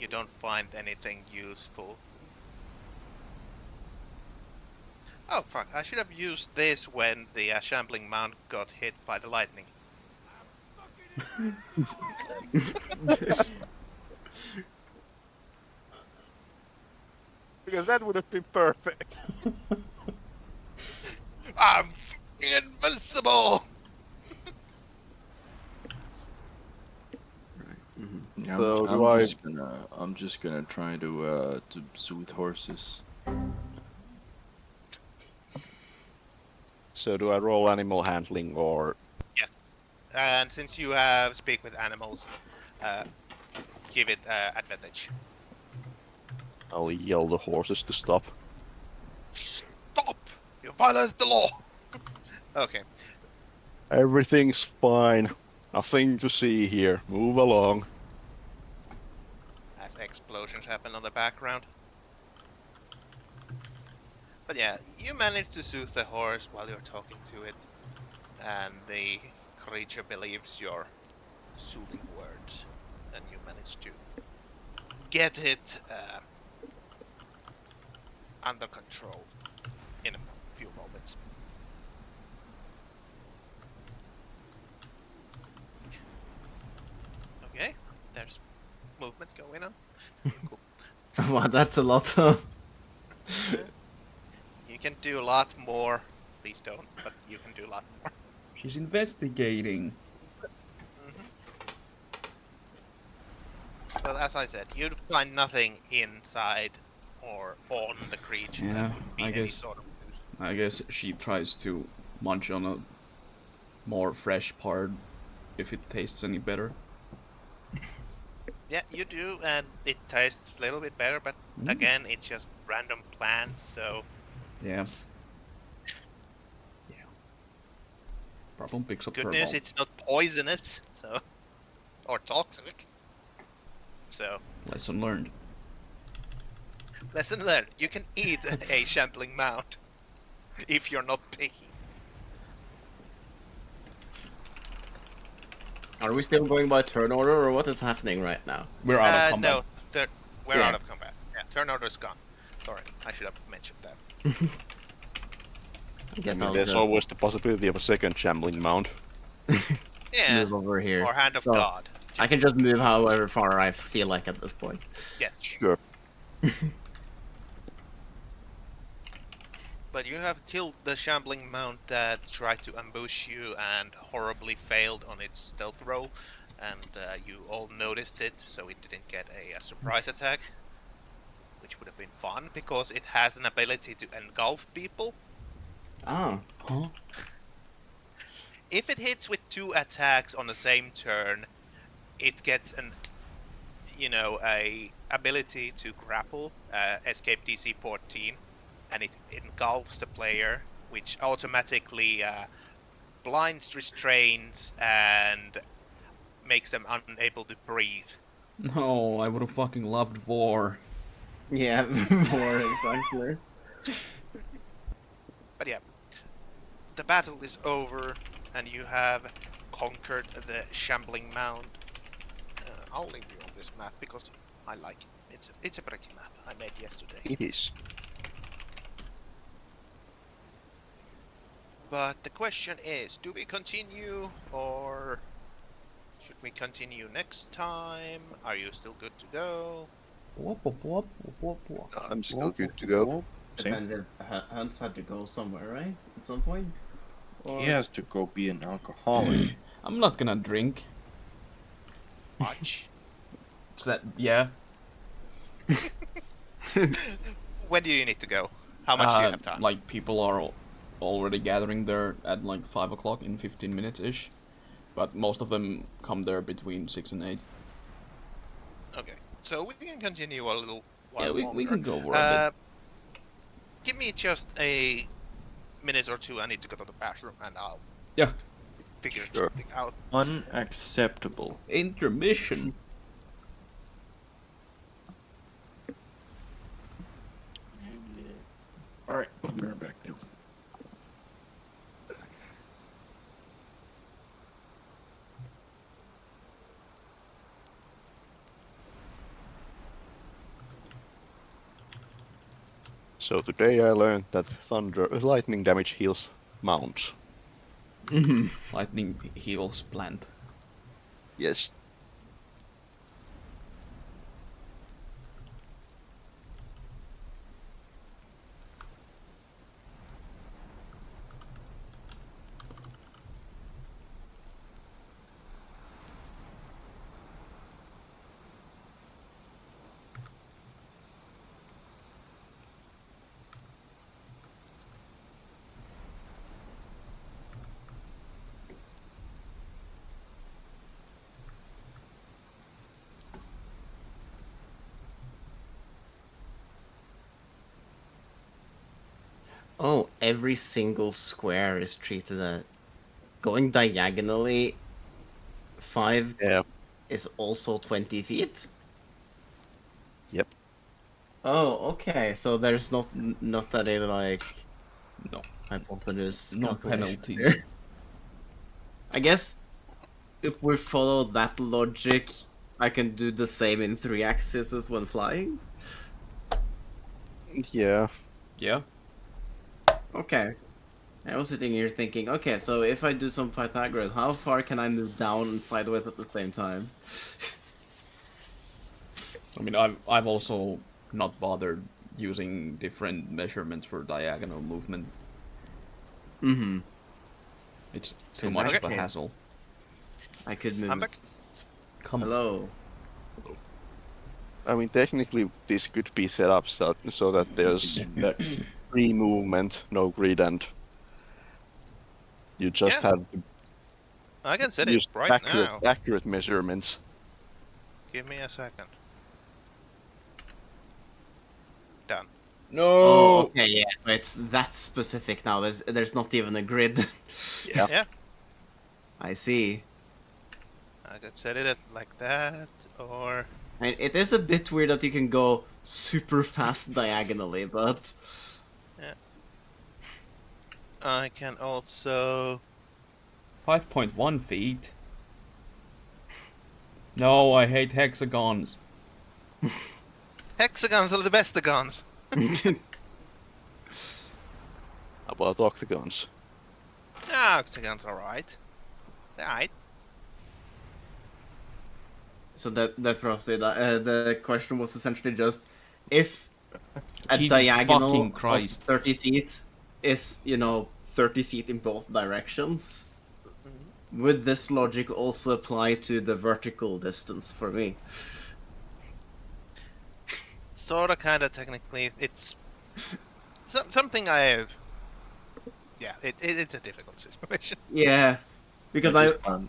Speaker 1: you don't find anything useful. Oh fuck, I should have used this when the shambling mound got hit by the lightning.
Speaker 8: Because that would have been perfect.
Speaker 1: I'm fucking invincible!
Speaker 5: Mhm.
Speaker 2: Yeah,
Speaker 3: So do I-
Speaker 2: I'm just gonna try to soothe horses.
Speaker 3: So do I roll animal handling or
Speaker 1: Yes. And since you have speak with animals, give it advantage.
Speaker 3: I'll yell the horses to stop?
Speaker 1: Stop! You violate the law! Okay.
Speaker 3: Everything's fine. Nothing to see here. Move along.
Speaker 1: As explosions happen on the background. But yeah, you manage to soothe the horse while you're talking to it, and the creature believes your soothing words, and you manage to get it under control in a few moments. Okay, there's movement going on. Cool.
Speaker 5: Wow, that's a lot of.
Speaker 1: You can do a lot more. Please don't, but you can do a lot more.
Speaker 4: She's investigating.
Speaker 1: But as I said, you'd find nothing inside or on the creature
Speaker 4: Yeah,
Speaker 1: that would be
Speaker 4: I
Speaker 1: any
Speaker 4: guess-
Speaker 1: sort of use.
Speaker 4: I guess she tries to munch on a more fresh part if it tastes any better.
Speaker 1: Yeah, you do, and it tastes a little bit better, but again, it's just random plants, so
Speaker 4: Yeah. Problem picks up
Speaker 1: good
Speaker 4: her
Speaker 1: news,
Speaker 4: bone.
Speaker 1: it's not poisonous, so or toxic. So
Speaker 4: Lesson learned.
Speaker 1: lesson learned: you can eat a shambling mound if you're not picky.
Speaker 5: Are we still going by turn order, or what is happening right now?
Speaker 4: We're out of combat.
Speaker 1: No, we're
Speaker 5: Yeah.
Speaker 1: out of combat. Yeah, turn order's gone. Sorry, I should have mentioned that.
Speaker 5: I guess
Speaker 3: I mean,
Speaker 5: I'll
Speaker 3: there's
Speaker 5: just
Speaker 3: always the possibility of a second shambling mound.
Speaker 1: Yeah,
Speaker 5: move over here.
Speaker 1: or Hand of
Speaker 5: So,
Speaker 1: God.
Speaker 5: I can just move however far I feel like at this point.
Speaker 1: Yes.
Speaker 3: Sure.
Speaker 1: But you have killed the shambling mount that tried to ambush you and horribly failed on its stealth roll, and you all noticed it, so it didn't get a surprise attack, which would have been fun because it has an ability to engulf people.
Speaker 5: Oh.
Speaker 4: Huh?
Speaker 1: If it hits with 2 attacks on the same turn, it gets an a ability to grapple, escape DC 14, and it engulfs the player, which automatically blinds, restrains, and makes them unable to breathe.
Speaker 4: No, I would have fucking loved Vor.
Speaker 5: Yeah, more exactly.
Speaker 1: But yeah, the battle is over, and you have conquered the shambling mound. I'll leave you on this map because I like it. It's a pretty map I made yesterday.
Speaker 3: It is.
Speaker 1: But the question is, do we continue or should we continue next time? Are you still good to go?
Speaker 3: I'm still good to go.
Speaker 2: Same.
Speaker 5: Depends if Hans had to go somewhere, right? At some point? Or...
Speaker 2: He has to go be an alcoholic.
Speaker 4: I'm not gonna drink.
Speaker 1: Much?
Speaker 4: Yeah.
Speaker 1: When do you need to go? How much do you have time?
Speaker 4: Like, people are already gathering there at like 5 o'clock in 15 minutes ish. But most of them come there between 6 and 8.
Speaker 1: Okay, so we can continue a little while
Speaker 4: Yeah, we
Speaker 1: longer.
Speaker 4: can go for a bit.
Speaker 1: Give me just a minute or two. I need to go to the bathroom and I'll
Speaker 4: Yeah.
Speaker 1: figure
Speaker 3: Sure.
Speaker 1: something out.
Speaker 2: Unacceptable.
Speaker 4: Intermission.
Speaker 2: Alright, we're back now.
Speaker 3: So today I learned that lightning damage heals mounts.
Speaker 4: Lightning heals plant.
Speaker 3: Yes.
Speaker 5: Oh, every single square is treated as... Going diagonally, 5
Speaker 3: Yeah.
Speaker 5: is also 20 feet?
Speaker 3: Yep.
Speaker 5: Oh, okay. So there's not that any like
Speaker 4: No.
Speaker 5: hypotenuse
Speaker 4: No
Speaker 5: calculations
Speaker 4: penalties.
Speaker 5: here. I guess if we follow that logic, I can do the same in 3 axes when flying.
Speaker 3: Yeah.
Speaker 4: Yeah.
Speaker 5: Okay. I was sitting here thinking, okay, so if I do some Pythagoras, how far can I move down and sideways at the same time?
Speaker 4: I mean, I've also not bothered using different measurements for diagonal movement.
Speaker 5: Mm-hmm.
Speaker 4: It's
Speaker 5: So
Speaker 4: too
Speaker 5: in
Speaker 4: much
Speaker 5: that
Speaker 4: of a
Speaker 5: case-
Speaker 4: hassle.
Speaker 5: I could move.
Speaker 1: I'm back.
Speaker 4: Come on.
Speaker 5: Hello.
Speaker 3: I mean, technically, this could be set up so that there's
Speaker 2: That-
Speaker 3: free movement, no grid, and you just
Speaker 1: Yeah.
Speaker 3: have to
Speaker 1: I can set it
Speaker 3: use
Speaker 1: right now.
Speaker 3: accurate measurements.
Speaker 1: Give me a second. Done.
Speaker 4: No.
Speaker 5: Oh, okay, yeah. It's that specific now. There's not even a grid.
Speaker 3: Yeah.
Speaker 1: Yeah.
Speaker 5: I see.
Speaker 1: I could set it like that, or
Speaker 5: I mean, it is a bit weird that you can go super fast diagonally, but
Speaker 1: I can also.
Speaker 4: 5.1 feet. No, I hate hexagons.
Speaker 1: Hexagons are the bestagons.
Speaker 3: How about octagons?
Speaker 1: Ah, octagons are right. Alright.
Speaker 5: so that roughly the question was essentially just if a
Speaker 4: Jesus
Speaker 5: diagonal
Speaker 4: fucking
Speaker 5: of
Speaker 4: Christ.
Speaker 5: 30 feet is 30 feet in both directions. Would this logic also apply to the vertical distance for me?
Speaker 1: Sorta, kinda, technically. It's something I. Yeah, it's a difficult situation.
Speaker 5: Yeah, because
Speaker 2: I just found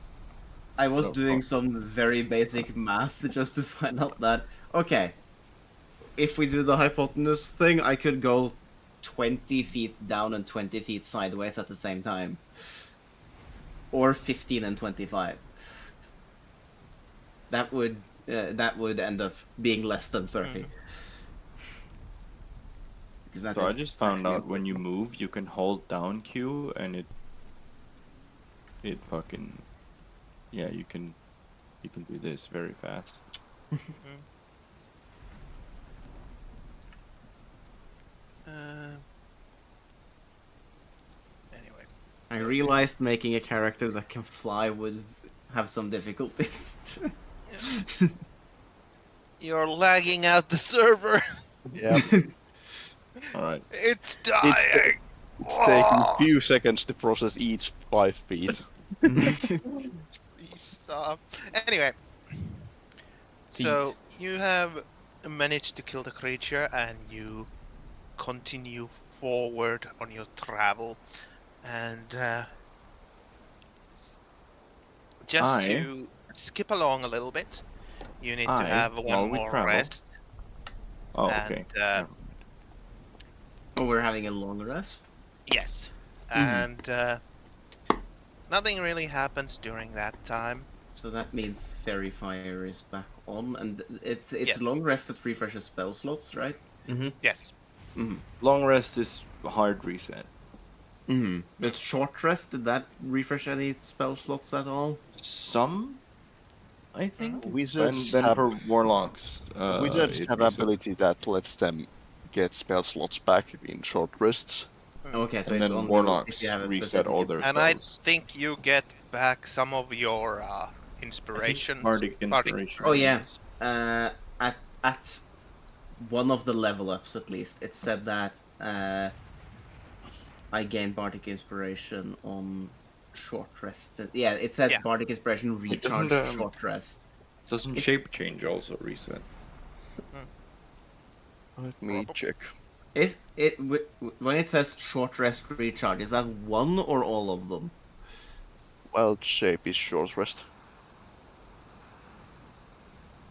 Speaker 5: I was
Speaker 2: No,
Speaker 5: doing
Speaker 2: oh.
Speaker 5: some very basic math just to find out that, okay, if we do the hypotenuse thing, I could go 20 feet down and 20 feet sideways at the same time. Or 15 and 25. That would end up being less than 30. Because that
Speaker 2: So I
Speaker 5: is
Speaker 2: just found
Speaker 5: actually
Speaker 2: out when you move, you can hold down Q and it fucking you can do this very fast.
Speaker 1: Anyway.
Speaker 5: I realized making a character that can fly would have some difficulties.
Speaker 1: You're lagging out the server.
Speaker 3: Yeah.
Speaker 2: All right.
Speaker 1: It's dying.
Speaker 3: It's taking a few seconds to process each 5 feet.
Speaker 1: Please stop. Anyway. So you have managed to kill the creature and you continue forward on your travel, and just to skip along a little bit, you need to have
Speaker 2: while
Speaker 1: one
Speaker 2: we
Speaker 1: more
Speaker 2: travel-
Speaker 1: rest.
Speaker 2: Oh,
Speaker 1: and
Speaker 2: okay.
Speaker 5: Oh, we're having a long rest?
Speaker 1: yes, and nothing really happens during that time.
Speaker 5: So that means Fairy Fire is back on, and it's
Speaker 1: Yes.
Speaker 5: long rest that refreshes spell slots, right?
Speaker 1: Yes.
Speaker 2: Long rest is hard reset.
Speaker 5: But short rest, did that refresh any spell slots at all?
Speaker 2: Some, I think.
Speaker 3: Wizards
Speaker 2: then
Speaker 3: have-
Speaker 2: for warlocks,
Speaker 3: Wizards
Speaker 2: it
Speaker 3: have
Speaker 2: resets.
Speaker 3: ability that lets them get spell slots back in short rests.
Speaker 5: Okay, so
Speaker 2: And
Speaker 5: it's
Speaker 2: then
Speaker 5: only
Speaker 2: warlocks
Speaker 5: if you have a
Speaker 2: reset
Speaker 5: specific
Speaker 2: all their
Speaker 1: And I
Speaker 2: spells.
Speaker 1: think you get back some of your inspirations.
Speaker 2: Bardic inspiration.
Speaker 5: Oh yeah,
Speaker 1: inspirations.
Speaker 5: at one of the level ups at least, it said that I gained Bardic Inspiration on short rest. Yeah, it says
Speaker 1: Yeah.
Speaker 5: Bardic Inspiration recharge
Speaker 2: doesn't,
Speaker 5: short rest.
Speaker 2: Doesn't
Speaker 5: It's-
Speaker 2: shape change also reset?
Speaker 3: Let me check.
Speaker 5: Is it when it says short rest recharge? Is that one or all of them?
Speaker 3: Wild shape is short rest.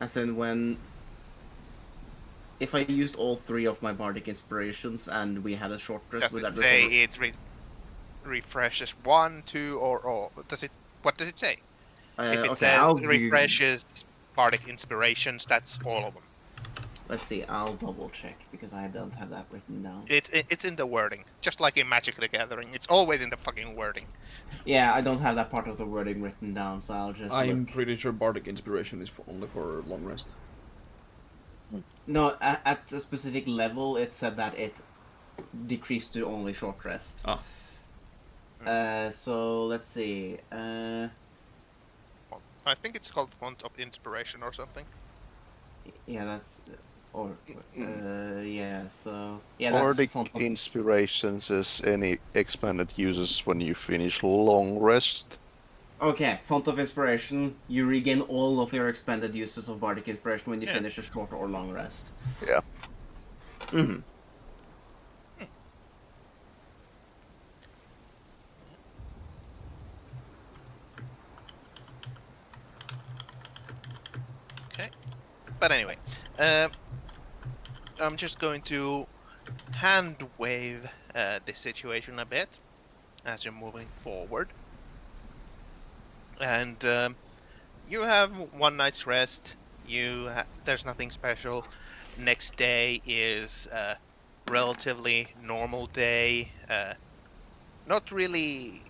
Speaker 5: As in when. If I used all 3 of my Bardic Inspirations and we had a short rest,
Speaker 1: Does
Speaker 5: would
Speaker 1: it
Speaker 5: that
Speaker 1: say
Speaker 5: recover?
Speaker 1: it refreshes 1, 2, or all? Does it? What does it say? If it
Speaker 5: Okay,
Speaker 1: says
Speaker 5: I'll do.
Speaker 1: refreshes Bardic inspirations, that's all of them.
Speaker 5: let's see. I'll double check because I don't have that written down.
Speaker 1: It's in the wording, just like in Magic the Gathering. It's always in the fucking wording.
Speaker 5: Yeah, I don't have that part of the wording written down, so I'll just.
Speaker 4: I'm
Speaker 5: look.
Speaker 4: pretty sure Bardic Inspiration is only for long rest.
Speaker 5: No, at a specific level, it said that it decreased to only short rest.
Speaker 4: Ah.
Speaker 5: So let's see.
Speaker 1: I think it's called Font of Inspiration or something.
Speaker 5: Yeah, that's or yeah. So yeah,
Speaker 3: Bardic
Speaker 5: that's font of,
Speaker 3: Inspiration says any expanded uses when you finish long rest.
Speaker 5: okay. Font of Inspiration. You regain all of your expended uses of Bardic Inspiration when you
Speaker 1: Yeah.
Speaker 5: finish a short or long rest.
Speaker 3: Yeah.
Speaker 5: Mm-hmm.
Speaker 1: But anyway, I'm just going to hand wave this situation a bit as you're moving forward. And you have one night's rest. There's nothing special. Next day is a relatively normal day. Not really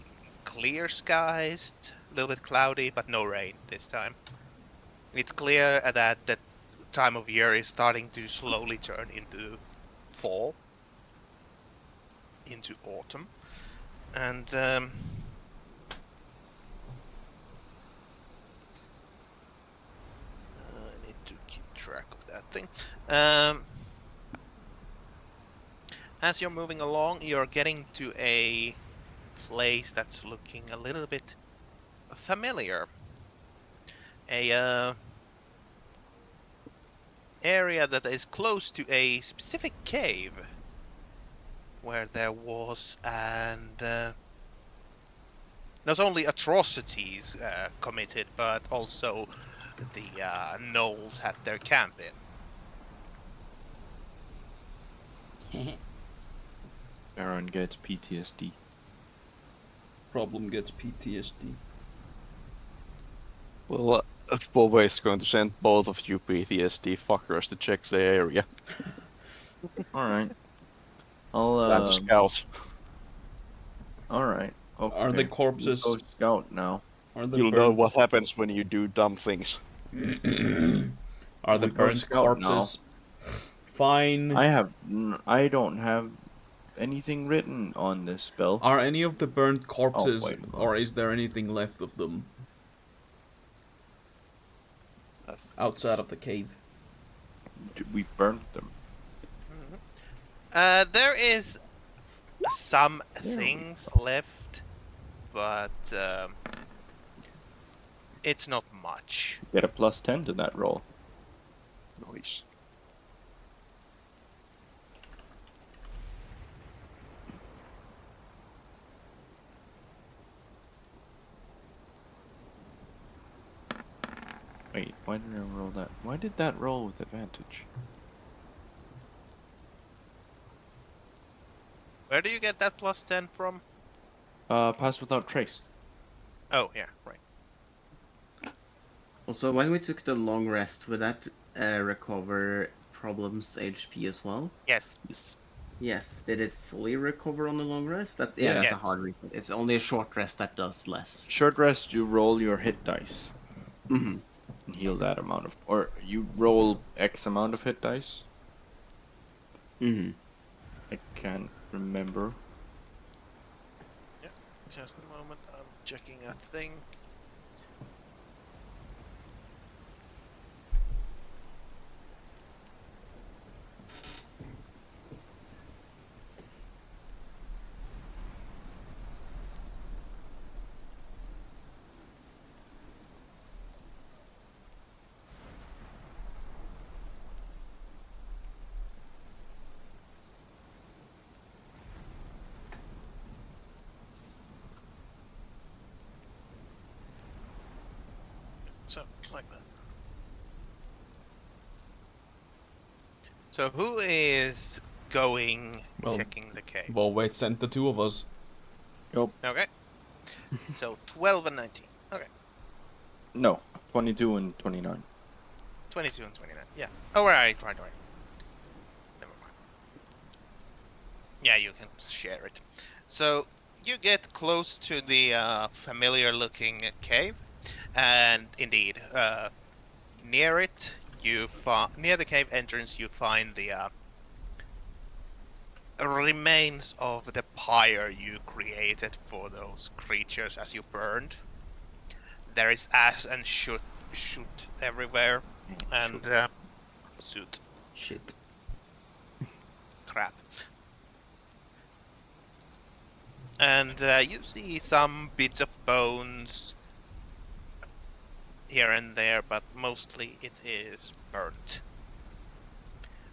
Speaker 1: clear skies, a little bit cloudy, but no rain this time. It's clear that the time of year is starting to slowly turn into fall, into autumn, and I need to keep track of that thing. As you're moving along, you're getting to a place that's looking a little bit familiar. A area that is close to a specific cave where there was not only atrocities committed, but also the gnolls had their camp in.
Speaker 2: Baron gets PTSD.
Speaker 4: Problem gets PTSD.
Speaker 3: Well, Bove going to send both of you PTSD fuckers to check the area.
Speaker 2: Alright.
Speaker 3: And
Speaker 2: I'll,
Speaker 3: scouts.
Speaker 2: alright. Okay.
Speaker 4: Are the corpses?
Speaker 2: Go scout now.
Speaker 4: Are the
Speaker 3: You'll know
Speaker 4: burnt,
Speaker 3: what happens when you do dumb things.
Speaker 4: are the
Speaker 2: We go
Speaker 4: burnt
Speaker 2: scout now.
Speaker 4: corpses fine?
Speaker 2: I don't have anything written on this spell.
Speaker 4: Are any of the burnt corpses,
Speaker 2: wait a minute.
Speaker 4: or is there anything left of them outside of the cave?
Speaker 2: We burnt them.
Speaker 1: There is some
Speaker 2: There we
Speaker 1: things left, but it's not much.
Speaker 2: Get a +10 to that roll.
Speaker 3: Nice.
Speaker 2: Wait, why did I roll that? Why did that roll with advantage?
Speaker 1: Where do you get that +10 from?
Speaker 2: Pass without trace.
Speaker 1: Oh, yeah, right.
Speaker 5: Also, when we took the long rest, would that recover problems HP as well?
Speaker 1: Yes.
Speaker 5: Yes. Did it fully recover on the long rest? That's
Speaker 4: Yeah.
Speaker 5: that's
Speaker 1: Yes.
Speaker 5: a hard reset. It's only a short rest that does less.
Speaker 2: Short rest, you roll your hit dice
Speaker 5: Mm-hmm.
Speaker 2: and heal that amount of, or you roll X amount of hit dice.
Speaker 5: Mm-hmm.
Speaker 2: I can't remember.
Speaker 1: Just a moment, I'm checking a thing. So, like that. So who is going
Speaker 4: Well,
Speaker 1: checking the cave?
Speaker 4: Well, wait, sent the two of us.
Speaker 1: Okay. So 12 and 19. Okay.
Speaker 2: No, 22 and 29.
Speaker 1: 22 and 29. Yeah. Oh, right. Yeah, you can share it. So you get close to the familiar-looking cave, and indeed, near it, near the cave entrance, you find the remains of the pyre you created for those creatures as you burned. There is ash and shoot everywhere, and soot
Speaker 5: Shit.
Speaker 1: crap. And you see some bits of bones here and there, but mostly it is burnt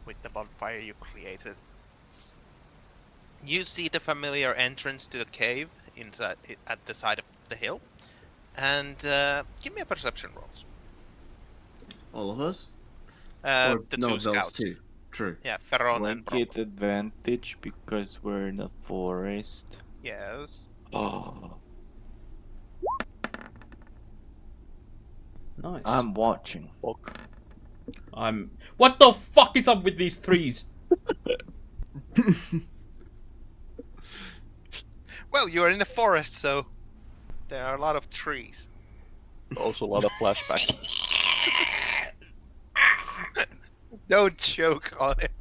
Speaker 1: with the bonfire you created. You see the familiar entrance to the cave inside at the side of the hill, and give me a perception rolls.
Speaker 5: All of us?
Speaker 1: The
Speaker 5: no,
Speaker 1: two
Speaker 5: those
Speaker 1: scouts.
Speaker 5: two. True.
Speaker 1: Yeah,
Speaker 2: Do
Speaker 1: Ferron
Speaker 2: I
Speaker 1: and
Speaker 2: get
Speaker 1: Bromley.
Speaker 2: advantage because we're in a forest?
Speaker 1: Yes.
Speaker 2: Oh,
Speaker 4: Nice.
Speaker 2: I'm watching.
Speaker 3: Fuck.
Speaker 4: What the fuck is up with these trees?
Speaker 1: Well, you're in the forest, so there are a lot of trees.
Speaker 3: Also a lot of flashbacks.
Speaker 1: Don't choke on it.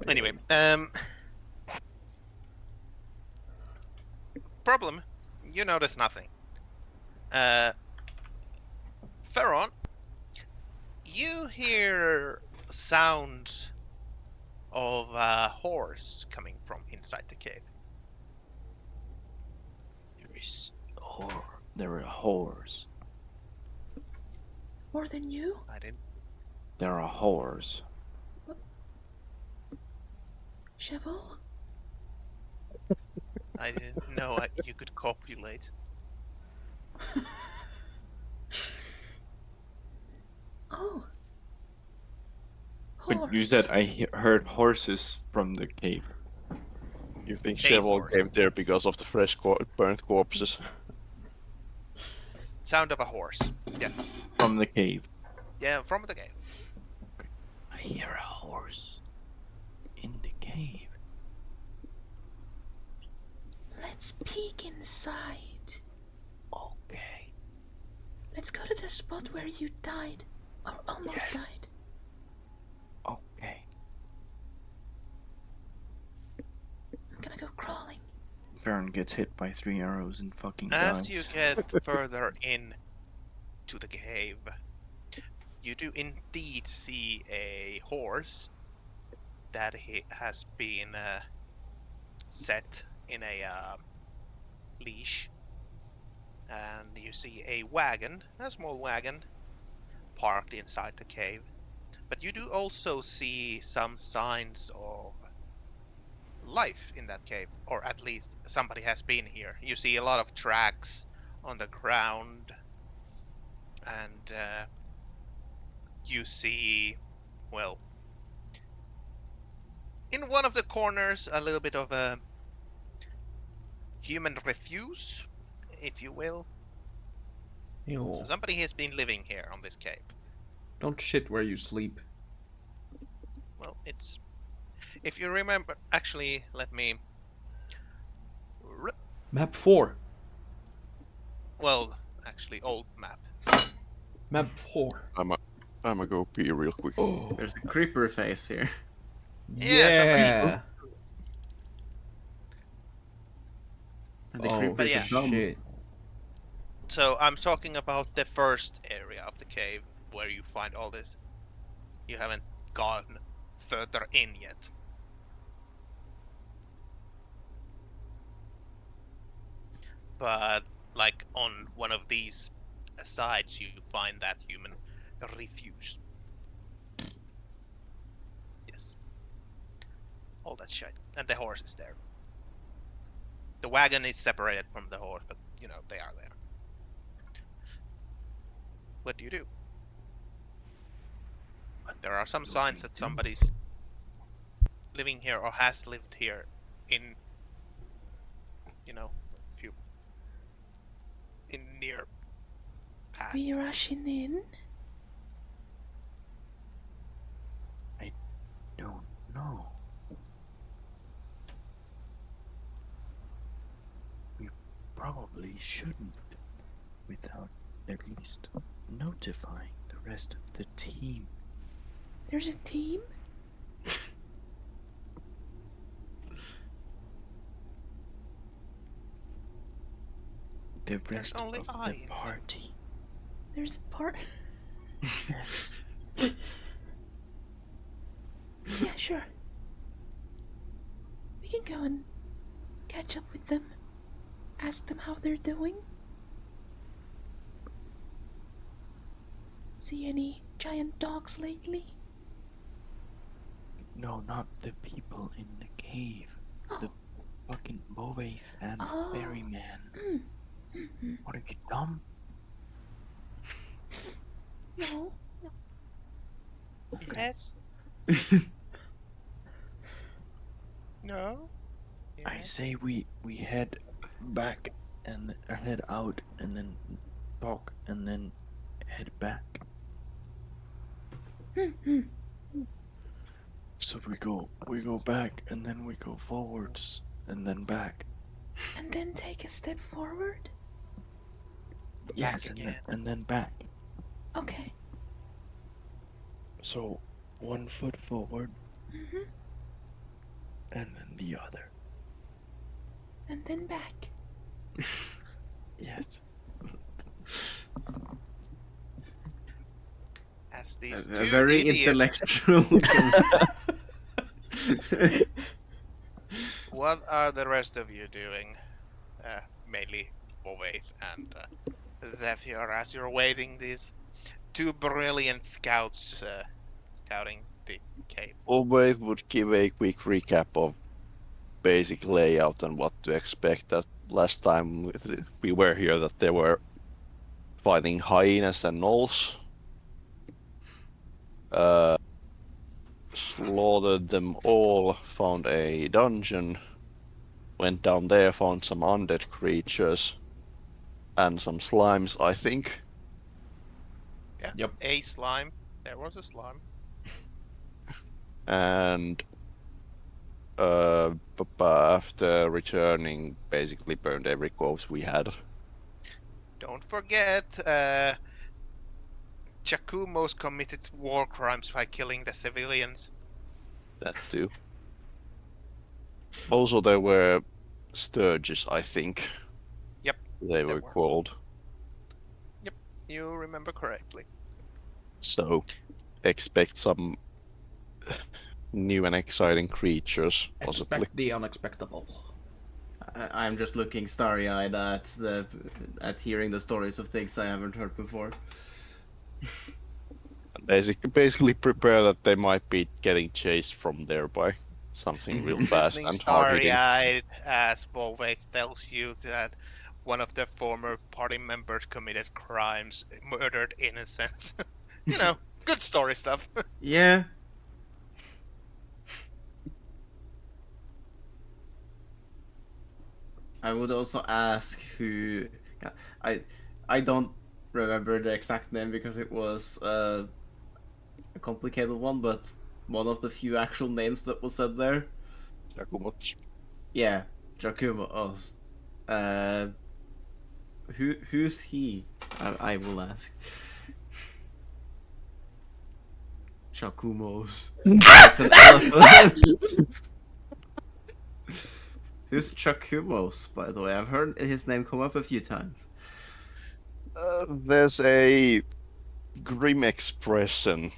Speaker 1: Anyway, problem, you notice nothing. Ferron, you hear sounds of a horse coming from inside the cave.
Speaker 2: There are whores.
Speaker 6: More than you?
Speaker 1: I didn't.
Speaker 2: There are whores.
Speaker 6: Cheval?
Speaker 1: I didn't know you could copulate.
Speaker 6: Oh.
Speaker 2: But you
Speaker 6: Horse.
Speaker 2: said I heard horses from the cave.
Speaker 3: You think
Speaker 1: A
Speaker 3: Cheval
Speaker 1: horse.
Speaker 3: came there because of the fresh burnt corpses?
Speaker 1: Sound of a horse. Yeah.
Speaker 2: From the cave.
Speaker 1: Yeah, from the cave.
Speaker 2: I hear a horse in the cave.
Speaker 6: Let's peek inside.
Speaker 2: Okay.
Speaker 6: Let's go to the spot where you died. Or almost
Speaker 2: Yes.
Speaker 6: died.
Speaker 2: Okay.
Speaker 6: I'm gonna go crawling.
Speaker 2: Farron gets hit by 3 arrows and fucking
Speaker 1: As
Speaker 2: dies.
Speaker 1: you get further in to the cave, you do indeed see a horse that has been set in a leash, and you see a wagon, a small wagon, parked inside the cave. But you do also see some signs of life in that cave, or at least somebody has been here. You see a lot of tracks on the ground, and you see, well, in one of the corners, a little bit of a human refuse, if you will.
Speaker 4: Ew.
Speaker 1: So somebody has been living here on this cave.
Speaker 4: Don't shit where you sleep.
Speaker 1: Well, it's... If you remember... Actually, let me...
Speaker 4: Map 4.
Speaker 1: Well, actually, old map.
Speaker 4: Map 4.
Speaker 3: I'ma go pee real quick.
Speaker 4: Oh.
Speaker 5: There's a creeper face here.
Speaker 4: Yeah.
Speaker 5: And the
Speaker 4: Oh,
Speaker 5: creepers
Speaker 1: yeah.
Speaker 5: are dumb.
Speaker 4: shit.
Speaker 1: So I'm talking about the first area of the cave where you find all this. You haven't gone further in yet. But like on one of these sides, you find that human refuse. Yes. All that shit. And the horse is there. The wagon is separated from the horse, but you know, they are there. What do you do? There are some signs that somebody's living here or has lived here in, you know, in near past.
Speaker 6: We rushing in?
Speaker 2: probably shouldn't without at least notifying the rest of the team.
Speaker 6: There's a team?
Speaker 2: The
Speaker 1: There's
Speaker 2: rest
Speaker 1: only
Speaker 2: of
Speaker 1: I
Speaker 2: the
Speaker 1: in the
Speaker 2: party.
Speaker 6: There's a part. Yeah, sure. We can go and catch up with them. Ask them how they're doing. See any giant dogs lately?
Speaker 2: No, not the people in the cave.
Speaker 6: Oh.
Speaker 2: The fucking Bovaith and
Speaker 6: Oh.
Speaker 2: Berryman. What are you, dumb?
Speaker 6: No.
Speaker 1: Yes. No.
Speaker 2: I
Speaker 1: Yes.
Speaker 2: say we head back and head out and then talk and then head back. So we go back and then we go forwards and then back.
Speaker 6: And then take a step forward?
Speaker 2: Yes,
Speaker 1: again.
Speaker 2: and then back.
Speaker 6: Okay.
Speaker 2: So 1 foot forward
Speaker 6: Mm-hmm.
Speaker 2: and then the other.
Speaker 6: And then back.
Speaker 2: Yes.
Speaker 1: As these
Speaker 5: A
Speaker 1: two
Speaker 5: very
Speaker 1: idiots.
Speaker 5: intellectual.
Speaker 1: What are the rest of you doing? Mainly Bovaith and Zephyr, as you're waiting these two brilliant scouts scouting the cave.
Speaker 3: Always would give a quick recap of basic layout and what to expect. That last time we were here, that they were fighting hyenas and gnolls. Slaughtered them all, found a dungeon, went down there, found some undead creatures, and some slimes, I think.
Speaker 1: Yeah.
Speaker 4: Yep.
Speaker 1: A slime. There was a slime.
Speaker 3: And after returning, basically burned every corpse we had.
Speaker 1: Don't forget, Giacomos committed war crimes by killing the civilians.
Speaker 3: That too. Also, there were sturges, I think.
Speaker 1: Yep,
Speaker 3: They were
Speaker 1: were.
Speaker 3: called.
Speaker 1: You remember correctly.
Speaker 3: So, expect some new and exciting creatures, possibly.
Speaker 4: Expect the unexpectable.
Speaker 5: I'm just looking starry-eyed at hearing the stories of things I haven't heard before.
Speaker 3: Basically prepare that they might be getting chased from there by something real fast
Speaker 1: Listening
Speaker 3: and hard-hitting.
Speaker 1: starry-eyed as Volvaith tells you that one of the former party members committed crimes, murdered innocents. You know, good story stuff.
Speaker 5: Yeah. I would also ask who. I don't remember the exact name because it was a complicated one, but one of the few actual names that was said there.
Speaker 3: Giacomos.
Speaker 5: Yeah, Giacomo. Oh, who's he? I will ask. Giacomos. That's an elephant. Who's Giacomos, by the way? I've heard his name come up a few times.
Speaker 3: There's a grim expression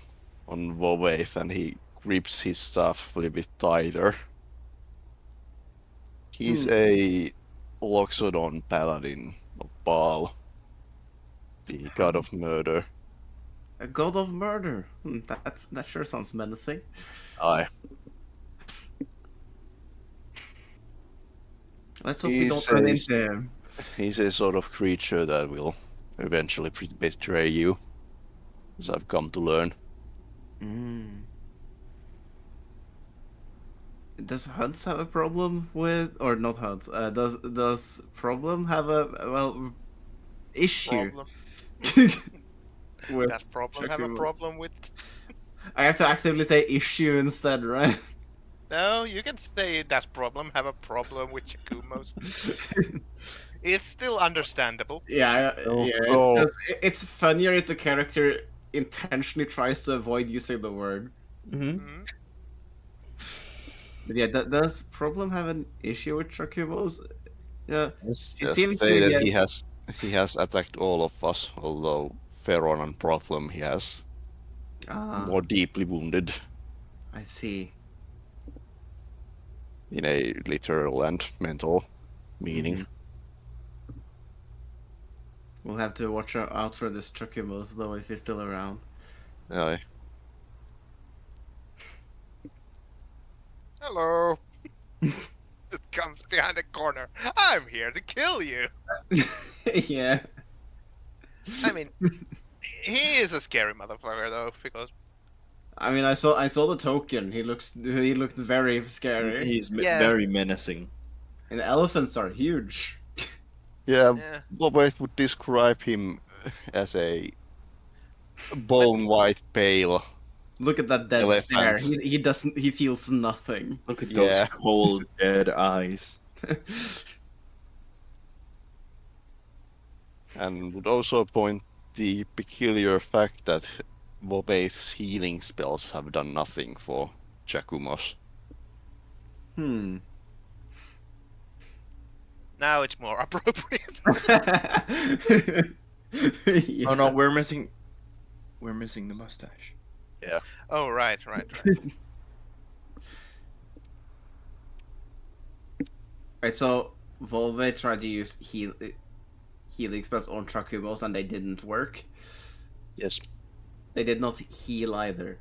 Speaker 3: on Volvaith, and he grips his stuff a little bit tighter. He's a Loxodon paladin of Baal, the god of murder.
Speaker 5: A god of murder. That sure sounds menacing.
Speaker 3: Aye.
Speaker 5: Let's hope we don't run into him.
Speaker 3: He's a sort of creature that will eventually betray you, as I've come to learn.
Speaker 5: Does Hunts have a problem with, or not Hunts? Does Problem have a issue?
Speaker 1: Problem.
Speaker 5: with
Speaker 1: That problem have a
Speaker 5: Giacomos?
Speaker 1: problem with.
Speaker 5: I have to actively say issue instead, right?
Speaker 1: No, you can say that problem have a problem with Giacomos. It's still understandable.
Speaker 5: Yeah,
Speaker 3: Oh,
Speaker 5: yeah.
Speaker 3: oh.
Speaker 5: It's funnier if the character intentionally tries to avoid using the word.
Speaker 4: Mm-hmm.
Speaker 1: Mhm.
Speaker 5: But yeah, does Problem have an issue with Chocobos? Yeah,
Speaker 3: Let's
Speaker 5: it
Speaker 3: just
Speaker 5: seems
Speaker 3: say
Speaker 5: to
Speaker 3: that
Speaker 5: get.
Speaker 3: he has attacked all of us, although Feron and Problem he has
Speaker 5: Ah,
Speaker 3: more deeply wounded
Speaker 5: I see.
Speaker 3: in a literal and mental meaning.
Speaker 5: Mhm. We'll have to watch out for this Chocobos though if he's still around.
Speaker 3: Aye.
Speaker 1: Hello. Just comes behind the corner. I'm here to kill you.
Speaker 5: Yeah.
Speaker 1: I mean, he is a scary motherfucker though, because
Speaker 5: I mean, I saw the token. He looked very scary.
Speaker 2: He's
Speaker 1: Yeah.
Speaker 2: very menacing.
Speaker 5: And the elephants are huge.
Speaker 3: Yeah,
Speaker 1: yeah.
Speaker 3: Bobette would describe him as a bone white pale.
Speaker 5: Look at that dead stare.
Speaker 3: Elephant.
Speaker 5: He doesn't. He feels nothing.
Speaker 2: Look at
Speaker 3: Yeah.
Speaker 2: those cold, dead eyes.
Speaker 3: And would also point the peculiar fact that Bobate's healing spells have done nothing for Chakumos.
Speaker 5: Hmm.
Speaker 1: Now it's more appropriate.
Speaker 5: Yeah.
Speaker 2: Oh no, we're missing the mustache.
Speaker 1: Oh right.
Speaker 5: Right, so Volve tried to use healing spells on Chocobos and they didn't work.
Speaker 3: Yes.
Speaker 5: They did not heal either.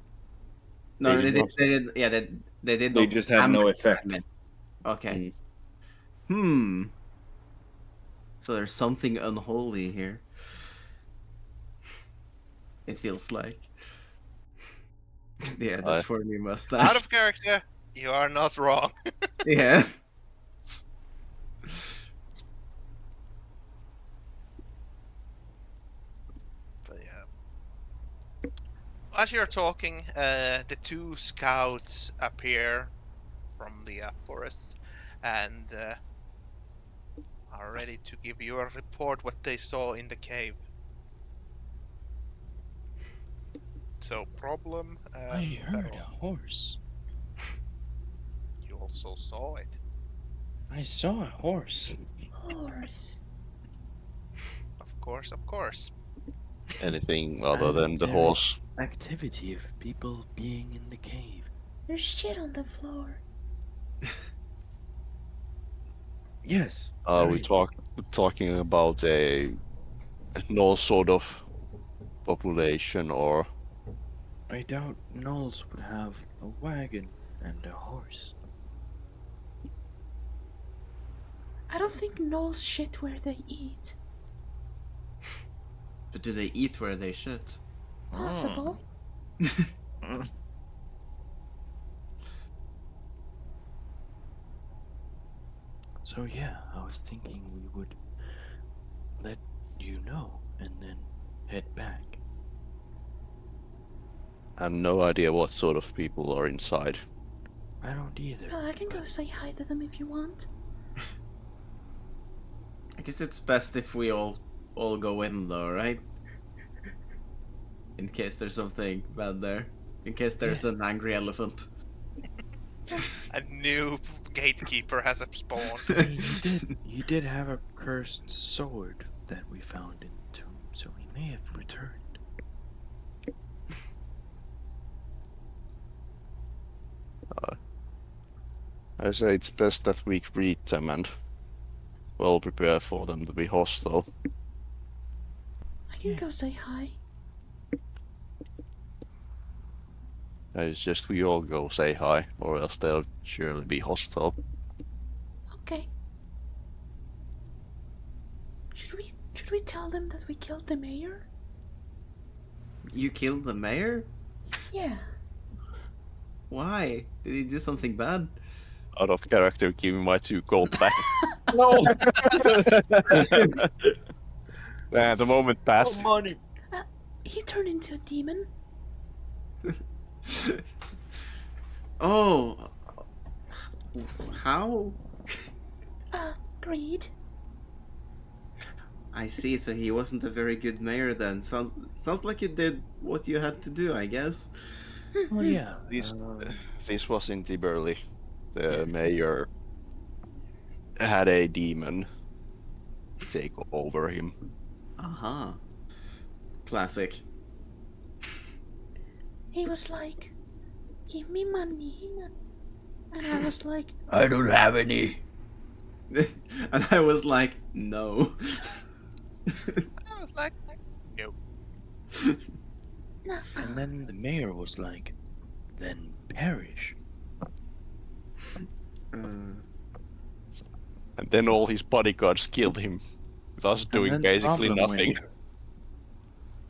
Speaker 5: No,
Speaker 3: They
Speaker 5: they
Speaker 3: did
Speaker 5: did.
Speaker 3: not.
Speaker 5: They did. Yeah, they did.
Speaker 2: They
Speaker 5: not
Speaker 2: just had no
Speaker 5: damage
Speaker 2: effect.
Speaker 5: damage. Okay. Hmm. So there's something unholy here. It feels like. Yeah, the
Speaker 3: Aye.
Speaker 5: twirly mustache.
Speaker 1: Out of character. You are not wrong.
Speaker 5: Yeah.
Speaker 1: But yeah. As you're talking, the two scouts appear from the forests and are ready to give you a report what they saw in the cave. So, Problem. Pero,
Speaker 2: horse.
Speaker 1: you also saw it.
Speaker 2: I saw a horse.
Speaker 6: Horse.
Speaker 1: Of course.
Speaker 3: Anything other
Speaker 2: And
Speaker 3: than the
Speaker 2: there
Speaker 3: horse.
Speaker 2: Activity of people being in the cave.
Speaker 6: There's shit on the floor.
Speaker 2: Yes.
Speaker 3: Are we
Speaker 2: there is.
Speaker 3: talking about a no sort of population or
Speaker 2: I doubt Knowles would have a wagon and a horse.
Speaker 6: I don't think gnolls shit where they eat.
Speaker 5: But do they eat where they shit?
Speaker 6: Possible.
Speaker 2: So yeah, I was thinking we would let you know and then head back.
Speaker 3: and no idea what sort of people are inside.
Speaker 2: I don't either.
Speaker 6: Well, I can go
Speaker 2: but
Speaker 6: say hi to them if you want.
Speaker 5: I guess it's best if we all go in though, right? In case there's something bad there. In case there's an angry elephant.
Speaker 1: A new gatekeeper has spawned.
Speaker 2: I mean, you did have a cursed sword that we found in the tomb, so he may have returned.
Speaker 3: I say it's best that we greet them and well prepare for them to be hostile.
Speaker 6: I can go say hi.
Speaker 3: It's just we all go say hi, or else they'll surely be hostile.
Speaker 6: Okay. Should we tell them that we killed the mayor?
Speaker 5: You killed the mayor?
Speaker 6: Yeah.
Speaker 5: Why? Did he do something bad?
Speaker 3: Out of character, give me my 2 gold back.
Speaker 2: No!
Speaker 8: The moment passed.
Speaker 2: money!
Speaker 6: He turned into a demon.
Speaker 5: Oh. How?
Speaker 6: Greed.
Speaker 5: I see. So he wasn't a very good mayor then. Sounds like you did what you had to do, I guess.
Speaker 2: Oh yeah.
Speaker 3: This was in Tiberley. The mayor had a demon take over him.
Speaker 5: Aha. Classic.
Speaker 6: He was like, "Give me money," and I was like,
Speaker 4: I don't have any.
Speaker 5: And I was like, no.
Speaker 1: I was like, no.
Speaker 6: "Nah."
Speaker 2: And then the mayor was like, "Then perish."
Speaker 3: And then all his bodyguards killed him, with us doing
Speaker 2: then
Speaker 3: basically
Speaker 2: problem
Speaker 3: nothing.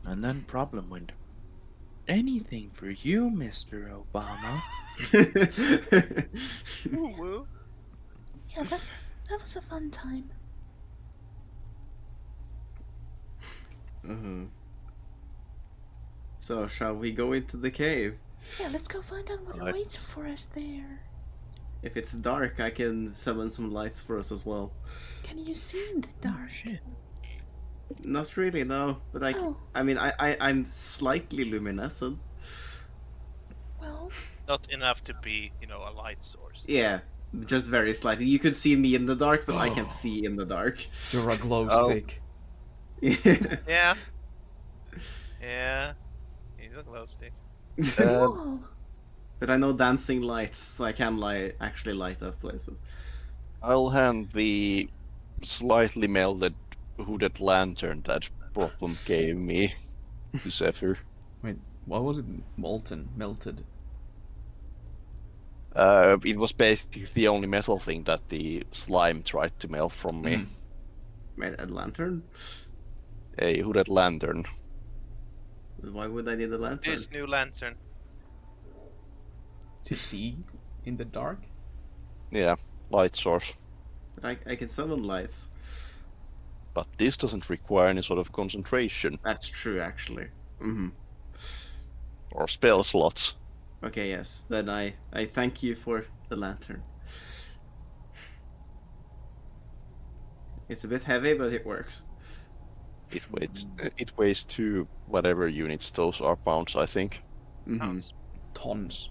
Speaker 2: And then problem went. Anything for you, Mr. Obama.
Speaker 1: Woo woo.
Speaker 6: Yeah, that was a fun time.
Speaker 5: So, shall we go into the cave?
Speaker 6: Yeah, let's go find out what
Speaker 2: Alright.
Speaker 6: awaits for us there.
Speaker 5: If it's dark, I can summon some lights for us as well.
Speaker 6: Can you see in the dark?
Speaker 2: Shit.
Speaker 5: Not really, no. But
Speaker 6: Oh.
Speaker 5: I'm slightly luminescent.
Speaker 6: Well,
Speaker 1: Not enough to be, a light source.
Speaker 5: Yeah, just very slightly. You could see me in the dark, but I can't see in the dark.
Speaker 4: You're a glow
Speaker 3: Oh.
Speaker 4: stick.
Speaker 1: Yeah. Yeah. He's a glow stick.
Speaker 6: cool.
Speaker 5: But I know dancing lights, so I can actually light up places.
Speaker 3: I'll hand the slightly melted hooded lantern that problem gave me to Zephyr.
Speaker 4: Wait, what was it? Melted.
Speaker 3: It was basically the only metal thing that the slime tried to melt from me.
Speaker 5: Made a lantern?
Speaker 3: A hooded lantern.
Speaker 5: Why would I need a lantern?
Speaker 1: This new lantern.
Speaker 4: To see in the dark?
Speaker 3: Yeah, light source.
Speaker 5: But I can summon lights.
Speaker 3: But this doesn't require any sort of concentration
Speaker 5: That's true, actually. Mm-hmm.
Speaker 3: or spell slots.
Speaker 5: Okay, yes. Then I thank you for the lantern. It's a bit heavy, but it works.
Speaker 3: It weighs 2 whatever units those are pounds, I think.
Speaker 5: Mm-hmm.
Speaker 4: Tons.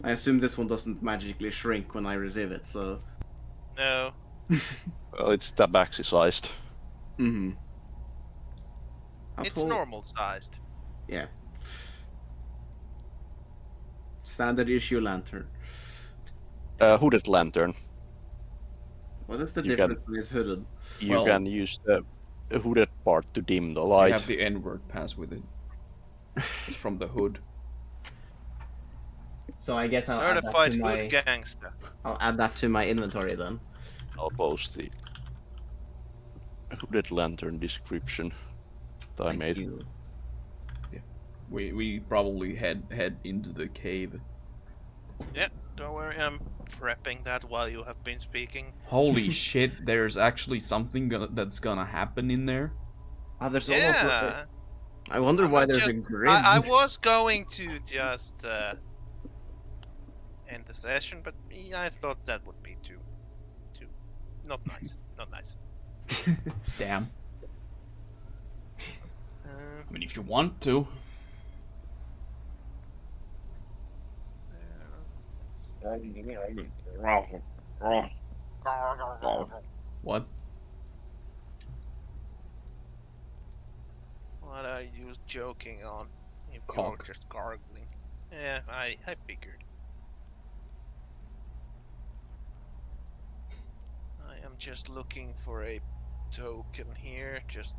Speaker 5: I assume this one doesn't magically shrink when I receive it, so...
Speaker 1: No.
Speaker 3: Well, it's tabaxi sized.
Speaker 5: Mm-hmm.
Speaker 1: It's normal sized.
Speaker 5: Yeah. Standard issue lantern.
Speaker 3: Hooded lantern.
Speaker 5: What is the
Speaker 3: You
Speaker 5: difference when it's hooded?
Speaker 3: You
Speaker 4: Well-
Speaker 3: can use the hooded part to dim the
Speaker 4: I
Speaker 3: light.
Speaker 4: have the N-word pass with it. It's from the hood.
Speaker 5: So I guess
Speaker 1: Certified hood gangster.
Speaker 5: I'll add that to my inventory then.
Speaker 3: I'll post the hooded lantern description that I
Speaker 5: Thank
Speaker 3: made.
Speaker 5: you.
Speaker 4: We probably head into the cave.
Speaker 1: Yeah, don't worry, I'm prepping that while you have been speaking.
Speaker 4: Holy shit! There's actually something that's gonna happen in there.
Speaker 5: Oh, there's almost.
Speaker 1: Yeah.
Speaker 5: I wonder
Speaker 1: I'm
Speaker 5: why
Speaker 1: not
Speaker 5: there's
Speaker 1: just-
Speaker 5: a grid.
Speaker 1: I was going to just end the session, but I thought that would be too not nice. Not nice.
Speaker 4: Damn.
Speaker 1: Uh,
Speaker 4: I mean, if you want to. What?
Speaker 1: what are you joking on? If
Speaker 4: Cock.
Speaker 1: you're just gargling. Yeah, I figured. I am just looking for a token here. Just.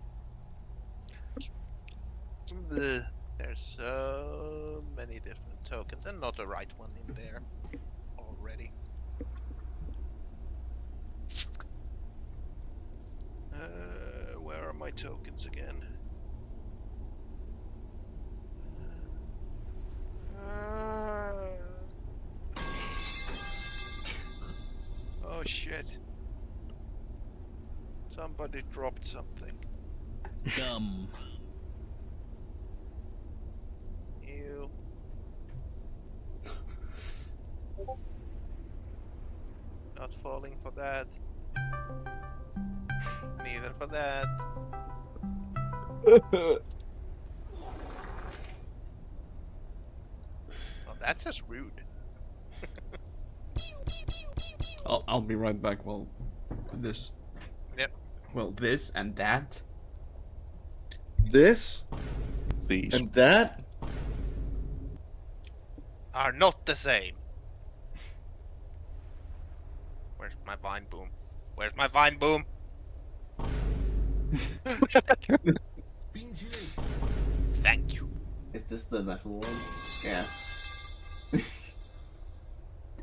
Speaker 1: Ugh, there's so many different tokens, and not the right one in there already. Where are my tokens again? Oh shit. Somebody dropped something.
Speaker 9: Dumb.
Speaker 1: Ew. Not falling for that. Neither for that. Well, that's just rude.
Speaker 4: I'll be right back. Well, this.
Speaker 1: Yep.
Speaker 4: Well, this and that.
Speaker 2: This
Speaker 3: Please.
Speaker 2: and that.
Speaker 1: Are not the same. Where's my vine boom? Where's my vine boom? Thank you.
Speaker 5: Is this the metal one? Yeah.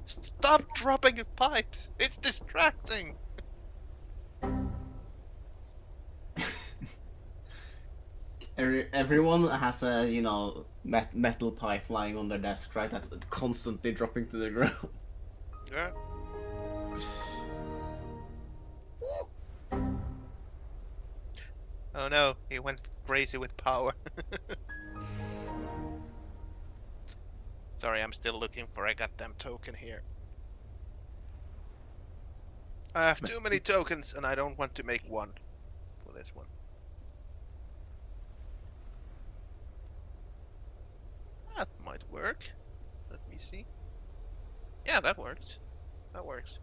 Speaker 1: Stop dropping your pipes. It's distracting.
Speaker 5: Everyone has a, you know, metal pipe lying on their desk, right? That's constantly dropping to the ground.
Speaker 1: Yeah. Oh no, he went crazy with power. Sorry, I'm still looking for a goddamn token here. I have too many tokens and I don't want to make one for this one. That might work. Let me see. Yeah, that works. That works.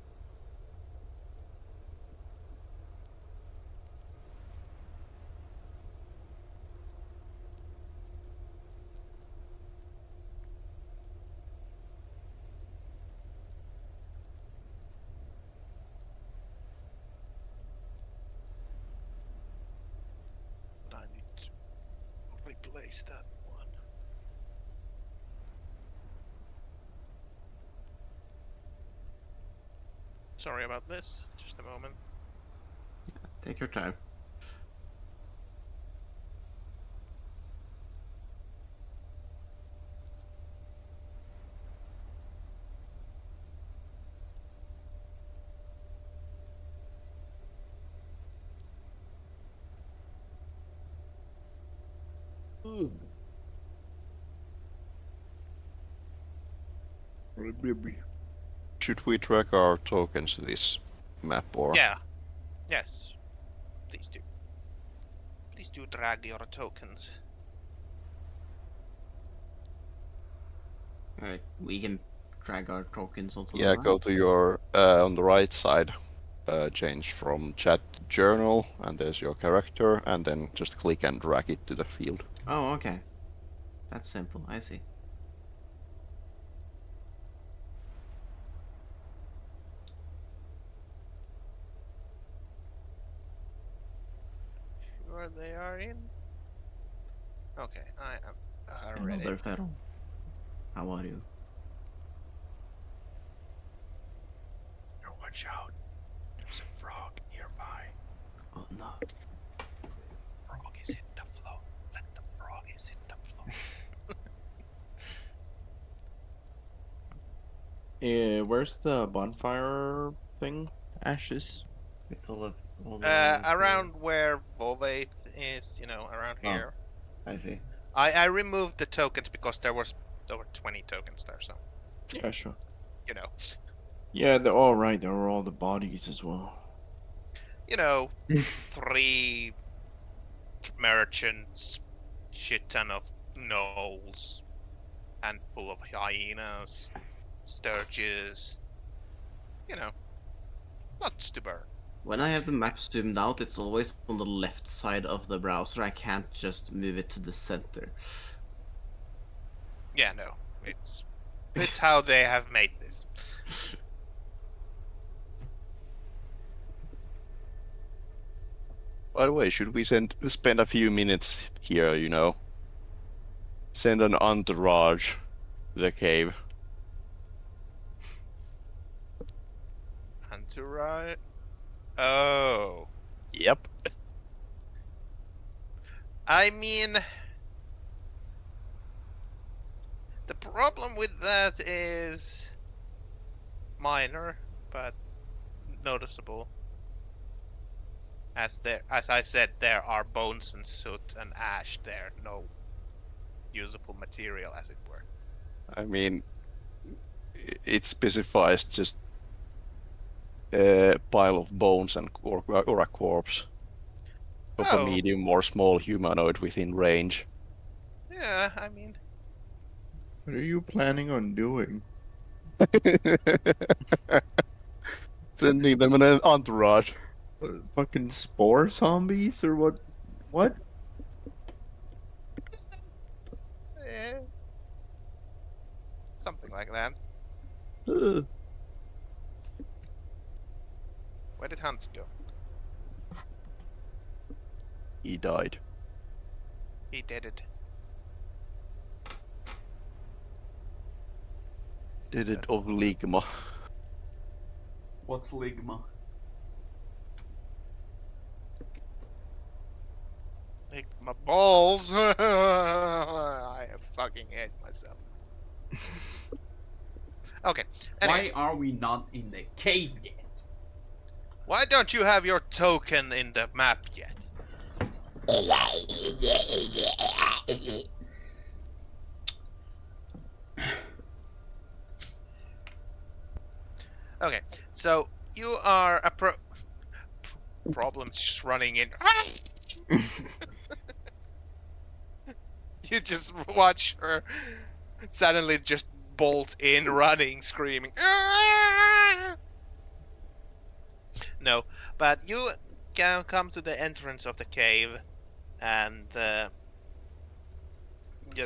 Speaker 1: I need to replace that one. Sorry about this. Just a moment.
Speaker 5: Take your time.
Speaker 3: Should we track our tokens to this map or?
Speaker 1: Yeah. Yes. Please do. Please do drag your tokens.
Speaker 5: Alright, we can drag our tokens onto the
Speaker 3: Yeah,
Speaker 5: map.
Speaker 3: go to your on the right side. Change from chat to journal, and there's your character, and then just click and drag it to the field.
Speaker 5: Oh, okay. That's simple. I see.
Speaker 1: Sure they are in. Okay, I am ready.
Speaker 5: Another feral. How are you?
Speaker 2: Watch out. There's a frog nearby.
Speaker 5: Oh no.
Speaker 1: Frog is hit the floor. Let the frog is hit the floor.
Speaker 2: Where's the bonfire thing? Ashes.
Speaker 5: It's all
Speaker 1: Around where Volvaith is, you know, around
Speaker 5: Oh.
Speaker 1: here.
Speaker 5: I see.
Speaker 1: I removed the tokens because there were 20 tokens there, so
Speaker 2: Yeah, sure.
Speaker 1: you know.
Speaker 2: Yeah, they're all right. There were all the bodies as well.
Speaker 1: You know, 3 merchants, shit ton of gnolls, handful of hyenas, sturges. You know, lots to burn.
Speaker 5: When I have the map zoomed out, it's always on the left side of the browser. I can't just move it to the center.
Speaker 1: Yeah, no, it's how they have made this.
Speaker 3: By the way, should we spend a few minutes here? You know, send an entourage to the cave.
Speaker 1: Entourage. Oh.
Speaker 3: Yep.
Speaker 1: I mean, the problem with that is minor, but noticeable. As I said, there are bones and soot and ash there, no usable material, as it were.
Speaker 3: I mean, it specifies just pile of bones and or a corpse of a
Speaker 1: Oh.
Speaker 3: medium or small humanoid within range.
Speaker 1: Yeah, I mean,
Speaker 2: What are you planning on doing?
Speaker 3: Sending them an entourage.
Speaker 2: Fucking spore zombies or what? What?
Speaker 1: eh, something like that.
Speaker 2: Ugh.
Speaker 1: Where did Hans go?
Speaker 3: He died.
Speaker 1: He did it.
Speaker 3: Did it of Ligma.
Speaker 4: What's Ligma?
Speaker 1: Lick my balls. I fucking hate myself. Okay. Anyway,
Speaker 4: Why are we not in the cave yet?
Speaker 1: why don't you have your token in the map yet? Okay, so you are a problems just running in. You just watch her suddenly just bolt in, running, screaming. No, but you can come to the entrance of the cave, and yet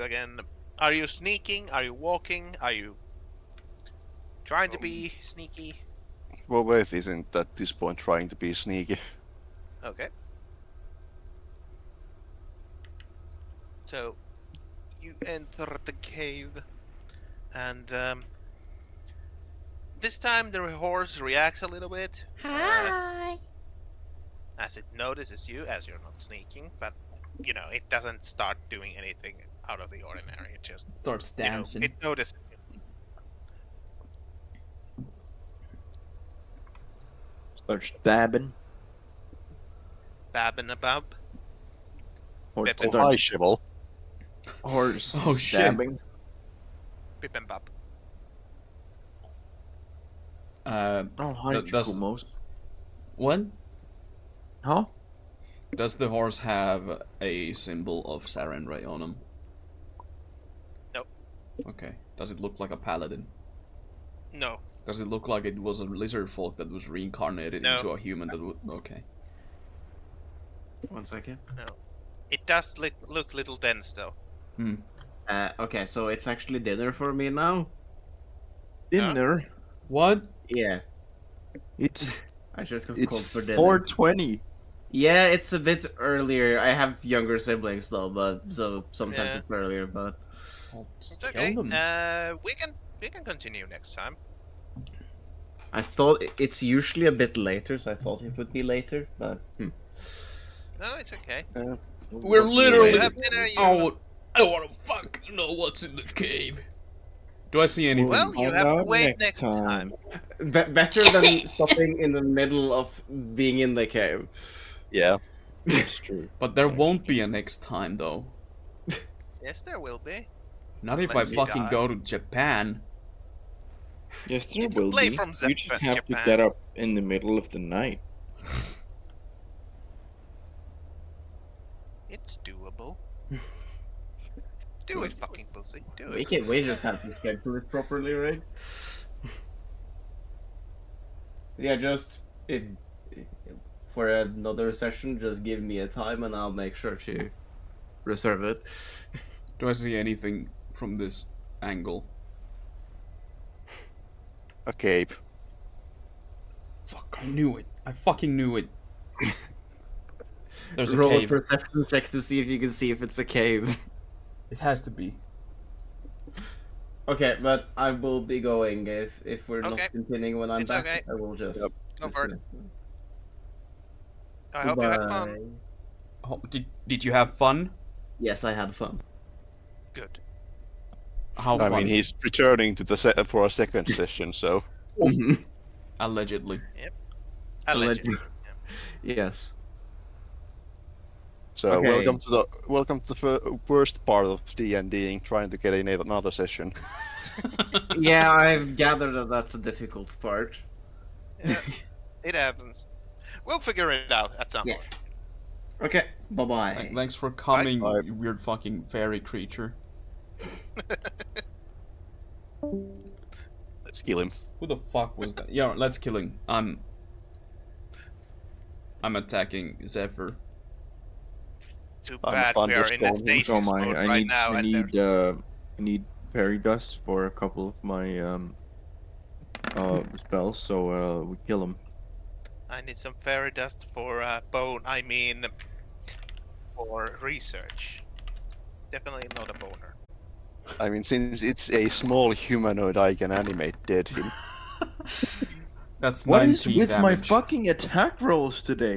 Speaker 1: again, are you sneaking? Are you walking? Are you trying to be sneaky?
Speaker 3: Well, Wraith isn't at this point trying to be sneaky.
Speaker 1: Okay. So you enter the cave, and this time the horse reacts a little bit.
Speaker 6: Hi.
Speaker 1: As it notices you, as you're not sneaking, but you know, it doesn't start doing anything out of the ordinary. It just
Speaker 4: Starts
Speaker 1: you know,
Speaker 4: dancing.
Speaker 1: it notices you.
Speaker 2: Start stabbing.
Speaker 1: Babbing about.
Speaker 2: Or
Speaker 1: Bip
Speaker 3: Oh,
Speaker 1: and
Speaker 3: hi,
Speaker 2: starts
Speaker 3: Shivel.
Speaker 2: horse
Speaker 4: Oh, shit.
Speaker 2: stabbing.
Speaker 1: Bip and bop.
Speaker 2: Oh, hi,
Speaker 4: Does-
Speaker 2: Chumos.
Speaker 4: What?
Speaker 2: Huh?
Speaker 4: Does the horse have a symbol of Sarenrae on him?
Speaker 1: Nope.
Speaker 4: Okay. Does it look like a paladin?
Speaker 1: No.
Speaker 4: Does it look like it was a lizard folk that was reincarnated
Speaker 1: No.
Speaker 4: into a human that would... Okay.
Speaker 5: 1 second.
Speaker 1: It does look little dense though.
Speaker 5: Okay, so it's actually dinner for me now.
Speaker 2: Dinner.
Speaker 4: What?
Speaker 5: Yeah,
Speaker 2: It's
Speaker 5: I just got
Speaker 2: it's
Speaker 5: called for dinner.
Speaker 2: 4:20.
Speaker 5: Yeah, it's a bit earlier. I have younger siblings though, but so sometimes
Speaker 1: Yeah.
Speaker 5: it's earlier. But
Speaker 1: It's okay.
Speaker 4: Kill them.
Speaker 1: We can continue next time.
Speaker 5: I thought it's usually a bit later, so I thought it would be later. But
Speaker 1: No, it's okay.
Speaker 4: We're
Speaker 3: What do you
Speaker 4: literally...
Speaker 1: You have dinner. You
Speaker 4: I wanna fucking know what's in the cave. Do I see anything?
Speaker 1: well, you
Speaker 2: Find
Speaker 1: have to
Speaker 2: out
Speaker 1: wait
Speaker 2: next
Speaker 1: next time.
Speaker 2: time.
Speaker 5: better than stopping in the middle of being in the cave.
Speaker 3: Yeah.
Speaker 2: That's true.
Speaker 4: But there won't be a next time, though.
Speaker 1: Yes, there will be.
Speaker 4: Not if I
Speaker 1: Unless you
Speaker 4: fucking
Speaker 1: die.
Speaker 4: go to Japan.
Speaker 2: Yes, there
Speaker 1: You can
Speaker 2: will
Speaker 1: play
Speaker 2: be.
Speaker 1: from
Speaker 2: You just have
Speaker 1: Japan.
Speaker 2: to get up in the middle of the night.
Speaker 1: It's doable. Do it, fucking pussy. Do it.
Speaker 5: We just have to schedule it properly, right? Yeah, just for another session, just give me a time and I'll make sure to reserve it.
Speaker 4: Do I see anything from this angle?
Speaker 3: A cave.
Speaker 4: Fuck, I knew it. I fucking knew it. There's a
Speaker 5: Roll
Speaker 4: cave.
Speaker 5: a perception check to see if you can see if it's a cave.
Speaker 4: It has to be.
Speaker 5: Okay, but I will be going if we're not
Speaker 1: Okay.
Speaker 5: continuing when I'm
Speaker 1: It's
Speaker 5: back.
Speaker 1: okay.
Speaker 5: I will just.
Speaker 3: Yep.
Speaker 1: Go for it.
Speaker 5: disconnect.
Speaker 1: I hope you had
Speaker 5: Goodbye.
Speaker 1: fun.
Speaker 4: Oh, did you have fun?
Speaker 5: Yes, I had fun.
Speaker 1: Good.
Speaker 4: How
Speaker 3: I
Speaker 4: fun?
Speaker 3: mean, he's returning to the for a second session, so
Speaker 4: Allegedly.
Speaker 1: Allegedly.
Speaker 5: Yes.
Speaker 3: so
Speaker 5: Okay.
Speaker 3: welcome to the worst part of D&D, trying to get in another session.
Speaker 5: Yeah, I've gathered that that's a difficult part.
Speaker 1: Yeah. It happens. We'll figure it out at some
Speaker 5: Yeah.
Speaker 1: point.
Speaker 5: Okay, bye-bye.
Speaker 4: Thanks for coming,
Speaker 3: Bye.
Speaker 4: you weird fucking fairy creature.
Speaker 3: Let's kill him.
Speaker 4: Who the fuck was that? Yeah, let's kill him. I'm attacking Zephyr.
Speaker 1: Too
Speaker 3: I'm a
Speaker 1: bad we are in a
Speaker 3: thunderstorm.
Speaker 1: stasis
Speaker 2: So
Speaker 1: mode
Speaker 2: I
Speaker 1: right
Speaker 2: need
Speaker 1: now,
Speaker 2: I
Speaker 1: and
Speaker 2: need
Speaker 1: there's
Speaker 2: I need fairy dust for a couple of my spells, so we kill him.
Speaker 1: I need some fairy dust for bone. I mean, for research. Definitely not a boner.
Speaker 3: I mean, since it's a small humanoid, I can animate dead him.
Speaker 4: That's
Speaker 2: What is
Speaker 4: 19
Speaker 2: with my
Speaker 4: damage.
Speaker 2: fucking attack rolls today?